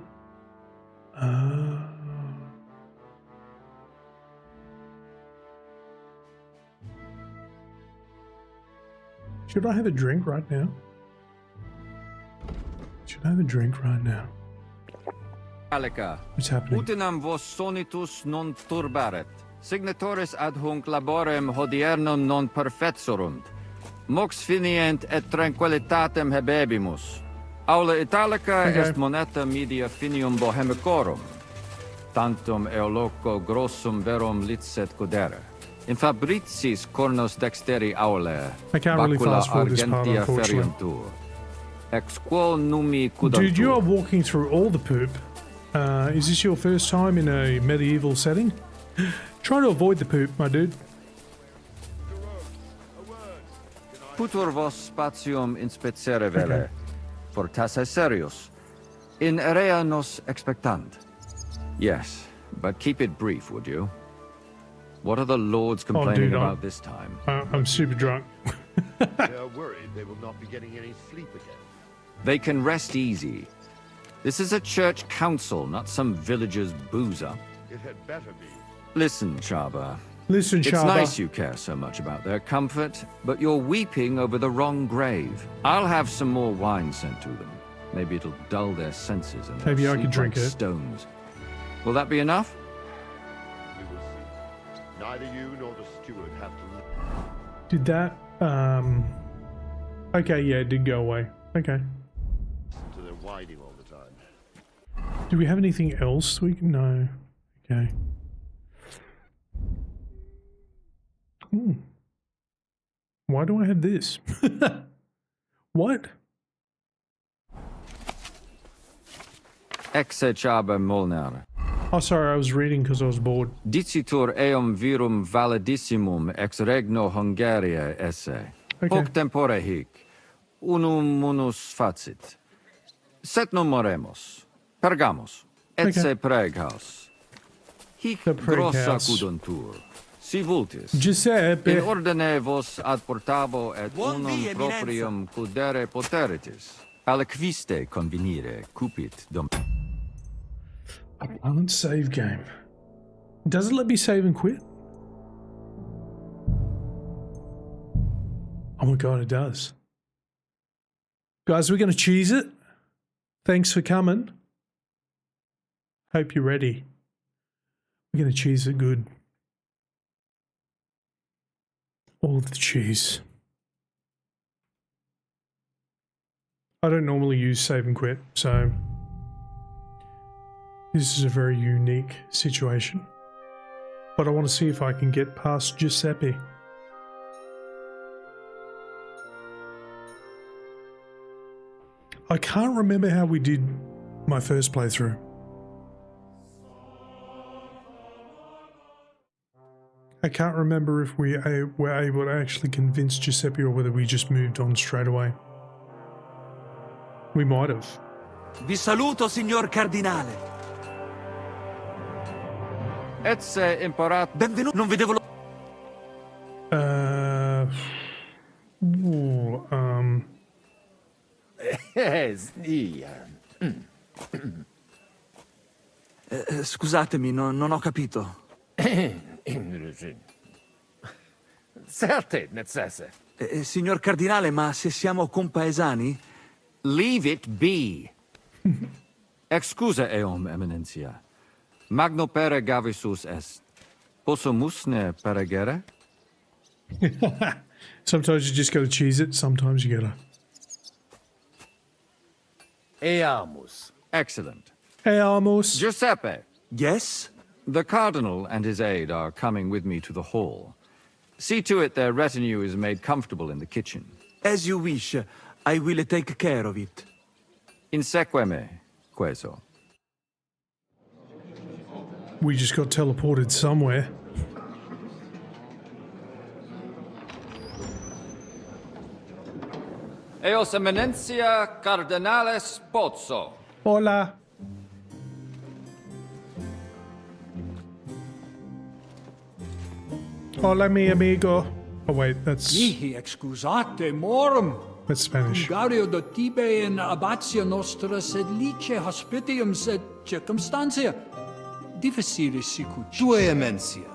Should I have a drink right now? Should I have a drink right now? What's happening? Utinam vos sonitus non turbaret. Signatoris ad hunc laborem hodiernum non perfetsurunt. Mox finient et tranquillitatem habebimus. Aula Italica est moneta media finium bohemicorum. Tantum eoloco grossum verum licet codere. In fabricis cornos dexteri aule. I can't really fast forward this part, argentia unfortunately. feriuntur. Ex quo numi cudantur. Dude, you are walking through all the poop. Is this your first time in a medieval setting? Try to avoid the poop, my dude. Putur vos spatium inspecere vele, fortasse serius, in area nos expectant. Yes, but keep it brief, would you? What are the lords complaining about this time? I'm super drunk. They are worried they will not be getting any sleep again. They can rest easy. This is a church council, not some villager's boozer. It had better be. Listen, Chaba. Listen, It's Chaba. nice you care so much about their comfort, but you're weeping over the wrong grave. I'll have some more wine sent to them. Maybe it'll dull their senses and they'll Maybe I sleep could drink like it. stones. Will that be enough? We will see. Neither you nor the steward have to Did that, okay, yeah, it did go away. Okay. listen to their whining all the time. Do we have anything else we can... No. Okay. Why do I have this? What? Exe Chaba Molnar. Oh, sorry, I was reading because I was bored. Dicitur eum virum validissimum ex regno Hungaria esse. Okay. Hoc tempore hic. Unum munus facit. Set non moremos. Pergamos. Etse preghaus. Hic The Prague grossa House. cuduntur. Si vultis. Giuseppe. In ordine vos ad portavo et Buon unum dì, proprium cudere poteritis. Aliquiste convenire cupit dom. I can't save game. Does it let me save and quit? Oh my god, it does. Guys, we're going to cheese it. Thanks for coming. Hope you're ready. We're going to cheese it good. All of the cheese. I don't normally use save and quit, so this is a very unique situation. But I want to see if I can get past Giuseppe. I can't remember how we did my first playthrough. I can't remember if we were able to actually convince Giuseppe or whether we just moved on straight away. We might have. Vi saluto, signor Cardinale. Ecce imperator. Benvenuto. Non vedevo lo... Scusatemi, non ho capito. Certe necesse. Signor Cardinale, ma se siamo compaesani? Leave it be. Excusa eum, eminentia. Magno pere gavisus est. Possumusne peregere? Sometimes you just gotta cheese it, sometimes you gotta. Eamus. Excellent. Eamus. Giuseppe. Yes? The Cardinal and his aide are coming with me to the hall. See to it their retinue is made comfortable in the kitchen. As you wish. I will take care of it. Inseque me, queso. We just got teleported somewhere. Eos eminentia Cardinales Pozzo. Hola. Hola, mi amigo. Oh wait, that's Mihi excusate morum. that's Spanish. Gario do tibe in abatio nostra sed lice hospitium sed circumstantia. Difficilis sicucis. Tue emensia.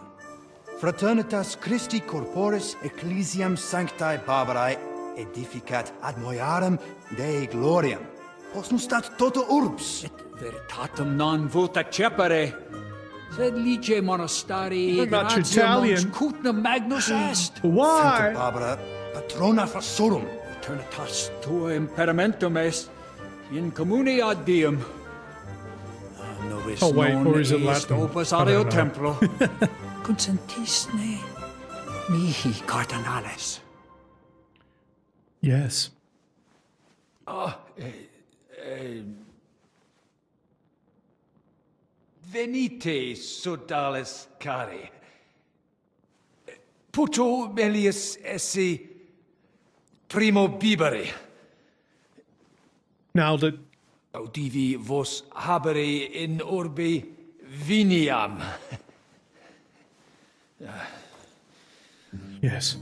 Fraternitas Christi corporis ecclesiam sanctae Barbarae edificat ad moiarem Dei gloriam. Posnustat toto urbs. Et veritatem non vult accepere. Sed lice monastarii You're not gratia mons Italian. cutnam magnus est. Why? Sancta Barbara, patrona frassorum. Eternitas tua imperamentum est in communi ad diem. Oh wait, or is it Latin? Opus I don't aleo know. templo. Consentisne mihi cardinales. Yes. Venite, sodales cari. Puto melius esse primo bibere. Nailed it. Audivi vos habere in orbe viniam. Yes.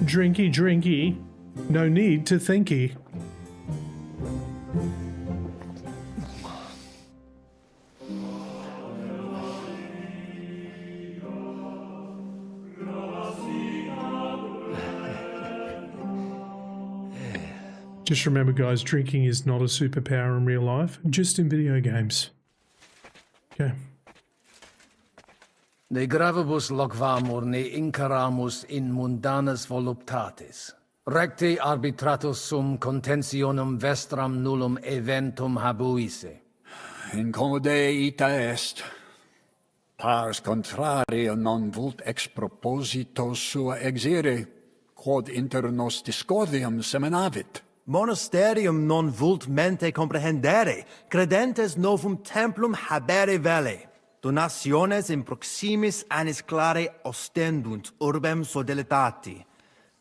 Drinky, drinky. No need to thinky. Just remember, guys, drinking is not a superpower in real life, just in video games. Okay. De gravibus locvamur ne incaramus in mundanas voluptatis. Recte arbitratus sum contentionum vestram nullum eventum habuisse. Incomode ita est. Pars contrario non vult ex proposito sua exire, quod inter nos discordium seminavit. Monasterium non vult mente comprehendere, credentes novum templum habere vele. Donationes in proximis annis clare ostendunt urbem sodelitati.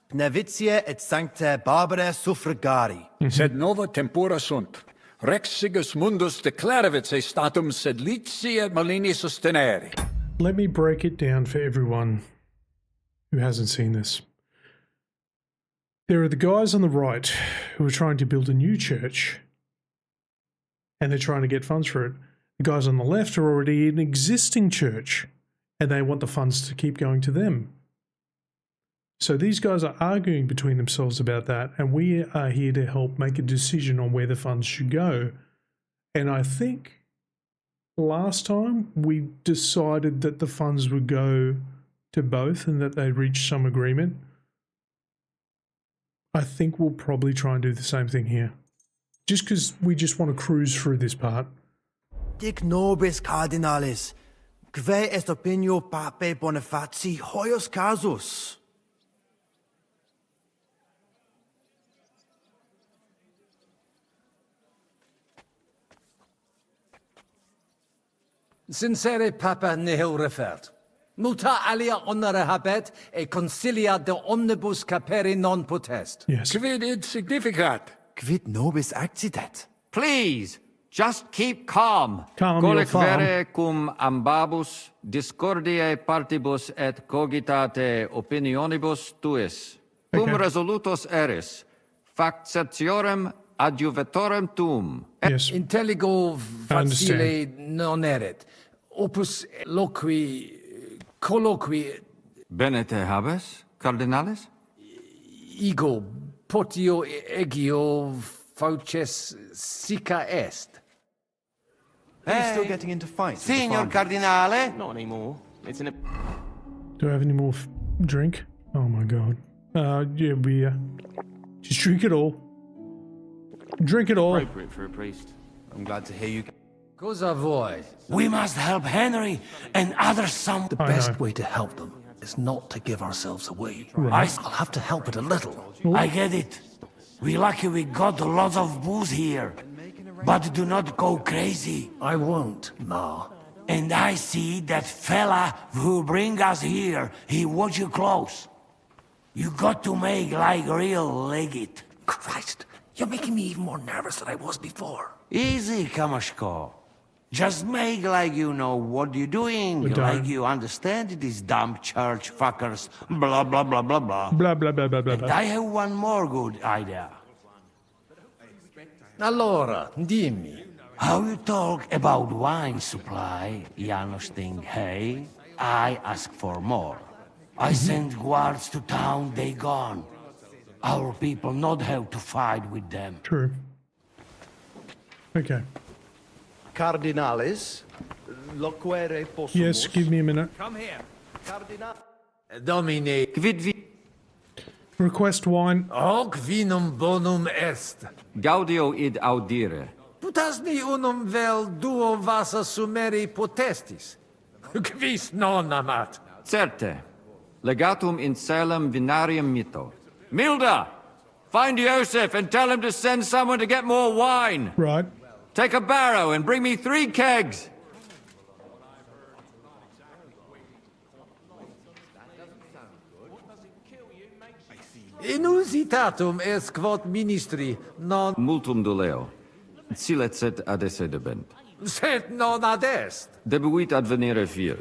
Pnevitiae et sanctae Barbarae suffragari. Sed nova tempora sunt. Rex Sigismundus declaravit se statum sedlici et malini sostenere. Let me break it down for everyone who hasn't seen this. There are the guys on the right who are trying to build a new church, and they're trying to get funds for it. The guys on the left are already in an existing church, and they want the funds to keep going to them. So these guys are arguing between themselves about that, and we are here to help make a decision on where the funds should go. And I think last time we decided that the funds would go to both and that they'd reach some agreement. I think we'll probably try and do the same thing here. Just because we just want to cruise through this part. Dic nobis cardinalis, quae est opinio papae Bonifaci hoius casus? Sincere papa nihil refert. Multa alia honore habet e consilia de omnibus capere non potest. Yes. Quid id significat? Quid nobis accidet? Please, just keep calm. Calm your Colic farm. vere cum ambabus discordiae partibus et cogitate opinionibus tuis. Cum Okay. resolutos eris, factiorem adjuvatorem tuum. Yes. Intelligo understand. facile non erit. Opus loqui colloqui Bene te habes, cardinalis? ego potio egio fauces sica est. Are you still getting into fights? with the Signor farmers? Cardinale? Not anymore. It's in a... Do I have any more drink? Oh my god. Yeah, we just drink it all. Drink it all. appropriate for a priest. I'm glad to hear you. Cosa voi? We must help Henry and others some. The best way to help them is not to give ourselves away. Right. I'll have to help it a little. I get it. We lucky we got lots of booze here. But do not go crazy. I won't, Ma. And I see that fella who bring us here. He watch you close. You got to make like real legit. Christ, you're making me even more nervous than I was before. Easy, Kamashko. Just make like you know what you're doing, We don't. like you understand these dumb church fuckers, blah, blah, blah, blah, blah. Blah, blah, blah, blah, blah, And blah. I have one more good idea. Allora, dimmi. How you talk about wine supply, Janos think, hey, I ask for more. I send guards to town, they gone. Our people not have to fight with them. True. Okay. Cardinalis, loquere possumus. Yes, give me a minute. Come here. Cardinal. Domine. Quid vi... Request wine. Hoc vinum bonum est. Gaudio id audire. Putasni unum vel duo vasa sumeri potestis. Quis non amat. Certe. Legatum in celem vinarium mito. Milda! Find Joseph and tell him to send someone to get more wine. Right. Take a barrow and bring me 3 kegs. Inusitatum est quod ministri non... Multum doleo. Silecet adesse debent. Sed non ad est. Debuit advenire fiel.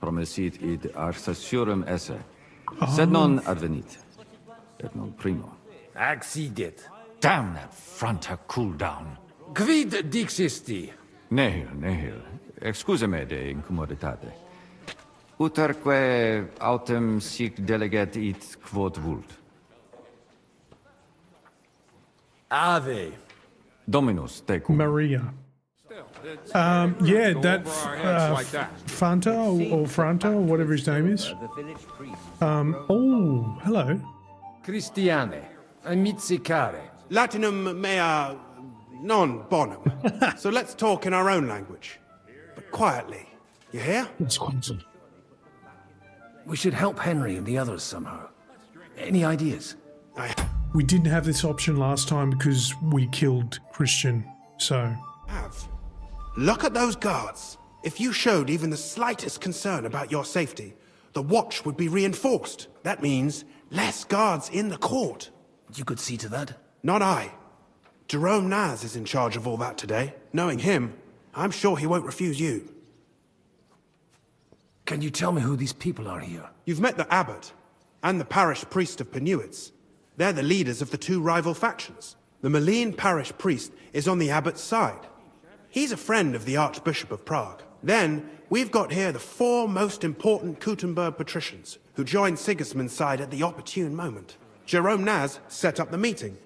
Promesit id arsaciorem esse. Sed non advenit. Et non primo. Accidit. Damn that fronter cool down. Quid dixisti? Nihil, nihil. Excuse me de incommoditate. Uterque autem sic deleget it quod vult. Ave. Dominus tecum. Maria. Yeah, that Fanta or Franta or whatever his name is. Oh, hello. Christiane. Amitzicare. Latinum mea non bonum. So let's talk in our own language. But quietly. You hear? It's Quincy. We should help Henry and the others somehow. Any ideas? We didn't have this option last time because we killed Christian, so... Look at those guards. If you showed even the slightest concern about your safety, the watch would be reinforced. That means less guards in the court. You could see to that? Not I. Jerome Naz is in charge of all that today. Knowing him, I'm sure he won't refuse you. Can you tell me who these people are here? You've met the abbot and the parish priest of Penuits. They're the leaders of the two rival factions. The Malene parish priest is on the abbot's side. He's a friend of the Archbishop of Prague. Then, we've got here the 4 most important Kuttenberg patricians, who joined Sigismund's side at the opportune moment. Jerome Naz set up the meeting.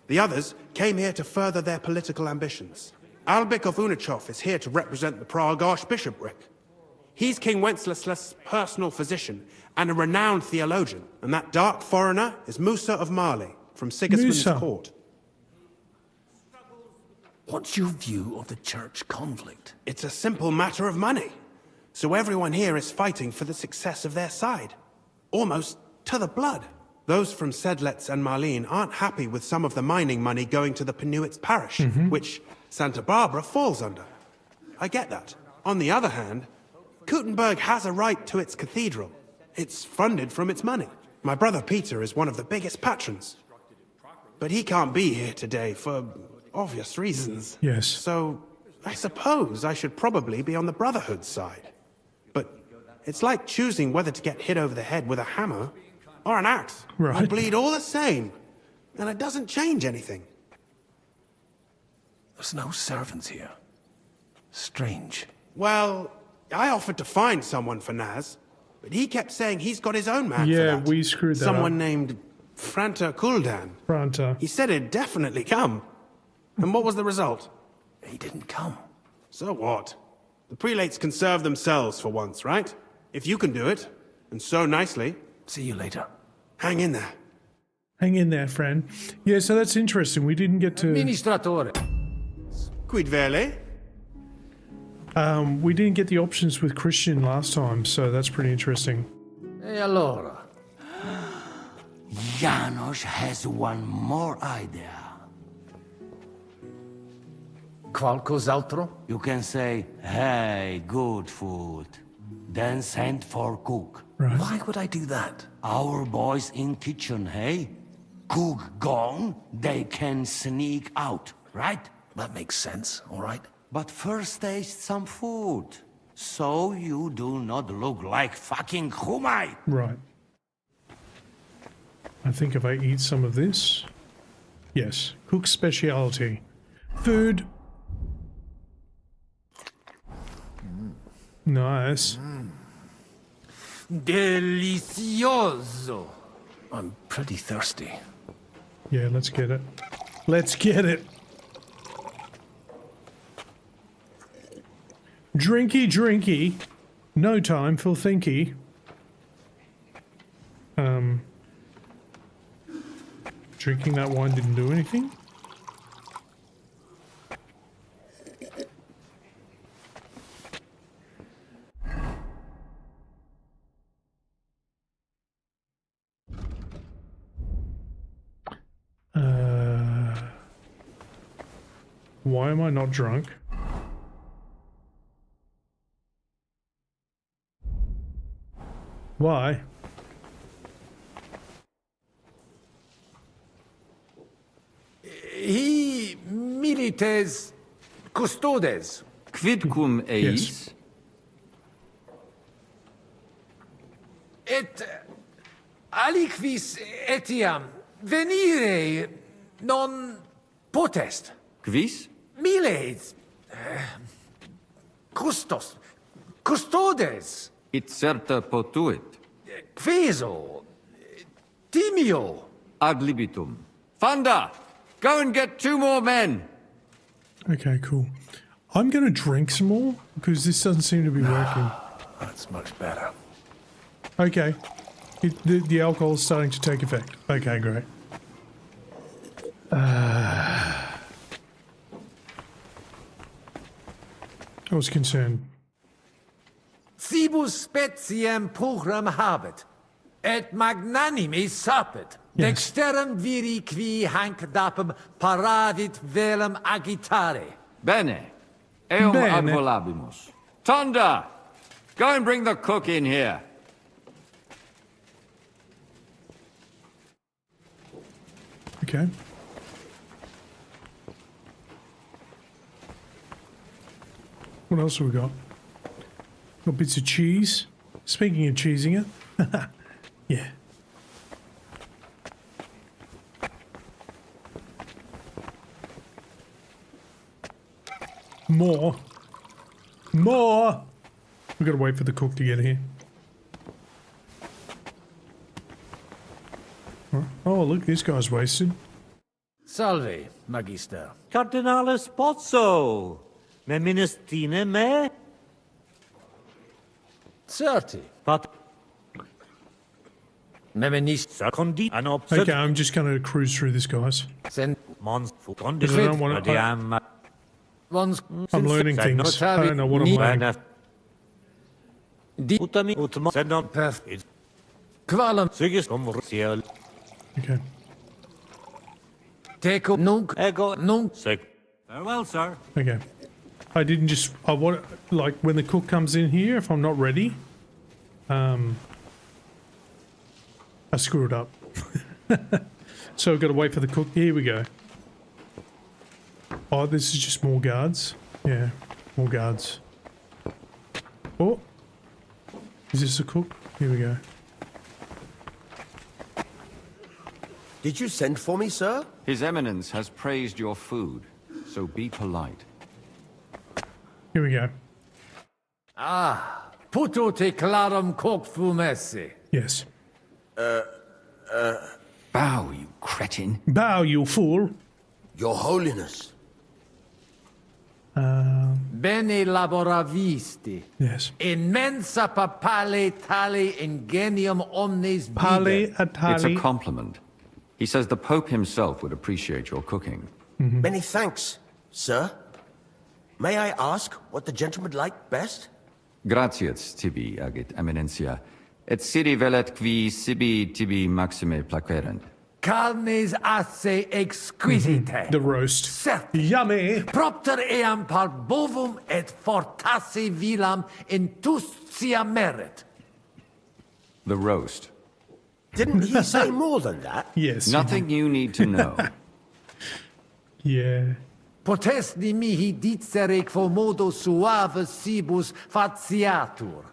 The others came here to further their political ambitions. Albik of Unichov is here to represent the Prague Archbishopric. He's King Wenceslas's personal physician and a renowned theologian. And that dark foreigner is Musa of Mali, from Sigismund's court. What's your view of the church conflict? It's a simple matter of money. So everyone here is fighting for the success of their side. Almost to the blood. Those from Sedlets and Marlene aren't happy with some of the mining money going to the Penuits parish, which Santa Barbara falls under. I get that. On the other hand, Kuttenberg has a right to its cathedral. It's funded from its money. My brother Peter is one of the biggest patrons. But he can't be here today for obvious reasons. Yes. So, I suppose I should probably be on the Brotherhood's side. But it's like choosing whether to get hit over the head with a hammer or an axe. Right. You bleed all the same, and it doesn't change anything. There's no servants here. Strange. Well, I offered to find someone for Naz, but he kept saying he's got his own man for Yeah, that. we screwed that Someone up. named Franta Kuldan. Franta. He said he'd definitely come. And what was the result? He didn't come. So what? The prelates can serve themselves for once, right? If you can do it, and so nicely. See you later. Hang in there. Hang in there, friend. Yeah, so that's interesting. We didn't get to... Administratore. Quid vele? We didn't get the options with Christian last time, so that's pretty interesting. E allora? Janos has one more idea. Qualcos'altro? You can say, hey, good food. Then send for cook. Right. Why would I do that? Our boys in kitchen, hey? Cook gone, they can sneak out, right? That makes sense, all right? But first taste some food. So you do not look like fucking Humai. Right. I think if I eat some of this... Yes. Cook's speciality. Food. Nice. Delicioso. I'm pretty thirsty. Yeah, let's get it. Let's get it. Drinky, drinky. No time for thinky. Drinking that wine didn't do anything. Why am I not drunk? Why? He milites custodes. Quidcum eis? Yes. Et aliquis etiam venire non potest. Quis? Miles. Custos. Custodes. It certa potuit. Queso. Timio. Ad libitum. Fanda! Go and get 2 more men! Okay, cool. I'm going to drink some more because this doesn't seem to be working. That's much better. Okay. The alcohol is starting to take effect. Okay, great. I was concerned. Cibus speciem puram habet, et magnanimi sapet. Yes. Dexterum viri qui hanc dapum paravit velum agitare. Bene. Eum Bene. ad volabimus. Tonda! Go and bring the cook in here. Okay. What else have we got? Got bits of cheese. Speaking of cheesing it. Yeah. More. More! We've got to wait for the cook to get here. Oh, look, this guy's wasted. Salve, Magister. Cardinale Spozzo! Me ministine me? Certi. But... Me minister. Okay, I'm just going to cruise through this, guys. Send... Mons... I don't want to... I'm learning things. I don't know what I'm learning. Okay. Take nunc. Ego nunc. Farewell, sir. Okay. I didn't just... I want... Like, when the cook comes in here, if I'm not ready... I screwed up. So I've got to wait for the cook. Here we go. Oh, this is just more guards. Yeah, more guards. Oh. Is this a cook? Here we go. Did you send for me, sir? His Eminence has praised your food, so be polite. Here we go. Ah, puto te clarum coq fumesse. Yes. Bow, you cretin. Bow, you fool. Your Holiness. Bene laboravisti. Yes. Immensa papale tale ingenium omnes Pale atali. It's a compliment. He says the Pope himself would appreciate your cooking. Many thanks, sir. May I ask what the gentleman liked best? Gratias tibi agit eminentia, et siri velet qui sibi tibi maxime placerent. Carnes asse exquisite. The roast. Yummy. Propter eam par bovum et fortasse vilam intustia merit. The roast. Didn't he say more than that? Yes. Nothing you need to know. Yeah. Potesti mihi dicere quo modo suave cibus faciatur.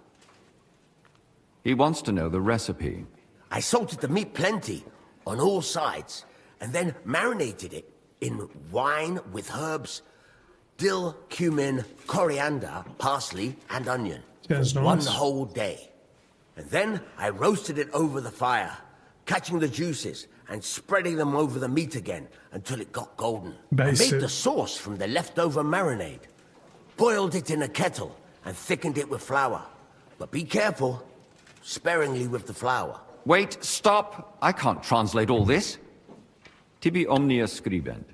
He wants to know the recipe. I salted the meat plenty, on all sides, and then marinated it in wine with herbs, dill, cumin, coriander, parsley, and onion. Sounds for nice. 1 whole day. And then I roasted it over the fire, catching the juices and spreading them over the meat again until it got golden. I made the sauce from the leftover marinade, boiled it in a kettle, and thickened it with flour. But be careful, sparingly with the flour. Wait, stop! I can't translate all this. Tibi omnia scribent.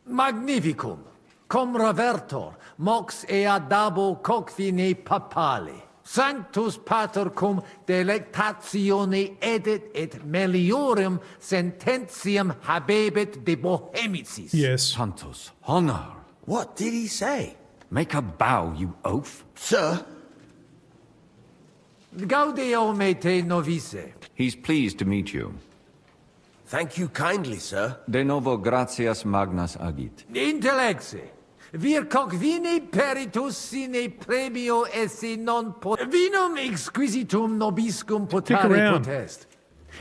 Magnificum. Cum revertor, mox eadabo coquine papali. Sanctus pater cum delectatione edit et meliorem sententiam habebit de Bohemicis. Yes. Santos, honor. What did he say? Make a bow, you oaf. Sir? Gaudeo me te novice. He's pleased to meet you. Thank you kindly, sir. De novo gratias magnas agit. Intellexe. Vir coq vini peritus sine premio esse non pot... Vinum exquisitum nobiscum potare potest.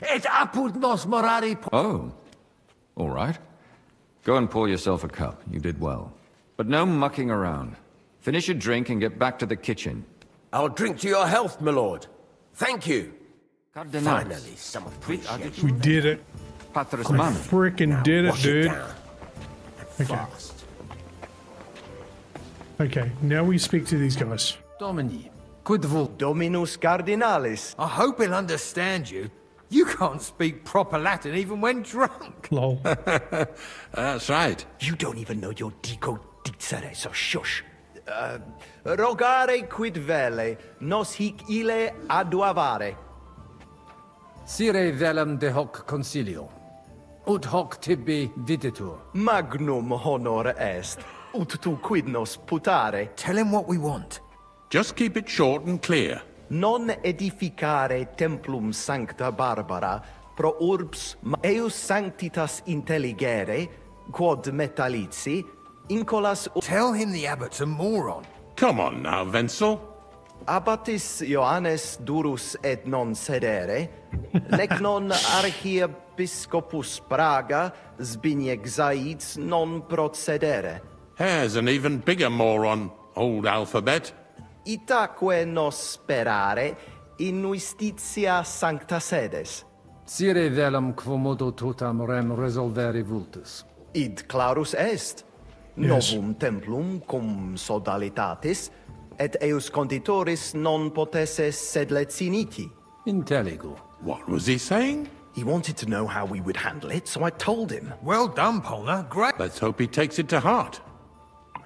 Et apud nos morari... Oh. All right. Go and pour yourself a cup. You did well. But no mucking around. Finish your drink and get back to the kitchen. I'll drink to your health, my lord. Thank you. Cardinal. Finally, some appreciation. We did it. Patris We man. frickin' did it, dude. Okay. Okay, now we speak to these guys. Domini, quid vol... Dominus Cardinalis. I hope he'll understand you. You can't speak proper Latin even when drunk. Lol. That's right. You don't even know your dico dicere, so shush. Rogare quid vele, nos hic ile aduavare. Sire velum de hoc concilio. Ut hoc tibi videtur. Magnum honor est. Ut tu quid nos putare. Tell him what we want. Just keep it short and clear. Non edificare templum sancta Barbara pro urbs eius sanctitas intelligere, quod metallici, incolas... Tell him the abbot's a moron. Come on now, Wenzel. Abatis Ioannes durus et non sedere, nec non archiepiscopus Praga Zbigniew Zaids non procedere. Here's an even bigger moron, old alphabet. Itaque nos sperare in justitia sancta sedes. Sire velam quomodo totam rem resolvere vultus. Id clarus est. Yes. Novum templum cum sodalitatis, et eus conditoris non potesses sed leciniti. Intelligo. What was he saying? He wanted to know how we would handle it, so I told him. Well done, Polna. Great. Let's hope he takes it to heart.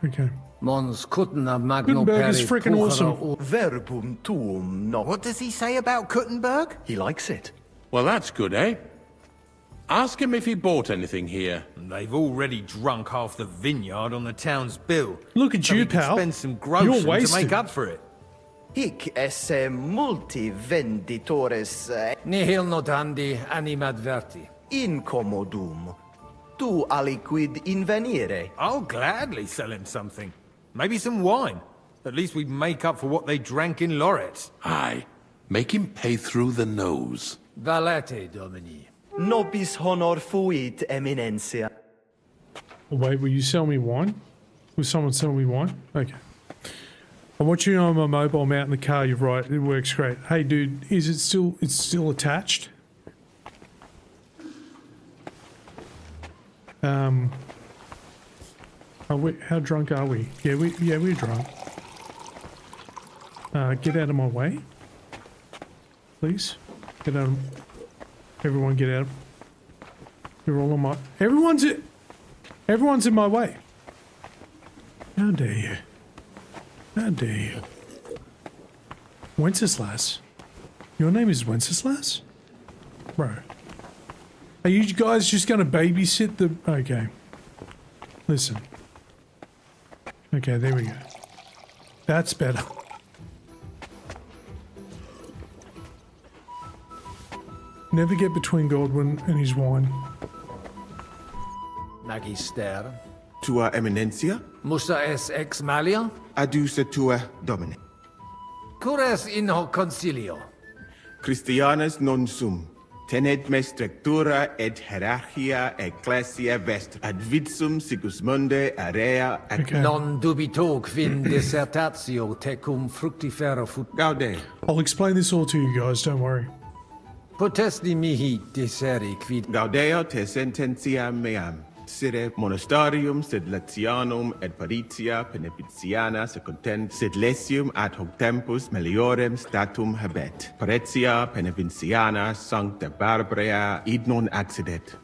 Okay. Mons Kutna magno Gutenberg is peri freaking puchera awesome. Verbum tuum no. What does he say about Kuttenberg? He likes it. Well, that's good, eh? Ask him if he bought anything here. They've already drunk half the vineyard on the town's bill. Look at so you, we can pal. spend some You're groceries to wasted. make up for it. Hic esse multi venditores Nihil notandi animadverti. incommodum. Tu aliquid invenire. I'll gladly sell him something. Maybe some wine. At least we'd make up for what they drank in Loretz. Aye. Make him pay through the nose. Valete, Domini. Nobis honor fuit eminentia. Oh, wait, will you sell me wine? Will someone sell me wine? Okay. I want you on my mobile mount in the car. You're right. It works great. Hey, dude, is it still? It's still attached. Are we, how drunk are we? Yeah, we're drunk. Get out of my way, please. Get out. Everyone, get out. You're all on my. Everyone's in my way. How dare you? How dare you? Wenceslas. Your name is Wenceslas? Bro. Are you guys just gonna babysit the... Okay. Listen. Okay, there we go. That's better. Never get between Godwin and his wine. Magister. Tua Eminencia? Musa es ex malia? Aduce tua Domine. Cures in hoc concilio. Christianus non sum. Tenet me structura et hierarchia ecclesia vest. Ad vitsum Sigismunde area ac... Non dubito quin dissertatio tecum fructifera fut... Gaude. I'll explain this all to you guys, don't worry. Potesti mihi disseri quid... Gaudeo te sententia meam. Sire monastarium sed Latianum et Paritia Penepiciana secontent sed lesium ad hoc tempus meliorem statum habet. Paritia Penepiciana sancta Barbara id non accidet.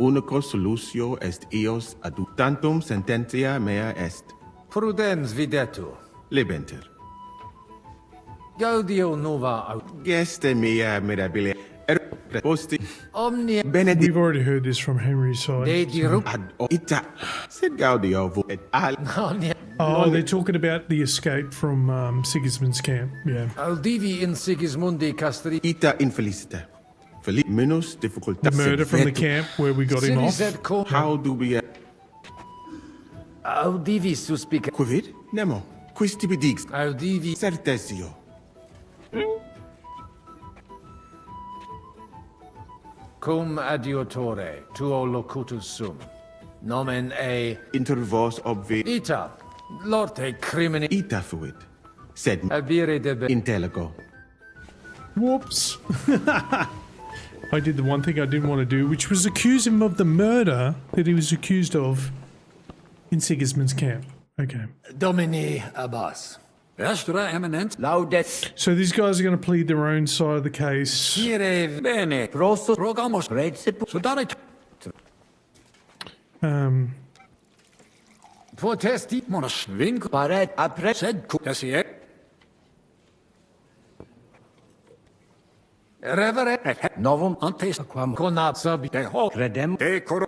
Unico solutio est eos adductantum sententia mea est. Prudens videtur. Libenter. Gaudio nova aut. Geste mea mirabilia. Posti. Omnia. We've already heard this from Henry's side. Ad ita. Sed Gaudio vo et al. Oh, they're talking about the escape from Sigismund's camp. Yeah. Audivi in Sigismundi castri... Ita infelicita. Felip minus difficultas. The murder from the camp where we got him off. How do we... Audivi suspica... Quid? Nemo. Quis tibi dix? Audivi... Certesio. Cum adiutore, tuo locutus sum. Nomen e... Inter vos obvi... Ita, lorte crimini... Ita fuit. Sed... Abire debe... Intelligo. Whoops. I did the one thing I didn't want to do, which was accuse him of the murder that he was accused of in Sigismund's camp. Okay. Domini Abbas. Vestra eminent. Laudet. So these guys are going to plead their own side of the case. Bene. Prosto. Rogamos. Sodare. Potesti. Monos vink. Paret. Apre. Sed. Cassier. Revere. Novum. Antes. Quam. Conat sub. De ho. Credem. De coro.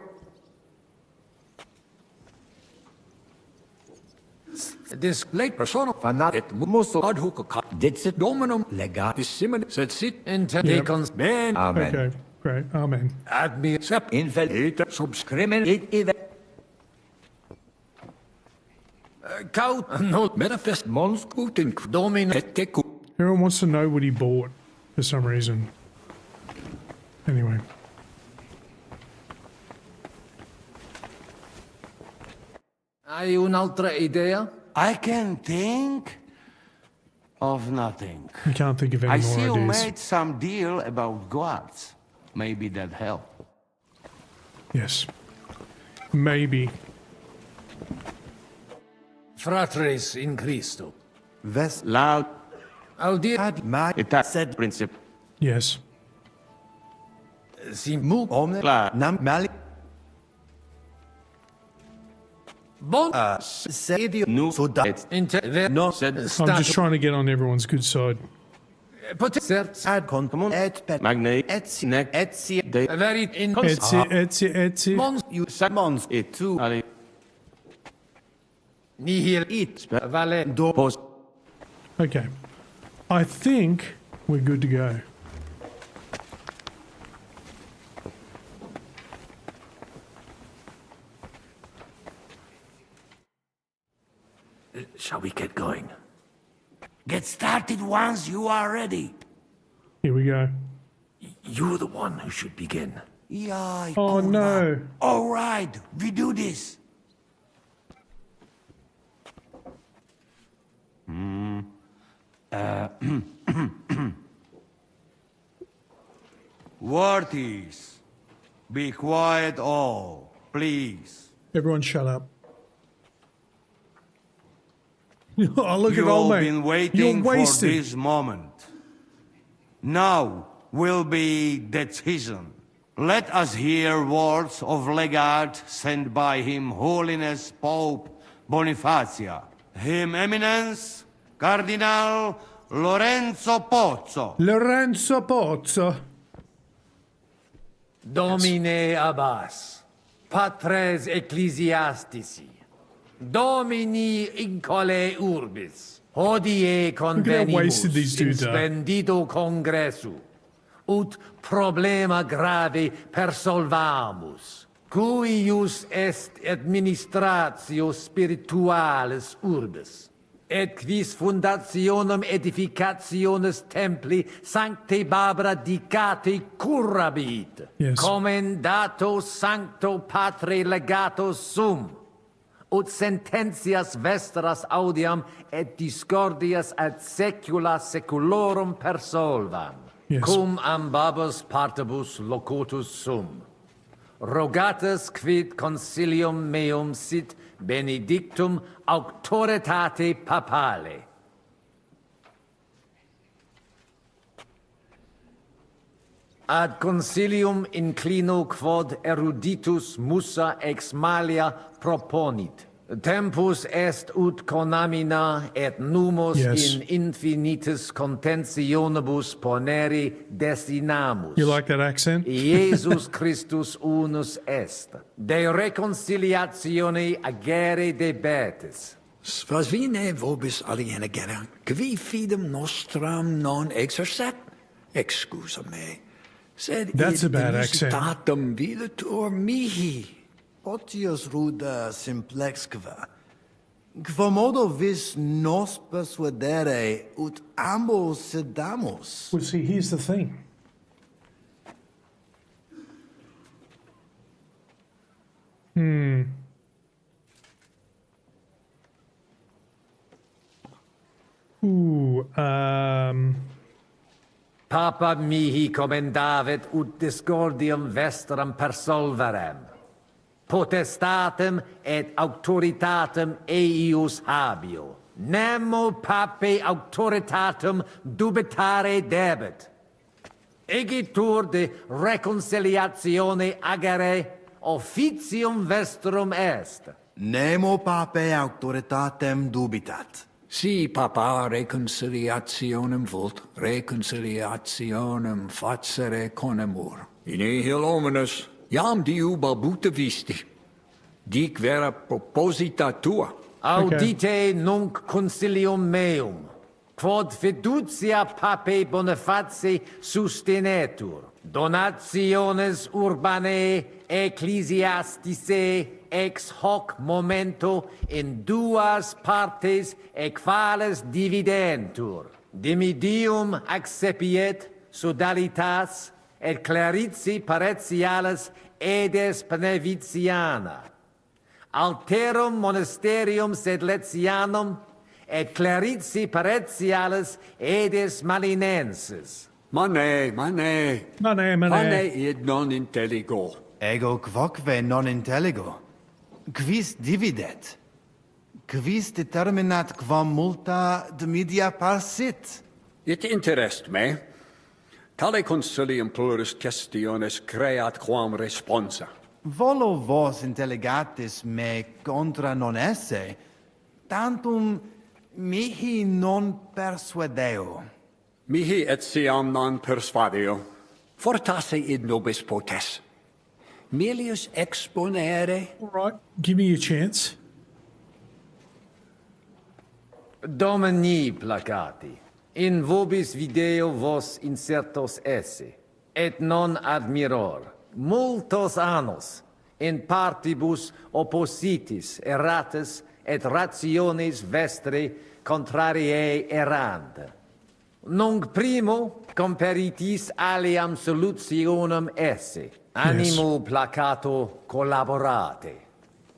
Dis late persona fanat et muso ad hoc dixit dominum legatissime sed sit intendicons ben amen. Okay, great. Amen. Ad me sep infel et subscrimen et Caut no Manifest mons guten domino et tecu. Everyone wants to know what he bought for some reason. Anyway. Hai un'altra idea? I can think of nothing. I can't think of any I more see you ideas. made some deal about guards. Maybe that helped. Yes. Maybe. Fratres in Cristo. Ves Loud. Audi It said principle. Yes. Simu omne nam mali bon sedio Nu so da no I'm just trying to get on everyone's good side. ad con et pet Magne. et sine et si de very in Etsy. Mons you summons Et tu. Ali. nihil it vale do Post. Okay. I think we're good to go. Shall we get going? Get started once you are ready. Here we go. You're the one who should begin. Yai, Oh kurva. no. All right, we do this. Worthies, be quiet all, please. Everyone shut up. Oh, look You've at old mate. been You're waiting for wasted. this moment. Now will be decision. Let us hear words of legate sent by Him Holiness Pope Bonifacia, Him Eminence Cardinal Lorenzo Pozzo. Lorenzo Pozzo. Domine Abbas, Patres Ecclesiastici, Domini incole urbis, hodie Look at how convenimus wasted these in dudes are. splendido congressu, ut problema grave persolvamus, cuius est administratio spiritualis urbis, et quis fundationem edificationes templi sancte Barbara dicate currabit, Yes. commendato sancto patre legato sum, ut sententias vestras audiam et discordias ad secula seculorum persolvam, Yes. cum ambabus partibus locutus sum. Rogatus quid consilium meum sit benedictum auctoritate papale. Ad consilium inclino quod eruditus musa ex malia proponit. Tempus est ut conamina et numus Yes. in infinitus contentionibus ponere destinamus. You like that accent? Iesus Christus unus est. De reconciliatione agere debetis. Svasvine vobis aliena genera, qui fidem nostram non exercet. Excusa me. Sed That's a bad accent. Datum videtur mihi. Otius ruda simplexque. Quomodo vis nos persuadere ut ambos sedamus. Well, see, here's the thing. Ooh, Papa mihi commendavet ut discordium vestram persolverem. Potestatem et auctoritatem eius habio. Nemo pape auctoritatem dubitare debet. Egitur de reconciliatione agere officium vestrum est. Nemo pape auctoritatem dubitat. Si papa reconciliationem vult, reconciliationem facere conemur. In nihil hominus, jam diu balbuta visti. Dic vera proposita tua. Audite nunc consilium meum, quod fiducia pape Boniface sustinetur, donationes urbanae ecclesiastice ex hoc momento in duas partes equales dividentur. Dimidium accepiet sodalitas et clarici paretialis edes Benevitiana. Alterum monasterium sed Letianum et clarici paretialis edes Malinensis. Mane. Mane. Id non intelligo. Ego quoque non intelligo. Quis dividet? Quis determinat quam multa dimidia parsit? It interest me. Tale consilium plurus questiones creat quam responsa. Volo vos intelligatis me contra non esse, tantum mihi non persuadeo. Mihi etiam non persuadio. Fortasse id nobis potes. Melius exponere. All right, give me a chance. Domini placati, in vobis video vos insertos esse, et non admiror, multos annos, in partibus oppositis erratis et rationes vestre contrariae errant. Nunc primo comperitis aliam solutionem esse, animo placato collaborate.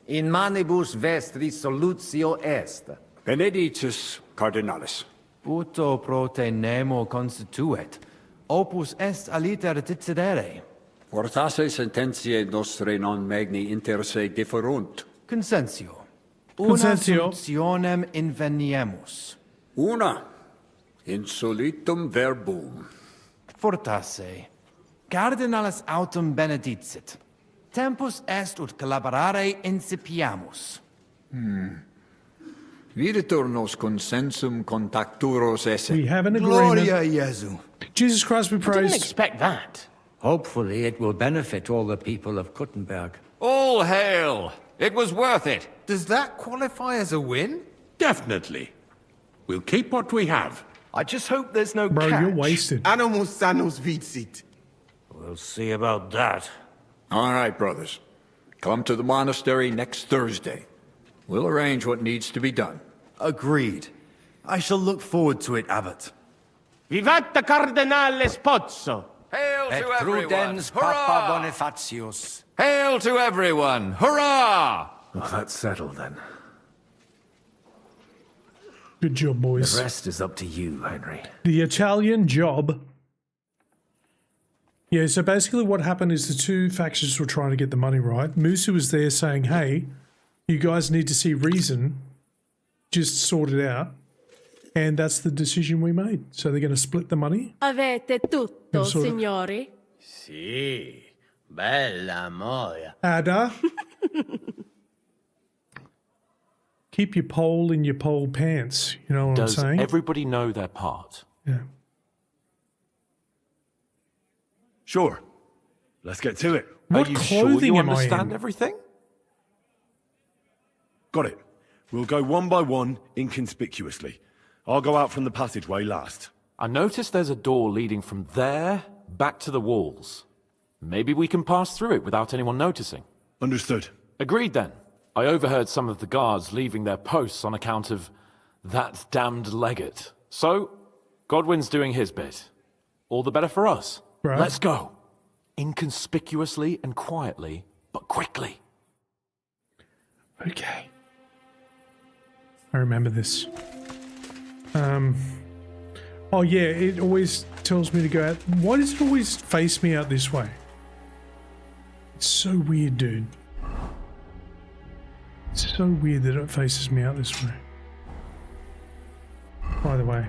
In manibus vestris solutio est. Benedictus cardinalis. Uto prote nemo constituet, opus est aliter decidere. Fortasse sententiae nostre non magni inter se differunt. Consensio. Consensio. Una solutionem inveniemus. Una. Insolitum verbum. Fortasse. Cardinalis autem benedicit. Tempus est ut collaborare incipiamus. Videtur nos consensum contacturos esse. We have an agreement. Gloria Jesu. Jesus Christ be I didn't praised. expect that. Hopefully it will benefit all the people of Kuttenberg. All hail! It was worth it. Does that qualify as a win? Definitely. We'll keep what we have. I just hope there's no Bro, catch. you're wasted. Animus sanos vicit. We'll see about that. All right, brothers. Come to the monastery next Thursday. We'll arrange what needs to be done. Agreed. I shall look forward to it, Abbot. Vivat Cardinale Spozzo! Hail Et to everyone! prudens Hurrah! Papa Bonifatius. Hail to everyone! Hurrah! Well, that's settled then. Good job, boys. The rest is up to you, Henry. The Italian job. Yeah, so basically what happened is the two factions were trying to get the money right. Musa was there saying, hey, you guys need to see reason. Just sort it out. And that's the decision we made. So they're going to split the money. Avete tutto, Sort of. signori? Sì, bella moia. Ada. Keep your pole in your pole pants. You know what I'm saying? Everybody know their part? Yeah. Sure. Let's get to it. What Are you clothing sure you am I understand in? everything? Got it. We'll go one by one, inconspicuously. I'll go out from the passageway last. I noticed there's a door leading from there back to the walls. Maybe we can pass through it without anyone noticing. Understood. Agreed then. I overheard some of the guards leaving their posts on account of that damned legate. So, Godwin's doing his bit. All the better for us. Right. Let's go. Inconspicuously and quietly, but quickly. Okay. I remember this. Oh yeah, it always tells me to go out. Why does it always face me out this way? It's so weird, dude. It's so weird that it faces me out this way. By the way,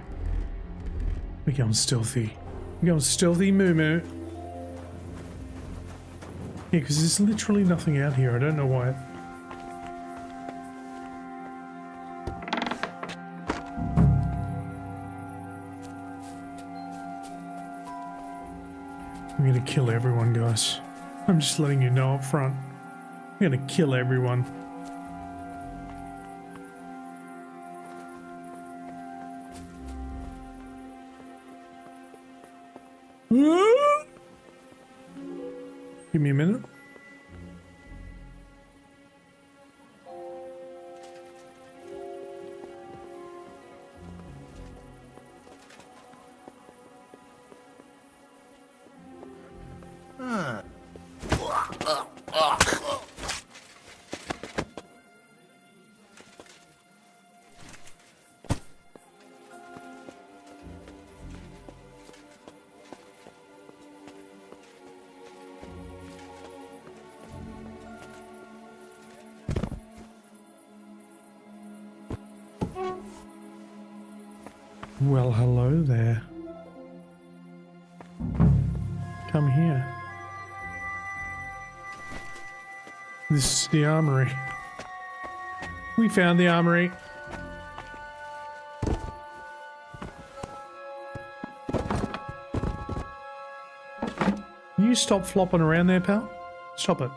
we're going stealthy. We're going stealthy, moo moo. Yeah, because there's literally nothing out here. I don't know why. I'm gonna kill everyone, guys. I'm just letting you know up front. I'm gonna kill everyone. Give me a minute. Well, hello there. Come here. This is the armory. We found the armory. You stop flopping around there, pal? Stop it.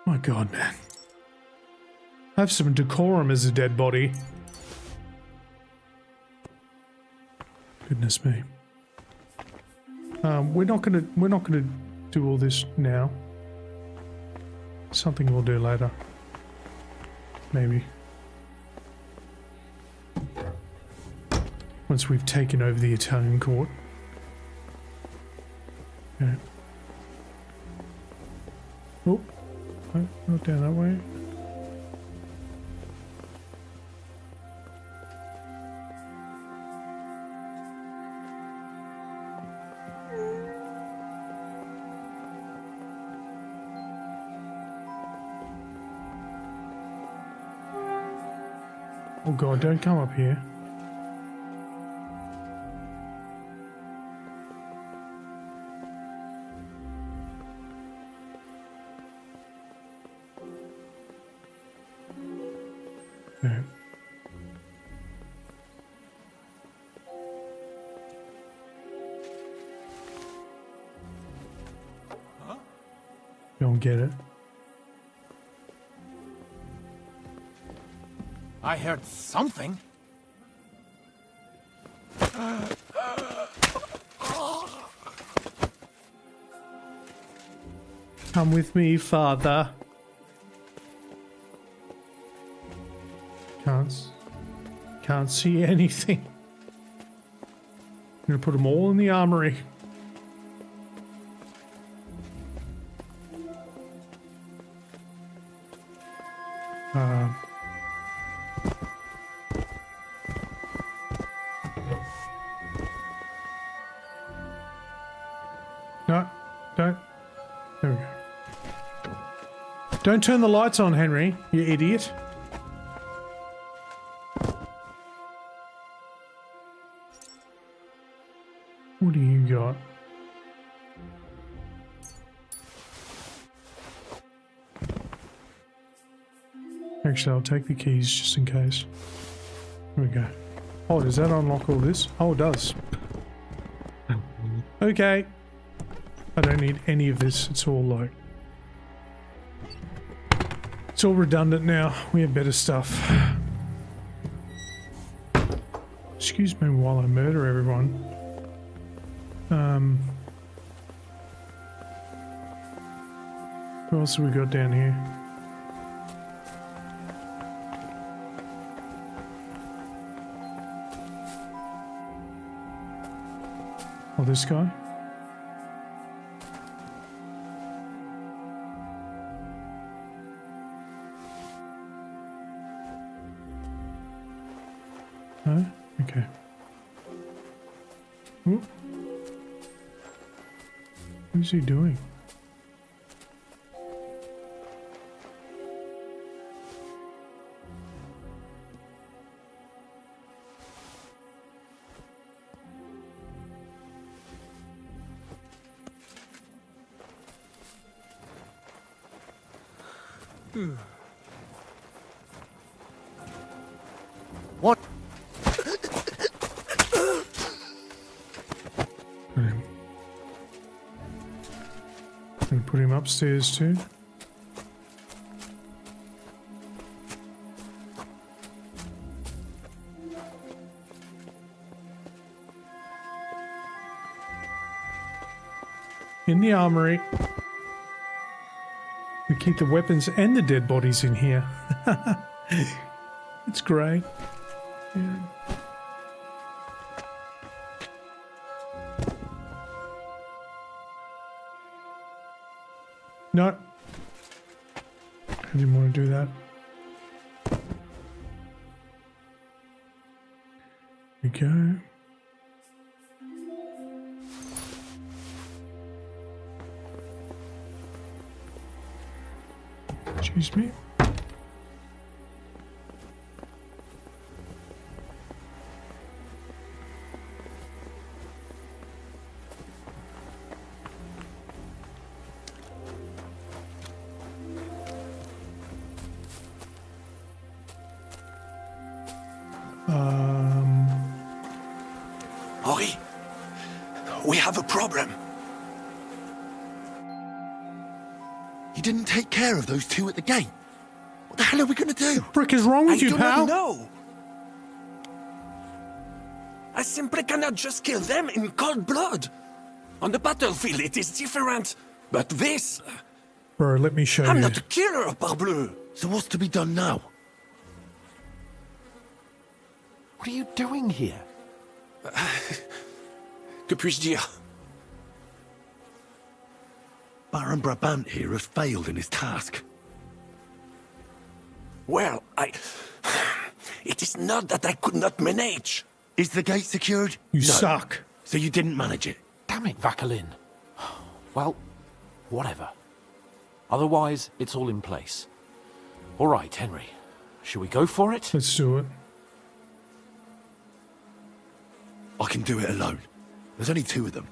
My God, man. Have some decorum as a dead body. Goodness me. We're not gonna do all this now. Something we'll do later. Maybe. Once we've taken over the Italian court. Okay. Oh, no, not down that way. Oh God, don't come up here. Okay. Don't get it. I heard something. Come with me, father. Can't see anything. I'm gonna put them all in the armory. No, don't. There we go. Don't turn the lights on, Henry, you idiot. What do you got? Actually, I'll take the keys just in case. Here we go. Oh, does that unlock all this? Oh, it does. Okay. I don't need any of this. It's all like... It's all redundant now. We have better stuff. Excuse me while I murder everyone. What else have we got down here? Oh, this guy? No? Okay. Ooh. What's he doing? What? Gonna put him upstairs too. In the armory. We keep the weapons and the dead bodies in here. It's great. Yeah. No. I didn't want to do that. Here we go. Excuse me. Henri, we have a problem. You didn't take care of those two at the gate. What the hell are we going to do? What the frick is wrong with you, pal? I do not know. I simply cannot just kill them in cold blood. On the battlefield, it is different. But this... Bro, let me show you. I'm not a killer, parbleu. So what's to be done now? What are you doing here? Que puis-je dire? Baron Brabant here has failed in his task. Well, it is not that I could not manage. Is the gate secured? You No. suck. So you didn't manage it? Damn it, Vakalin. Well, whatever. Otherwise, it's all in place. All right, Henry. Shall we go for it? Let's do it. I can do it alone. There's only two of them.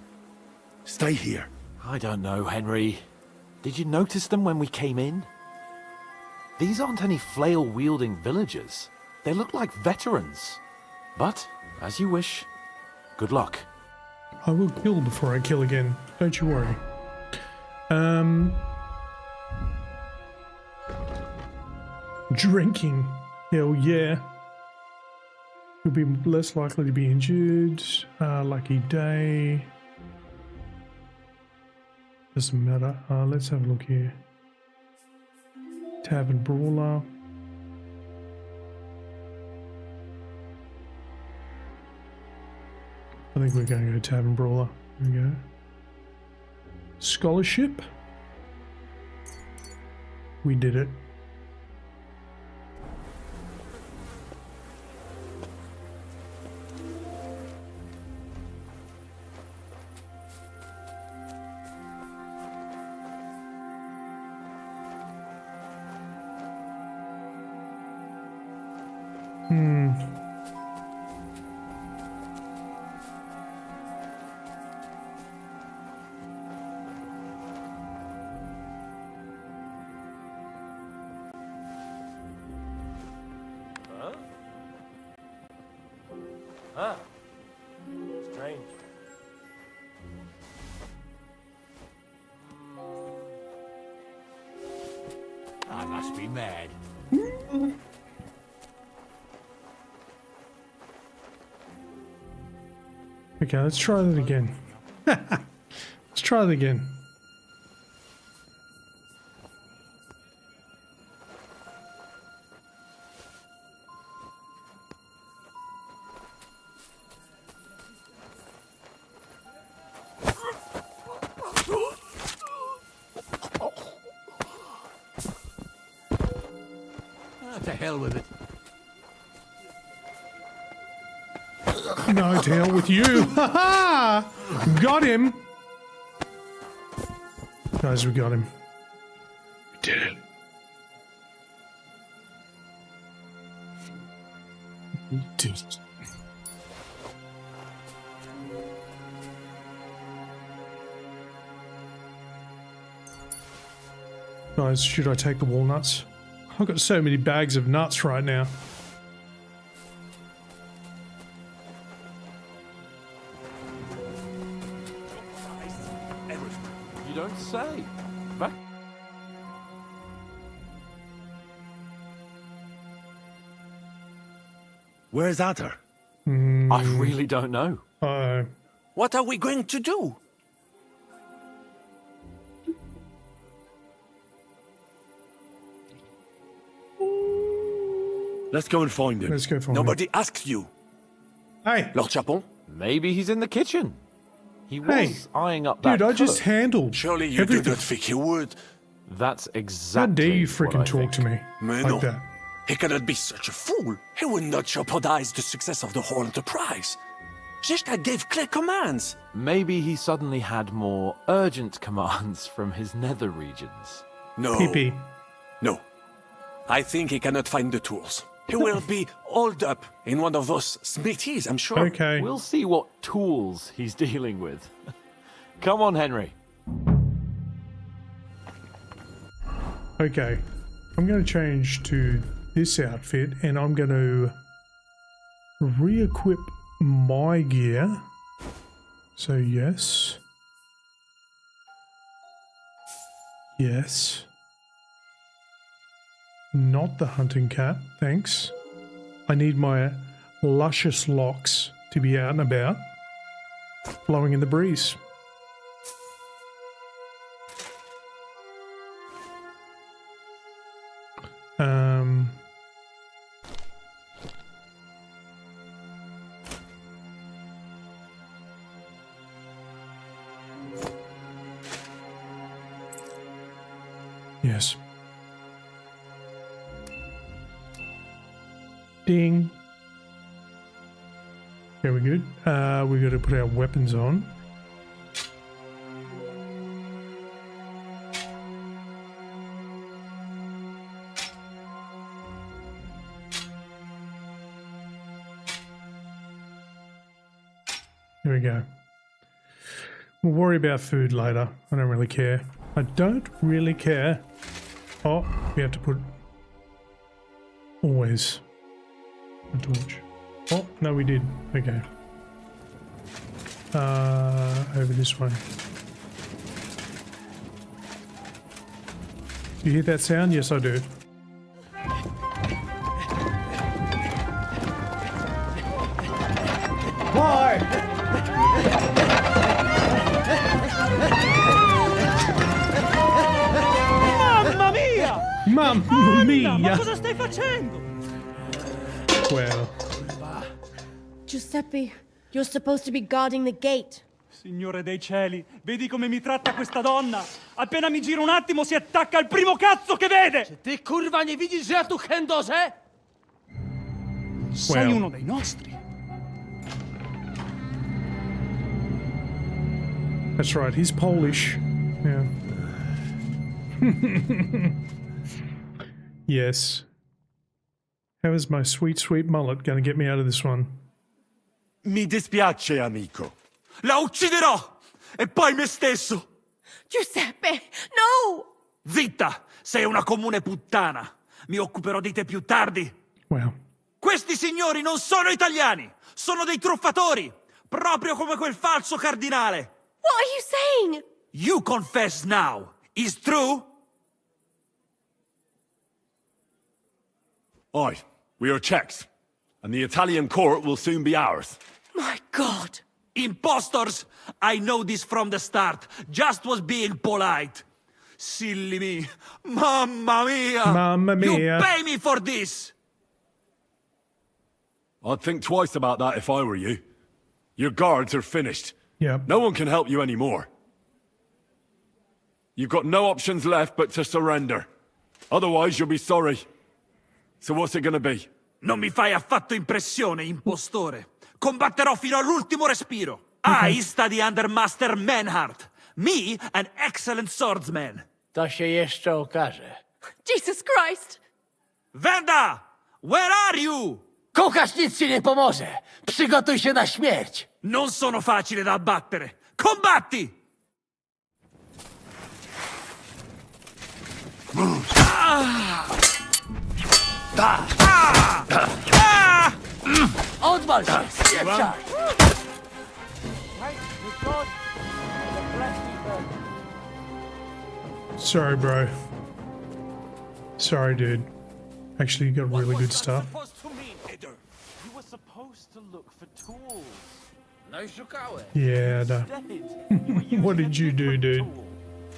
Stay here. I don't know, Henry. Did you notice them when we came in? These aren't any flail-wielding villagers. They look like veterans. But, as you wish. Good luck. I will kill before I kill again. Don't you worry. Drinking. Hell yeah. You'll be less likely to be injured. Lucky day. Doesn't matter. Let's have a look here. Tavern Brawler. I think we're going to go Tavern Brawler. There we go. Scholarship. We did it. Huh? Strange. I must be mad. Okay, let's try that again. Let's try that again. To hell with it. No, to hell with you. Ha ha! Got him. Guys, we got him. We did it. We did it. Guys, should I take the walnuts? I've got so many bags of nuts right now. You don't say. Where's Adder? I really don't know. What are we going to do? Let's go and find him. Let's go find Nobody asked you. Hey. Lord Chapon? Maybe he's in the kitchen. He was Hey. eyeing up that Dude, I just cook. handled Surely you everything. do not think he would. That's How exactly dare you what freaking I talk think. to me Mais like non. that? He cannot be such a fool. He will not jeopardize the success of the whole enterprise. Zizka gave clear commands. Maybe he suddenly had more urgent commands from his nether regions. No. Pee-pee. No. I think he cannot find the tools. He will be holed up in one of those smithies, I'm sure. Okay. We'll see what tools he's dealing with. Come on, Henry. Okay. I'm going to change to this outfit and I'm going to re-equip my gear. So yes. Yes. Not the hunting cap, thanks. I need my luscious locks to be out and about, flowing in the breeze. Yes. Ding. Okay, we're good. We got to put our weapons on. Here we go. We'll worry about food later. I don't really care. I don't really care. Oh, we have to put always a torch. Oh, no, we did. Okay. Over this way. You hear that sound? Yes, I do. Why? Mamma mia! Mamma mia! Ma cosa stai facendo? Well. Giuseppe, you're supposed to be guarding the gate. Signore dei cieli, vedi come mi tratta questa donna? Appena mi giro un attimo si attacca al primo cazzo che vede! Czy ty kurwa nie widzisz, że ja tu chędożę? Sei uno dei nostri. That's right, he's Polish. Yeah. Yes. How is my sweet, sweet mullet going to get me out of this one? Mi dispiace, amico. La ucciderò! E poi me stesso! Giuseppe, no! Zitta! Sei una comune puttana! Mi occuperò di te più tardi! Wow. Questi signori non sono italiani! Sono dei truffatori! Proprio come quel falso cardinale! What are you saying? You confess now! Is true? Aye, we are Czechs, and the Italian court will soon be ours. My God! Impostors! I know this from the start. Just was being polite. Silly me. Mamma mia! Mamma mia. You pay me for this! I'd think twice about that if I were you. Your guards are finished. Yeah. No one can help you anymore. You've got no options left but to surrender. Otherwise, you'll be sorry. So what's it gonna be? Non mi fai affatto impressione, impostore. Combatterò fino all'ultimo respiro. I study under Master Manhart. Me, an excellent swordsman. To się jeszcze okaże. Jesus Christ! Venda! Where are you? Kucharz nic ci nie pomoże. Przygotuj się na śmierć. Non sono facile da abbattere. Combatti! Odwal się, spieprzaj! Sorry, bro. Sorry, dude. Actually, you got really good stuff. You were supposed to look for tools. No i szukałem. Yeah, no. What did you do, dude?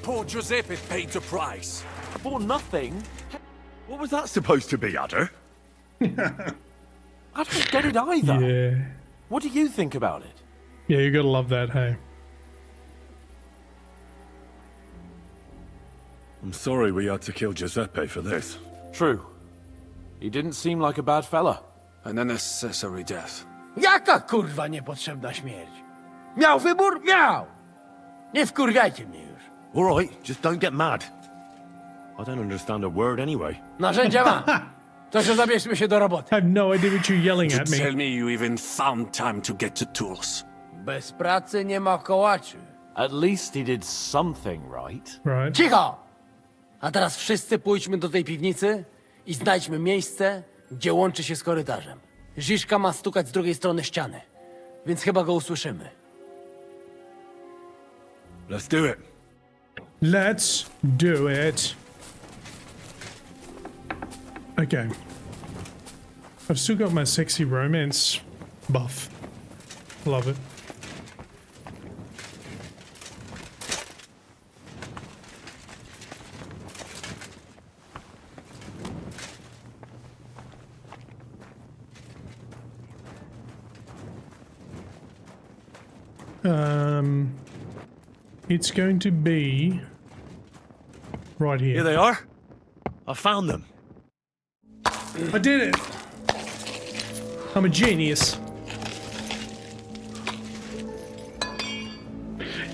Poor Giuseppe paid the price. For nothing? What was that supposed to be, Adder? I don't get it either. Yeah. What do you think about it? Yeah, you gotta love that, hey? I'm sorry we had to kill Giuseppe for this. True. He didn't seem like a bad fella. An unnecessary death. Jaka kurwa niepotrzebna śmierć? Miał wybór? Miał! Nie wkurwiajcie mnie już. All right, just don't get mad. I don't understand a word anyway. Narzędzia ma. To się zabierzmy się do roboty. I have no idea what you're yelling at me. Tell me you even found time to get to tools. Bez pracy nie ma kołaczy. At least he did something right. Right. Cicho! A teraz wszyscy pójdźmy do tej piwnicy i znajdźmy miejsce, gdzie łączy się z korytarzem. Ziszka ma stukać z drugiej strony ściany, więc chyba go usłyszymy. Let's do it. Let's do it. Okay. I've still got my sexy romance buff. Love it. It's going to be right here. Here they are. I found them. I did it. I'm a genius.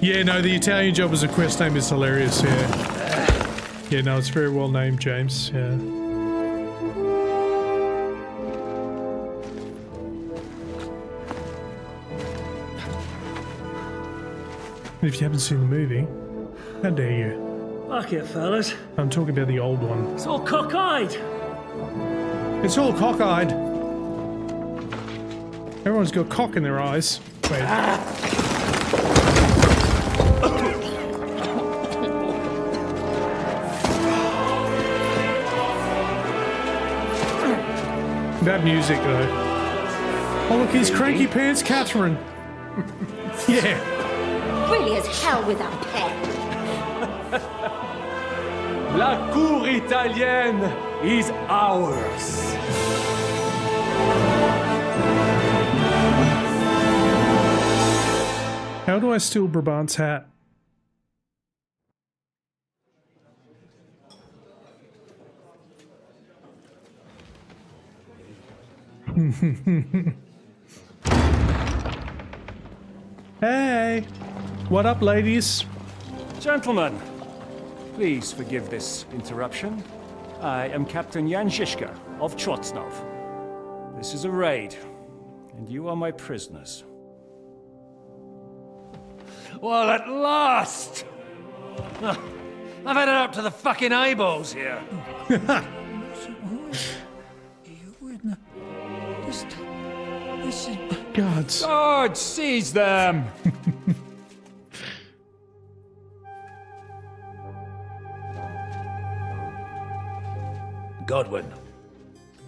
Yeah, no, the Italian job as a quest name is hilarious, yeah. Yeah, no, it's very well named, James, yeah. If you haven't seen the movie, how dare you? Fuck it, fellas. I'm talking about the old one. It's all cockeyed. It's all cockeyed. Everyone's got cock in their eyes. Wait. Bad music, though. Oh, look, he's Cranky Pants Catherine. Yeah. Really as hell without hair. La cour italienne is ours. How do I steal Brabant's hat? Hey! What up, ladies? Gentlemen, please forgive this interruption. I am Captain Jan Žižka of Trotznov. This is a raid, and you are my prisoners. Well, at last! I've had it up to the fucking eyeballs here. Gods. God, seize them! Godwin,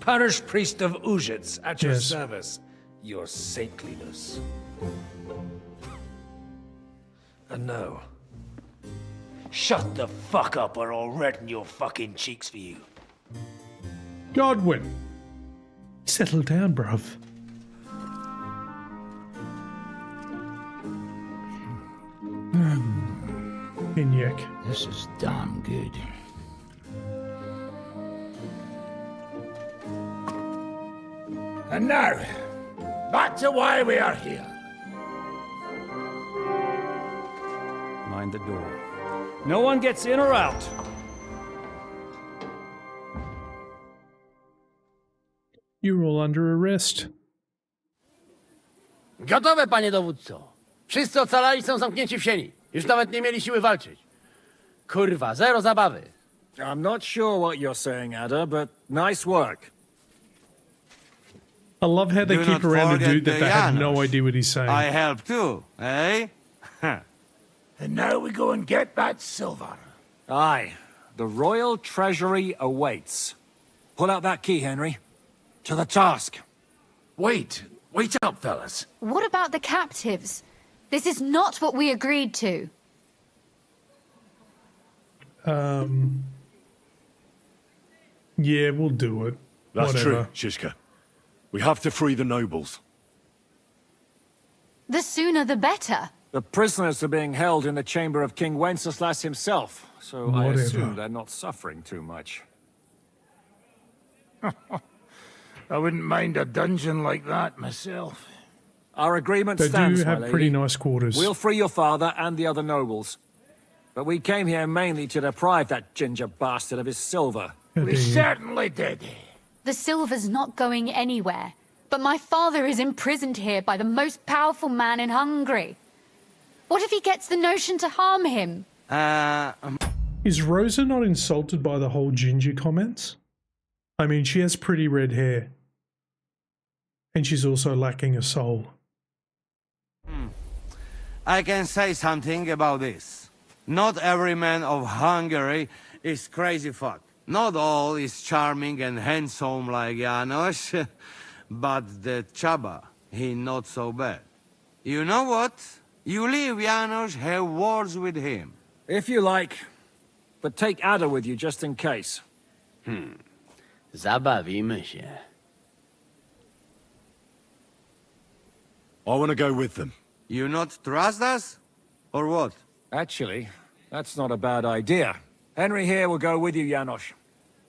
parish priest of Uzhitz, at your Yes. service, your saintliness. And now, shut the fuck up or I'll redden your fucking cheeks for you. Godwin. Settle down, bruv. Inyak. This is damn good. And now, back to why we are here. Mind the door. No one gets in or out. You're all under arrest. Gotowe, panie dowódco. Wszyscy ocalali są zamknięci w sieni. Już nawet nie mieli siły walczyć. Kurwa, zero zabawy. I'm not sure what you're saying, Ada, but nice work. I love how they Do keep not around a forget dude that the they have no Janos. idea what he's saying. I help too, eh? And now we go and get that silver. Aye. The royal treasury awaits. Pull out that key, Henry. To the task. Wait up, fellas. What about the captives? This is not what we agreed to. Yeah, we'll do it. That's Whatever. true, Shishka. We have to free the nobles. The sooner the better. The prisoners are being held in the chamber of King Wenceslas himself, so I Whatever. assume they're not suffering too much. I wouldn't mind a dungeon like that myself. Our agreement They stands, do my have lady. pretty nice quarters. We'll free your father and the other nobles. But we came here mainly to deprive that ginger bastard of his silver. How We dare you. certainly did. The silver's not going anywhere. But my father is imprisoned here by the most powerful man in Hungary. What if he gets the notion to harm him? Is Rosa not insulted by the whole ginger comments? I mean, she has pretty red hair. And she's also lacking a soul. I can say something about this. Not every man of Hungary is crazy fuck. Not all is charming and handsome like Janos, but the Chaba, he not so bad. You know what? You leave Janos, have words with him. If you like, but take Ada with you just in case. Zabawimy się. I want to go with them. You not trust us? Or what? Actually, that's not a bad idea. Henry here will go with you, Janos.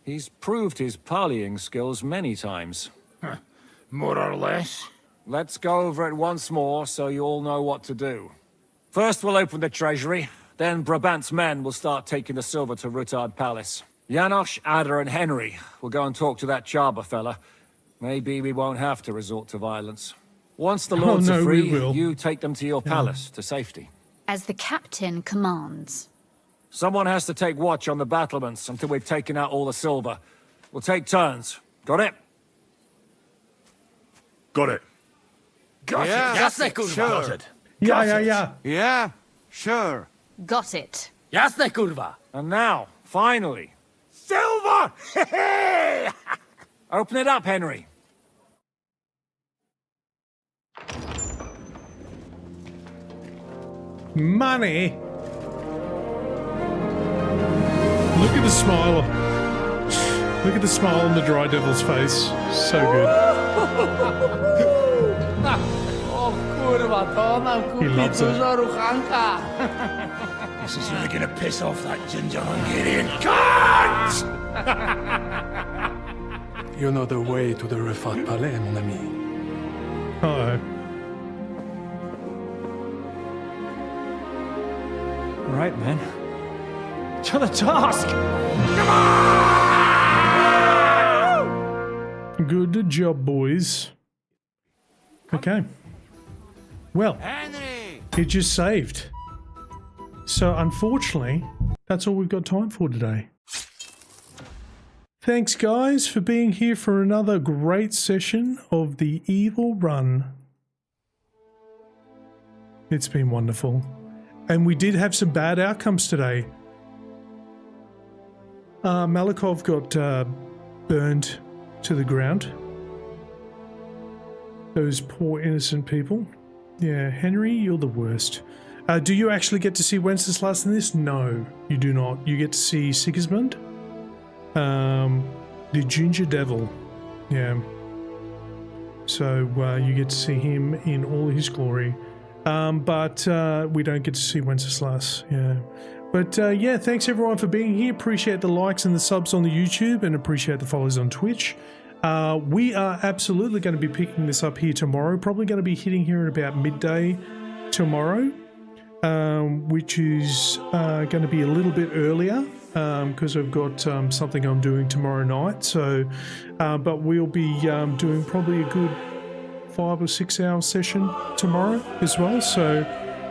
He's proved his parleying skills many times. More or less. Let's go over it once more so you all know what to do. First we'll open the treasury, then Brabant's men will start taking the silver to Rutard Palace. Janos, Ada and Henry will go and talk to that Chaba fella. Maybe we won't have to resort to violence. Once the lords are free, you take them to your palace to safety. As the captain commands. Someone has to take watch on the battlements until we've taken out all the silver. We'll take turns. Got it? Got it. Got it. Jasne, kurwa. Sure. Yeah, sure. Got it. Jasne, kurwa. And now, finally, silver! open it up, Henry. Money. Look at the smile. Look at the smile on the Dry Devil's face. So good. O kurwa, to nam He kupi loves it. dużo ruchanka. This is really gonna piss off that ginger Hungarian cunt! You know the way to the Refat Palais, mon ami. Uh-oh. All right, men. To the task! Good job, boys. Okay. Well, it just saved. So, unfortunately, that's all we've got time for today. Thanks, guys, for being here for another great session of the Evil Run. It's been wonderful. And we did have some bad outcomes today. Malikov got burned to the ground. Those poor innocent people. Yeah, Henry, you're the worst. Do you actually get to see Wenceslas in this? No, you do not. You get to see Sigismund. The Ginger Devil. Yeah. So you get to see him in all his glory. But we don't get to see Wenceslas. Yeah. But yeah, thanks everyone for being here. Appreciate the likes and the subs on the YouTube and appreciate the follows on Twitch. We are absolutely going to be picking this up here tomorrow. Probably going to be hitting here at about midday tomorrow, which is going to be a little bit earlier because I've got something I'm doing tomorrow night. So, but we'll be doing probably a good 5 or 6 hour session tomorrow as well. So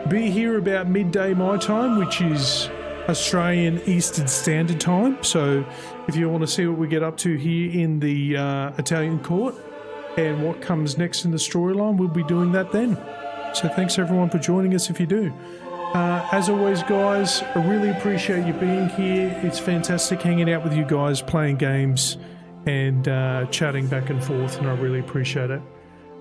be here about midday my time, which is Australian Eastern Standard Time. So if you want to see what we get up to here in the Italian court and what comes next in the storyline, we'll be doing that then. So thanks everyone for joining us if you do. As always, guys, I really appreciate you being here. It's fantastic hanging out with you guys, playing games and chatting back and forth, and I really appreciate it.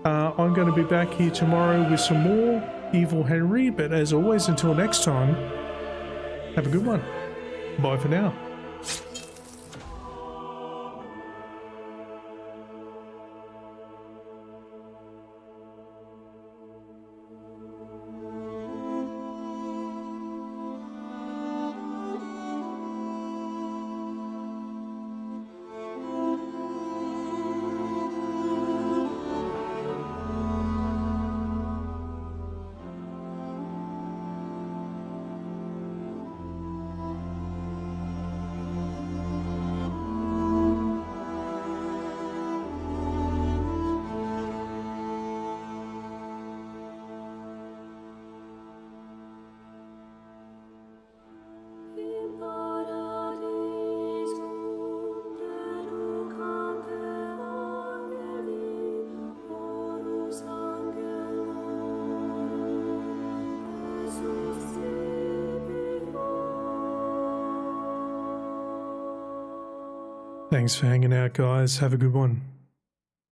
I'm going to be back here tomorrow with some more Evil Henry, but as always, until next time, have a good one. Bye for now. Thanks for hanging out, guys. Have a good one.